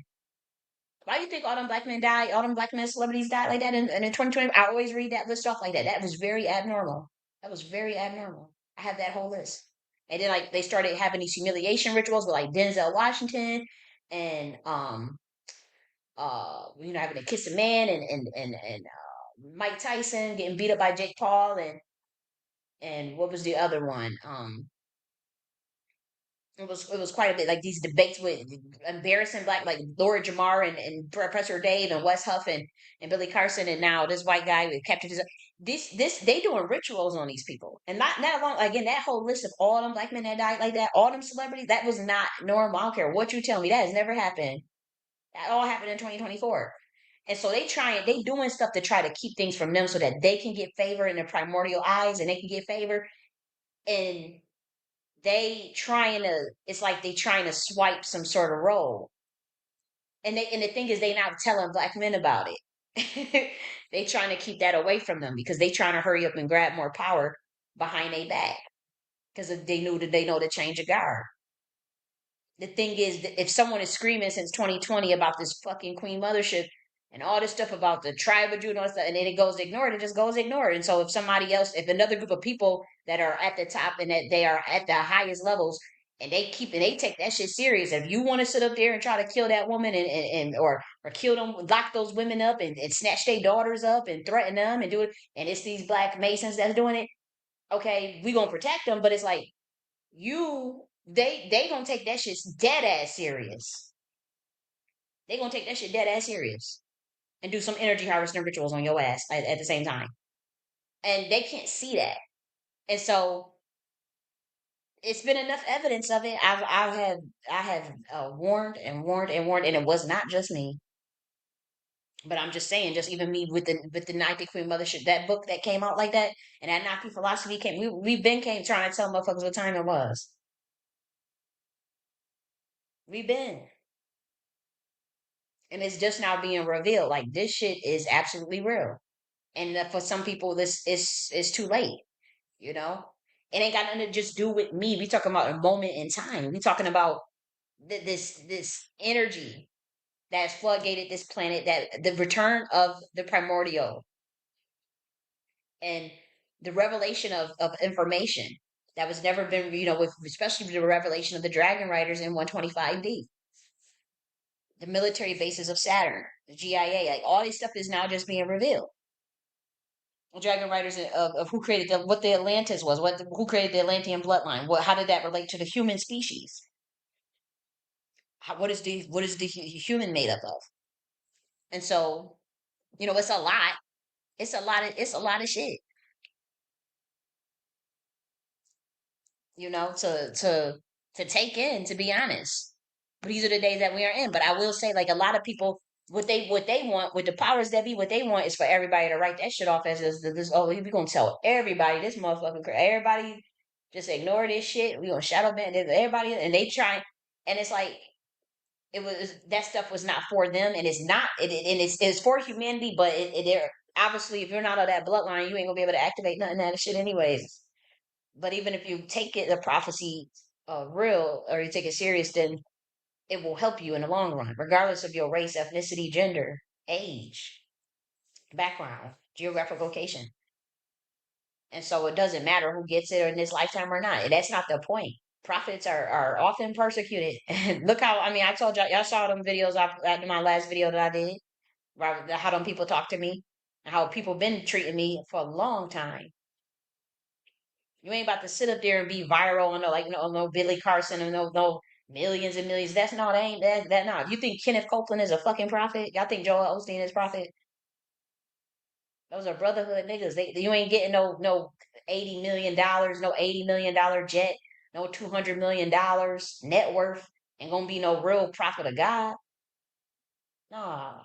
Why do you think all them black men died? All them black men celebrities died like that in 2020? I always read that list off like that. That was very abnormal. That was very abnormal. I have that whole list. And then, like, they started having these humiliation rituals with, like, Denzel Washington and, having to kiss a man and Mike Tyson getting beat up by Jake Paul and what was the other one? It was quite a bit like these debates with embarrassing black like Laura Jamar and Professor Dave and Wes Huff and Billy Carson and now this white guy with captured his this they doing rituals on these people and not long again that whole list of all them black men that died like that all them celebrities that was not normal. I don't care what you tell me that has never happened. That all happened in 2024. And so they doing stuff to try to keep things from them so that they can get favor in their primordial eyes and they can get favor and it's like they trying to swipe some sort of role. And the thing is they not telling black men about it. They trying to keep that away from them because they trying to hurry up and grab more power behind their back. Because if they know to change a guard. The thing is that if someone is screaming since 2020 about this fucking Queen Mothership and all this stuff about the tribe of Judah and stuff, and then it goes ignored, it just goes ignored. And so if somebody else, if another group of people that are at the top and that they are at the highest levels and they take that shit serious. If you want to sit up there and try to kill that woman or kill them, lock those women up and snatch their daughters up and threaten them and do it, and it's these black masons that's doing it, okay, we gonna protect them, but it's like they gonna take that shit dead ass serious. They gonna take that shit dead ass serious and do some energy harvesting rituals on your ass at the same time. And they can't see that. And so it's been enough evidence of it. I have warned and warned and warned, and it was not just me. But I'm just saying, just even me with the Night the Queen Mothership, that book that came out like that, and that Nazi philosophy came. We've been came trying to tell motherfuckers what time it was. We've been. And it's just now being revealed. Like this shit is absolutely real, and for some people, this is too late. You know, it ain't got nothing to just do with me. We talking about a moment in time. We talking about this energy that's floodgated this planet. That the return of the primordial and the revelation of information that was never been. With especially the revelation of the Dragon Riders in 125D, the military bases of Saturn, the GIA, like all this stuff is now just being revealed. The Dragon Riders of who created what the Atlantis was, who created the Atlantean bloodline, how did that relate to the human species? What is the human made up of? And so, it's a lot. It's a lot of shit. To take in, to be honest. But these are the days that we are in. But I will say, like a lot of people, what they want with the powers that be, what they want is for everybody to write that shit off as this. Oh, we gonna tell everybody this motherfucking everybody. Just ignore this shit. We gonna shadow ban everybody, and they try, and it's like it was that stuff was not for them, and it's not, and it's for humanity, but they're obviously if you're not of that bloodline, you ain't gonna be able to activate nothing of that shit anyways. But even if you take it the prophecy real or you take it serious, then it will help you in the long run, regardless of your race, ethnicity, gender, age, background, geographic location. And so it doesn't matter who gets it in this lifetime or not. That's not the point. Prophets are often persecuted. Look how, I mean, I told y'all saw them videos after my last video that I did, right? How them people talk to me, and how people been treating me for a long time. You ain't about to sit up there and be viral and no Billy Carson and no millions and millions. That's not ain't that not. You think Kenneth Copeland is a fucking prophet? Y'all think Joel Osteen is prophet? Those are brotherhood niggas. You ain't getting no $80 million, no $80 million jet, no $200 million net worth, ain't gonna be no real prophet of God. Nah.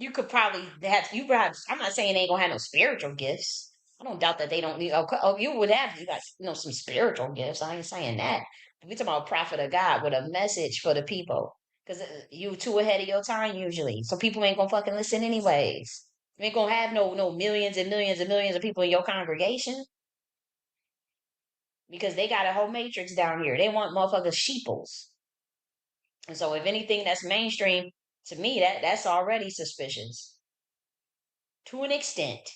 You could probably have you perhaps I'm not saying they ain't gonna have no spiritual gifts. I don't doubt that they don't need you would have you got some spiritual gifts. I ain't saying that. We talking about prophet of God with a message for the people. Cause you too ahead of your time usually. So people ain't gonna fucking listen anyways. You ain't gonna have no millions and millions and millions of people in your congregation because they got a whole matrix down here. They want motherfuckers sheeples. And so if anything that's mainstream, to me that's already suspicious to an extent.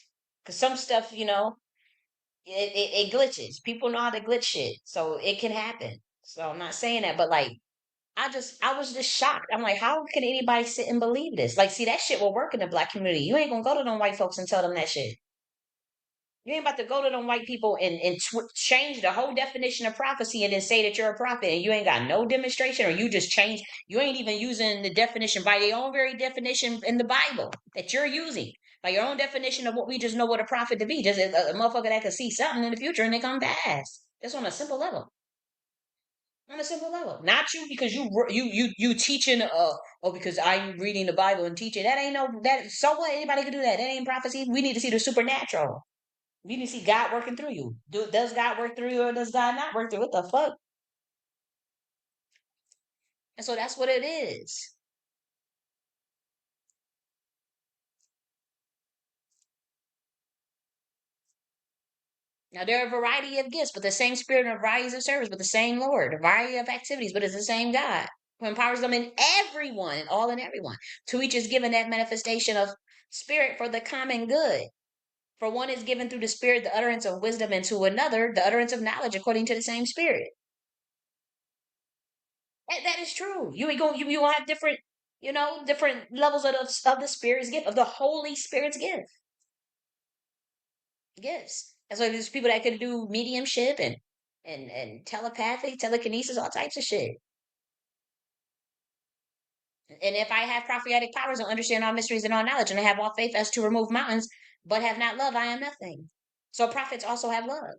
Cause some stuff, it glitches. People know how to glitch shit. So it can happen. So I'm not saying that, but like I was just shocked. I'm like, how can anybody sit and believe this? Like, see, that shit will work in the black community. You ain't gonna go to them white folks and tell them that shit. You ain't about to go to them white people and change the whole definition of prophecy and then say that you're a prophet and you ain't got no demonstration or you just change. You ain't even using the definition by their own very definition in the Bible that you're using. By your own definition of what we just know what a prophet to be. Just a motherfucker that could see something in the future and they come to pass. Just on a simple level. On a simple level. Not you because you teaching because I'm reading the Bible and teaching. That ain't no that so what anybody can do that. That ain't prophecy. We need to see the supernatural. We need to see God working through you. Does God work through you or does God not work through? What the fuck? And so that's what it is. Now there are a variety of gifts, but the same spirit and varieties of service, but the same Lord, a variety of activities, but it's the same God who empowers them in everyone, all in everyone. To each is given that manifestation of spirit for the common good. For one is given through the spirit the utterance of wisdom, and to another the utterance of knowledge according to the same spirit. That is true. You ain't going you will have different, different levels of the spirit's gift, of the Holy Spirit's gifts. And so there's people that can do mediumship and telepathy, telekinesis, all types of shit. And if I have prophetic powers and understand all mysteries and all knowledge, and I have all faith as to remove mountains, but have not love, I am nothing. So prophets also have love,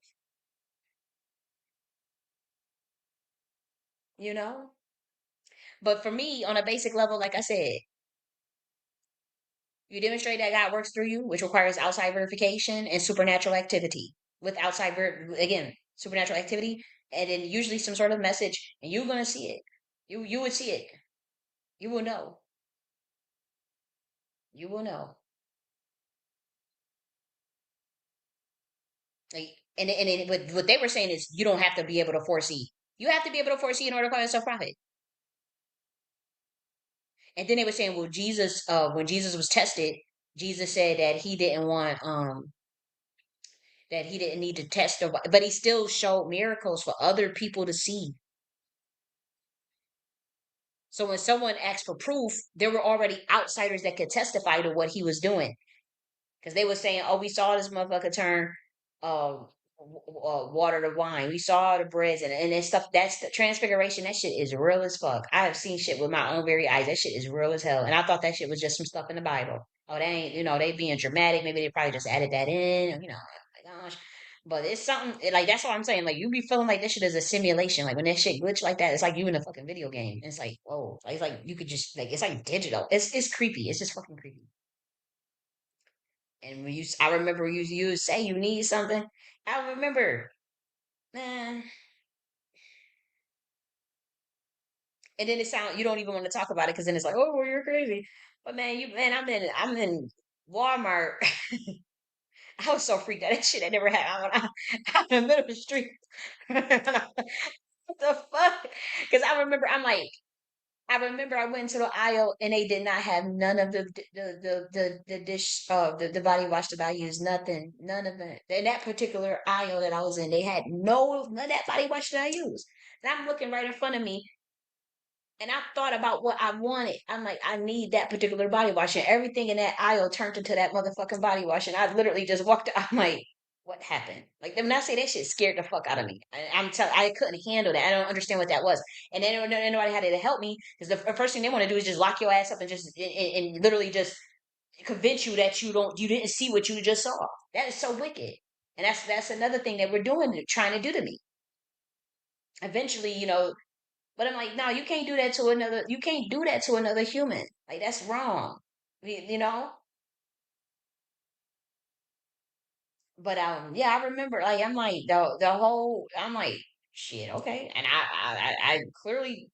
you know? But for me, on a basic level, like I said, you demonstrate that God works through you, which requires outside verification and supernatural activity. With again, supernatural activity, and then usually some sort of message, and you're gonna see it. You would see it. You will know. You will know. Like, what they were saying is you don't have to be able to foresee. You have to be able to foresee in order to call yourself a prophet. And then they were saying, well, Jesus, when Jesus was tested, Jesus said that he didn't want that he didn't need to test but he still showed miracles for other people to see. So when someone asked for proof, there were already outsiders that could testify to what he was doing. Because they were saying, oh, we saw this motherfucker turn uh, water to wine. We saw the breads and then stuff. That's the transfiguration. That shit is real as fuck. I have seen shit with my own very eyes. That shit is real as hell. And I thought that shit was just some stuff in the Bible. Oh, they ain't, they being dramatic. Maybe they probably just added that in. Oh my gosh. But it's something like that's what I'm saying. Like you be feeling like this shit is a simulation. Like when that shit glitch like that, it's like you in a fucking video game. It's like, whoa. It's like you could just like it's like digital. It's creepy. It's just fucking creepy. And I remember you say you need something. I remember, man. And then it sound you don't even want to talk about it because then it's like, oh, well, you're crazy. But man, I'm in Walmart. I was so freaked out. That shit I never had. I'm in the middle of the street. What the fuck? Because I remember I went to the aisle and they did not have none of the dish the body wash that I used, nothing, none of it. In that particular aisle that I was in, they had none of that body wash that I used. And I'm looking right in front of me and I thought about what I wanted. I'm like, I need that particular body wash. And everything in that aisle turned into that motherfucking body wash. And I literally just walked out. I'm like, what happened? Like, when I say that shit scared the fuck out of me. I'm telling I couldn't handle that. I don't understand what that was. And then nobody had to help me because the first thing they want to do is just lock your ass up and just and literally just convince you that you didn't see what you just saw. That is so wicked. And that's another thing that we're doing, trying to do to me. Eventually, but I'm like, no, you can't do that to another. You can't do that to another human. Like that's wrong. You know. But yeah, I remember. Like I'm like the whole. I'm like shit. Okay, and I clearly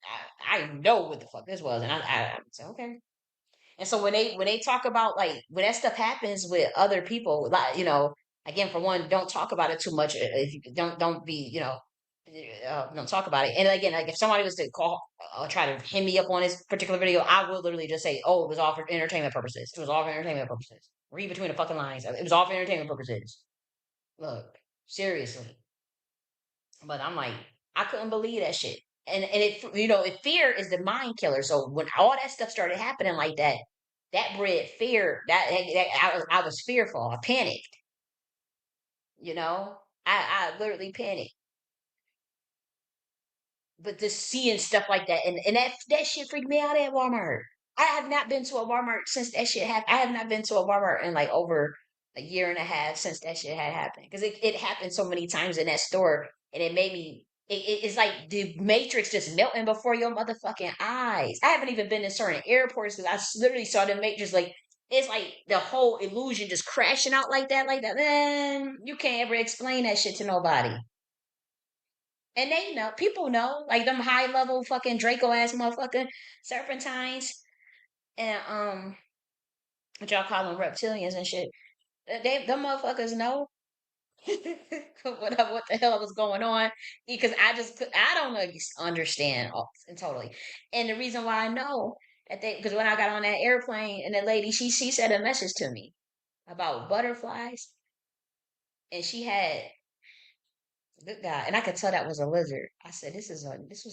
I know what the fuck this was, and I said okay. And so when they talk about like when that stuff happens with other people, like again for one, don't talk about it too much. If you don't be don't talk about it. And again, like if somebody was to call try to hit me up on this particular video, I will literally just say, oh, it was all for entertainment purposes. It was all for entertainment purposes. Read between the fucking lines. It was all for entertainment purposes. Look, seriously. But I'm like, I couldn't believe that shit. And if fear is the mind killer. So when all that stuff started happening like that, that bred fear. That I was fearful. I panicked. You know, I literally panicked. But just seeing stuff like that, and that shit freaked me out at Walmart. I have not been to a Walmart since that shit happened. I have not been to a Walmart in like over a year and a half since that shit had happened because it happened so many times in that store, and it made me. It's like the Matrix just melting before your motherfucking eyes. I haven't even been in certain airports because literally saw the Matrix like it's like the whole illusion just crashing out like that. Man, you can't ever explain that shit to nobody. And they know, people know, like them high level fucking Draco ass motherfucking serpentines and what y'all call them reptilians and shit. Them motherfuckers know what the hell was going on because I don't understand and totally. And the reason why I know that because when I got on that airplane and the lady she said a message to me about butterflies and she had good guy. And I could tell that was a lizard. I said, this was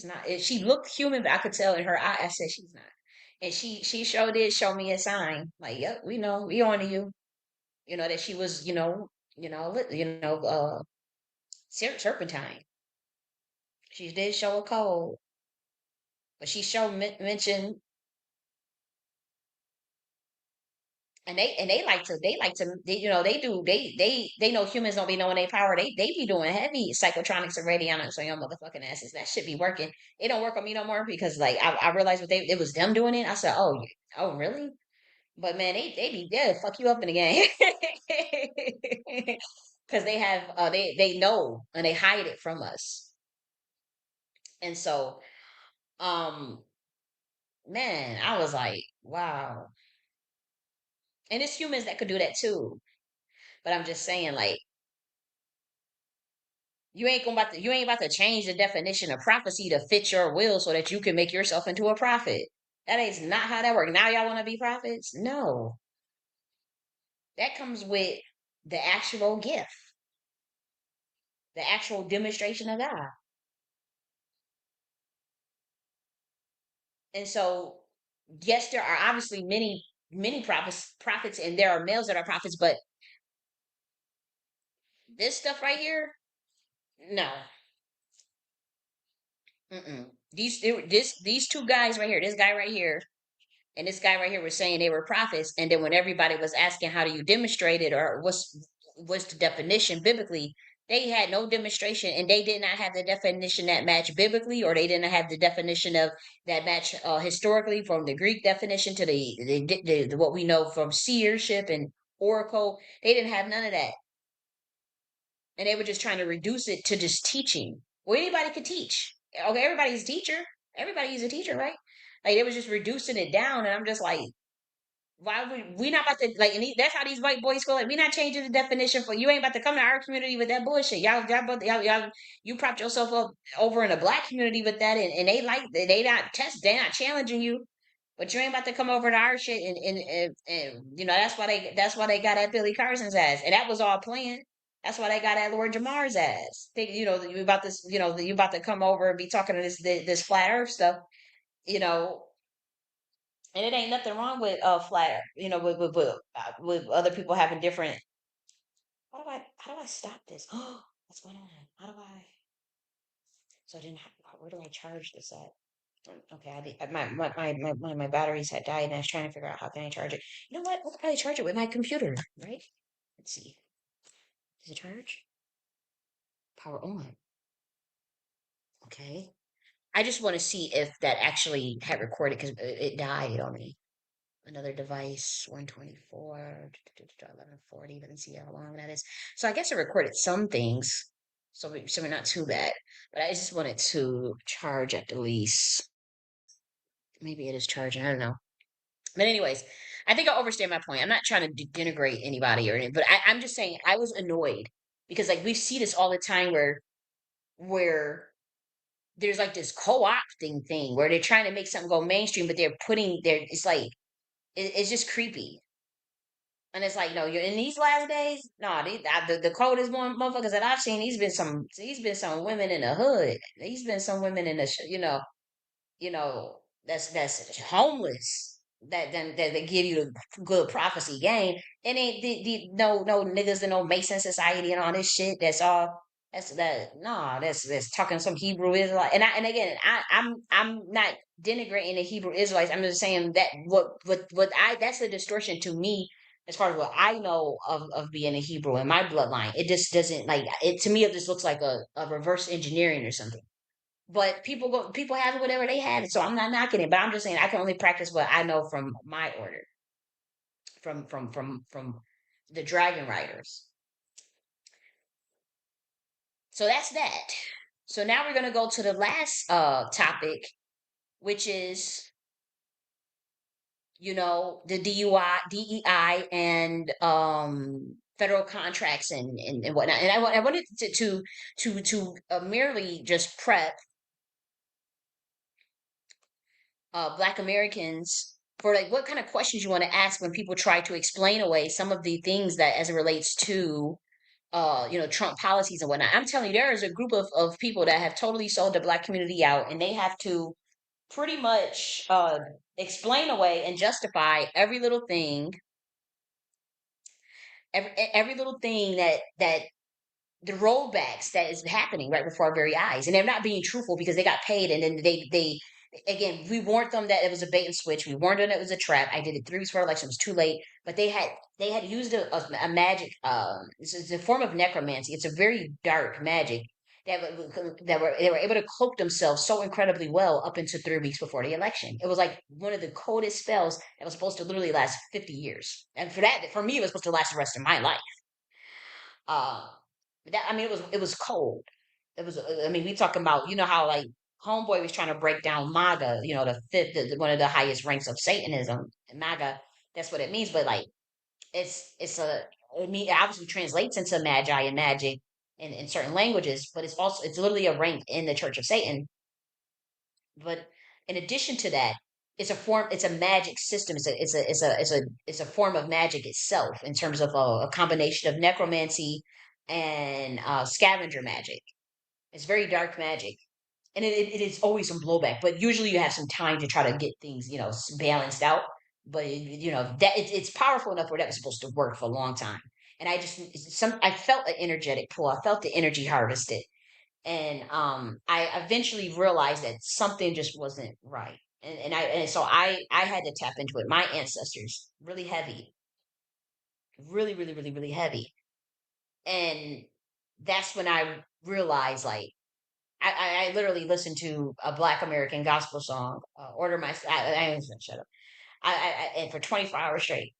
not, she looked human, but I could tell in her eye, I said, she's not. And she sure did show me a sign. Like, yep, we know, we on to you. That she was, serpentine. She did show a code, but she showed mentioned and they they know humans don't be knowing their power. They be doing heavy psychotronics and radionics on your motherfucking asses. That should be working. It don't work on me no more because like I realized what it was them doing it. I said, oh really? But man, they'll fuck you up in the game because they have they know and they hide it from us. And so man, I was like, wow. And it's humans that could do that too. But I'm just saying, like, you ain't about to change the definition of prophecy to fit your will so that you can make yourself into a prophet. That is not how that works. Now y'all want to be prophets? No. That comes with the actual gift, the actual demonstration of God. And so, yes, there are obviously many prophets, and there are males that are prophets, but this stuff right here, no. Mm-mm. These two guys right here, this guy right here, and this guy right here was saying they were prophets, and then when everybody was asking how do you demonstrate it or what's the definition biblically, they had no demonstration, and they did not have the definition that matched biblically, or they didn't have the definition of that match historically from the Greek definition to the what we know from seership and Oracle. They didn't have none of that. And they were just trying to reduce it to just teaching. Well, anybody could teach. Okay, everybody's a teacher. Everybody is a teacher, right? Like they was just reducing it down, and I'm just like, why would we not about to like? And that's how these white boys go. Like, we not changing the definition for you. Ain't about to come to our community with that bullshit. Y'all, both, y'all, you propped yourself up over in a black community with that, and they not test, they not challenging you. But you ain't about to come over to our shit, and you know that's why they got at Billy Carson's ass, and that was all planned. That's why they got at Lord Jamar's ass. Think you know you about this, you know you about to come over and be talking to this flat Earth stuff, you know. And it ain't nothing wrong with flat, you know, with other people having different. How do I stop this? Oh, what's going on? How do I? So then, where do I charge this at? Okay, my batteries had died, and I was trying to figure out how can I charge it. You know what? I could probably charge it with my computer, right? Let's see. Does it charge? Power on. Okay. I just want to see if that actually had recorded because it died on me. Another device, 124, 1140. Let me see how long that is. So I guess it recorded some things. So we're not too bad. But I just wanted to charge at the least. Maybe it is charging. I don't know. But anyways, I think I overstayed my point. I'm not trying to denigrate anybody or anything, but I'm just saying I was annoyed because like we see this all the time where there's like this co-opting thing where they're trying to make something go mainstream, but they're putting their it's like it's just creepy. And it's like, no, you're in these last days. No, the coldest one motherfuckers that I've seen. He's been some women in the hood. He's been some women in the, you know, that's homeless. That they give you the good prophecy game. And ain't no niggas in no Mason society and all this shit. That's all. That's that. No, that's talking some Hebrew Israelite. And again, I'm not denigrating the Hebrew Israelites. I'm just saying that what I that's a distortion to me as far as what I know of being a Hebrew in my bloodline. It just doesn't like it to me. It just looks like a reverse engineering or something. But people have whatever they have, so I'm not knocking it. But I'm just saying I can only practice what I know from my order, from the dragon riders. So that's that. So now we're gonna go to the last topic, which is the DEI and federal contracts and whatnot. And I wanted to merely just prep Black Americans for like what kind of questions you want to ask when people try to explain away some of the things that as it relates to Trump policies and whatnot. I'm telling you, there is a group of people that have totally sold the Black community out, and they have to pretty much explain away and justify every little thing that the rollbacks that is happening right before our very eyes, and they're not being truthful because they got paid, and then they again, we warned them that it was a bait and switch. We warned them it was a trap. I did it 3 weeks before election. It was too late, but they had used a magic. It's a form of necromancy. It's a very dark magic they were able to cloak themselves so incredibly well up until 3 weeks before the election. It was like one of the coldest spells that was supposed to literally last 50 years, and for me, it was supposed to last the rest of my life. Uh, I mean, it was cold. It was. I mean, we talking about how like Homeboy was trying to break down MAGA. The fifth, one of the highest ranks of Satanism. And MAGA, that's what it means. But like, it's a. I mean, it obviously translates into magi and magic in certain languages, but it's literally a rank in the Church of Satan. But in addition to that, it's a form. It's a magic system. It's a form of magic itself in terms of a combination of necromancy and scavenger magic. It's very dark magic, and it is always some blowback. But usually, you have some time to try to get things balanced out. But that it's powerful enough where that was supposed to work for a long time. And I felt an energetic pull. I felt the energy harvested, and I eventually realized that something just wasn't right, and so I had to tap into it. My ancestors really heavy, really really really really heavy, and that's when I realized like I literally listened to a Black American gospel song, order my I ain't gonna shut up. And for 24 hours straight.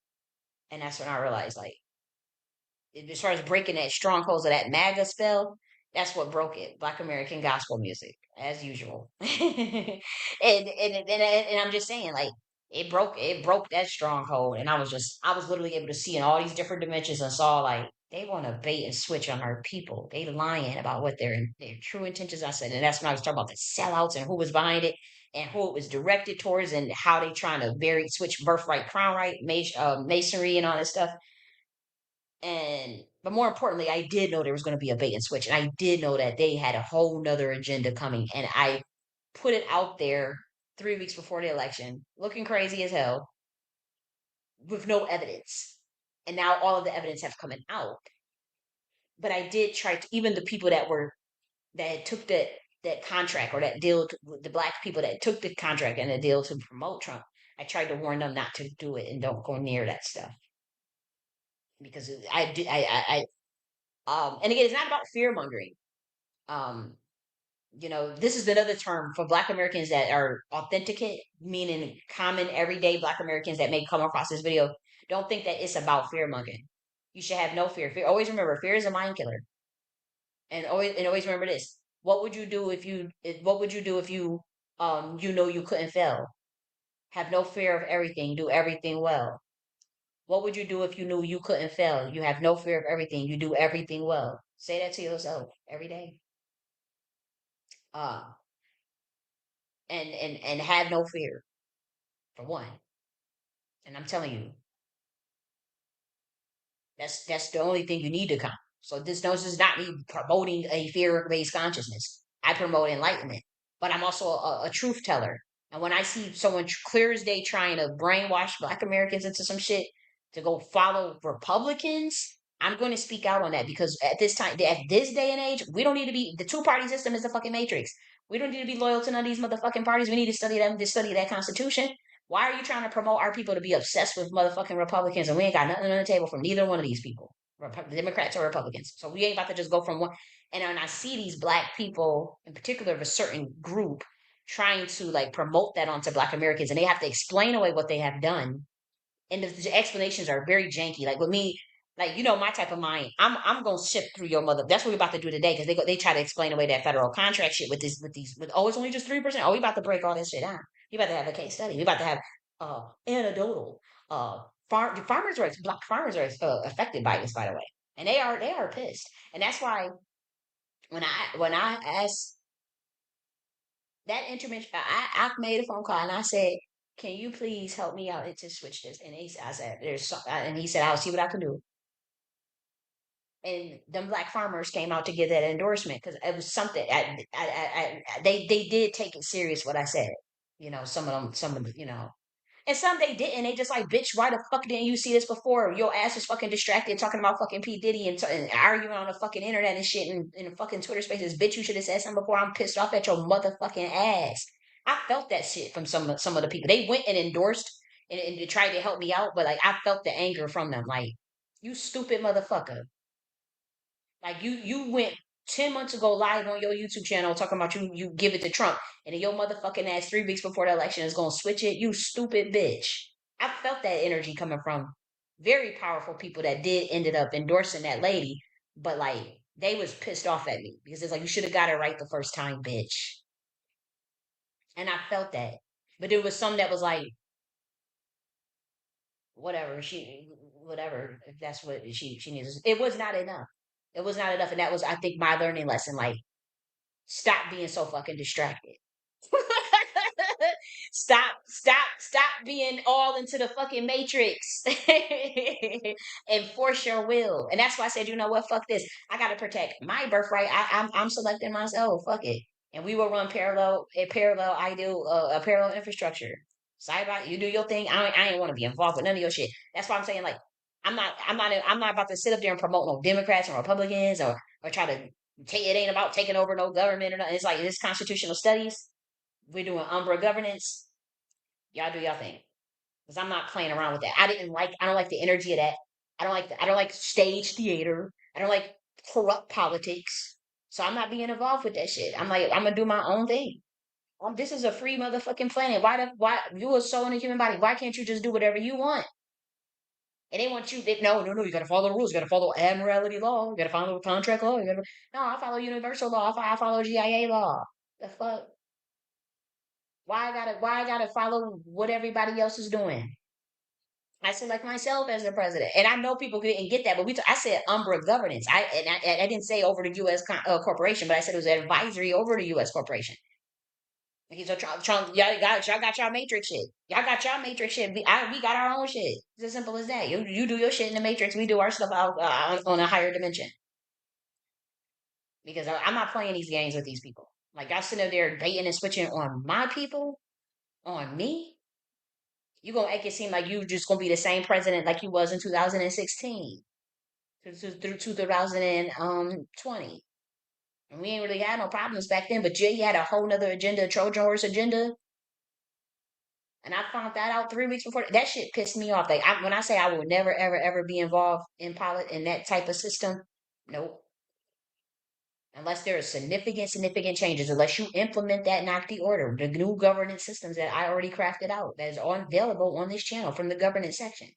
And that's when I realized, like, as far as breaking that strongholds of that MAGA spell, that's what broke it. Black American gospel music, as usual. And I'm just saying, like, it broke that stronghold, and I was literally able to see in all these different dimensions and saw like they want to bait and switch on our people. They lying about what their true intentions. I said, and that's when I was talking about the sellouts and who was behind it and who it was directed towards and how they trying to vary switch birthright, crown right, masonry, and all that stuff. And but more importantly, I did know there was going to be a bait and switch, and I did know that they had a whole nother agenda coming, and I put it out there 3 weeks before the election, looking crazy as hell, with no evidence. And now all of the evidence have come out. But I did try to, even the people that took that contract or that deal the black people that took the contract and the deal to promote Trump. I tried to warn them not to do it and don't go near that stuff because I did and again, it's not about fear mongering. Um, this is another term for Black Americans that are authenticate, meaning common everyday Black Americans that may come across this video. Don't think that it's about fear mongering. You should have no fear. Fear. Always remember, fear is a mind killer, and always remember this. What would you do if you? What would you do if you know you couldn't fail? Have no fear of everything. Do everything well. What would you do if you knew you couldn't fail? You have no fear of everything. You do everything well. Say that to yourself every day. Uh, and have no fear for one. And I'm telling you, that's the only thing you need to come. So this is not me promoting a fear-based consciousness. I promote enlightenment, but I'm also a truth teller. And when I see someone clear as day trying to brainwash Black Americans into some shit to go follow Republicans, I'm going to speak out on that because at this day and age, we don't need to be the two-party system is the fucking matrix. We don't need to be loyal to none of these motherfucking parties. We need to study them, to study that constitution. Why are you trying to promote our people to be obsessed with motherfucking Republicans and we ain't got nothing on the table from neither one of these people, Democrats or Republicans? So we ain't about to just go from one. And when I see these black people, in particular of a certain group, trying to like promote that onto Black Americans, and they have to explain away what they have done, and the explanations are very janky. Like with me, like my type of mind, I'm gonna shift through your mother. That's what we're about to do today because they try to explain away that federal contract shit with oh, it's only just 3%. Oh, we about to break all this shit down. We about to have a case study. We about to have anecdotal farmers rights. Black farmers are affected by this, by the way, and they are pissed, and that's why when I asked that intermission, I made a phone call and I said, "Can you please help me out to switch this?" And I said, and he said, "I'll see what I can do." And them black farmers came out to give that endorsement because it was something. They did take it serious what I said. Some of them, and some they didn't. They just like, bitch, why the fuck didn't you see this before? Your ass was fucking distracted talking about fucking P. Diddy and arguing on the fucking internet and shit and in the fucking Twitter spaces. Bitch, you should have said something before. I'm pissed off at your motherfucking ass. I felt that shit from some of the people. They went and endorsed and tried to help me out, but like I felt the anger from them. Like, you stupid motherfucker. Like you went 10 months ago live on your YouTube channel talking about you give it to Trump, and then your motherfucking ass 3 weeks before the election is gonna switch it. You stupid bitch. I felt that energy coming from very powerful people that did ended up endorsing that lady, but like they was pissed off at me because it's like you should have got it right the first time, bitch. And I felt that. But there was some that was like, whatever, if that's what she needs. It was not enough. It was not enough. And that was, I think, my learning lesson. Like, stop being so fucking distracted. Stop being all into the fucking matrix and force your will. And that's why I said, you know what, fuck this. I gotta protect my birthright. I'm selecting myself. Fuck it. And we will run a parallel infrastructure. Side by you do your thing. I ain't want to be involved with none of your shit. That's why I'm saying like I'm not about to sit up there and promote no Democrats or Republicans or try to take it ain't about taking over no government or nothing. It's like this constitutional studies. We're doing umbra governance. Y'all do y'all thing. Because I'm not playing around with that. I don't like the energy of that. I don't like stage theater. I don't like corrupt politics. So I'm not being involved with that shit. I'm gonna do my own thing. This is a free motherfucking planet. Why you are so in a human body? Why can't you just do whatever you want? And they want you, no, you got to follow the rules. You got to follow admiralty law. You got to follow contract law. No, I follow universal law. I follow GIA law. The fuck? Why I gotta follow what everybody else is doing? I select myself as the president, and I know people didn't get that, but I said Umbra governance. I didn't say over the U.S. Corporation, but I said it was advisory over the U.S. corporation. Okay, so Trump, y'all got y'all matrix shit. Y'all got y'all matrix shit. We got our own shit. It's as simple as that. You do your shit in the matrix. We do our stuff out on a higher dimension. Because I'm not playing these games with these people. Like y'all sitting there baiting and switching on my people, on me. You gonna make it seem like you just gonna be the same president like you was in 2016 through 2020. And we ain't really had no problems back then, but Jay had a whole nother agenda, Trojan horse agenda. And I found that out 3 weeks before. That shit pissed me off. Like when I say I will never, ever, ever be involved in that type of system, nope. Unless there are significant changes, unless you implement that knock the order, the new governance systems that I already crafted out, that is available on this channel from the governance section.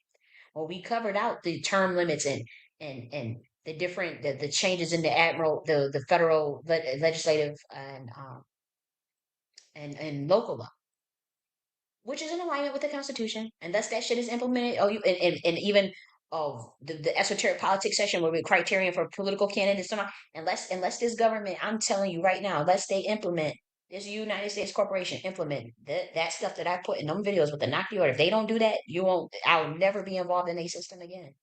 Well, we covered out the term limits and the different the changes in the the federal legislative and local law, which is in alignment with the Constitution, and thus that shit is implemented. Oh, and even the esoteric politics session where we criterion for political candidates. Unless this government, I'm telling you right now, unless they implement this United States corporation implement that stuff that I put in them videos with the knock the order. If they don't do that, you won't. I'll never be involved in a system again.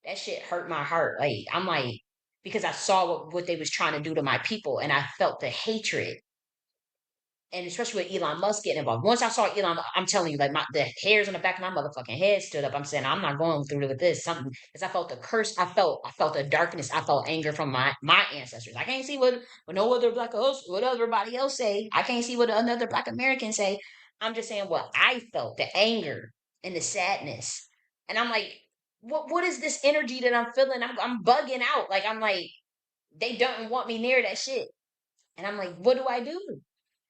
That shit hurt my heart. Like I'm like because I saw what they was trying to do to my people, and I felt the hatred, and especially with Elon Musk getting involved. Once I saw Elon, I'm telling you, like the hairs on the back of my motherfucking head stood up. I'm saying I'm not going through with this. Something because I felt the curse. I felt the darkness. I felt anger from my ancestors. I can't see what no other black else, what everybody else say. I can't see what another black American say. I'm just saying what I felt, the anger and the sadness. And I'm like, what is this energy that I'm feeling? I'm bugging out. Like I'm like, they don't want me near that shit. And I'm like, what do I do?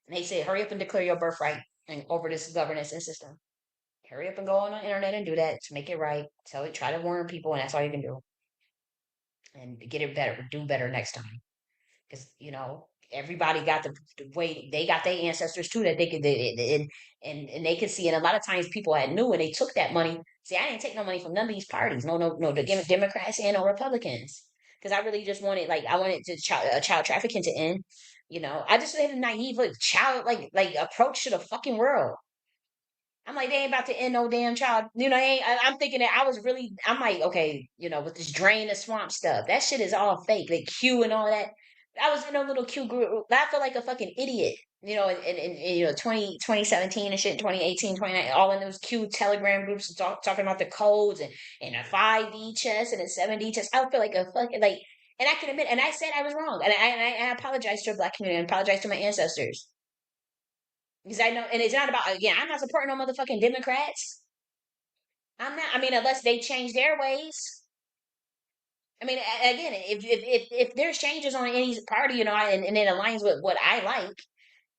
And they said, hurry up and declare your birthright and over this governance and system. Hurry up and go on the internet and do that to make it right. Tell it, try to warn people, and that's all you can do. And get it better, do better next time. Because everybody got the way they got their ancestors too that they could and they could see. And a lot of times people had knew and they took that money. See, I didn't take no money from none of these parties. No, the Democrats and no Republicans. Because I really just wanted, like, I wanted child trafficking to end. I just had a naive, like, child, like approach to the fucking world. I'm like, they ain't about to end no damn child. I'm thinking that I was really, I'm like, okay, with this drain the swamp stuff, that shit is all fake. Like Q and all that. I was in a little Q group. I feel like a fucking idiot, in 2017 and shit, 2018, 2019, all in those Q Telegram groups talking about the codes and a 5D chess and a 7D chess. I feel like a fucking, like, and I can admit, and I said I was wrong. And I apologize to the black community and apologize to my ancestors. Because I know, and it's not about, again, I'm not supporting no motherfucking Democrats. I'm not, I mean, unless they change their ways. I mean, again, if there's changes on any party, and it aligns with what I like,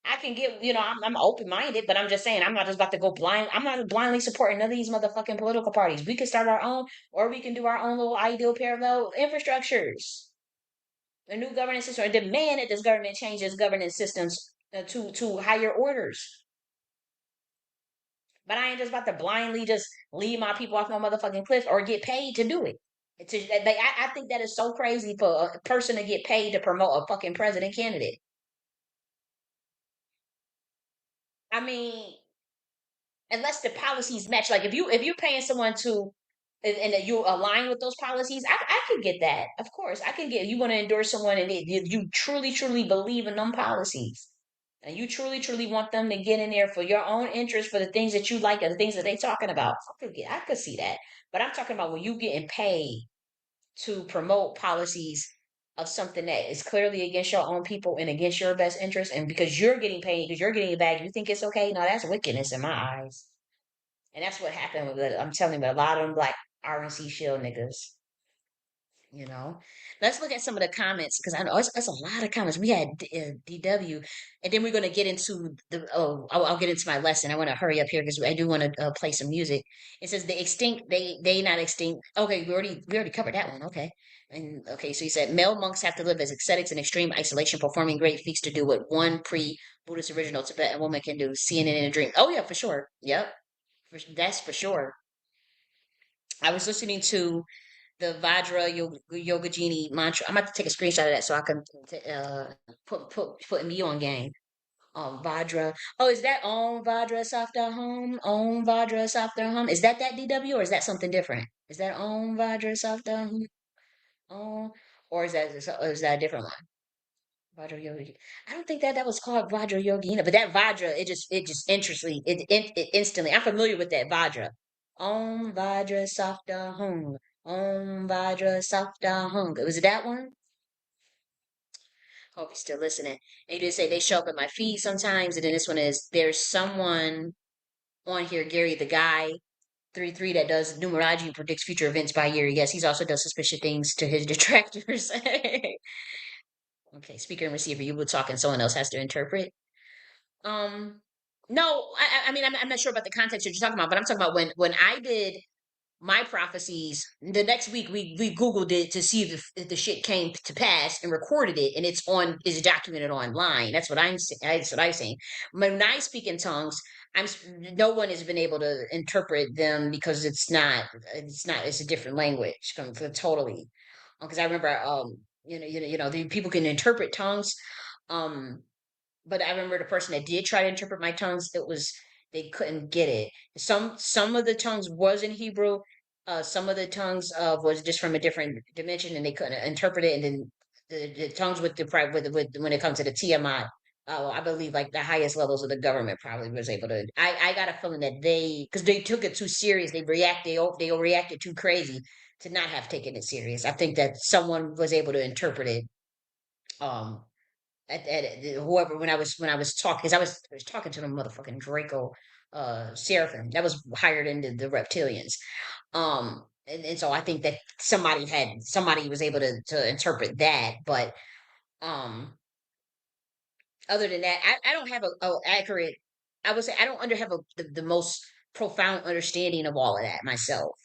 I can get, I'm open minded, but I'm just saying, I'm not just about to go blind. I'm not blindly supporting none of these motherfucking political parties. We can start our own, or we can do our own little ideal parallel infrastructures. A new governance system, or demand that this government changes governance systems to higher orders. But I ain't just about to blindly just leave my people off no motherfucking cliff or get paid to do it. I think that is so crazy for a person to get paid to promote a fucking president candidate. I mean, unless the policies match. Like if you're paying someone to and that you align with those policies, I could get that. Of course, I can get you want to endorse someone and you truly believe in them policies. And you truly want them to get in there for your own interest, for the things that you like and the things that they talking about. I could see that. But I'm talking about when you getting paid to promote policies of something that is clearly against your own people and against your best interest, and because you're getting paid, because you're getting a bag, you think it's okay? No, that's wickedness in my eyes. And that's what happened with I'm telling you, a lot of them black RNC shield niggas. you know. Let's look at some of the comments because I know it's a lot of comments. We had DW, and then we're going to get into the. Oh, I'll get into my lesson. I want to hurry up here because I do want to play some music. It says the extinct, they not extinct. Okay, we already covered that one. Okay, and okay, so he said male monks have to live as ascetics in extreme isolation, performing great feats to do what one pre-Buddhist original Tibetan woman can do, seeing it in a dream. Oh yeah, for sure. Yep, that's for sure. I was listening to the Vajra Yoga Genie mantra. I'm about to take a screenshot of that so I can put me on game. Vajra. Oh, is that Om Vajra Safta Hum? Om Vajra Safta Hum? Is that DW or is that something different? Is that Om Vajra Safta Hum? Om, or is that a different one? Vajra Yogi. I don't think that was called Vajra Yogina, but that Vajra, it just interestingly, it instantly. I'm familiar with that Vajra. Om Vajra Safta Hung. Om Vajra Safta Hung. Was it that one? Hope you're still listening. And you did say they show up at my feed sometimes, and then this one is there's someone on here, Gary the guy 33 that does numerology and predicts future events by year. Yes, he's also does suspicious things to his detractors. Okay, speaker and receiver, you were talking, someone else has to interpret. Um, no, I mean, I'm not sure about the context that you're talking about, but I'm talking about when I did my prophecies. The next week, we Googled it to see if the shit came to pass and recorded it, and is documented online. That's what I'm saying. When I speak in tongues, no one has been able to interpret them because it's a different language totally. Because I remember, the people can interpret tongues. Um, but I remember the person that did try to interpret my tongues, they couldn't get it. Some of the tongues was in Hebrew, some of the tongues was just from a different dimension, and they couldn't interpret it. And then the tongues with when it comes to the TMI, I believe like the highest levels of the government probably was able to. I got a feeling that because they took it too serious, they reacted too crazy to not have taken it serious. I think that someone was able to interpret it. Um, whoever when I was talking because I was talking to the motherfucking Draco Seraphim that was hired into the reptilians. And so I think that somebody was able to interpret that, but um other than that, I don't have a accurate. I would say I don't have the most profound understanding of all of that myself.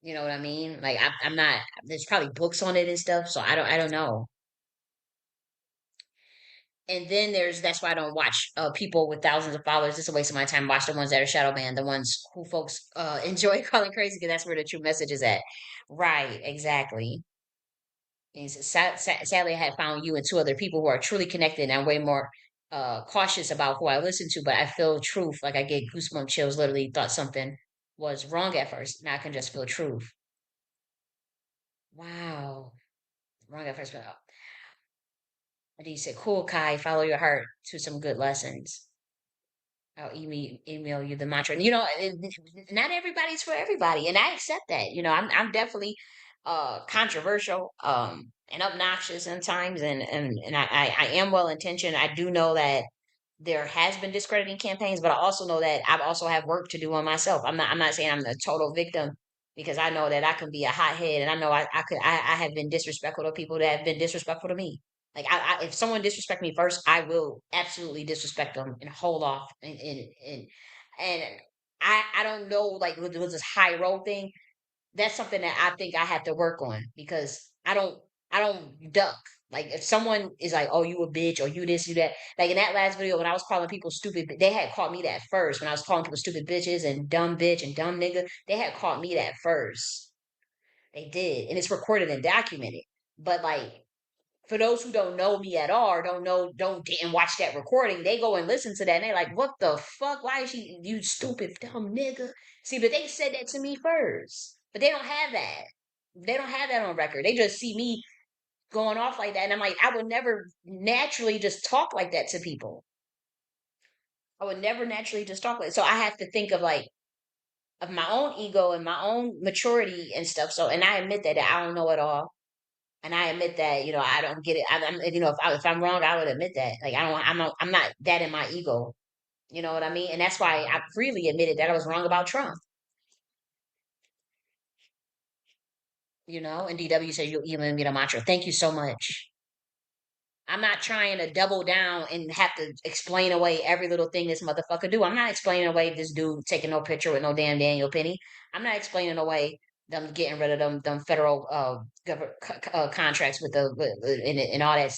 You know what I mean? Like I'm not. There's probably books on it and stuff, so I don't know. And then that's why I don't watch people with thousands of followers. It's a waste of my time. Watch the ones that are shadow banned, the ones who folks enjoy calling crazy because that's where the true message is at. Right, exactly. And sadly, I had found you and two other people who are truly connected, and I'm way more cautious about who I listen to. But I feel truth, like I get goosebump chills. Literally, thought something was wrong at first. Now I can just feel truth. Wow, wrong at first. But and you said, "Cool, Kai. Follow your heart to some good lessons." I'll email you the mantra. And not everybody's for everybody, and I accept that. I'm definitely controversial and obnoxious sometimes, and I am well intentioned. I do know that there has been discrediting campaigns, but I also know that I also have work to do on myself. I'm not saying I'm the total victim because I know that I can be a hothead, and I know I have been disrespectful to people that have been disrespectful to me. Like if someone disrespect me first, I will absolutely disrespect them and hold off and I don't know like with this high road thing. That's something that I think I have to work on because I don't duck. Like if someone is like, "Oh, you a bitch," or "You this, you that," like in that last video when I was calling people stupid, they had called me that first. When I was calling people stupid bitches and dumb bitch and dumb nigga, they had called me that first. They did, and it's recorded and documented. But like for those who don't know me at all, or didn't watch that recording, they go and listen to that and they're like, "What the fuck? Why is she you stupid dumb nigga?" See, but they said that to me first. But they don't have that. They don't have that on record. They just see me going off like that. And I'm like, I would never naturally just talk like that to people. I would never naturally just talk like so I have to think of like of my own ego and my own maturity and stuff. So and I admit that I don't know it all. And I admit that, I don't get it. If I'm wrong, I would admit that. Like I'm not that in my ego. You know what I mean? And that's why I freely admitted that I was wrong about Trump. And DW says you'll even get a mantra. Thank you so much. I'm not trying to double down and have to explain away every little thing this motherfucker do. I'm not explaining away this dude taking no picture with no damn Daniel Penny. I'm not explaining away them getting rid of them federal contracts with and all that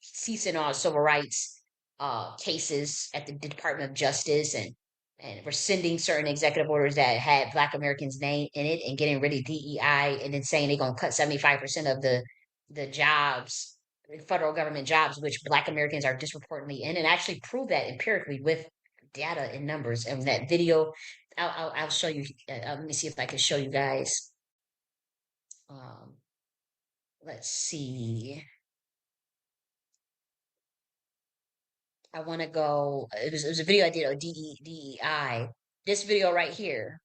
ceasing all civil rights cases at the Department of Justice and rescinding certain executive orders that had Black Americans' name in it and getting rid of DEI and then saying they're gonna cut 75% of the jobs, federal government jobs, which Black Americans are disproportionately in, and actually prove that empirically with data and numbers. And that video, I'll show you. Let me see if I can show you guys. Um, let's see. I want to go. It was a video I did on DEI. This video right here,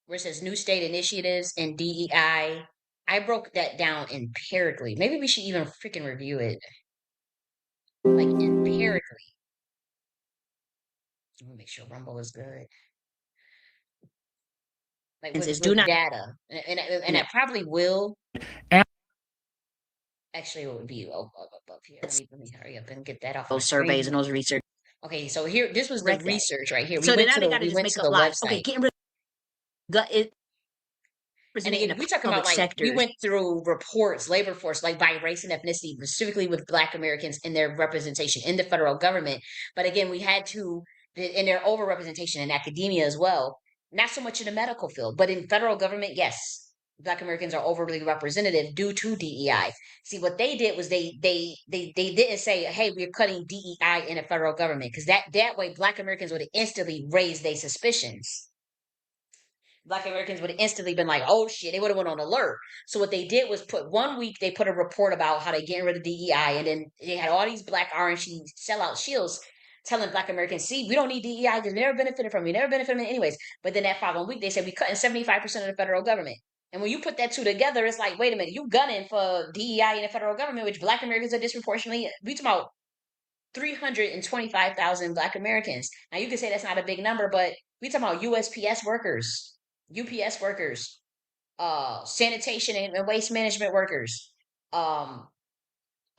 where it says new state initiatives and DEI. I broke that down empirically. Maybe we should even freaking review it, like empirically. Let me make sure Rumble is good. Like is do with not data, and I probably will. Actually, it would be above here. Let me hurry up and get that off my those surveys and screen. those research. Okay, so here, this was the Right there. research right here. So then now they got to We just went make to up the lies. Okay, website. getting rid of it. And then we talking about like we went through reports, labor force, like by race and ethnicity, specifically with Black Americans in their representation in the federal government. But again, we had to in their overrepresentation in academia as well. Not so much in the medical field, but in federal government, yes, Black Americans are overly representative due to DEI. See, what they did was they didn't say, "Hey, we're cutting DEI in the federal government," because that way Black Americans would have instantly raised their suspicions. Black Americans would have instantly been like, oh shit, they would have went on alert. So what they did was put 1 week, they put a report about how they getting rid of DEI, and then they had all these Black RNC sellout shields telling Black Americans, see, we don't need DEI because we never benefited from it. We never benefited from it anyways. But then that following week, they said we cutting 75% of the federal government. And when you put that two together, it's like, wait a minute, you gunning for DEI in the federal government, which Black Americans are disproportionately, we talking about 325,000 Black Americans. Now you can say that's not a big number, but we talking about USPS workers, UPS workers, sanitation and waste management workers.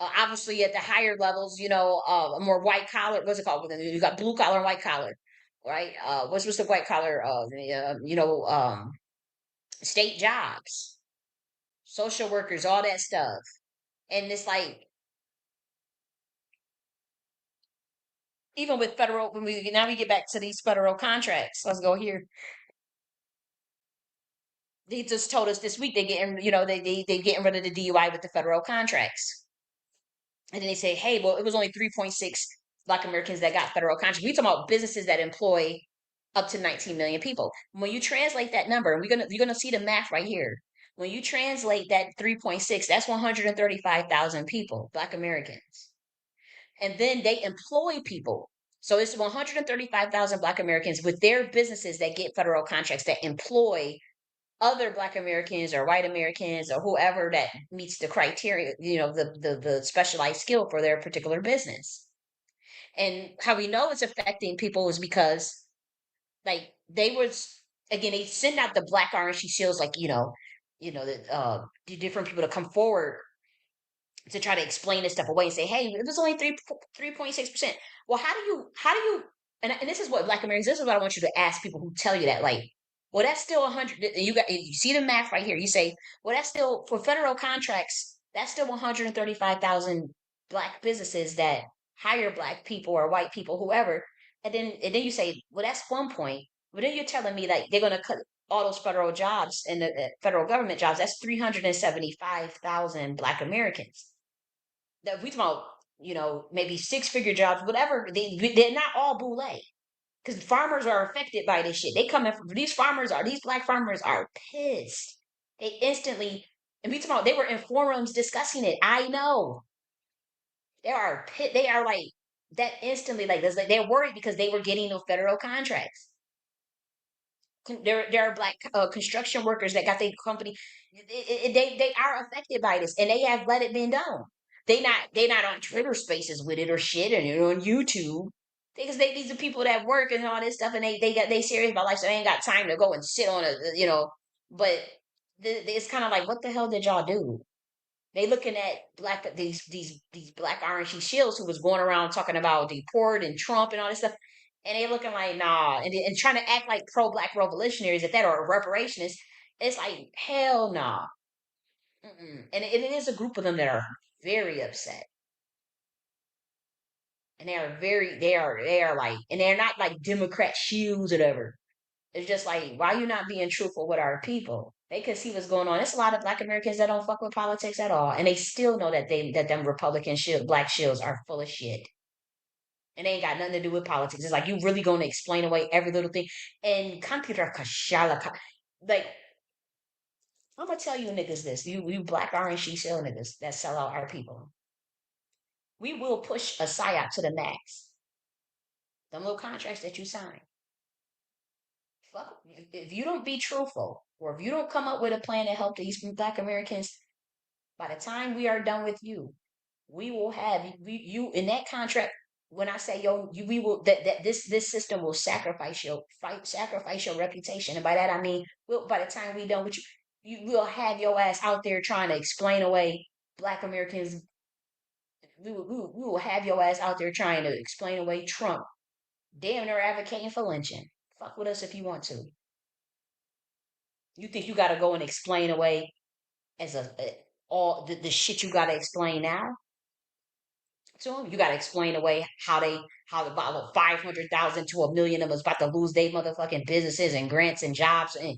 Obviously at the higher levels, more white collar. What's it called? You got blue collar and white collar, right? What's the white collar? State jobs, social workers, all that stuff. And it's like even with federal, when we now we get back to these federal contracts. Let's go here. They just told us this week they getting, they getting rid of the DUI with the federal contracts. And then they say, hey, well, it was only 3.6 Black Americans that got federal contracts. We talking about businesses that employ up to 19 million people. When you translate that number, and you're gonna see the math right here. When you translate that 3.6, that's 135,000 people, Black Americans. And then they employ people. So it's 135,000 Black Americans with their businesses that get federal contracts that employ other Black Americans or white Americans or whoever that meets the criteria, the specialized skill for their particular business. And how we know it's affecting people is because like they send out the Black RNC seals, like, the different people to come forward to try to explain this stuff away and say, hey, it was only 3.6%. Well, how do you and this is what Black Americans, this is what I want you to ask people who tell you that, like, well, that's still 100. You see the math right here. You say, well, that's still for federal contracts. That's still 135,000 Black businesses that hire Black people or white people, whoever. And then you say, well, that's 1 point. But then you're telling me that they're going to cut all those federal jobs and the federal government jobs. That's 375,000 Black Americans. That we talk about, maybe six-figure jobs, whatever. They're not all boule because farmers are affected by this shit. They coming from these Black farmers are pissed. They instantly, and we talking about they were in forums discussing it. I know they are like that instantly, like this, like they're worried because they were getting those federal contracts. There are Black construction workers that got their company. They are affected by this, and they have let it been done. They not on Twitter Spaces with it or shit, and on YouTube. because these are people that work and all this stuff, and they serious about life, so they ain't got time to go and sit on a. But it's kind of like, what the hell did y'all do? They looking at these black RNC shields who was going around talking about deport and Trump and all this stuff, and they looking like nah, and trying to act like pro black revolutionaries if that are reparationists. It's like hell nah. And it is a group of them that are very upset, and they are like, and they're not like Democrat shields or whatever. It's just like, why you not being truthful with our people? They could see what's going on. There's a lot of Black Americans that don't fuck with politics at all, and they still know that them Republican black shields are full of shit, and they ain't got nothing to do with politics. It's like, you really going to explain away every little thing, and computer kashala, like, I'm gonna tell you niggas this, you black orange shield niggas that sell out our people. We will push a psyop to the max. Them little contracts that you sign. Fuck, if you don't be truthful, or if you don't come up with a plan to help these Black Americans, by the time we are done with you, we will have you in that contract. When I say we will that this system will sacrifice your reputation, and by that I mean, by the time we done with you, you will have your ass out there trying to explain away Black Americans. We will have your ass out there trying to explain away Trump. Damn, they're advocating for lynching. Fuck with us if you want to. You think you got to go and explain away as all the shit you got to explain now to them? You got to explain away how the about 500,000 to 1 million of them is about to lose their motherfucking businesses and grants and jobs, and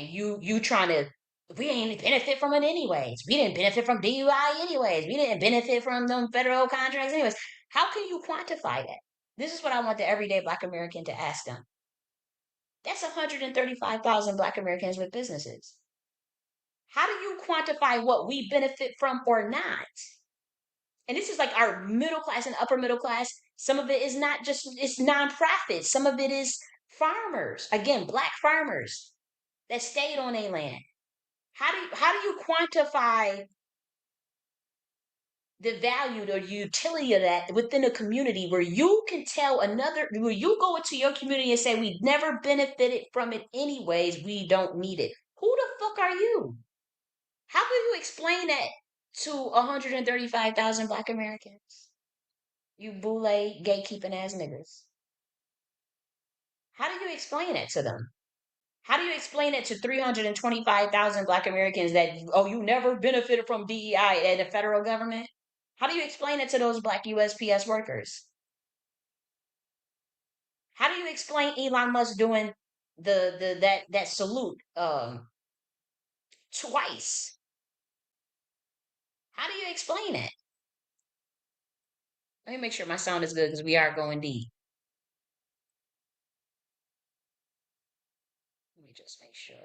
you trying to. We ain't benefit from it anyways. We didn't benefit from DUI anyways. We didn't benefit from them federal contracts anyways. How can you quantify that? This is what I want the everyday Black American to ask them. That's 135,000 Black Americans with businesses. How do you quantify what we benefit from or not? And this is like our middle class and upper middle class. Some of it is not just, it's nonprofits. Some of it is farmers. Again, Black farmers that stayed on their land. How do you quantify the value or utility of that within a community where you can tell where you go into your community and say, we never benefited from it anyways, we don't need it? Who the fuck are you? How will you explain that to 135,000 Black Americans? You boule gatekeeping ass niggas. How do you explain it to them? How do you explain it to 325,000 Black Americans that, oh, you never benefited from DEI and the federal government? How do you explain it to those Black USPS workers? How do you explain Elon Musk doing that salute twice? How do you explain it? Let me make sure my sound is good because we are going deep. Let me just make sure.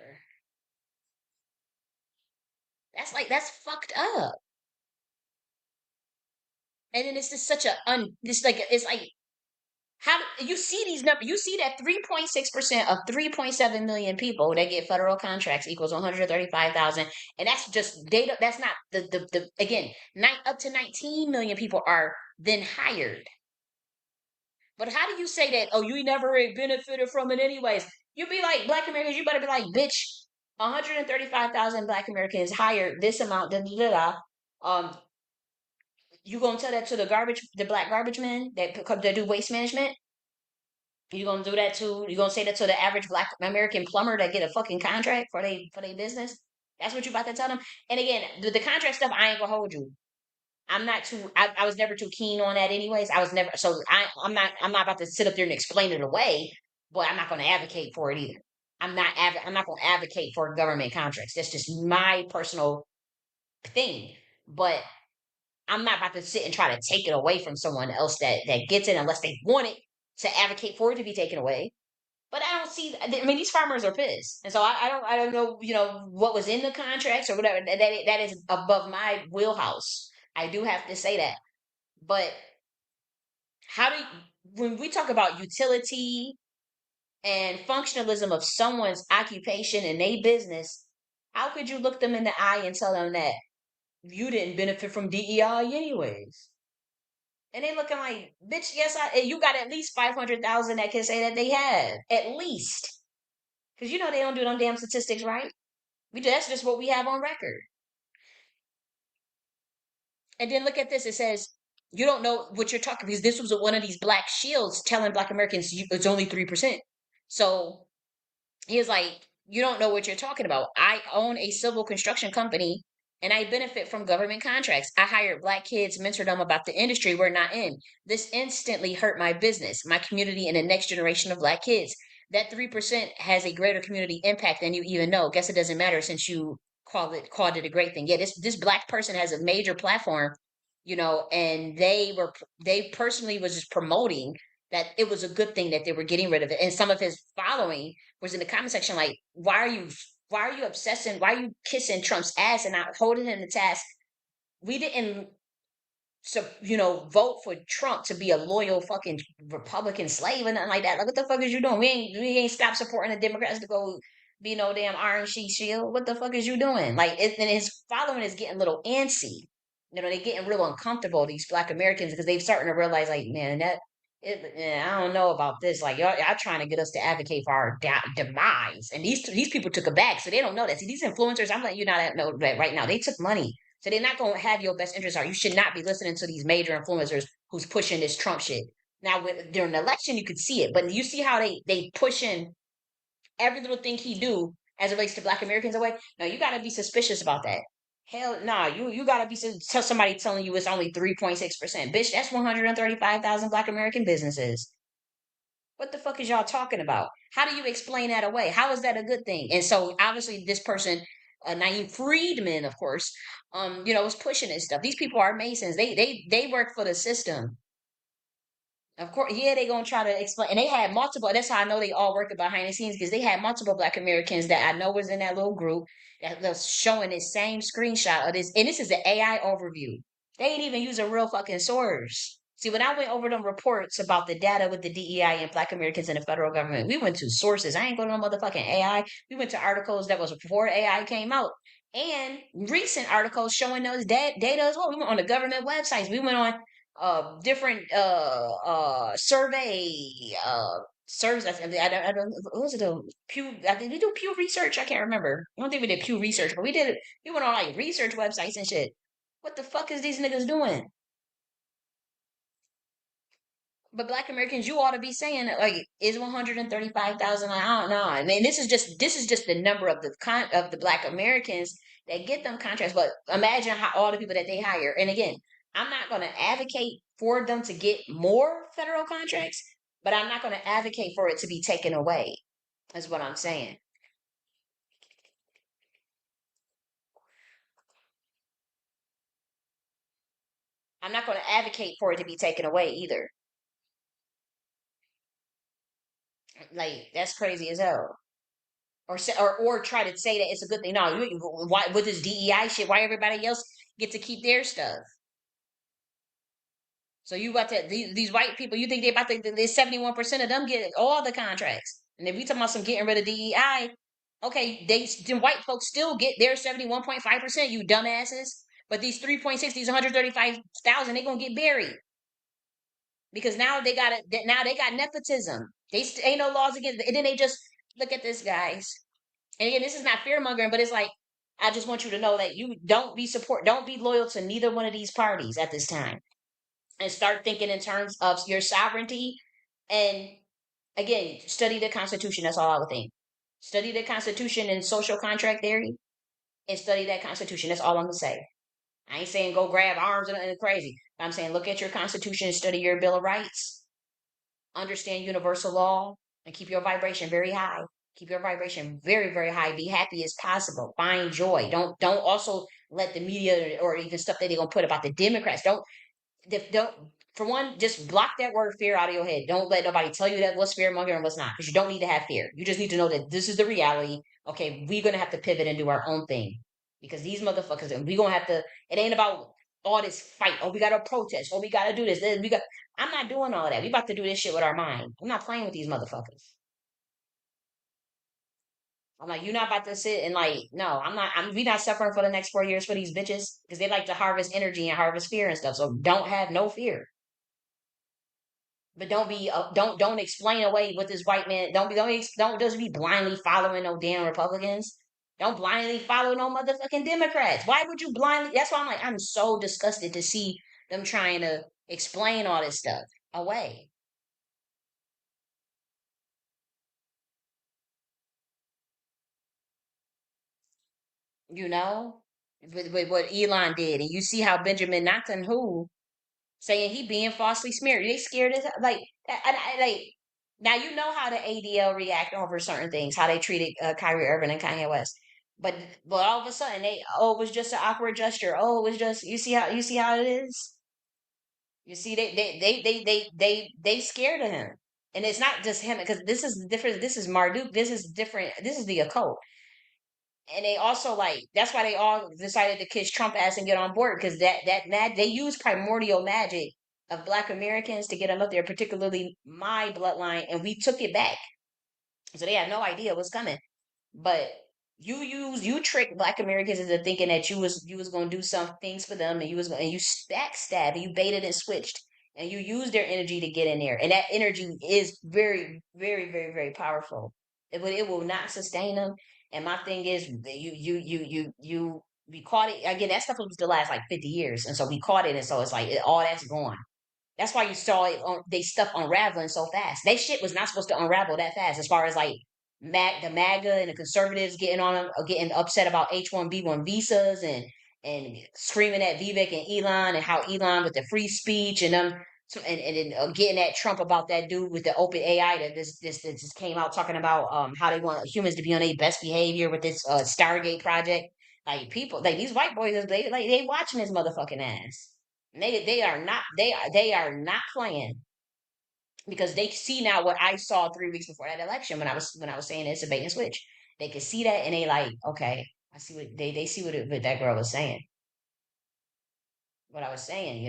That's fucked up. And then it's just such a it's like, how you see these numbers? You see that 3.6% of 3.7 million people that get federal contracts equals 135,000, and that's just data. That's not the again, up to 19 million people are then hired. But how do you say that? Oh, you never benefited from it anyways. You be like, Black Americans, you better be like, bitch. 135,000 Black Americans hired this amount. Da, da, da, da. You gonna tell that to the Black garbage men that do waste management? You gonna do that to? You gonna say that to the average Black American plumber that get a fucking contract for their business? That's what you about to tell them. And again, the contract stuff, I ain't gonna hold you. I'm not too. I was never too keen on that, anyways. I was never. So I'm not about to sit up there and explain it away. But I'm not going to advocate for it either. I'm not going to advocate for government contracts. That's just my personal thing. But I'm not about to sit and try to take it away from someone else that gets it unless they want it to advocate for it to be taken away. But I don't see. I mean, these farmers are pissed, and so I don't know. What was in the contracts or whatever. That is above my wheelhouse. I do have to say that. But how do you, when we talk about utility and functionalism of someone's occupation and their business, how could you look them in the eye and tell them that you didn't benefit from DEI anyways? And they looking like, bitch, yes, you got at least 500,000 that can say that they have. At least. Because you know they don't do them damn statistics right. That's just what we have on record. And then look at this. It says, you don't know what you're talking because this was one of these black shields telling black Americans it's only 3%. So he was like, you don't know what you're talking about. I own a civil construction company and I benefit from government contracts. I hired black kids, mentored them about the industry we're not in. This instantly hurt my business, my community, and the next generation of black kids. That 3% has a greater community impact than you even know. Guess it doesn't matter since you called it a great thing. Yeah, this black person has a major platform, and they personally was just promoting that it was a good thing that they were getting rid of it. And some of his following was in the comment section like, why are you obsessing? Why are you kissing Trump's ass and not holding him to task? We didn't vote for Trump to be a loyal fucking Republican slave and nothing like that. Like, what the fuck is you doing? We ain't stop supporting the Democrats to go be no damn Iron Sheik shield. What the fuck is you doing? Like, and his following is getting a little antsy. They're getting real uncomfortable, these black Americans, because they're starting to realize, like, man, I don't know about this. Like, y'all trying to get us to advocate for our demise. And these people took it back, so they don't know that. See, these influencers, I'm letting you know that right now. They took money, so they're not going to have your best interests. You should not be listening to these major influencers who's pushing this Trump shit. Now, during an election, you could see it, but you see how they pushing every little thing he do as it relates to Black Americans away. No, you got to be suspicious about that. Hell, nah, you got to be tell somebody telling you it's only 3.6%. Bitch, that's 135,000 Black American businesses. What the fuck is y'all talking about? How do you explain that away? How is that a good thing? And so obviously this person, Naeem Friedman, of course, was pushing this stuff. These people are Masons. They work for the system. Of course, yeah, they gonna try to explain, and they had multiple. That's how I know they all working behind the scenes because they had multiple Black Americans that I know was in that little group that was showing this same screenshot of this, and this is an AI overview. They ain't even use a real fucking source. See, when I went over them reports about the data with the DEI and Black Americans in the federal government, we went to sources. I ain't going to no motherfucking AI. We went to articles that was before AI came out, and recent articles showing those data as well. We went on the government websites. We went on different survey serves. I don't what was it, a Pew? I think we do Pew Research. I can't remember. I don't think we did Pew Research, but we did it. We went on like research websites and shit. What the fuck is these niggas doing? But Black Americans, you ought to be saying that, like, is 135,000? I don't know. I mean, this is just the number of the Black Americans that get them contracts. But imagine how all the people that they hire. And again, I'm not going to advocate for them to get more federal contracts, but I'm not going to advocate for it to be taken away. Is what I'm saying. I'm not going to advocate for it to be taken away either. Like, that's crazy as hell. Or try to say that it's a good thing. No, why with this DEI shit? Why everybody else get to keep their stuff? So you about to these white people? You think they about to? There's 71% of them get all the contracts, and if we talking about some getting rid of DEI, okay, them white folks still get their 71.5%. You dumbasses. But these 3.6, these 135,000, they gonna get buried because now they got it. Now they got nepotism. Ain't no laws against it. And then they just look at this, guys. And again, this is not fear mongering, but it's like I just want you to know that you don't be loyal to neither one of these parties at this time, and start thinking in terms of your sovereignty. And again, study the Constitution. That's all I would think. Study the Constitution and social contract theory, and study that Constitution. That's all I'm gonna say. I ain't saying go grab arms and crazy. I'm saying look at your Constitution and study your Bill of Rights. Understand universal law and keep your vibration very high. Keep your vibration very, very high. Be happy as possible. Find joy. Don't also let the media or even stuff that they're gonna put about the Democrats. Don't for one, just block that word fear out of your head. Don't let nobody tell you that what's fear mongering and what's not, because you don't need to have fear. You just need to know that this is the reality. Okay, we're gonna have to pivot and do our own thing. Because these motherfuckers, and we gonna have to, it ain't about all this fight. Oh, we gotta protest. Oh, we gotta do this. I'm not doing all that. We about to do this shit with our mind. I'm not playing with these motherfuckers. I'm like, you're not about to sit and like, no, I'm not. We not suffering for the next 4 years for these bitches because they like to harvest energy and harvest fear and stuff. So don't have no fear. But don't explain away what this white man don't just be blindly following no damn Republicans. Don't blindly follow no motherfucking Democrats. Why would you blindly? That's why I'm so disgusted to see them trying to explain all this stuff away. You know, with what Elon did, and you see how Benjamin Netanyahu saying he being falsely smeared. They scared as like like now you know how the ADL react over certain things, how they treated Kyrie Irving and Kanye West. But all of a sudden it was just an awkward gesture. Oh, it was just you see how it is. You see they scared of him, and it's not just him because this is different. This is Marduk. This is different. This is the occult, and they also like that's why they all decided to kiss Trump ass and get on board because they use primordial magic of Black Americans to get them up there, particularly my bloodline, and we took it back, so they had no idea what's coming. But you tricked Black Americans into thinking that you was gonna do some things for them, and you backstab and you baited and switched, and you used their energy to get in there, and that energy is very very very very powerful. It will not sustain them. And my thing is, we caught it again. That stuff was to last like 50 years, and so we caught it, and so it's like all that's gone. That's why you saw it on they stuff unraveling so fast. They shit was not supposed to unravel that fast. As far as like the MAGA and the conservatives getting on them, getting upset about H-1B1 visas and screaming at Vivek and Elon and how Elon with the free speech and them and getting at Trump about that dude with the open AI that just came out talking about how they want humans to be on their best behavior with this Stargate project. Like people like these white boys they watching his motherfucking ass. They are not playing because they see now what I saw 3 weeks before that election when I was saying it's a bait and switch. They could see that and they like, okay, I see what they see what that girl was saying, what I was saying,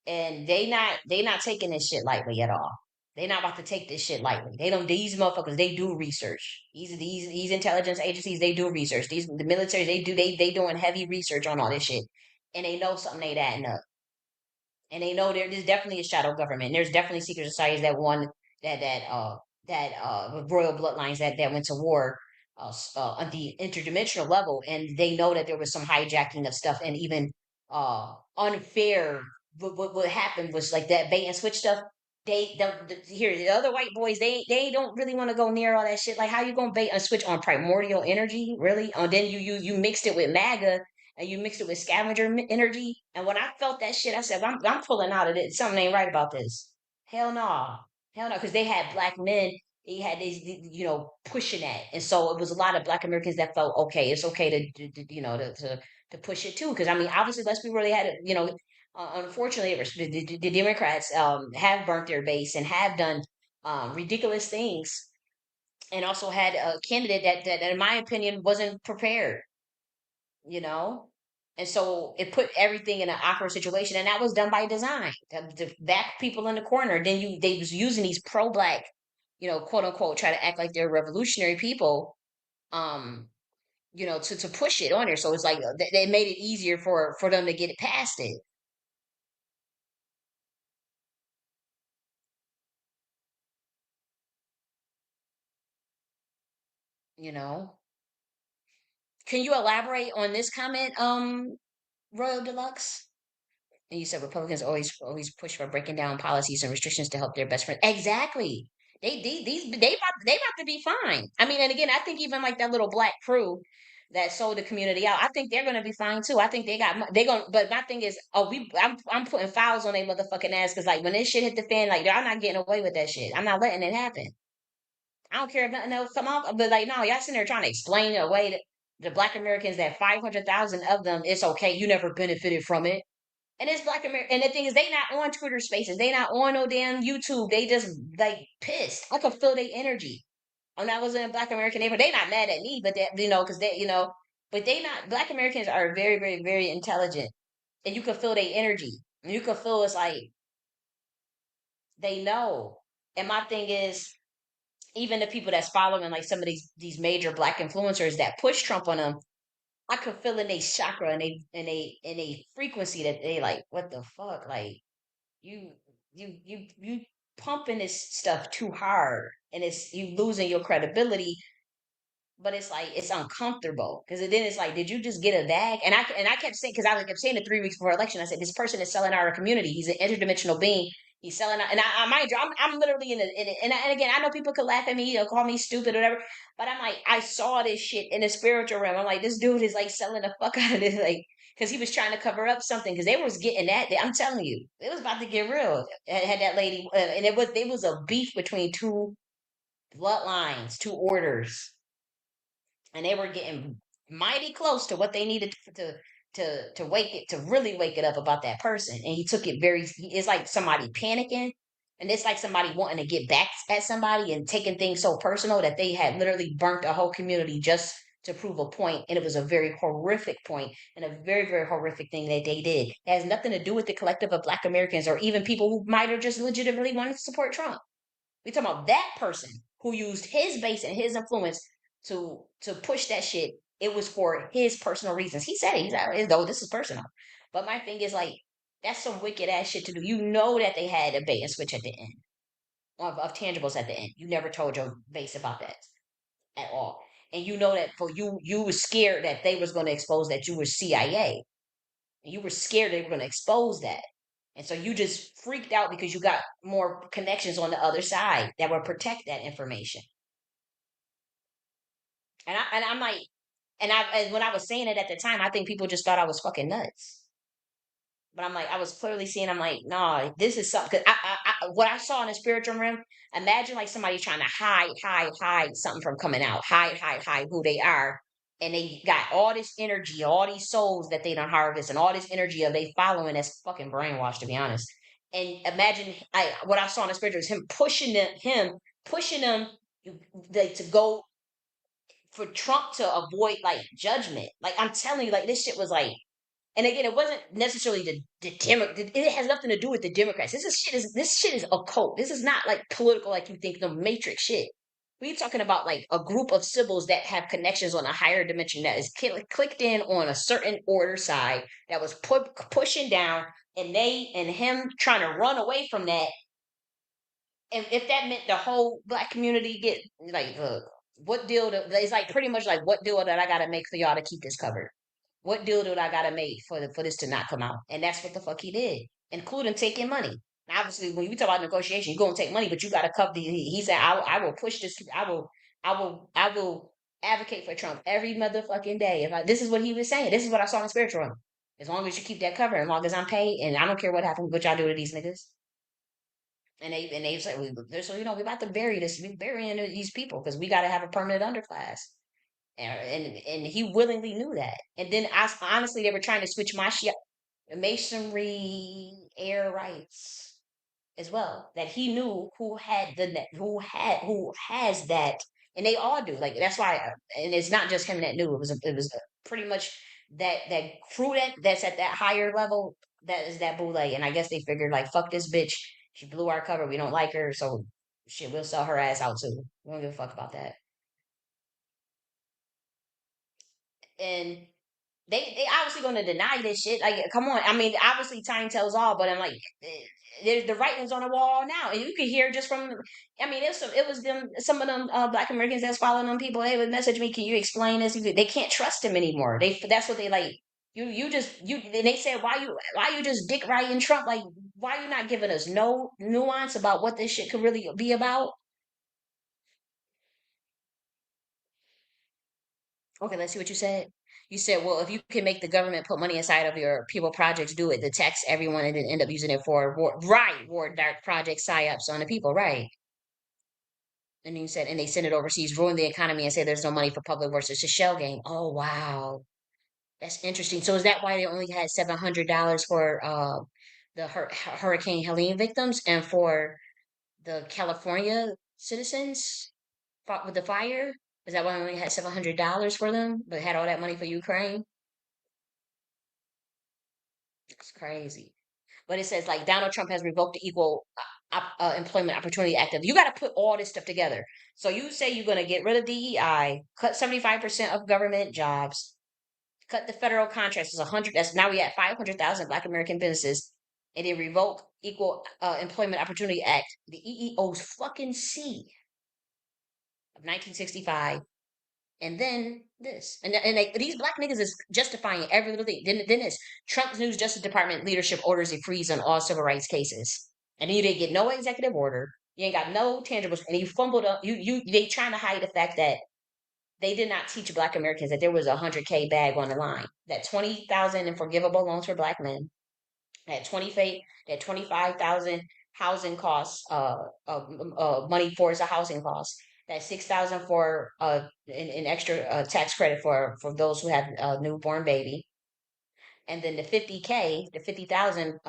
and they not taking this shit lightly at all. They not about to take this shit lightly. They don't. These motherfuckers. They do research. These intelligence agencies. They do research. The military. They doing heavy research on all this shit, and they know something ain't adding up. And they know there's definitely a shadow government. There's definitely secret societies that won that royal bloodlines that went to war on the interdimensional level, and they know that there was some hijacking of stuff and even unfair. What happened was like that bait and switch stuff. Here the other white boys they don't really want to go near all that shit. Like how you gonna bait and switch on primordial energy, really? And then you mixed it with MAGA and you mixed it with scavenger energy. And when I felt that shit, I said, I'm pulling out of it. Something ain't right about this. Hell no. Hell no. Because they had Black men, they had these, pushing that. And so it was a lot of Black Americans that felt, okay, it's okay to push it too. Because I mean, obviously, let's be really had it, unfortunately, the Democrats have burnt their base and have done ridiculous things and also had a candidate that in my opinion, wasn't prepared you know? And so it put everything in an awkward situation, and that was done by design to back people in the corner. Then they was using these pro-black, quote unquote, try to act like they're revolutionary people, um, to push it on there. So it's like they made it easier for them to get it past it. You know, can you elaborate on this comment, Royal Deluxe? And you said Republicans always push for breaking down policies and restrictions to help their best friends. Exactly. They about to be fine. I mean, and again, I think even like that little black crew that sold the community out, I think they're gonna be fine too. I think they gonna. But my thing is, I'm putting files on their motherfucking ass because like when this shit hit the fan, like I'm not getting away with that shit. I'm not letting it happen. I don't care if nothing else come off, but like no, y'all sitting there trying to explain away the Black Americans that 500,000 of them, it's okay. You never benefited from it. And it's Black America. And the thing is, they not on Twitter Spaces. They not on no damn YouTube. They just like pissed. I could feel their energy. When I was in a Black American neighborhood, they not mad at me, but they, because but they not. Black Americans are very, very, very intelligent, and you can feel their energy. And you can feel it's like they know. And my thing is, even the people that's following like some of these major Black influencers that push Trump on them, I could feel in a chakra and a frequency that they like, what the fuck, like you. you pumping this stuff too hard, and it's you losing your credibility. But it's like it's uncomfortable because then it's like, did you just get a bag? And I kept saying, because I kept saying it 3 weeks before election, I said this person is selling our community. He's an interdimensional being. He's selling out, and I mind you, I'm literally and again, I know people could laugh at me, call me stupid or whatever, but I'm like, I saw this shit in the spiritual realm. I'm like, this dude is like selling the fuck out of this, like, because he was trying to cover up something, because they was getting that. I'm telling you, it was about to get real. Had that lady, and it was a beef between two bloodlines, two orders, and they were getting mighty close to what they needed to wake it, to really wake it up about that person. And he took it very, it's like somebody panicking, and it's like somebody wanting to get back at somebody and taking things so personal that they had literally burnt a whole community just to prove a point. And it was a very horrific point and a very, very horrific thing that they did. It has nothing to do with the collective of Black Americans or even people who might have just legitimately wanted to support Trump. We talking about that person who used his base and his influence to push that shit. It was for his personal reasons. He said it. He's like, though this is personal. But my thing is like, that's some wicked ass shit to do. You know that they had a bait and switch at the end of tangibles at the end. You never told your base about that at all. And you know that for you, you were scared that they was going to expose that you were CIA. You were scared they were going to expose that. And so you just freaked out because you got more connections on the other side that would protect that information. And I'm like, and when I was saying it at the time, I think people just thought I was fucking nuts. But I'm like, I was clearly seeing, I'm like, nah, this is something. Cause what I saw in the spiritual realm, imagine like somebody trying to hide something from coming out, hide who they are. And they got all this energy, all these souls that they don't harvest, and all this energy of they following that's fucking brainwashed, to be honest. And imagine, what I saw in the spiritual is him pushing them, to go for Trump to avoid like judgment. Like I'm telling you, like this shit was like, and again, it wasn't necessarily the Democrat. It has nothing to do with the Democrats. This shit is occult. This is not like political, like you think, the Matrix shit. We're talking about like a group of symbols that have connections on a higher dimension that is clicked in on a certain order side that was pushing down, and they and him trying to run away from that. And if that meant the whole Black community get like, what deal? It's like pretty much like, what deal that I got to make for y'all to keep this covered? What deal do I gotta make for this to not come out? And that's what the fuck he did, including taking money. Now, obviously, when you talk about negotiation, you're gonna take money, but you gotta cover the. He said, I will push this. I will advocate for Trump every motherfucking day. If this is what he was saying, this is what I saw in spiritual realm. As long as you keep that covered, as long as I'm paid, and I don't care what happens, what y'all do to these niggas. And they say, so we're about to bury this. We burying these people because we got to have a permanent underclass. And he willingly knew that. And then honestly, they were trying to switch masonry air rights as well. That he knew who had who has that, and they all do. Like that's why, and it's not just him that knew. It was pretty much that crew that's at that higher level. That is that boule. And I guess they figured like, fuck this bitch. She blew our cover. We don't like her, so shit, we'll sell her ass out too. We don't give a fuck about that. And they obviously going to deny this shit. Like, come on. I mean, obviously time tells all, but I'm like, there's the writings on the wall now, and you can hear just from. I mean, it was them. Some of them Black Americans that's following them people. They would message me, "Can you explain this?" They can't trust him anymore. That's what they like. You just you. And they said, why you just dick riding Trump? Like, why you not giving us no nuance about what this shit could really be about? Okay, let's see what you said. You said, well, if you can make the government put money inside of your people projects, do it. To tax everyone and then end up using it for war, right? War dark project psyops on the people, right? And you said, and they send it overseas, ruin the economy, and say there's no money for public works. It's a shell game. Oh wow, that's interesting. So is that why they only had $700 for the Hurricane Helene victims and for the California citizens fought with the fire? Is that why they only had $700 for them, but had all that money for Ukraine? It's crazy. But it says like Donald Trump has revoked the Equal Employment Opportunity Act. You got to put all this stuff together. So you say you're going to get rid of DEI, cut 75% of government jobs, cut the federal contracts. It's 100. That's now we at 500,000 Black American businesses. and then revoke Equal Employment Opportunity Act, the EEO's fucking C of 1965. And then this, and these black niggas is justifying every little thing. Then this, Trump's new Justice Department leadership orders a freeze on all civil rights cases, and then you didn't get no executive order. You ain't got no tangibles, and you fumbled up. They trying to hide the fact that they did not teach Black Americans that there was a 100K bag on the line. That 20,000 in forgivable loans for Black men. That 25,000 housing costs, money for as a housing cost. That 6,000 for an extra tax credit for those who have a newborn baby, and then the 50K, the 50,000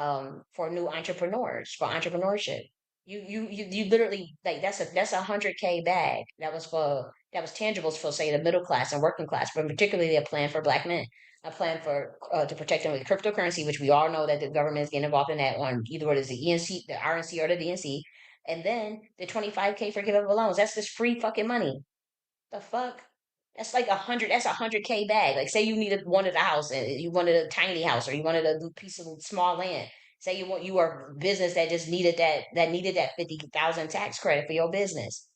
for new entrepreneurs for entrepreneurship. You literally like that's 100K bag that was tangibles for say the middle class and working class, but particularly a plan for black men, a plan for to protect them with cryptocurrency, which we all know that the government is getting involved in that on either what is the ENC, the RNC, or the DNC, and then the 25K forgivable loans. That's just free fucking money. The fuck? That's like 100. That's 100K bag. Like, say you wanted a house and you wanted a tiny house or you wanted a piece of small land. Say you are a business that just needed that 50,000 tax credit for your business.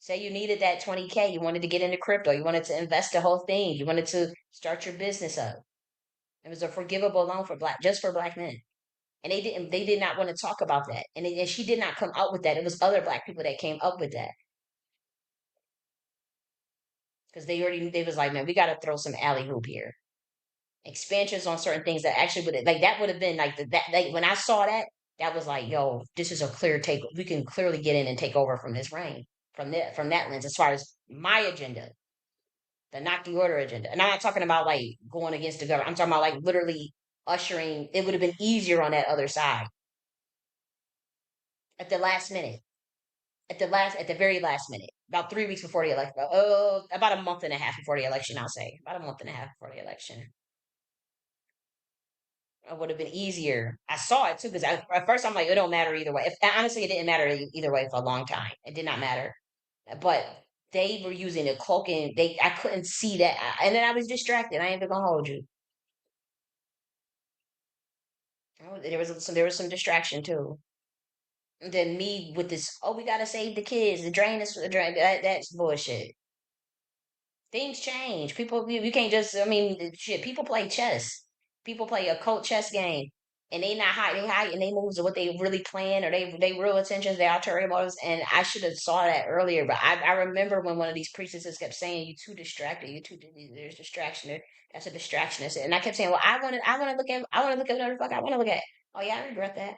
Say you needed that 20K. You wanted to get into crypto. You wanted to invest the whole thing. You wanted to start your business up. It was a forgivable loan for just for black men. And they did not want to talk about that. And she did not come out with that. It was other black people that came up with that. Because they was like, man, we got to throw some alley hoop here. Expansions on certain things that actually would like that would have been like that like when I saw that, that was like, yo, this is a clear take. We can clearly get in and take over from this reign, from that lens, as far as my agenda, the knock the order agenda. And I'm not talking about like going against the government. I'm talking about like literally ushering. It would have been easier on that other side at the last minute, at the very last minute, about 3 weeks before the election. About a month and a half before the election, I'll say about a month and a half before the election. It would have been easier. I saw it too because at first I'm like, it don't matter either way. Honestly, it didn't matter either way for a long time. It did not matter. But they were using a cloak and I couldn't see that, and then I was distracted. I ain't even gonna hold you. There was some distraction too. And then me with this, oh, we gotta save the kids. The drain is the drain. That's bullshit. Things change. People, you can't just. I mean, shit. People play chess. People play occult chess game, and they not hide. They hide and they moves of what they really plan or they real intentions, they ulterior motives. And I should have saw that earlier. But I remember when one of these priestesses kept saying, "You too distracted. You too. There's distraction. That's a distraction." And I kept saying, "Well, I want to look at. I want to look at whatever the fuck I want to look at." Oh yeah, I regret that.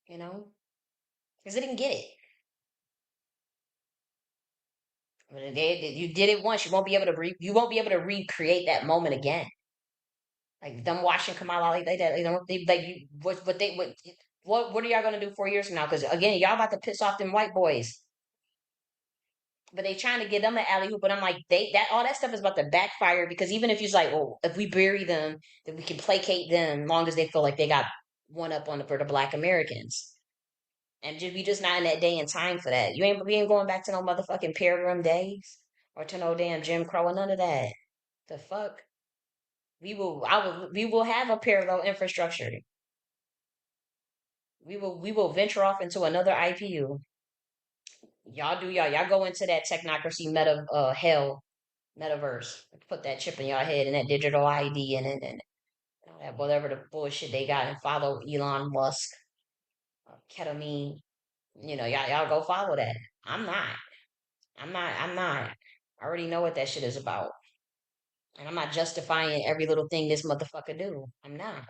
You know, because I didn't get it. But you did it once. You won't be able to recreate that moment again. Like them watching Kamala like that. Like, like you, what are y'all gonna do 4 years from now? Because again, y'all about to piss off them white boys. But they trying to get them an alley hoop. But I'm like, all that stuff is about to backfire because even if you're like, well, if we bury them, then we can placate them, as long as they feel like they got one up on for the Black Americans. And we just not in that day and time for that. We ain't going back to no motherfucking Pilgrim days or to no damn Jim Crow or none of that. The fuck. We will have a parallel infrastructure. We will venture off into another IPU. Y'all go into that technocracy hell metaverse. Put that chip in your head and that digital ID and that whatever the bullshit they got and follow Elon Musk, ketamine. Y'all go follow that. I'm not. I'm not. I already know what that shit is about. And I'm not justifying every little thing this motherfucker do. I'm not.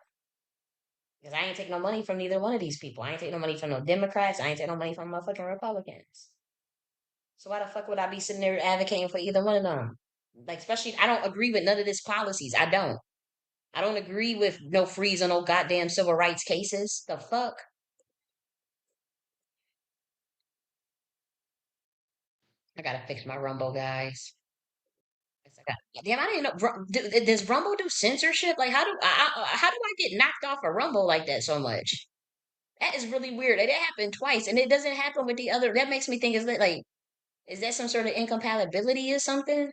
Because I ain't take no money from neither one of these people. I ain't take no money from no Democrats. I ain't take no money from motherfucking Republicans. So why the fuck would I be sitting there advocating for either one of them? Like, especially, I don't agree with none of these policies. I don't. I don't agree with no freeze on no goddamn civil rights cases. The fuck? I gotta fix my Rumble, guys. Damn, I didn't know. Does Rumble do censorship? Like, how do I get knocked off a Rumble like that so much? That is really weird. It happened twice, and it doesn't happen with the other. That makes me think is that like, is that some sort of incompatibility or something?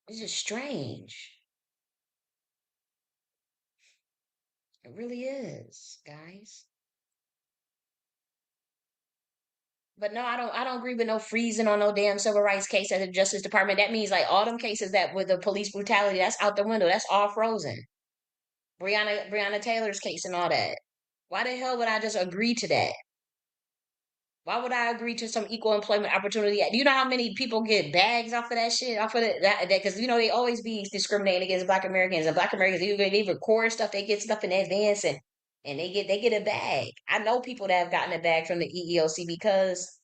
It's just strange. It really is, guys. But no, I don't agree with no freezing on no damn civil rights case at the Justice Department. That means like all them cases that with the police brutality, that's out the window. That's all frozen. Breonna Taylor's case and all that. Why the hell would I just agree to that? Why would I agree to some equal employment opportunity? Do you know how many people get bags off of that shit? Off of that, because you know they always be discriminating against Black Americans, and Black Americans they record stuff, they get stuff in advance, and they get a bag. I know people that have gotten a bag from the EEOC because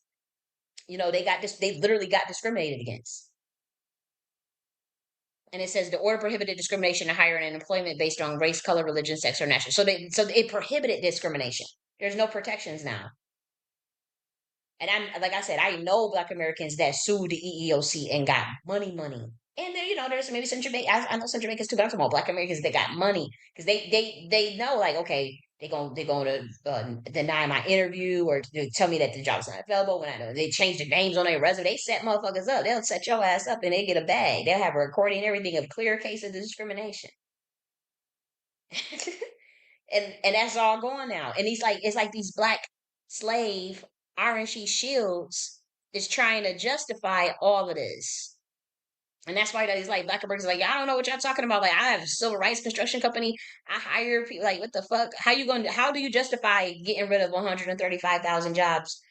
they got this, they literally got discriminated against. And it says the order prohibited discrimination in hiring and employment based on race, color, religion, sex, or national. So it prohibited discrimination. There's no protections now. And I'm like I said, I know Black Americans that sued the EEOC and got money. And then there's maybe some Jamaican. I know some Jamaicans too, but I'm talking about Black Americans that got money because they know like okay they going to deny my interview or to tell me that the job's not available when I know they change the names on their resume. They set motherfuckers up. They'll set your ass up and they get a bag. They'll have a recording and everything of clear cases of discrimination. And that's all going now. And he's like, it's like these black slave RNG shields is trying to justify all of this. And that's why these like black Americans like, I don't know what y'all talking about. Like, I have a civil rights construction company. I hire people. Like, what the fuck? How do you justify getting rid of 135,000 jobs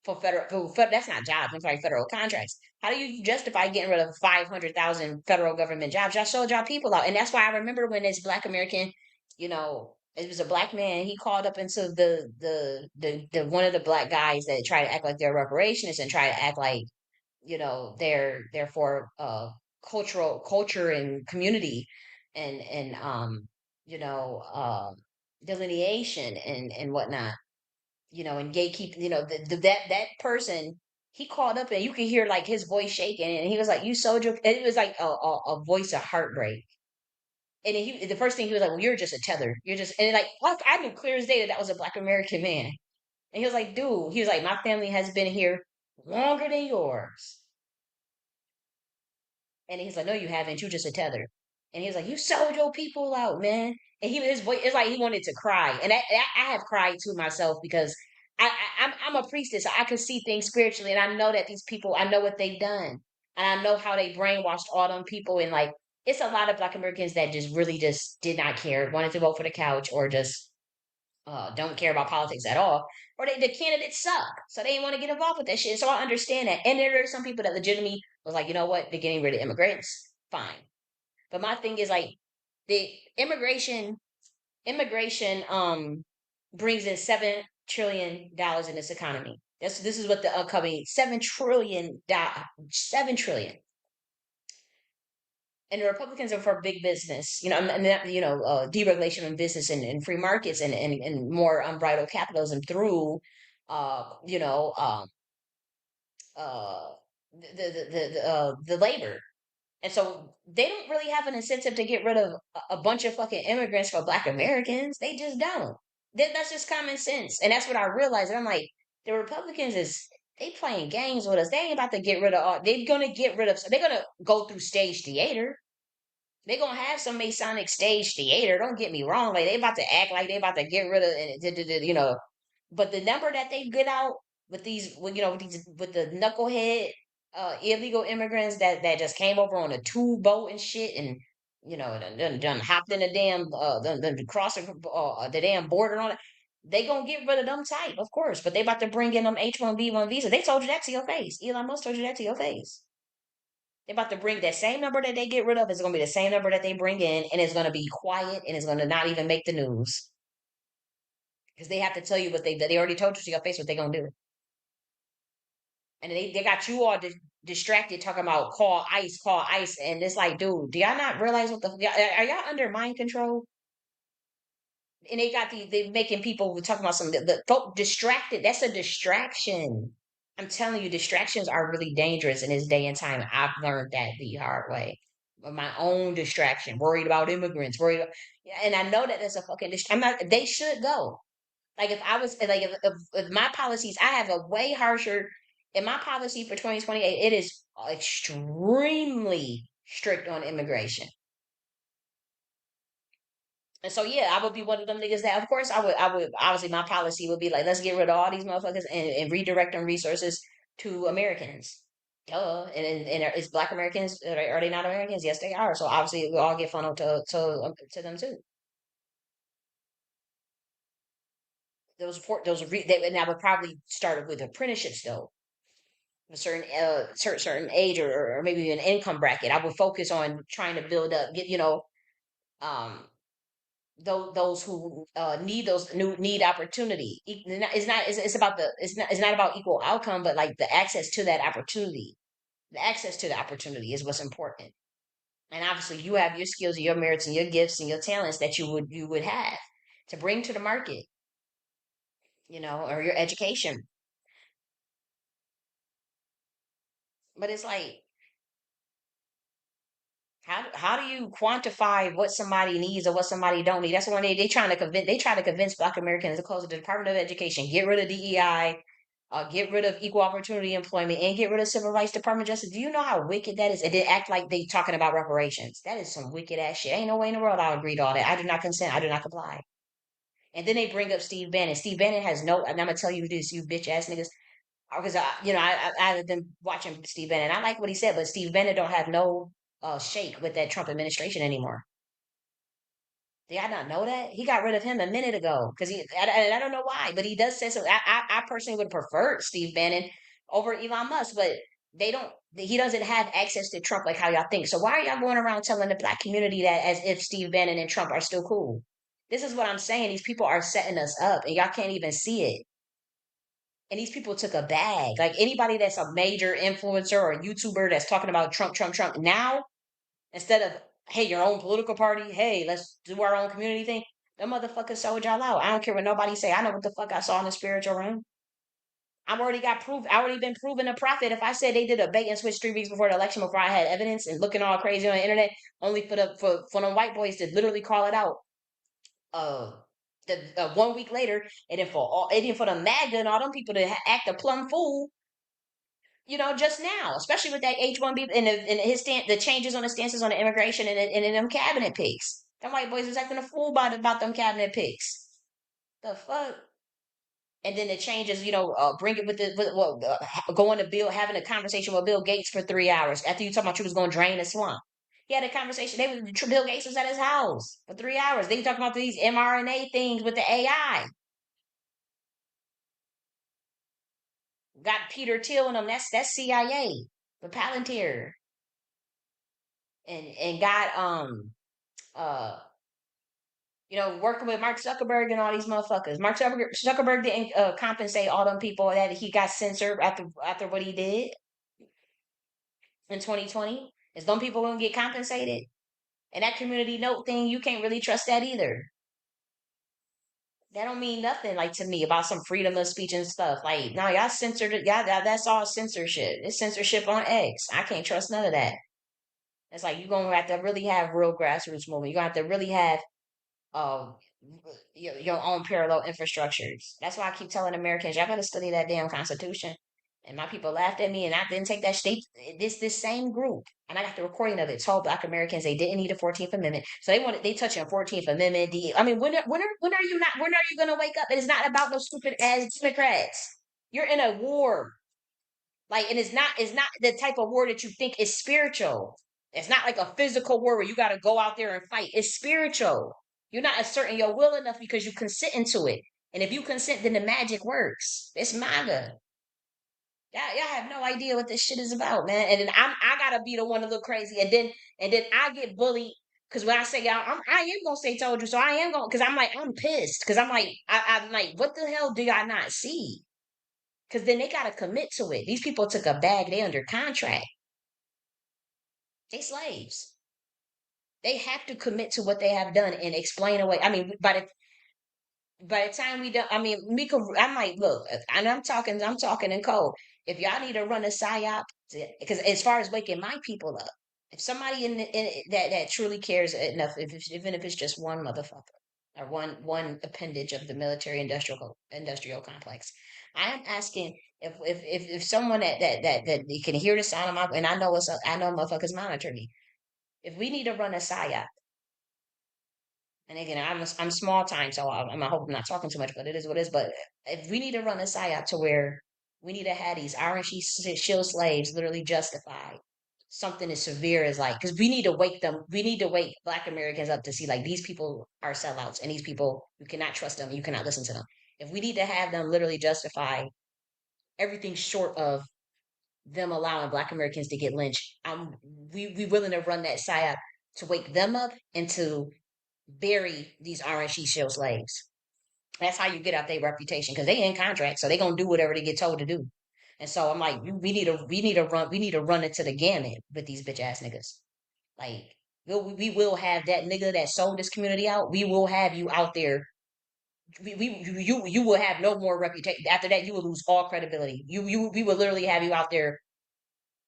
that's not jobs, I'm sorry, federal contracts. How do you justify getting rid of 500,000 federal government jobs? Y'all sold y'all people out. And that's why I remember when this black American, it was a black man, he called up into the one of the black guys that try to act like they're reparationists and try to act like, they're for culture and community and you know, uh delineation and whatnot, and gatekeep, that person, he called up and you could hear like his voice shaking and he was like, you sold your, and it was like a voice of heartbreak. And then the first thing he was like, well, you're just a tether. You're just, and like, fuck, I knew clear as day that was a black American man. And he was like, dude, he was like, my family has been here longer than yours. And he's like, no, you haven't. You just a tether. And he was like, you sold your people out, man. And his voice, it's like he wanted to cry. And I have cried to myself because I'm a priestess. So I can see things spiritually. And I know that these people, I know what they've done. And I know how they brainwashed all them people. And like, it's a lot of Black Americans that just really just did not care, wanted to vote for the couch or just don't care about politics at all, or the candidates suck, so they didn't want to get involved with that shit. So I understand that. And there are some people that legitimately was like, you know what, they're getting rid of immigrants, fine. But my thing is like the immigration brings in $7 trillion in this economy. This is what the upcoming $7 trillion. And the Republicans are for big business, deregulation of business and free markets and more unbridled capitalism through, you know, uh, the labor. And so they don't really have an incentive to get rid of a bunch of fucking immigrants for Black Americans. They just don't. That's just common sense. And that's what I realized. And I'm like, the Republicans they playing games with us. They ain't about to get rid of all. They're gonna get rid of. They're gonna go through stage theater. They're gonna have some Masonic stage theater. Don't get me wrong. Like they about to act like they about to get rid of and. But the number that they get out with these, with the knucklehead illegal immigrants that just came over on a tube boat and shit, and done hopped in the damn done crossing the damn border on it. They gonna get rid of them type, of course, but they about to bring in them H-1B1 visa. They told you that to your face. Elon Musk told you that to your face. They're about to bring that same number that they get rid of. It's going to be the same number that they bring in, and it's going to be quiet, and it's going to not even make the news because they have to tell you what they already told you to your face what they're going to do. And they got you all distracted talking about call ICE, and it's like, dude, do y'all not realize are y'all under mind control? And they got they making people talking about some distracted. That's a distraction. I'm telling you, distractions are really dangerous in this day and time. I've learned that the hard way. My own distraction, worried about immigrants, yeah, and I know that that's a fucking. I'm not. They should go. Like if I was like if my policies, I have a way harsher. In my policy for 2028, it is extremely strict on immigration. And so yeah, I would be one of them niggas that, of course, I would obviously my policy would be like, let's get rid of all these motherfuckers and redirect them resources to Americans. Duh. And is Black Americans, are they not Americans? Yes, they are. So obviously we all get funneled to them too. And I would probably start with apprenticeships though, a certain age, or maybe an income bracket. I would focus on trying to build up, get um those who need those new need opportunity. It's about it's not about equal outcome, but like the access to that opportunity. The access to the opportunity is what's important. And obviously, you have your skills and your merits and your gifts and your talents that you would have to bring to the market, or your education. But it's like, how do you quantify what somebody needs or what somebody don't need? That's the one they try to convince Black Americans to close the Department of Education, get rid of DEI, get rid of equal opportunity employment, and get rid of civil rights Department of Justice. Do you know how wicked that is? And then act like they talking about reparations. That is some wicked ass shit. Ain't no way in the world I'll agree to all that. I do not consent. I do not comply. And then they bring up Steve Bannon. Steve Bannon has no. And I'm gonna tell you this, you bitch ass niggas, because I've been watching Steve Bannon. I like what he said, but Steve Bannon don't have no shake with that Trump administration anymore. Did I not know that? He got rid of him a minute ago because I don't know why, but he does say so. I personally would prefer Steve Bannon over Elon Musk, but he doesn't have access to Trump like how y'all think. So why are y'all going around telling the Black community that as if Steve Bannon and Trump are still cool? This is what I'm saying. These people are setting us up and y'all can't even see it. And these people took a bag. Like anybody that's a major influencer or YouTuber that's talking about Trump, Trump, Trump now, instead of, hey, your own political party, hey, let's do our own community thing. The motherfuckers sold y'all out. I don't care what nobody say. I know what the fuck I saw in the spiritual realm. I've already got proof. I already been proven a prophet. If I said they did a bait and switch 3 weeks before the election, before I had evidence and looking all crazy on the internet, only for them white boys to literally call it out. Uh, 1 week later, and then for the MAGA and all them people to act a plumb fool, just now, especially with that H-1B and his the changes on the stances on the immigration and in them cabinet picks. Them white boys was acting a fool about them cabinet picks. The fuck? And then the changes, bring it going to having a conversation with Bill Gates for 3 hours after you talking about you was going to drain the swamp. He had a conversation. Bill Gates was at his house for 3 hours. They talking about these mRNA things with the AI. Got Peter Thiel and them. That's CIA, the Palantir, and got uh working with Mark Zuckerberg and all these motherfuckers. Mark Zuckerberg didn't compensate all them people that he got censored after what he did in 2020. Is them people gonna get compensated? And that community note thing, you can't really trust that either. That don't mean nothing like to me about some freedom of speech and stuff. Like, no, y'all censored it. Yeah, that's all censorship. It's censorship on X. I can't trust none of that. It's like you're gonna have to really have real grassroots movement. You're gonna have to really have um your own parallel infrastructures. That's why I keep telling Americans, y'all gotta study that damn Constitution. And my people laughed at me, and I didn't take that state. This same group, and I got the recording of it. Told Black Americans they didn't need a 14th Amendment, so they touching 14th Amendment. I mean, when are you gonna wake up? It is not about those stupid ass Democrats. You're in a war, like, and it's not the type of war that you think is spiritual. It's not like a physical war where you got to go out there and fight. It's spiritual. You're not asserting your will enough because you consent into it. And if you consent, then the magic works. It's MAGA. Y'all have no idea what this shit is about, man. And then I gotta be the one to look crazy, and then I get bullied because when I say y'all, I am gonna say told you, so I am gonna, because I'm pissed because I'm like, what the hell do y'all not see? Because then they got to commit to it. These people took a bag. They under contract. They slaves. They have to commit to what they have done and explain away. I mean, by the time we done, I mean, Mika, I might look, and I'm talking in code. If y'all need to run a psyop, because as far as waking my people up, if somebody that truly cares enough, even if it's just one motherfucker or one appendage of the military industrial complex, I am asking if someone that you can hear the sound of my, and I know motherfuckers monitor me. If we need to run a psyop, And again, I'm small time, so I hope I'm not talking too much, but it is what it is. But if we need to run a psyop to where we need to have these RNG shield slaves literally justify something as severe as like, because we need to wake Black Americans up to see like these people are sellouts and these people, you cannot trust them, you cannot listen to them. If we need to have them literally justify everything short of them allowing Black Americans to get lynched, we willing to run that psyop to wake them up and to bury these RNC shield slaves. That's how you get out their reputation because they in contract, so they gonna do whatever they get told to do. And so I'm like, we need to run it to the gamut with these bitch ass niggas. Like we will have that nigga that sold this community out. We will have you out there. You will have no more reputation. After that, you will lose all credibility. We will literally have you out there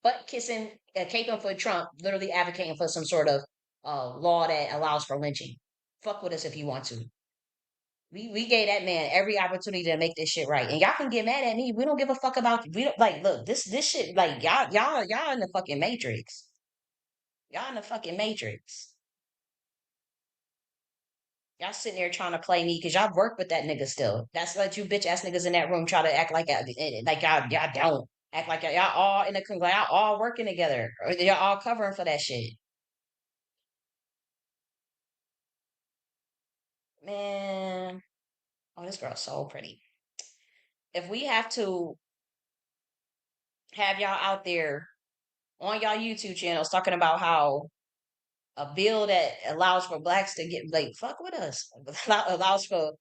butt kissing, caping for Trump, literally advocating for some sort of law that allows for lynching. Fuck with us if you want to. We gave that man every opportunity to make this shit right, and y'all can get mad at me. We don't give a fuck about. We don't like. Look, this shit. Like y'all in the fucking matrix. Y'all in the fucking matrix. Y'all sitting there trying to play me because y'all work with that nigga still. That's like you bitch ass niggas in that room try to act like y'all don't act like y'all all in the y'all all working together or y'all all covering for that shit. Man, oh this girl's so pretty. If we have to have y'all out there on y'all YouTube channels talking about how a bill that allows for blacks to get like fuck with us allows for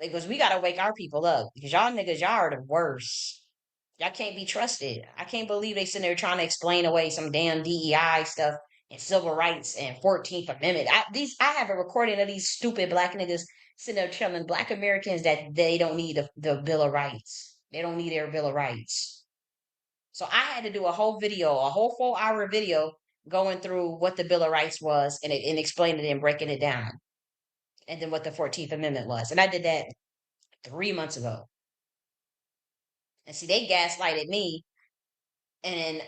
like because we gotta wake our people up because y'all niggas y'all are the worst. Y'all can't be trusted. I can't believe they sitting there trying to explain away some damn DEI stuff and civil rights and 14th Amendment. I have a recording of these stupid black niggas sitting there telling black Americans that they don't need the Bill of Rights. They don't need their Bill of Rights. So I had to do a whole video, a whole 4 hour video going through what the Bill of Rights was and explaining it and breaking it down. And then what the 14th Amendment was. And I did that 3 months ago. And see, they gaslighted me and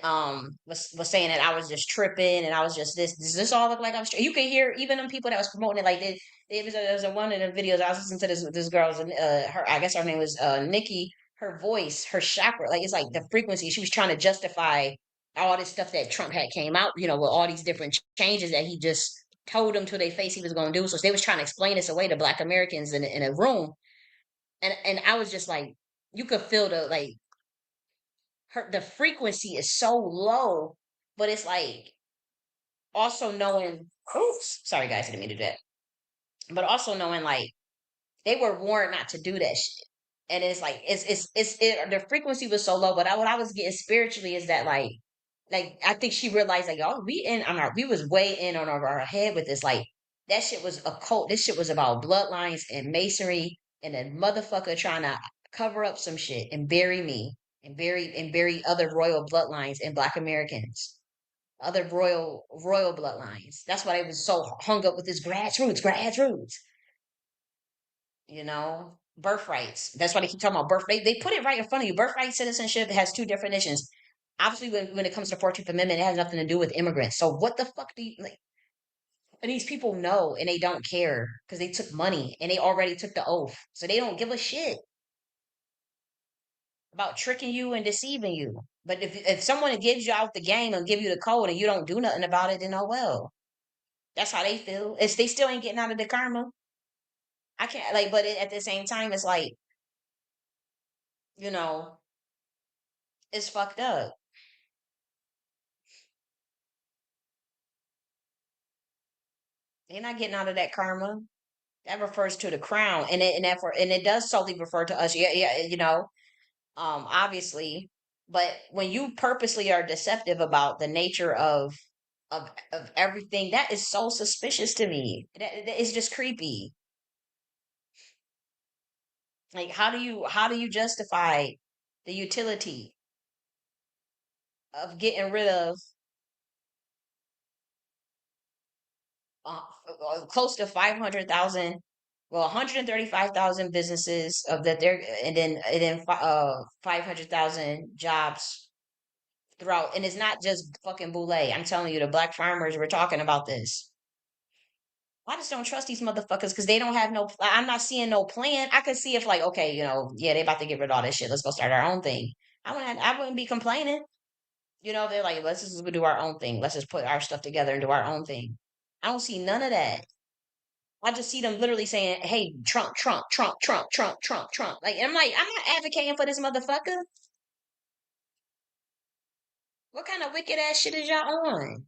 was saying that I was just tripping and I was just this. Does this all look like I'm straight? You can hear even them people that was promoting it. Like there was a one of the videos I was listening to this girl's her I guess her name was Nikki. Her voice, her chakra, like it's like the frequency. She was trying to justify all this stuff that Trump had came out, you know, with all these different changes that he just told them to their face he was going to do. So they was trying to explain this away to Black Americans in a room, and I was just like, you could feel the like the frequency is so low, but it's like also knowing. Oops, sorry guys, I didn't mean to do that. But also knowing like they were warned not to do that shit, and it's like the frequency was so low. But what I was getting spiritually is that like I think she realized like oh we was way in on our head with this like that shit was occult. This shit was about bloodlines and masonry, and a motherfucker trying to cover up some shit and bury me and bury other royal bloodlines and Black Americans, other royal bloodlines. That's why they was so hung up with this grassroots. You know, birthrights. That's why they keep talking about birth. They put it right in front of you. Birthright citizenship has two definitions. Obviously, when it comes to 14th Amendment, it has nothing to do with immigrants. So what the fuck do you like? And these people know and they don't care because they took money and they already took the oath. So they don't give a shit about tricking you and deceiving you. But if someone gives you out the game and give you the code and you don't do nothing about it, then oh well. That's how they feel. It's they still ain't getting out of the karma. I can't like, but at the same time, it's like you know, it's fucked up. They're not getting out of that karma. That refers to the crown, and it does solely refer to us. Yeah, yeah, you know, obviously. But when you purposely are deceptive about the nature of everything, that is so suspicious to me. That is just creepy. Like, how do you justify the utility of getting rid of uh, close to 500,000, well, 135,000 businesses of that there, and then 500,000 jobs throughout. And it's not just fucking Boulay. I'm telling you, the black farmers were talking about this. I just don't trust these motherfuckers because they don't have no. I'm not seeing no plan. I could see if like, okay, yeah, they about to get rid of all this shit. Let's go start our own thing. I wouldn't be complaining. They're like, let's just go do our own thing. Let's just put our stuff together and do our own thing. I don't see none of that. I just see them literally saying, "Hey, Trump, Trump, Trump, Trump, Trump, Trump, Trump." Like, I'm like, I'm not advocating for this motherfucker. What kind of wicked ass shit is y'all on?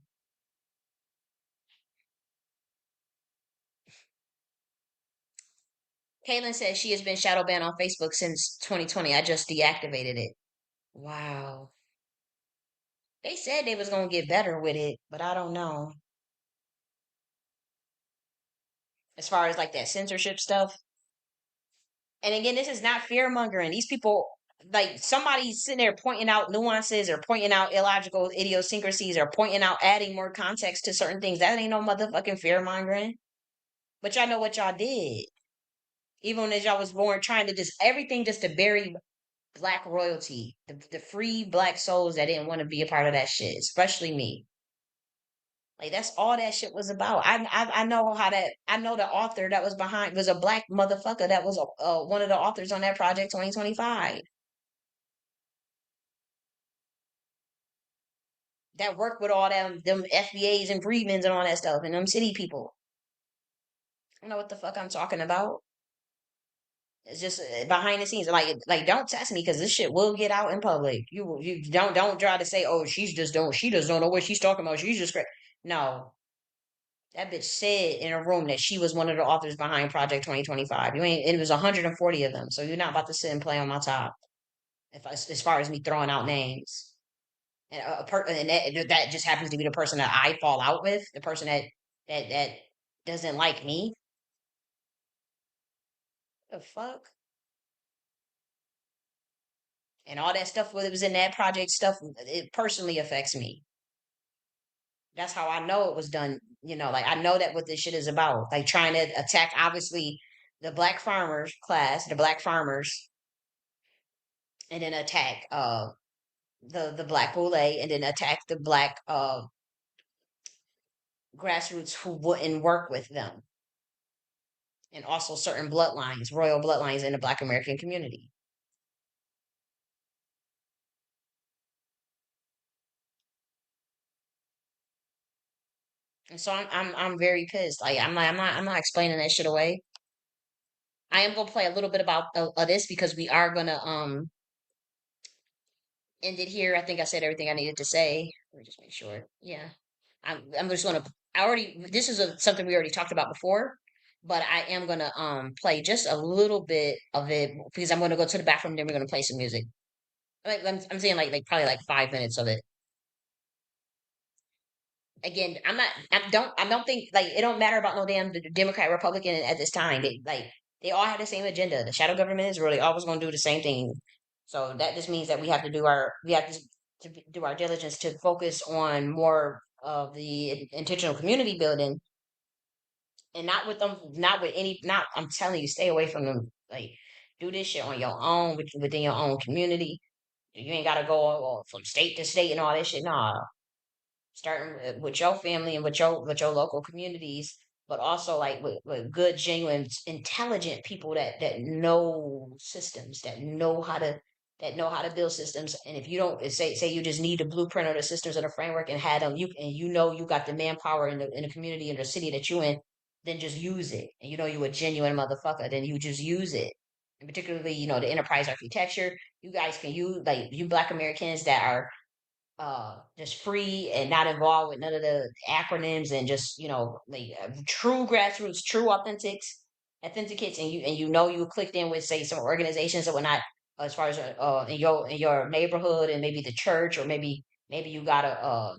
Kaylin says she has been shadow banned on Facebook since 2020. I just deactivated it. Wow. They said they was gonna get better with it, but I don't know. As far as like that censorship stuff. And again, this is not fear mongering. These people, like somebody's sitting there pointing out nuances or pointing out illogical idiosyncrasies or pointing out adding more context to certain things. That ain't no motherfucking fear mongering. But y'all know what y'all did. Even as y'all was born, trying to just everything just to bury black royalty, the free black souls that didn't want to be a part of that shit, especially me. Like that's all that shit was about. I know how that. I know the author that was behind was a black motherfucker that was one of the authors on that project 2025 that worked with all them FBAs and Freedmans and all that stuff and them city people. I know what the fuck I'm talking about. It's just behind the scenes. Like don't test me because this shit will get out in public. You don't try to say, oh, she just don't know what she's talking about. She's just great. No, that bitch said in a room that she was one of the authors behind Project 2025. You ain't. It was 140 of them. So you're not about to sit and play on my top. As far as me throwing out names and that just happens to be the person that I fall out with, the person that doesn't like me. The fuck and all that stuff. What was in that project stuff, it personally affects me. That's how I know it was done. Like I know that what this shit is about. Like trying to attack, obviously, the black farmers class, the black farmers, and then attack the black GRLA, and then attack the black grassroots who wouldn't work with them, and also certain bloodlines, royal bloodlines in the Black American community. And so I'm very pissed. Like I'm not explaining that shit away. I am gonna play a little bit about this because we are gonna end it here. I think I said everything I needed to say. Let me just make sure. Yeah, I'm just gonna. I already. This is something we already talked about before, but I am gonna play just a little bit of it because I'm gonna go to the bathroom. Then we're gonna play some music. Like I'm saying like probably like 5 minutes of it. Again, I'm not. I don't think like it don't matter about no damn Democrat Republican at this time. They all have the same agenda. The shadow government is really always going to do the same thing. So that just means that we have to do our diligence to focus on more of the intentional community building and not with them, not with any, not. I'm telling you, stay away from them. Like do this shit on your own within your own community. You ain't got to go from state to state and all that shit. Nah, starting with your family and with your local communities, but also like with good, genuine, intelligent people that know systems, that know how to build systems. And if you don't say you just need a blueprint or the systems or the framework and had them, you got the manpower in the community in the city that you in, then just use it. And you a genuine motherfucker, then you just use it. And particularly, the enterprise architecture, you guys can use like you Black Americans that are just free and not involved with none of the acronyms and just like true grassroots, true authenticates, and you clicked in with say some organizations or whatnot as far as in your neighborhood and maybe the church or maybe you got a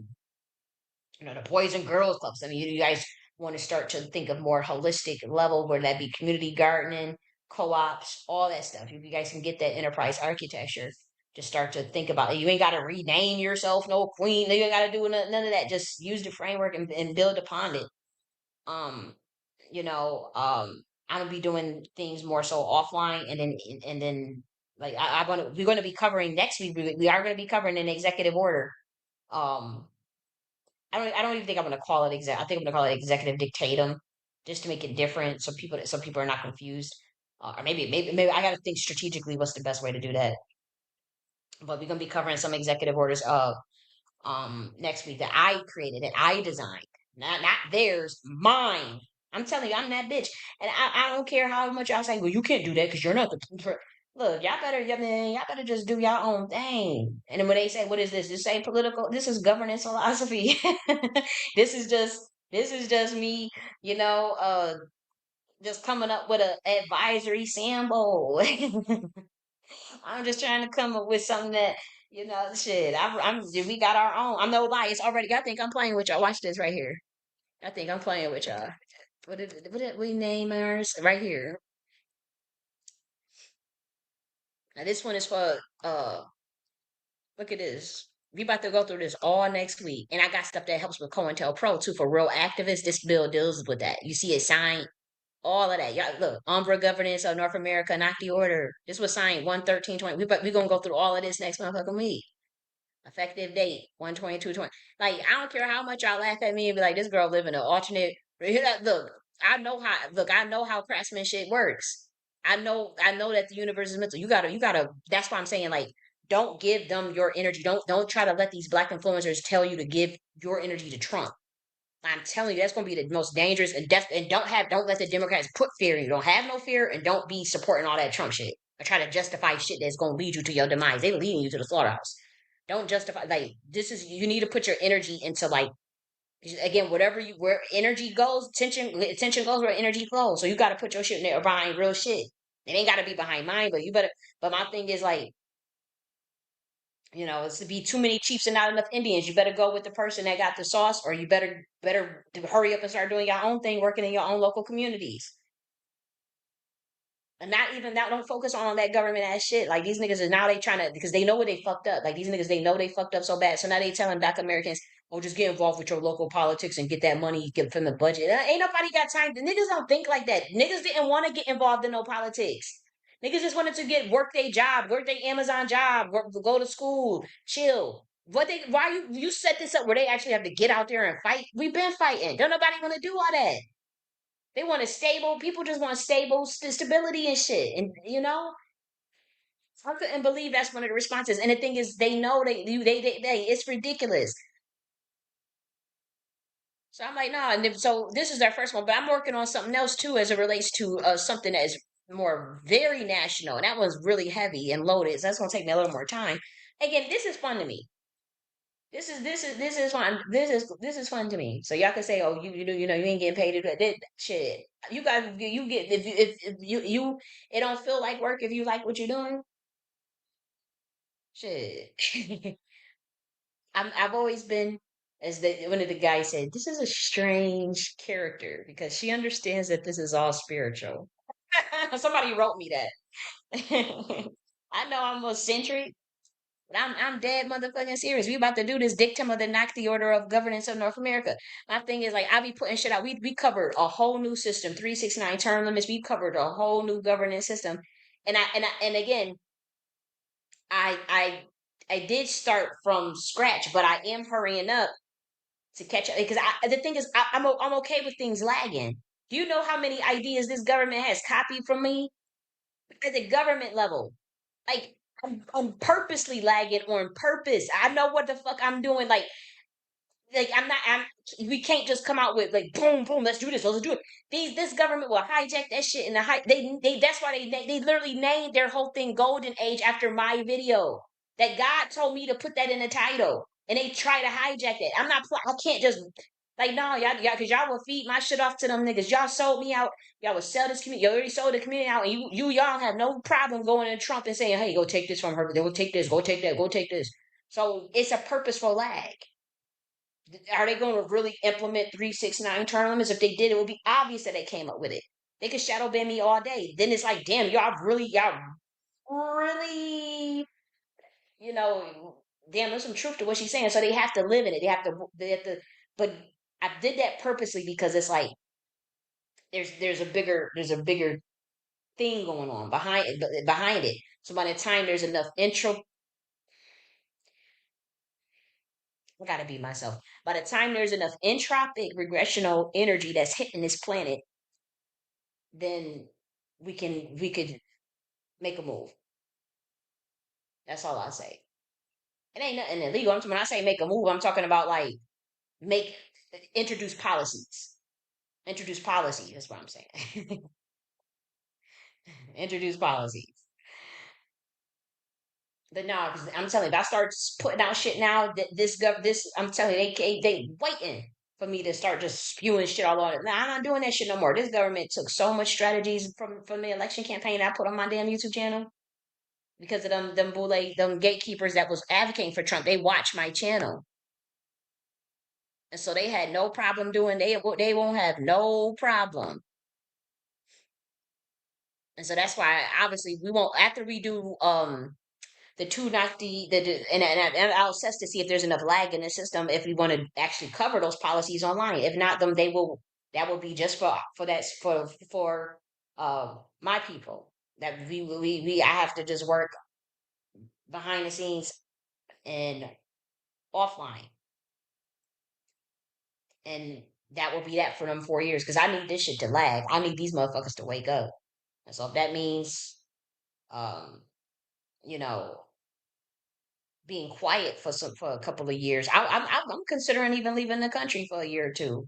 the Boys and Girls Clubs. I mean, you guys want to start to think of more holistic level where that be community gardening, co-ops, all that stuff. If you guys can get that enterprise architecture, just start to think about it. You ain't got to rename yourself no queen. You ain't got to do none of that. Just use the framework and build upon it. Um, I'm gonna be doing things more so offline, and then like we're gonna be covering next week. We are gonna be covering an executive order. Um, I don't even think I'm gonna call it exact. I think I'm gonna call it executive dictatum. just to make it different, so people are not confused. Or maybe I got to think strategically what's the best way to do that. But we're gonna be covering some executive orders next week that I created, that I designed, not theirs, mine. I'm telling you, I'm that bitch, and I don't care how much y'all say. Well, you can't do that because you're not the. Look, y'all better just do your own thing. And then when they say, "What is this?" This ain't political. This is governance philosophy. This is just me, you know, just coming up with a advisory sample. I'm just trying to come up with something that, shit. We got our own. I'm no lie. It's already. I think I'm playing with y'all. Watch this right here. I think I'm playing with y'all. What did we name ours right here? Now this one is for look at this. We about to go through this all next week, and I got stuff that helps with COINTELPRO too for real activists. This bill deals with that. You see it signed, all of that. Y'all look, Umbra Governance of North America, not the order. This was signed 1/13/20. We gonna go through all of this next motherfucking week. Effective date 1/22/20. Like, I don't care how much y'all laugh at me and be like, this girl live in an alternate. Look, I know how craftsmanship works. I know that the universe is mental. You gotta that's why I'm saying, like, don't give them your energy. Don't try to let these black influencers tell you to give your energy to Trump. I'm telling you, that's gonna be the most dangerous, and don't let the Democrats put fear in you. Don't have no fear, and don't be supporting all that Trump shit. Or try to justify shit that's gonna lead you to your demise. They leading you to the slaughterhouse. Don't justify, like, this is, you need to put your energy into, like, again, where energy goes, attention goes where energy flows. So you got to put your shit in there behind real shit. It ain't got to be behind mine, but you better. But my thing is, like, it's to be too many chiefs and not enough Indians. You better go with the person that got the sauce, or you better hurry up and start doing your own thing, working in your own local communities. And not even that, don't focus on that government ass shit. Like, these niggas is now, they trying to, because they know what they fucked up. Like, these niggas, they know they fucked up so bad. So now they telling black Americans, oh, just get involved with your local politics and get that money get from the budget. Ain't nobody got time. The niggas don't think like that. Niggas didn't want to get involved in no politics. Niggas just wanted to work their job, work their Amazon job, go to school, chill. Why you set this up where they actually have to get out there and fight? We've been fighting. Don't nobody want to do all that. They want a stable. People just want stable stability and shit. And I couldn't believe that's one of the responses. And the thing is, they know it's ridiculous. So I'm like, no. And so this is our first one, but I'm working on something else too, as it relates to something that is more very national, and that one's really heavy and loaded. So that's gonna take me a little more time. Again, this is fun to me. This is fun. This is fun to me. So y'all can say, oh, you ain't getting paid to do that. Shit. You guys, you get, if you it don't feel like work if you like what you're doing. Shit. I've always been, as one of the guys said, this is a strange character because she understands that this is all spiritual. Somebody wrote me that. I know I'm eccentric, but I'm dead motherfucking serious. We about to do this dictum of the Nocti Order of Governance of North America. My thing is, like, I be putting shit out. We covered a whole new system, 369 term limits. We covered a whole new governance system. And again, I I did start from scratch, but I am hurrying up to catch up because the thing is, I'm okay with things lagging. Do you know how many ideas this government has copied from me at the government level? Like, I'm purposely lagging on purpose. I know what the fuck I'm doing. Like I'm not. We can't just come out with, like, boom, boom. Let's do this. Let's do it. This government will hijack that shit, and they that's why they literally named their whole thing Golden Age after my video. That God told me to put that in the title, and they try to hijack it. I can't just, like, no, y'all, because y'all will feed my shit off to them niggas. Y'all sold me out. Y'all will sell this community. You already sold the community out, and y'all have no problem going to Trump and saying, hey, go take this from her. They will take this. Go take that. Go take this. So it's a purposeful lag. Are they going to really implement 369 term limits? If they did, it would be obvious that they came up with it. They could shadow ban me all day. Then it's like, damn, y'all really, damn, there's some truth to what she's saying. So they have to live in it. But I did that purposely because it's like, there's a bigger thing going on behind it. So by the time there's enough I gotta be myself. By the time there's enough entropic regressional energy that's hitting this planet, then we could make a move. That's all I say. It ain't nothing illegal. When I say make a move, I'm talking about like make introduce policies. Introduce policy. That's what I'm saying. Introduce policies. But no, because I'm telling you, if I start putting out shit now, this, I'm telling you, they waiting for me to start just spewing shit all on it. Nah, I'm not doing that shit no more. This government took so much strategies from the election campaign I put on my damn YouTube channel because of them boule, them gatekeepers that was advocating for Trump. They watch my channel, and so they had no problem doing. They won't have no problem. And so that's why obviously we won't after we do the two not and I'll assess to see if there's enough lag in the system if we want to actually cover those policies online. If not, then they will that will be just for my people that we I have to just work behind the scenes and offline, and that will be that for them 4 years because I need this shit to lag. I need these motherfuckers to wake up, and so if that means um you know being quiet for a couple of years. I'm considering even leaving the country for a year or two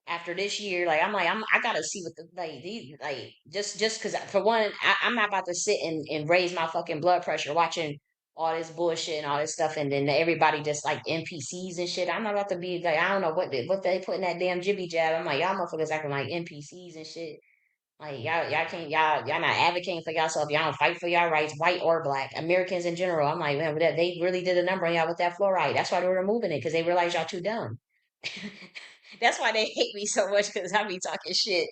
after this year. Like I gotta see what the like these like just because for one I'm not about to sit and raise my fucking blood pressure watching all this bullshit and all this stuff and then everybody just like NPCs and shit. I'm not about to be like I don't know what they put in that damn jibby jab. I'm like y'all motherfuckers acting like NPCs and shit. Like y'all can't y'all not advocating for yourself. Y'all don't fight for y'all rights, white or black. Americans in general. I'm like, man, they really did a number on y'all with that fluoride. That's why they were removing it because they realized y'all too dumb. That's why they hate me so much because I be talking shit.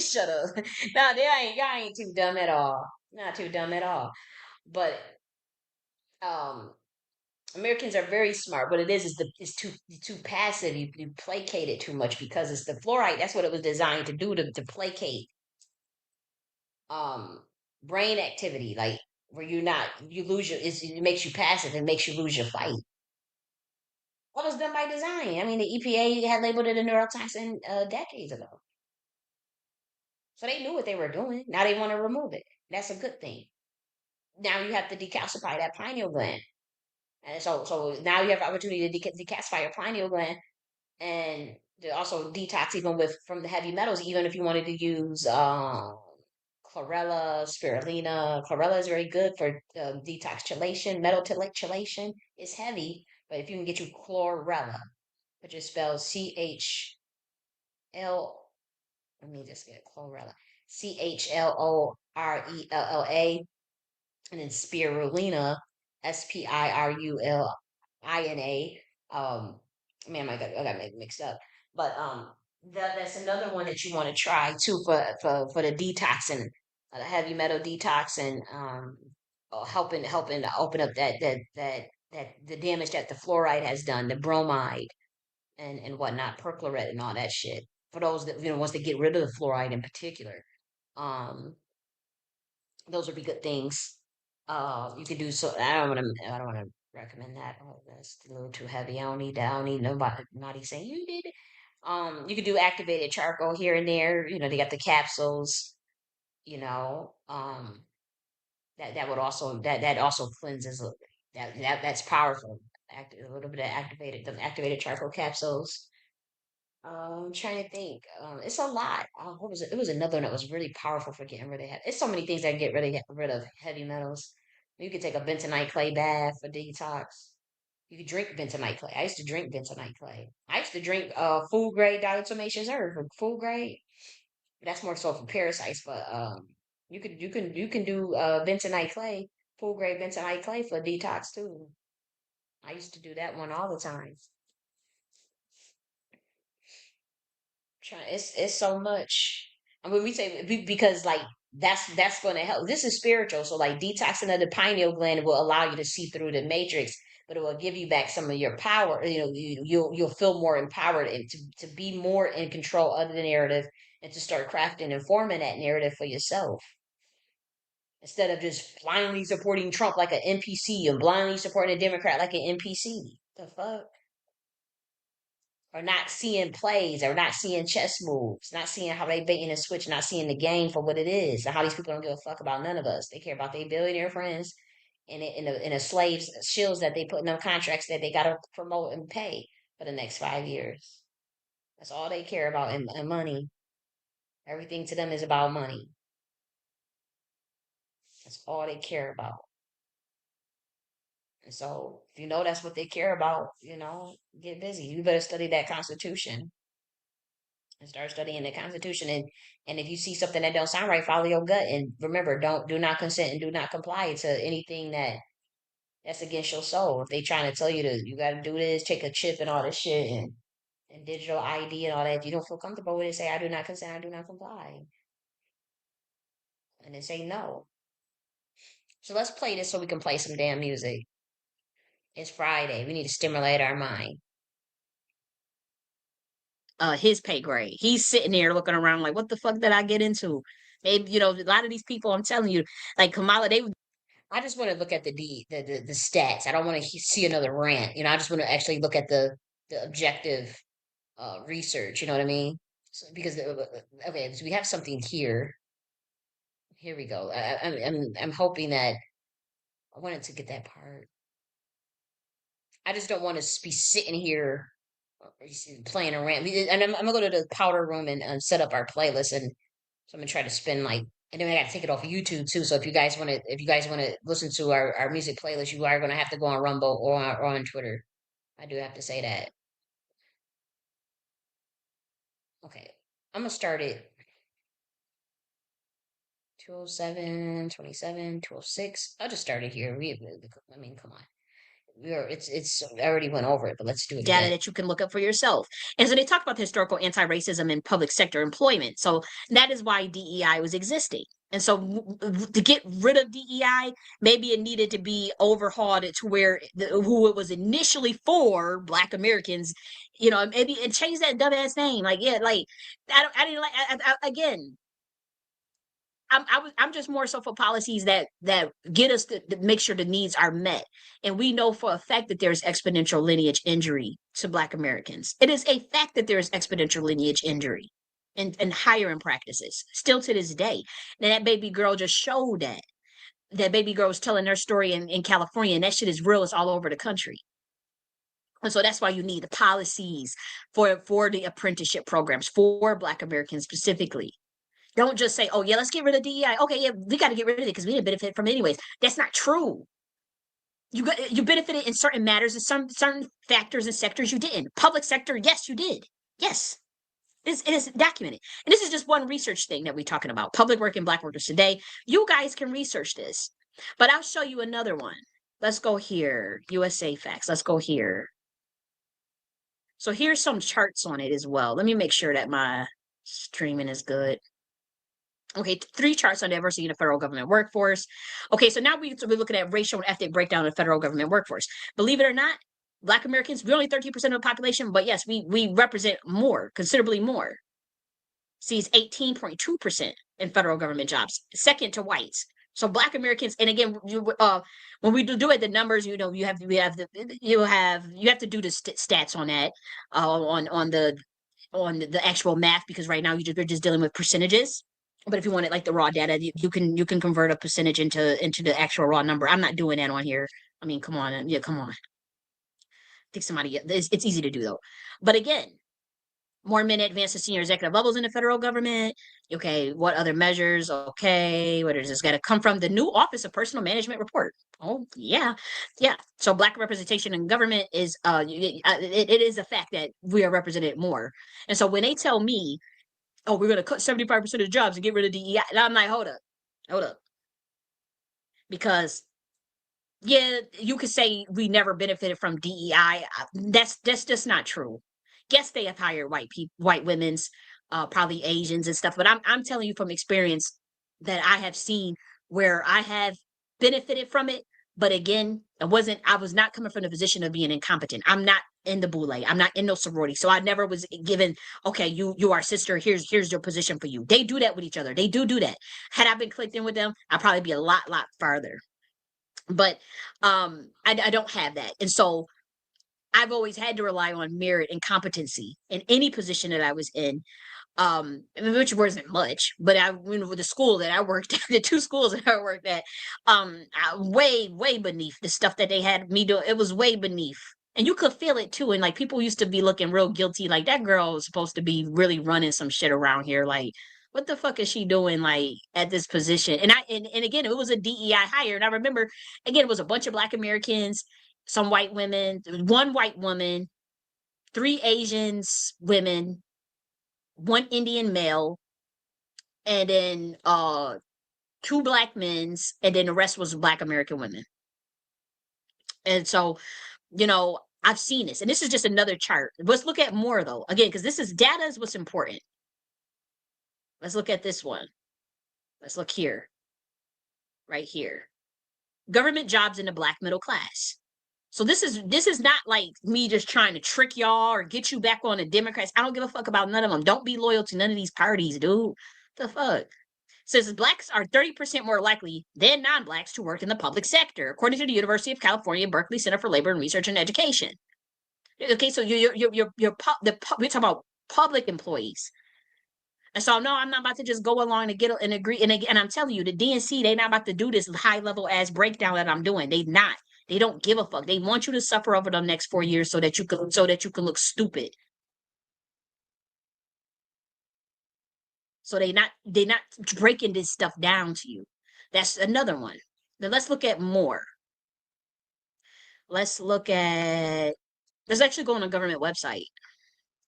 Shut up. No, y'all ain't too dumb at all. Not too dumb at all. But um Americans are very smart. What it is it's too passive. You placate it too much because it's the fluoride. That's what it was designed to do to placate um brain activity, like where you lose it makes you passive, it makes you lose your fight. What was done by design? I mean, the EPA had labeled it a neurotoxin decades ago, so they knew what they were doing. Now they want to remove it. That's a good thing. Now you have to decalcify that pineal gland, and so now you have the opportunity to decalcify your pineal gland and to also detox even with from the heavy metals, even if you wanted to use chlorella, spirulina. Chlorella is very good for detox chelation. Metal chelation is heavy, but if you can get you chlorella, which is spelled CHL, let me just get chlorella, CHLORELLA, and then spirulina, SPIRULINA. Man, I got mixed up. But that's another one that you want to try too for the detoxing, the heavy metal detox and helping to open up that the damage that the fluoride has done, the bromide and whatnot, perchlorate and all that shit. For those that wants to get rid of the fluoride in particular. Um, those would be good things. You could do so. I don't want to recommend that. Oh, that's a little too heavy. I don't need that. I don't need nobody saying you did it. You could do activated charcoal here and there. You know, they got the capsules. You know, that would also that also cleanses. That's powerful. A little bit of activated charcoal capsules. I'm trying to think. It's a lot. What was it? It was another one that was really powerful for getting rid of. It's so many things that can get rid of heavy metals. You could take a bentonite clay bath for detox. You could drink bentonite clay. I used to drink bentonite clay. I used to drink food grade diatomaceous earth, food grade. That's more so for parasites, but you can do bentonite clay, food grade bentonite clay for detox too. I used to do that one all the time. It's so much. And when we say because like that's going to help. This is spiritual, so like detoxing of the pineal gland will allow you to see through the matrix, but it will give you back some of your power. You know, you'll feel more empowered and to be more in control of the narrative and to start crafting and forming that narrative for yourself instead of just blindly supporting Trump like an NPC and blindly supporting a Democrat like an NPC. The fuck? or not seeing plays, or not seeing chess moves, not seeing how they baiting and switch, not seeing the game for what it is, and how these people don't give a fuck about none of us. They care about their billionaire friends and in the slaves shills that they put in them contracts that they gotta promote and pay for the next 5 years. That's all they care about, and money. Everything to them is about money. That's all they care about. And so, if you know that's what they care about, get busy. You better study that Constitution and start studying the Constitution. And if you see something that don't sound right, follow your gut. And remember, do not consent and do not comply to anything that's against your soul. If they trying to tell you you got to do this, take a chip and all this shit and digital ID and all that, if you don't feel comfortable with it, say I do not consent, I do not comply, and then say no. So let's play this so we can play some damn music. It's Friday. We need to stimulate our mind. His pay grade. He's sitting there looking around like, what the fuck did I get into? Maybe, a lot of these people, I'm telling you, like Kamala, I just want to look at the stats. I don't want to see another rant. I just want to actually look at the objective research. You know what I mean? So, because okay, so we have something here. Here we go. I'm hoping that I wanted to get that part. I just don't want to be sitting here playing a rant. And I'm gonna go to the powder room and set up our playlist, and so I'm gonna try to spend and then I got to take it off of YouTube too. So if you guys want to listen to our music playlist, you are gonna have to go on Rumble or on Twitter. I do have to say that. Okay, I'm gonna start it 207, 27, 206. I'll just start it here. I mean, come on. It's I already went over it, but let's do it data again. that you can look up for yourself. And so they talk about the historical anti-racism in public sector employment. So that is why DEI was existing. And so to get rid of DEI, maybe it needed to be overhauled to where who it was initially for, Black Americans, maybe and change that dumbass name. Like, yeah, like I didn't like again. I'm just more so for policies that get us to make sure the needs are met. And we know for a fact that there's exponential lineage injury to Black Americans. It is a fact that there is exponential lineage injury and hiring practices still to this day. And that baby girl just showed that. That baby girl was telling their story in California, and that shit is real. It's all over the country. And so that's why you need the policies for the apprenticeship programs for Black Americans specifically. Don't just say, oh, yeah, let's get rid of DEI. Okay, yeah, we got to get rid of it because we didn't benefit from it anyways. That's not true. You benefited in certain matters and some certain factors and sectors you didn't. Public sector, yes, you did. Yes. It is documented. And this is just one research thing that we're talking about. Public work and Black workers today. You guys can research this. But I'll show you another one. Let's go here. USA Facts. Let's go here. So here's some charts on it as well. Let me make sure that my streaming is good. Okay, 3 charts on diversity in the federal government workforce. Okay, so now we're looking at racial and ethnic breakdown of the federal government workforce. Believe it or not, Black Americans, we're only 13% of the population, but yes, we represent more, considerably more. See, it's 18.2% in federal government jobs, second to whites. So Black Americans, and again, when we do it, the numbers, you have to do the stats on that, on the actual math, because right now you're just dealing with percentages. But if you want it like the raw data, you can convert a percentage into the actual raw number. I'm not doing that on here. I mean, come on, yeah, come on. I think somebody, it's easy to do though. But again, more men advance to senior executive levels in the federal government. Okay, what other measures? Okay, where does this got to come from? The new Office of Personal Management report. Oh yeah, yeah. So Black representation in government is it is a fact that we are represented more. And so when they tell me, oh, we're going to cut 75% of the jobs and get rid of DEI. And I'm like, hold up. Because, yeah, you could say we never benefited from DEI. That's just not true. Yes, they have hired white women's, probably Asians and stuff. But I'm telling you from experience that I have seen where I have benefited from it. But again, I was not coming from the position of being incompetent. I'm not in the boule. I'm not in no sorority. So I never was given, okay, you are sister. Here's your position for you. They do that with each other. They do that. Had I been clicked in with them, I'd probably be a lot farther. But I don't have that. And so I've always had to rely on merit and competency in any position that I was in. Which wasn't much, but with the school that I worked at, the two schools that I worked at, way beneath the stuff that they had me do. It was way beneath, and you could feel it too. And like people used to be looking real guilty, like that girl was supposed to be really running some shit around here. Like, what the fuck is she doing? Like at this position? And again, it was a DEI hire, and I remember again it was a bunch of Black Americans, some white women, one white woman, three Asians women, one Indian male, and then two Black men's, and then the rest was Black American women. And so, I've seen this, and this is just another chart. Let's look at more though, again, because this is data is what's important. Let's look at this one. Let's look here, right here. Government jobs in the Black middle class. So this is not like me just trying to trick y'all or get you back on the Democrats. I don't give a fuck about none of them. Don't be loyal to none of these parties, dude. The fuck? Says Blacks are 30% more likely than non-Blacks to work in the public sector, according to the University of California Berkeley Center for Labor and Research and Education. Okay, so we're talking about public employees. And so, no, I'm not about to just go along to get and agree. And I'm telling you, the DNC, they're not about to do this high level ass breakdown that I'm doing. They not. They don't give a fuck. They want you to suffer over the next 4 years so that you can look stupid. So they're not breaking this stuff down to you. That's another one. Then let's look at more. Let's actually go on a government website.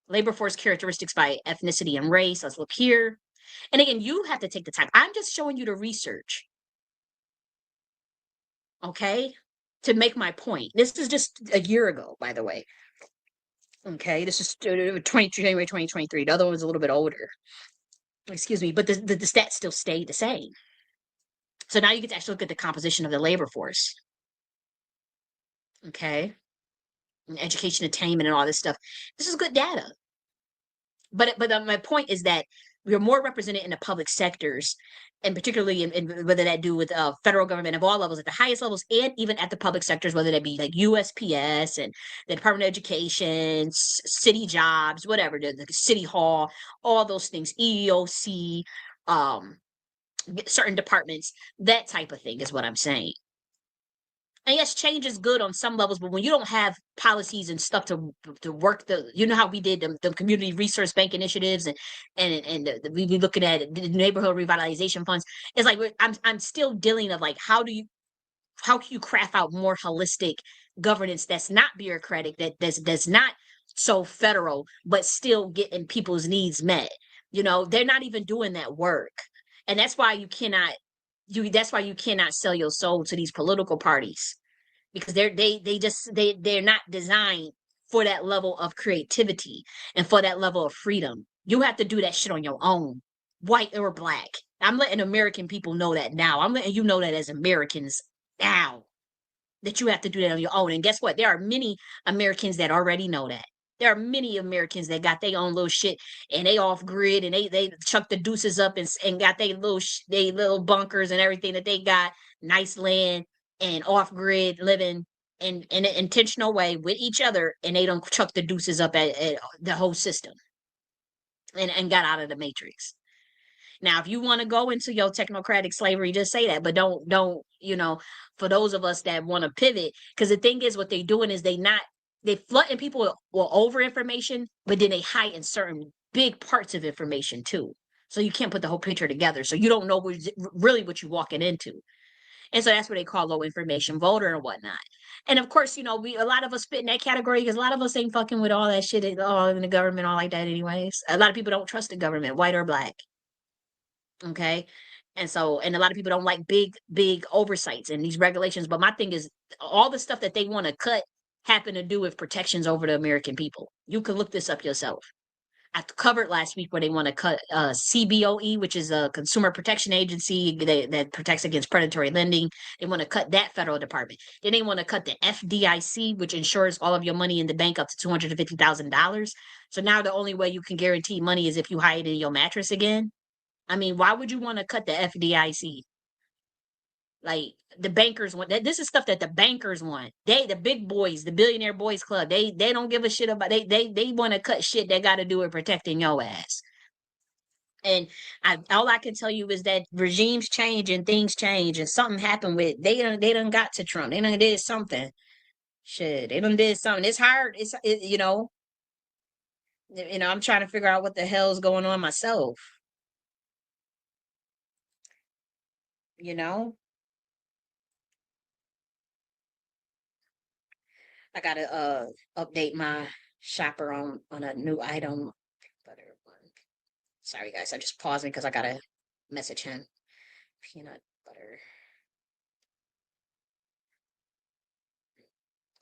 Labor force characteristics by ethnicity and race. Let's look here. And again, you have to take the time. I'm just showing you the research. Okay? To make my point. This is just a year ago, by the way. Okay, this is January 2023. The other one's a little bit older. Excuse me, but the stats still stay the same. So now you get to actually look at the composition of the labor force. Okay. And education attainment and all this stuff. This is good data. But my point is that we're more represented in the public sectors, and particularly in whether that do with federal government of all levels, at the highest levels, and even at the public sectors, whether that be like USPS and the Department of Education, city jobs, whatever, the city hall, all those things, EEOC, certain departments, that type of thing is what I'm saying. And yes, change is good on some levels, but when you don't have policies and stuff to work how we did the community resource bank initiatives and we be looking at the neighborhood revitalization funds, it's like I'm still dealing of like how can you craft out more holistic governance that's not bureaucratic, that's not so federal, but still getting people's needs met. They're not even doing that work, and that's why you cannot sell your soul to these political parties, because they're not designed for that level of creativity and for that level of freedom. You have to do that shit on your own, white or Black. I'm letting American people know that now. I'm letting you know that as Americans now, that you have to do that on your own. And guess what? There are many Americans that already know that. There are many Americans that got their own little shit and they off grid and they chuck the deuces up and got their little bunkers and everything that they got, nice land and off grid living in an intentional way with each other, and they don't chuck the deuces up at the whole system and got out of the matrix. Now, if you want to go into your technocratic slavery, just say that, but don't, for those of us that want to pivot, because the thing is, what they're doing is they flooding people with over information, but then they heighten certain big parts of information too. So you can't put the whole picture together. So you don't know really what you're walking into. And so that's what they call low information voter and whatnot. And of course, a lot of us fit in that category because a lot of us ain't fucking with all that shit all in the government, all like that anyways. A lot of people don't trust the government, white or Black. Okay. And a lot of people don't like big oversights and these regulations. But my thing is, all the stuff that they want to cut happen to do with protections over the American people. You can look this up yourself. I covered last week where they want to cut CBOE, which is a consumer protection agency that protects against predatory lending. They want to cut that federal department. Then they want to cut the FDIC, which insures all of your money in the bank up to $250,000. So now the only way you can guarantee money is if you hide it in your mattress again. I mean, why would you want to cut the FDIC? Like the bankers want that. This is stuff that the bankers want. The big boys, the billionaire boys club, they don't give a shit about. They want to cut shit that got to do with protecting your ass. And all I can tell you is that regimes change and things change, and something happened with they done got to Trump. They done did something. Shit, they done did something. It's hard. You know. I'm trying to figure out what the hell's going on myself. You know. I gotta update my shopper on a new item. Butter one. Sorry guys, I'm just pausing because I gotta message him. Peanut butter.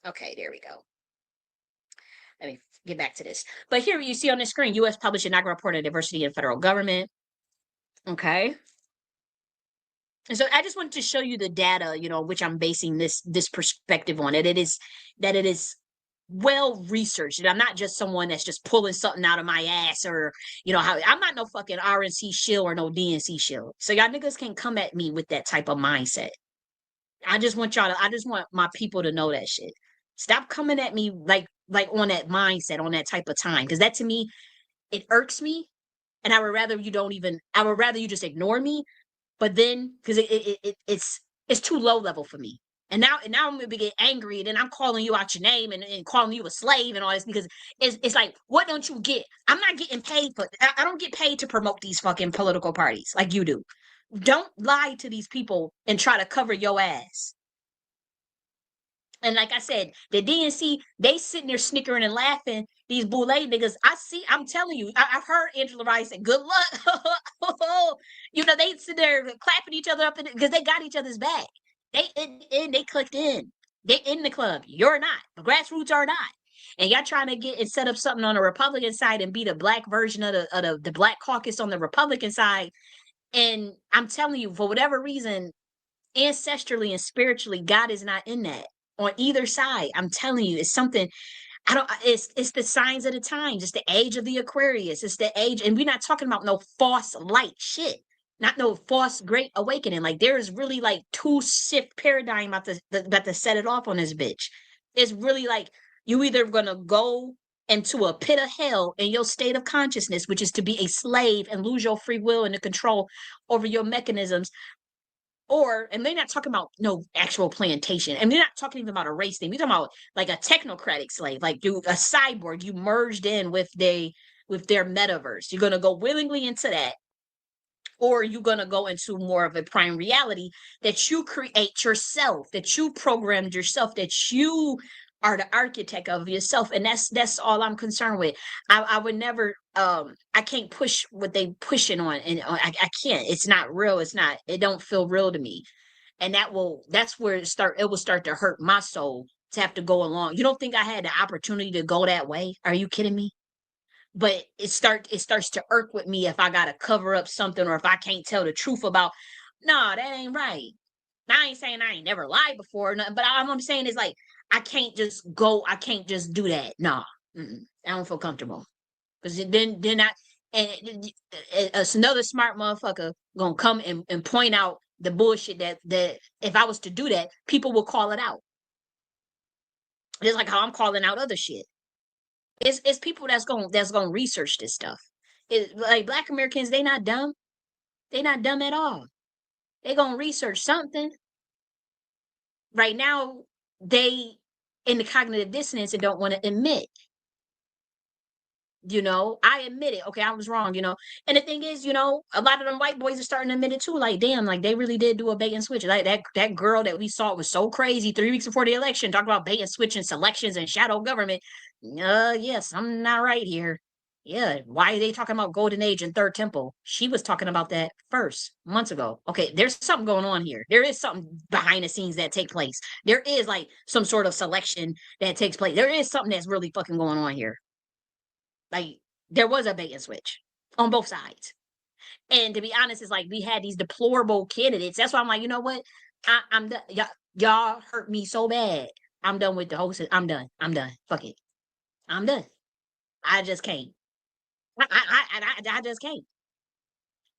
Okay, there we go. Let me get back to this. But here you see on the screen, U.S. published inaugural report on diversity in federal government. Okay. And so I just wanted to show you the data, which I'm basing this perspective on. It is well researched, and I'm not just someone that's just pulling something out of my ass, or how I'm not no fucking RNC shill or no DNC shill. So y'all niggas can come at me with that type of mindset. I just want my people to know that shit. Stop coming at me like on that mindset, on that type of time, because that to me, it irks me, and I would rather you just ignore me. But then, because it's too low level for me. And now I'm gonna get angry, and then I'm calling you out your name and calling you a slave and all this, because it's like, what don't you get? I'm not getting paid for. I don't get paid to promote these fucking political parties like you do. Don't lie to these people and try to cover your ass. And like I said, the DNC, they sitting there snickering and laughing. These boule niggas, I'm telling you, I've heard Angela Rice say, good luck. They sit there clapping each other up because they got each other's back. They clicked in. They in the club. You're not. The grassroots are not. And y'all trying to get and set up something on the Republican side and be the black version of the Black Caucus on the Republican side. And I'm telling you, for whatever reason, ancestrally and spiritually, God is not in that on either side. I'm telling you, it's something. It's the signs of the times. It's the age of the Aquarius. It's the age, and we're not talking about no false light shit, not no false great awakening. Like, there's really like two shift paradigm about to set it off on this bitch. It's really like you either gonna go into a pit of hell in your state of consciousness, which is to be a slave and lose your free will and the control over your mechanisms, and they're not talking about no actual plantation, and they're not talking even about a race thing. We're talking about like a technocratic slave, like a cyborg. You merged in with their metaverse. You're gonna go willingly into that, or you're gonna go into more of a prime reality that you create yourself, that you programmed yourself, that you are the architect of yourself. And that's all I'm concerned with. I would never I can't push what they pushing on, and I can't. It's not real. It don't feel real to me. And that's where it will start to hurt my soul to have to go along. You don't think I had the opportunity to go that way? Are you kidding me? But it starts to irk with me if I gotta cover up something, or if I can't tell the truth about, no, that ain't right. I ain't saying I ain't never lied before, but all I'm saying is, like, I can't just do that. No, I don't feel comfortable, because then I and it's another smart motherfucker gonna come and point out the bullshit that if I was to do that, people will call it out. Just like how I'm calling out other shit. It's people that's gonna research this stuff. Like, Black Americans, they not dumb. They not dumb at all. They gonna research something. Right now, they in the cognitive dissonance and don't want to admit. I admit it. Okay, I was wrong. And the thing is, a lot of them white boys are starting to admit it too. Like, damn, like, they really did do a bait and switch. Like, that girl that we saw was so crazy 3 weeks before the election, talking about bait and switch and selections and shadow government. Yes, I'm not right here. Yeah, why are they talking about golden age and third temple? She was talking about that first months ago. Okay, there's something going on here. There is something behind the scenes that take place. There is like some sort of selection that takes place. There is something that's really fucking going on here. Like, there was a bait and switch on both sides. And to be honest, it's like we had these deplorable candidates. That's why I'm like, you know what? I'm done. Y'all hurt me so bad. I'm done with the whole. I'm done. Fuck it. I'm done. I just can't. I just can't.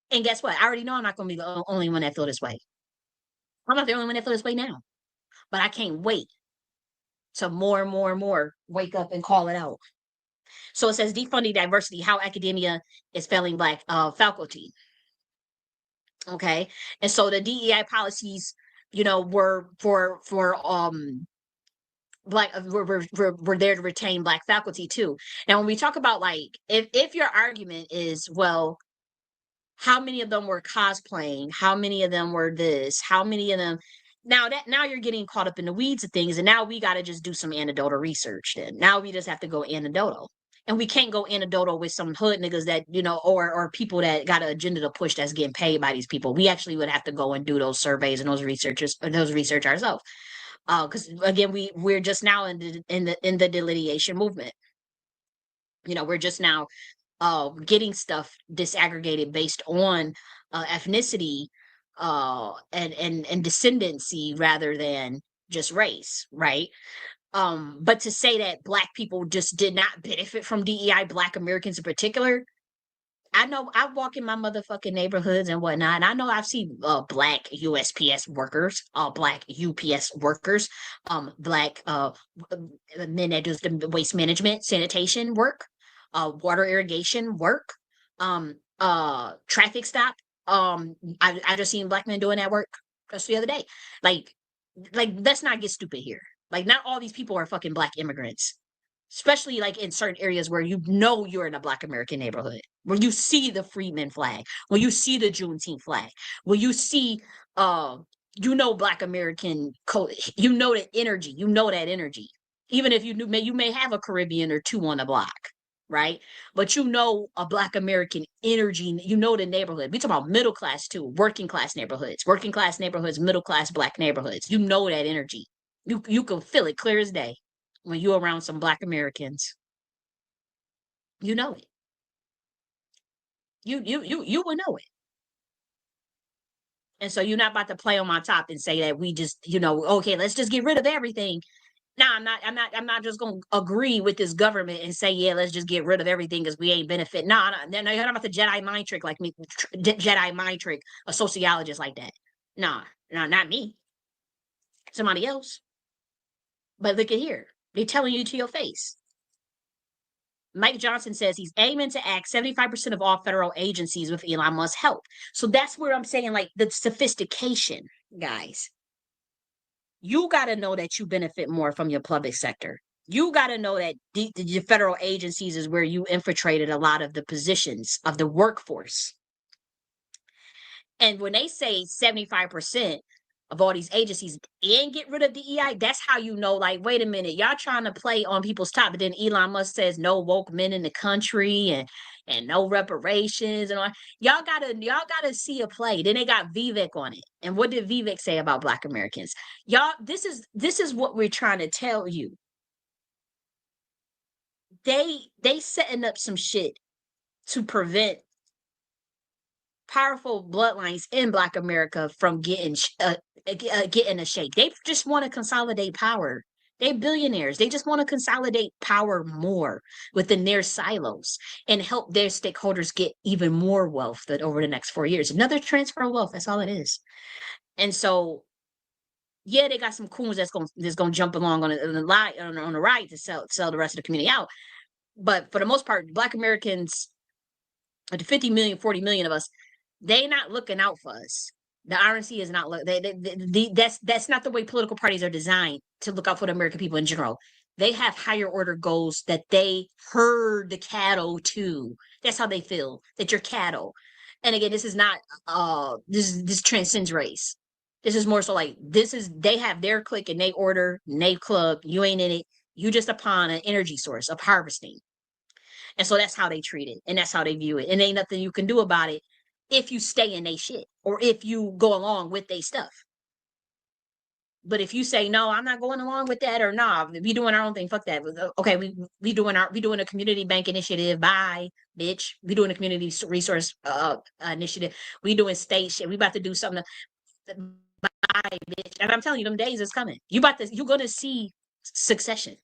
And guess what? I already know I'm not going to be the only one that feel this way. I'm not the only one that feels this way now, but I can't wait to more and more and more wake up and call it out. So it says defunding diversity, how academia is failing Black faculty. Okay, and so the DEI policies, were for Black were there to retain Black faculty too. Now, when we talk about, like, if your argument is, well, how many of them were cosplaying, how many of them were this, how many of them, now you're getting caught up in the weeds of things, and now we got to just do some anecdotal research. Then now we just have to go anecdotal, and we can't go anecdotal with some hood niggas that, or people that got an agenda to push that's getting paid by these people. We actually would have to go and do those surveys and those research ourselves, because again, we're just now in the delineation movement. We're just now getting stuff disaggregated based on ethnicity and descendancy rather than just race, right? But to say that Black people just did not benefit from DEI, Black Americans in particular, I know I walk in my motherfucking neighborhoods and whatnot, and I know I've seen Black USPS workers, Black UPS workers, Black men that do the waste management, sanitation work, water irrigation work, traffic stop. I just seen Black men doing that work just the other day. Like, let's not get stupid here. Like, not all these people are fucking Black immigrants, especially like in certain areas where you're in a Black American neighborhood, where you see the Freedmen flag, where you see the Juneteenth flag, where you see Black American that energy, that energy. Even if you may have a Caribbean or two on the block, right? But a Black American energy, the neighborhood. We talk about middle class too, working class neighborhoods, middle class Black neighborhoods. That energy. You can feel it clear as day when you're around some Black Americans. You know it. You will know it. And so you're not about to play on my top and say that we just, okay, let's just get rid of everything. No, I'm not just gonna agree with this government and say, yeah, let's just get rid of everything because we ain't benefit. No, you're not about the Jedi mind trick like me, Jedi mind trick, a sociologist like that. No, not me. Somebody else. But look at here. They're telling you to your face. Mike Johnson says he's aiming to act 75% of all federal agencies with Elon Musk's help. So that's where I'm saying, like, the sophistication, guys. You got to know that you benefit more from your public sector. You got to know that the federal agencies is where you infiltrated a lot of the positions of the workforce. And when they say 75% of all these agencies and get rid of DEI, that's how you know, like, wait a minute, y'all trying to play on people's top. But then Elon Musk says no woke men in the country and no reparations and all. Y'all gotta see a play. Then they got Vivek on it. And what did Vivek say about Black Americans? Y'all, this is what we're trying to tell you. They setting up some shit to prevent powerful bloodlines in Black America from getting a shake. They just want to consolidate power. They billionaires. They just want to consolidate power more within their silos and help their stakeholders get even more wealth over the next 4 years. Another transfer of wealth. That's all it is. And so, yeah, they got some coons that's gonna jump along on the ride to sell the rest of the community out. But for the most part, Black Americans, the 50 million, 40 million of us, they not looking out for us. The RNC is not that's not the way political parties are designed to look out for the American people in general. They have higher order goals that they herd the cattle to. That's how they feel, that you're cattle. And again, this is not this transcends race. This is more so like they have their clique and they order and they club. You ain't in it. You just upon an energy source of harvesting. And so that's how they treat it. And that's how they view it. And ain't nothing you can do about it if you stay in they shit or if you go along with they stuff. But if you say, no, I'm not going along with that, or nah, we doing our own thing, fuck that. Okay, we doing a community bank initiative. Bye, bitch. We doing a community resource initiative. We doing state shit. We about to do something. Bye, bitch. And I'm telling you, them days is coming. You're gonna see succession.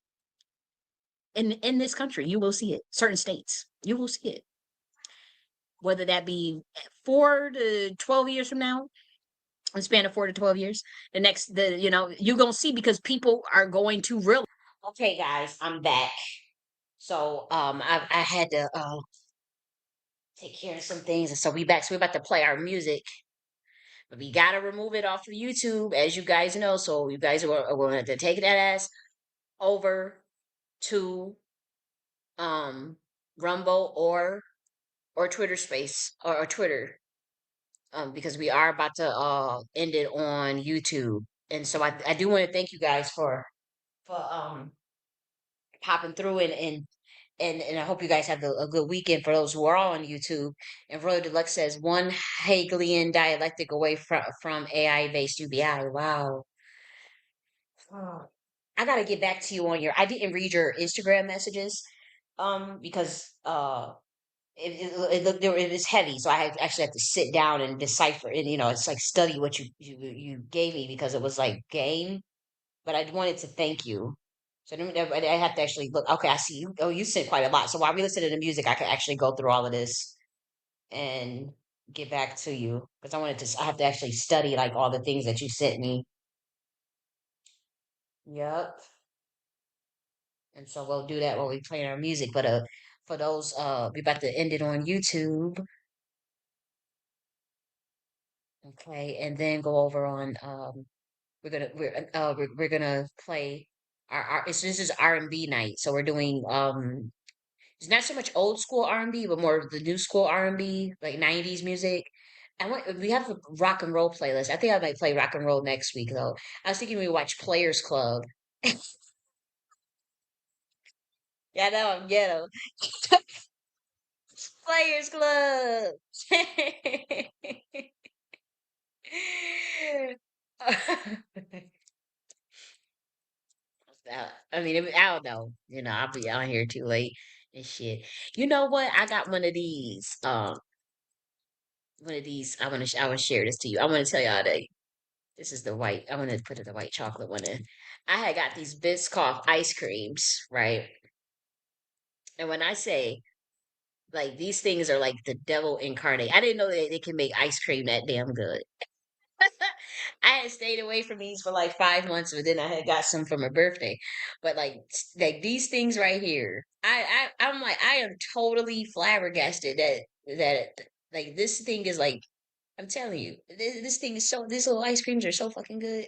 In this country, you will see it. Certain states, you will see it. Whether that be 4 to 12 years from now, in the span of 4 to 12 years. You're gonna see, because people are going to realize. Okay, guys, I'm back. So I had to take care of some things, and so we back. So we're about to play our music, but we gotta remove it off of YouTube, as you guys know. So you guys are going to take that ass over to Rumble or Twitter Space or Twitter, because we are about to end it on YouTube. And so I do want to thank you guys for popping through, and I hope you guys have a good weekend for those who are on YouTube. And Royal Deluxe says one Hegelian dialectic away from AI based UBI. Wow. Oh, I gotta get back to you on your. I didn't read your Instagram messages, because it was heavy, so actually had to sit down and decipher, and it's like study what you gave me, because it was like game. But I wanted to thank you. So I have to actually look. Okay, I see you. Oh, you sent quite a lot. So while we listen to the music, I could actually go through all of this and get back to you, because I have to actually study like all the things that you sent me. Yep. And so we'll do that while we play our music. But for those, we about to end it on YouTube. Okay, and then go over on we're gonna play this is R&B night. So we're doing it's not so much old school R&B, but more of the new school R&B, like 90s music. We have a rock and roll playlist. I think I might play rock and roll next week though. I was thinking we watch Players Club. Yeah, I know I'm ghetto. Players Club. I mean, I don't know. I'll be out here too late and shit. You know what? I got one of these. One of these. I want to share this to you. I want to tell y'all that this is the white. I want to put the white chocolate one in. I had got these Biscoff ice creams, right? And when I say like these things are like the devil incarnate, I didn't know that they can make ice cream that damn good. I had stayed away from these for like 5 months, but then I had got some for my birthday. But like these things right here, I'm like I am totally flabbergasted that like this thing is like I'm telling you, this thing is so these little ice creams are so fucking good.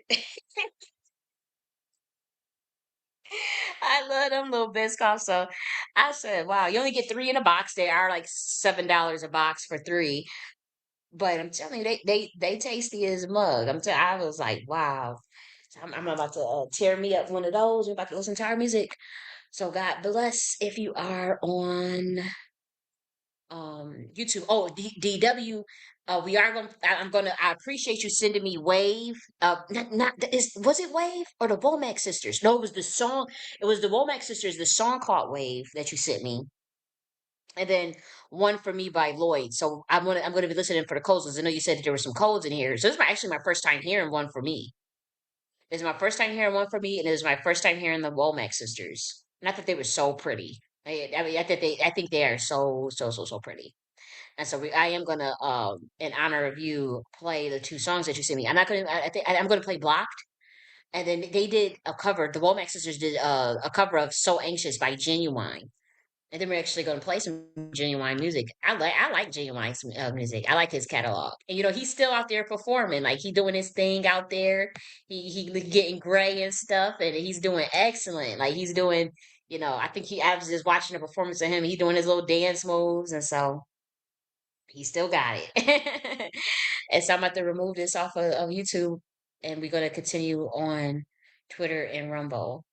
I love them little Biscoffs. So I said, wow, you only get three in a box. They are like $7 a box for three. But I'm telling you, they tasty as a mug. I was like, wow. So I'm about to tear me up one of those. We're about to listen to our music. So God bless if you are on YouTube. Oh, DW. We are going. I'm gonna. I appreciate you sending me Wave. Was it Wave or the Womack Sisters? No, it was the song. It was the Womack Sisters. The song called Wave that you sent me, and then One for Me by Lloyd. So I'm gonna be listening for the codes, because I know you said that there were some codes in here. So this is actually my first time hearing One for Me. This is my first time hearing One for Me, and it was my first time hearing the Womack Sisters. Not that they were so pretty. I mean, I think they are so pretty. And so I am gonna, in honor of you, play the two songs that you sent me. I'm not gonna. I think I'm gonna play Blocked, and then they did a cover. The Womack Sisters did a cover of So Anxious by Genuine. And then we're actually going to play some Genuine music. I like Genuine's music. I like his catalog. And he's still out there performing. Like he doing his thing out there. He getting gray and stuff, and he's doing excellent. Like he's doing. I was just watching a performance of him. He doing his little dance moves, and so he still got it. And so I'm about to remove this off of YouTube, and we're going to continue on Twitter and Rumble.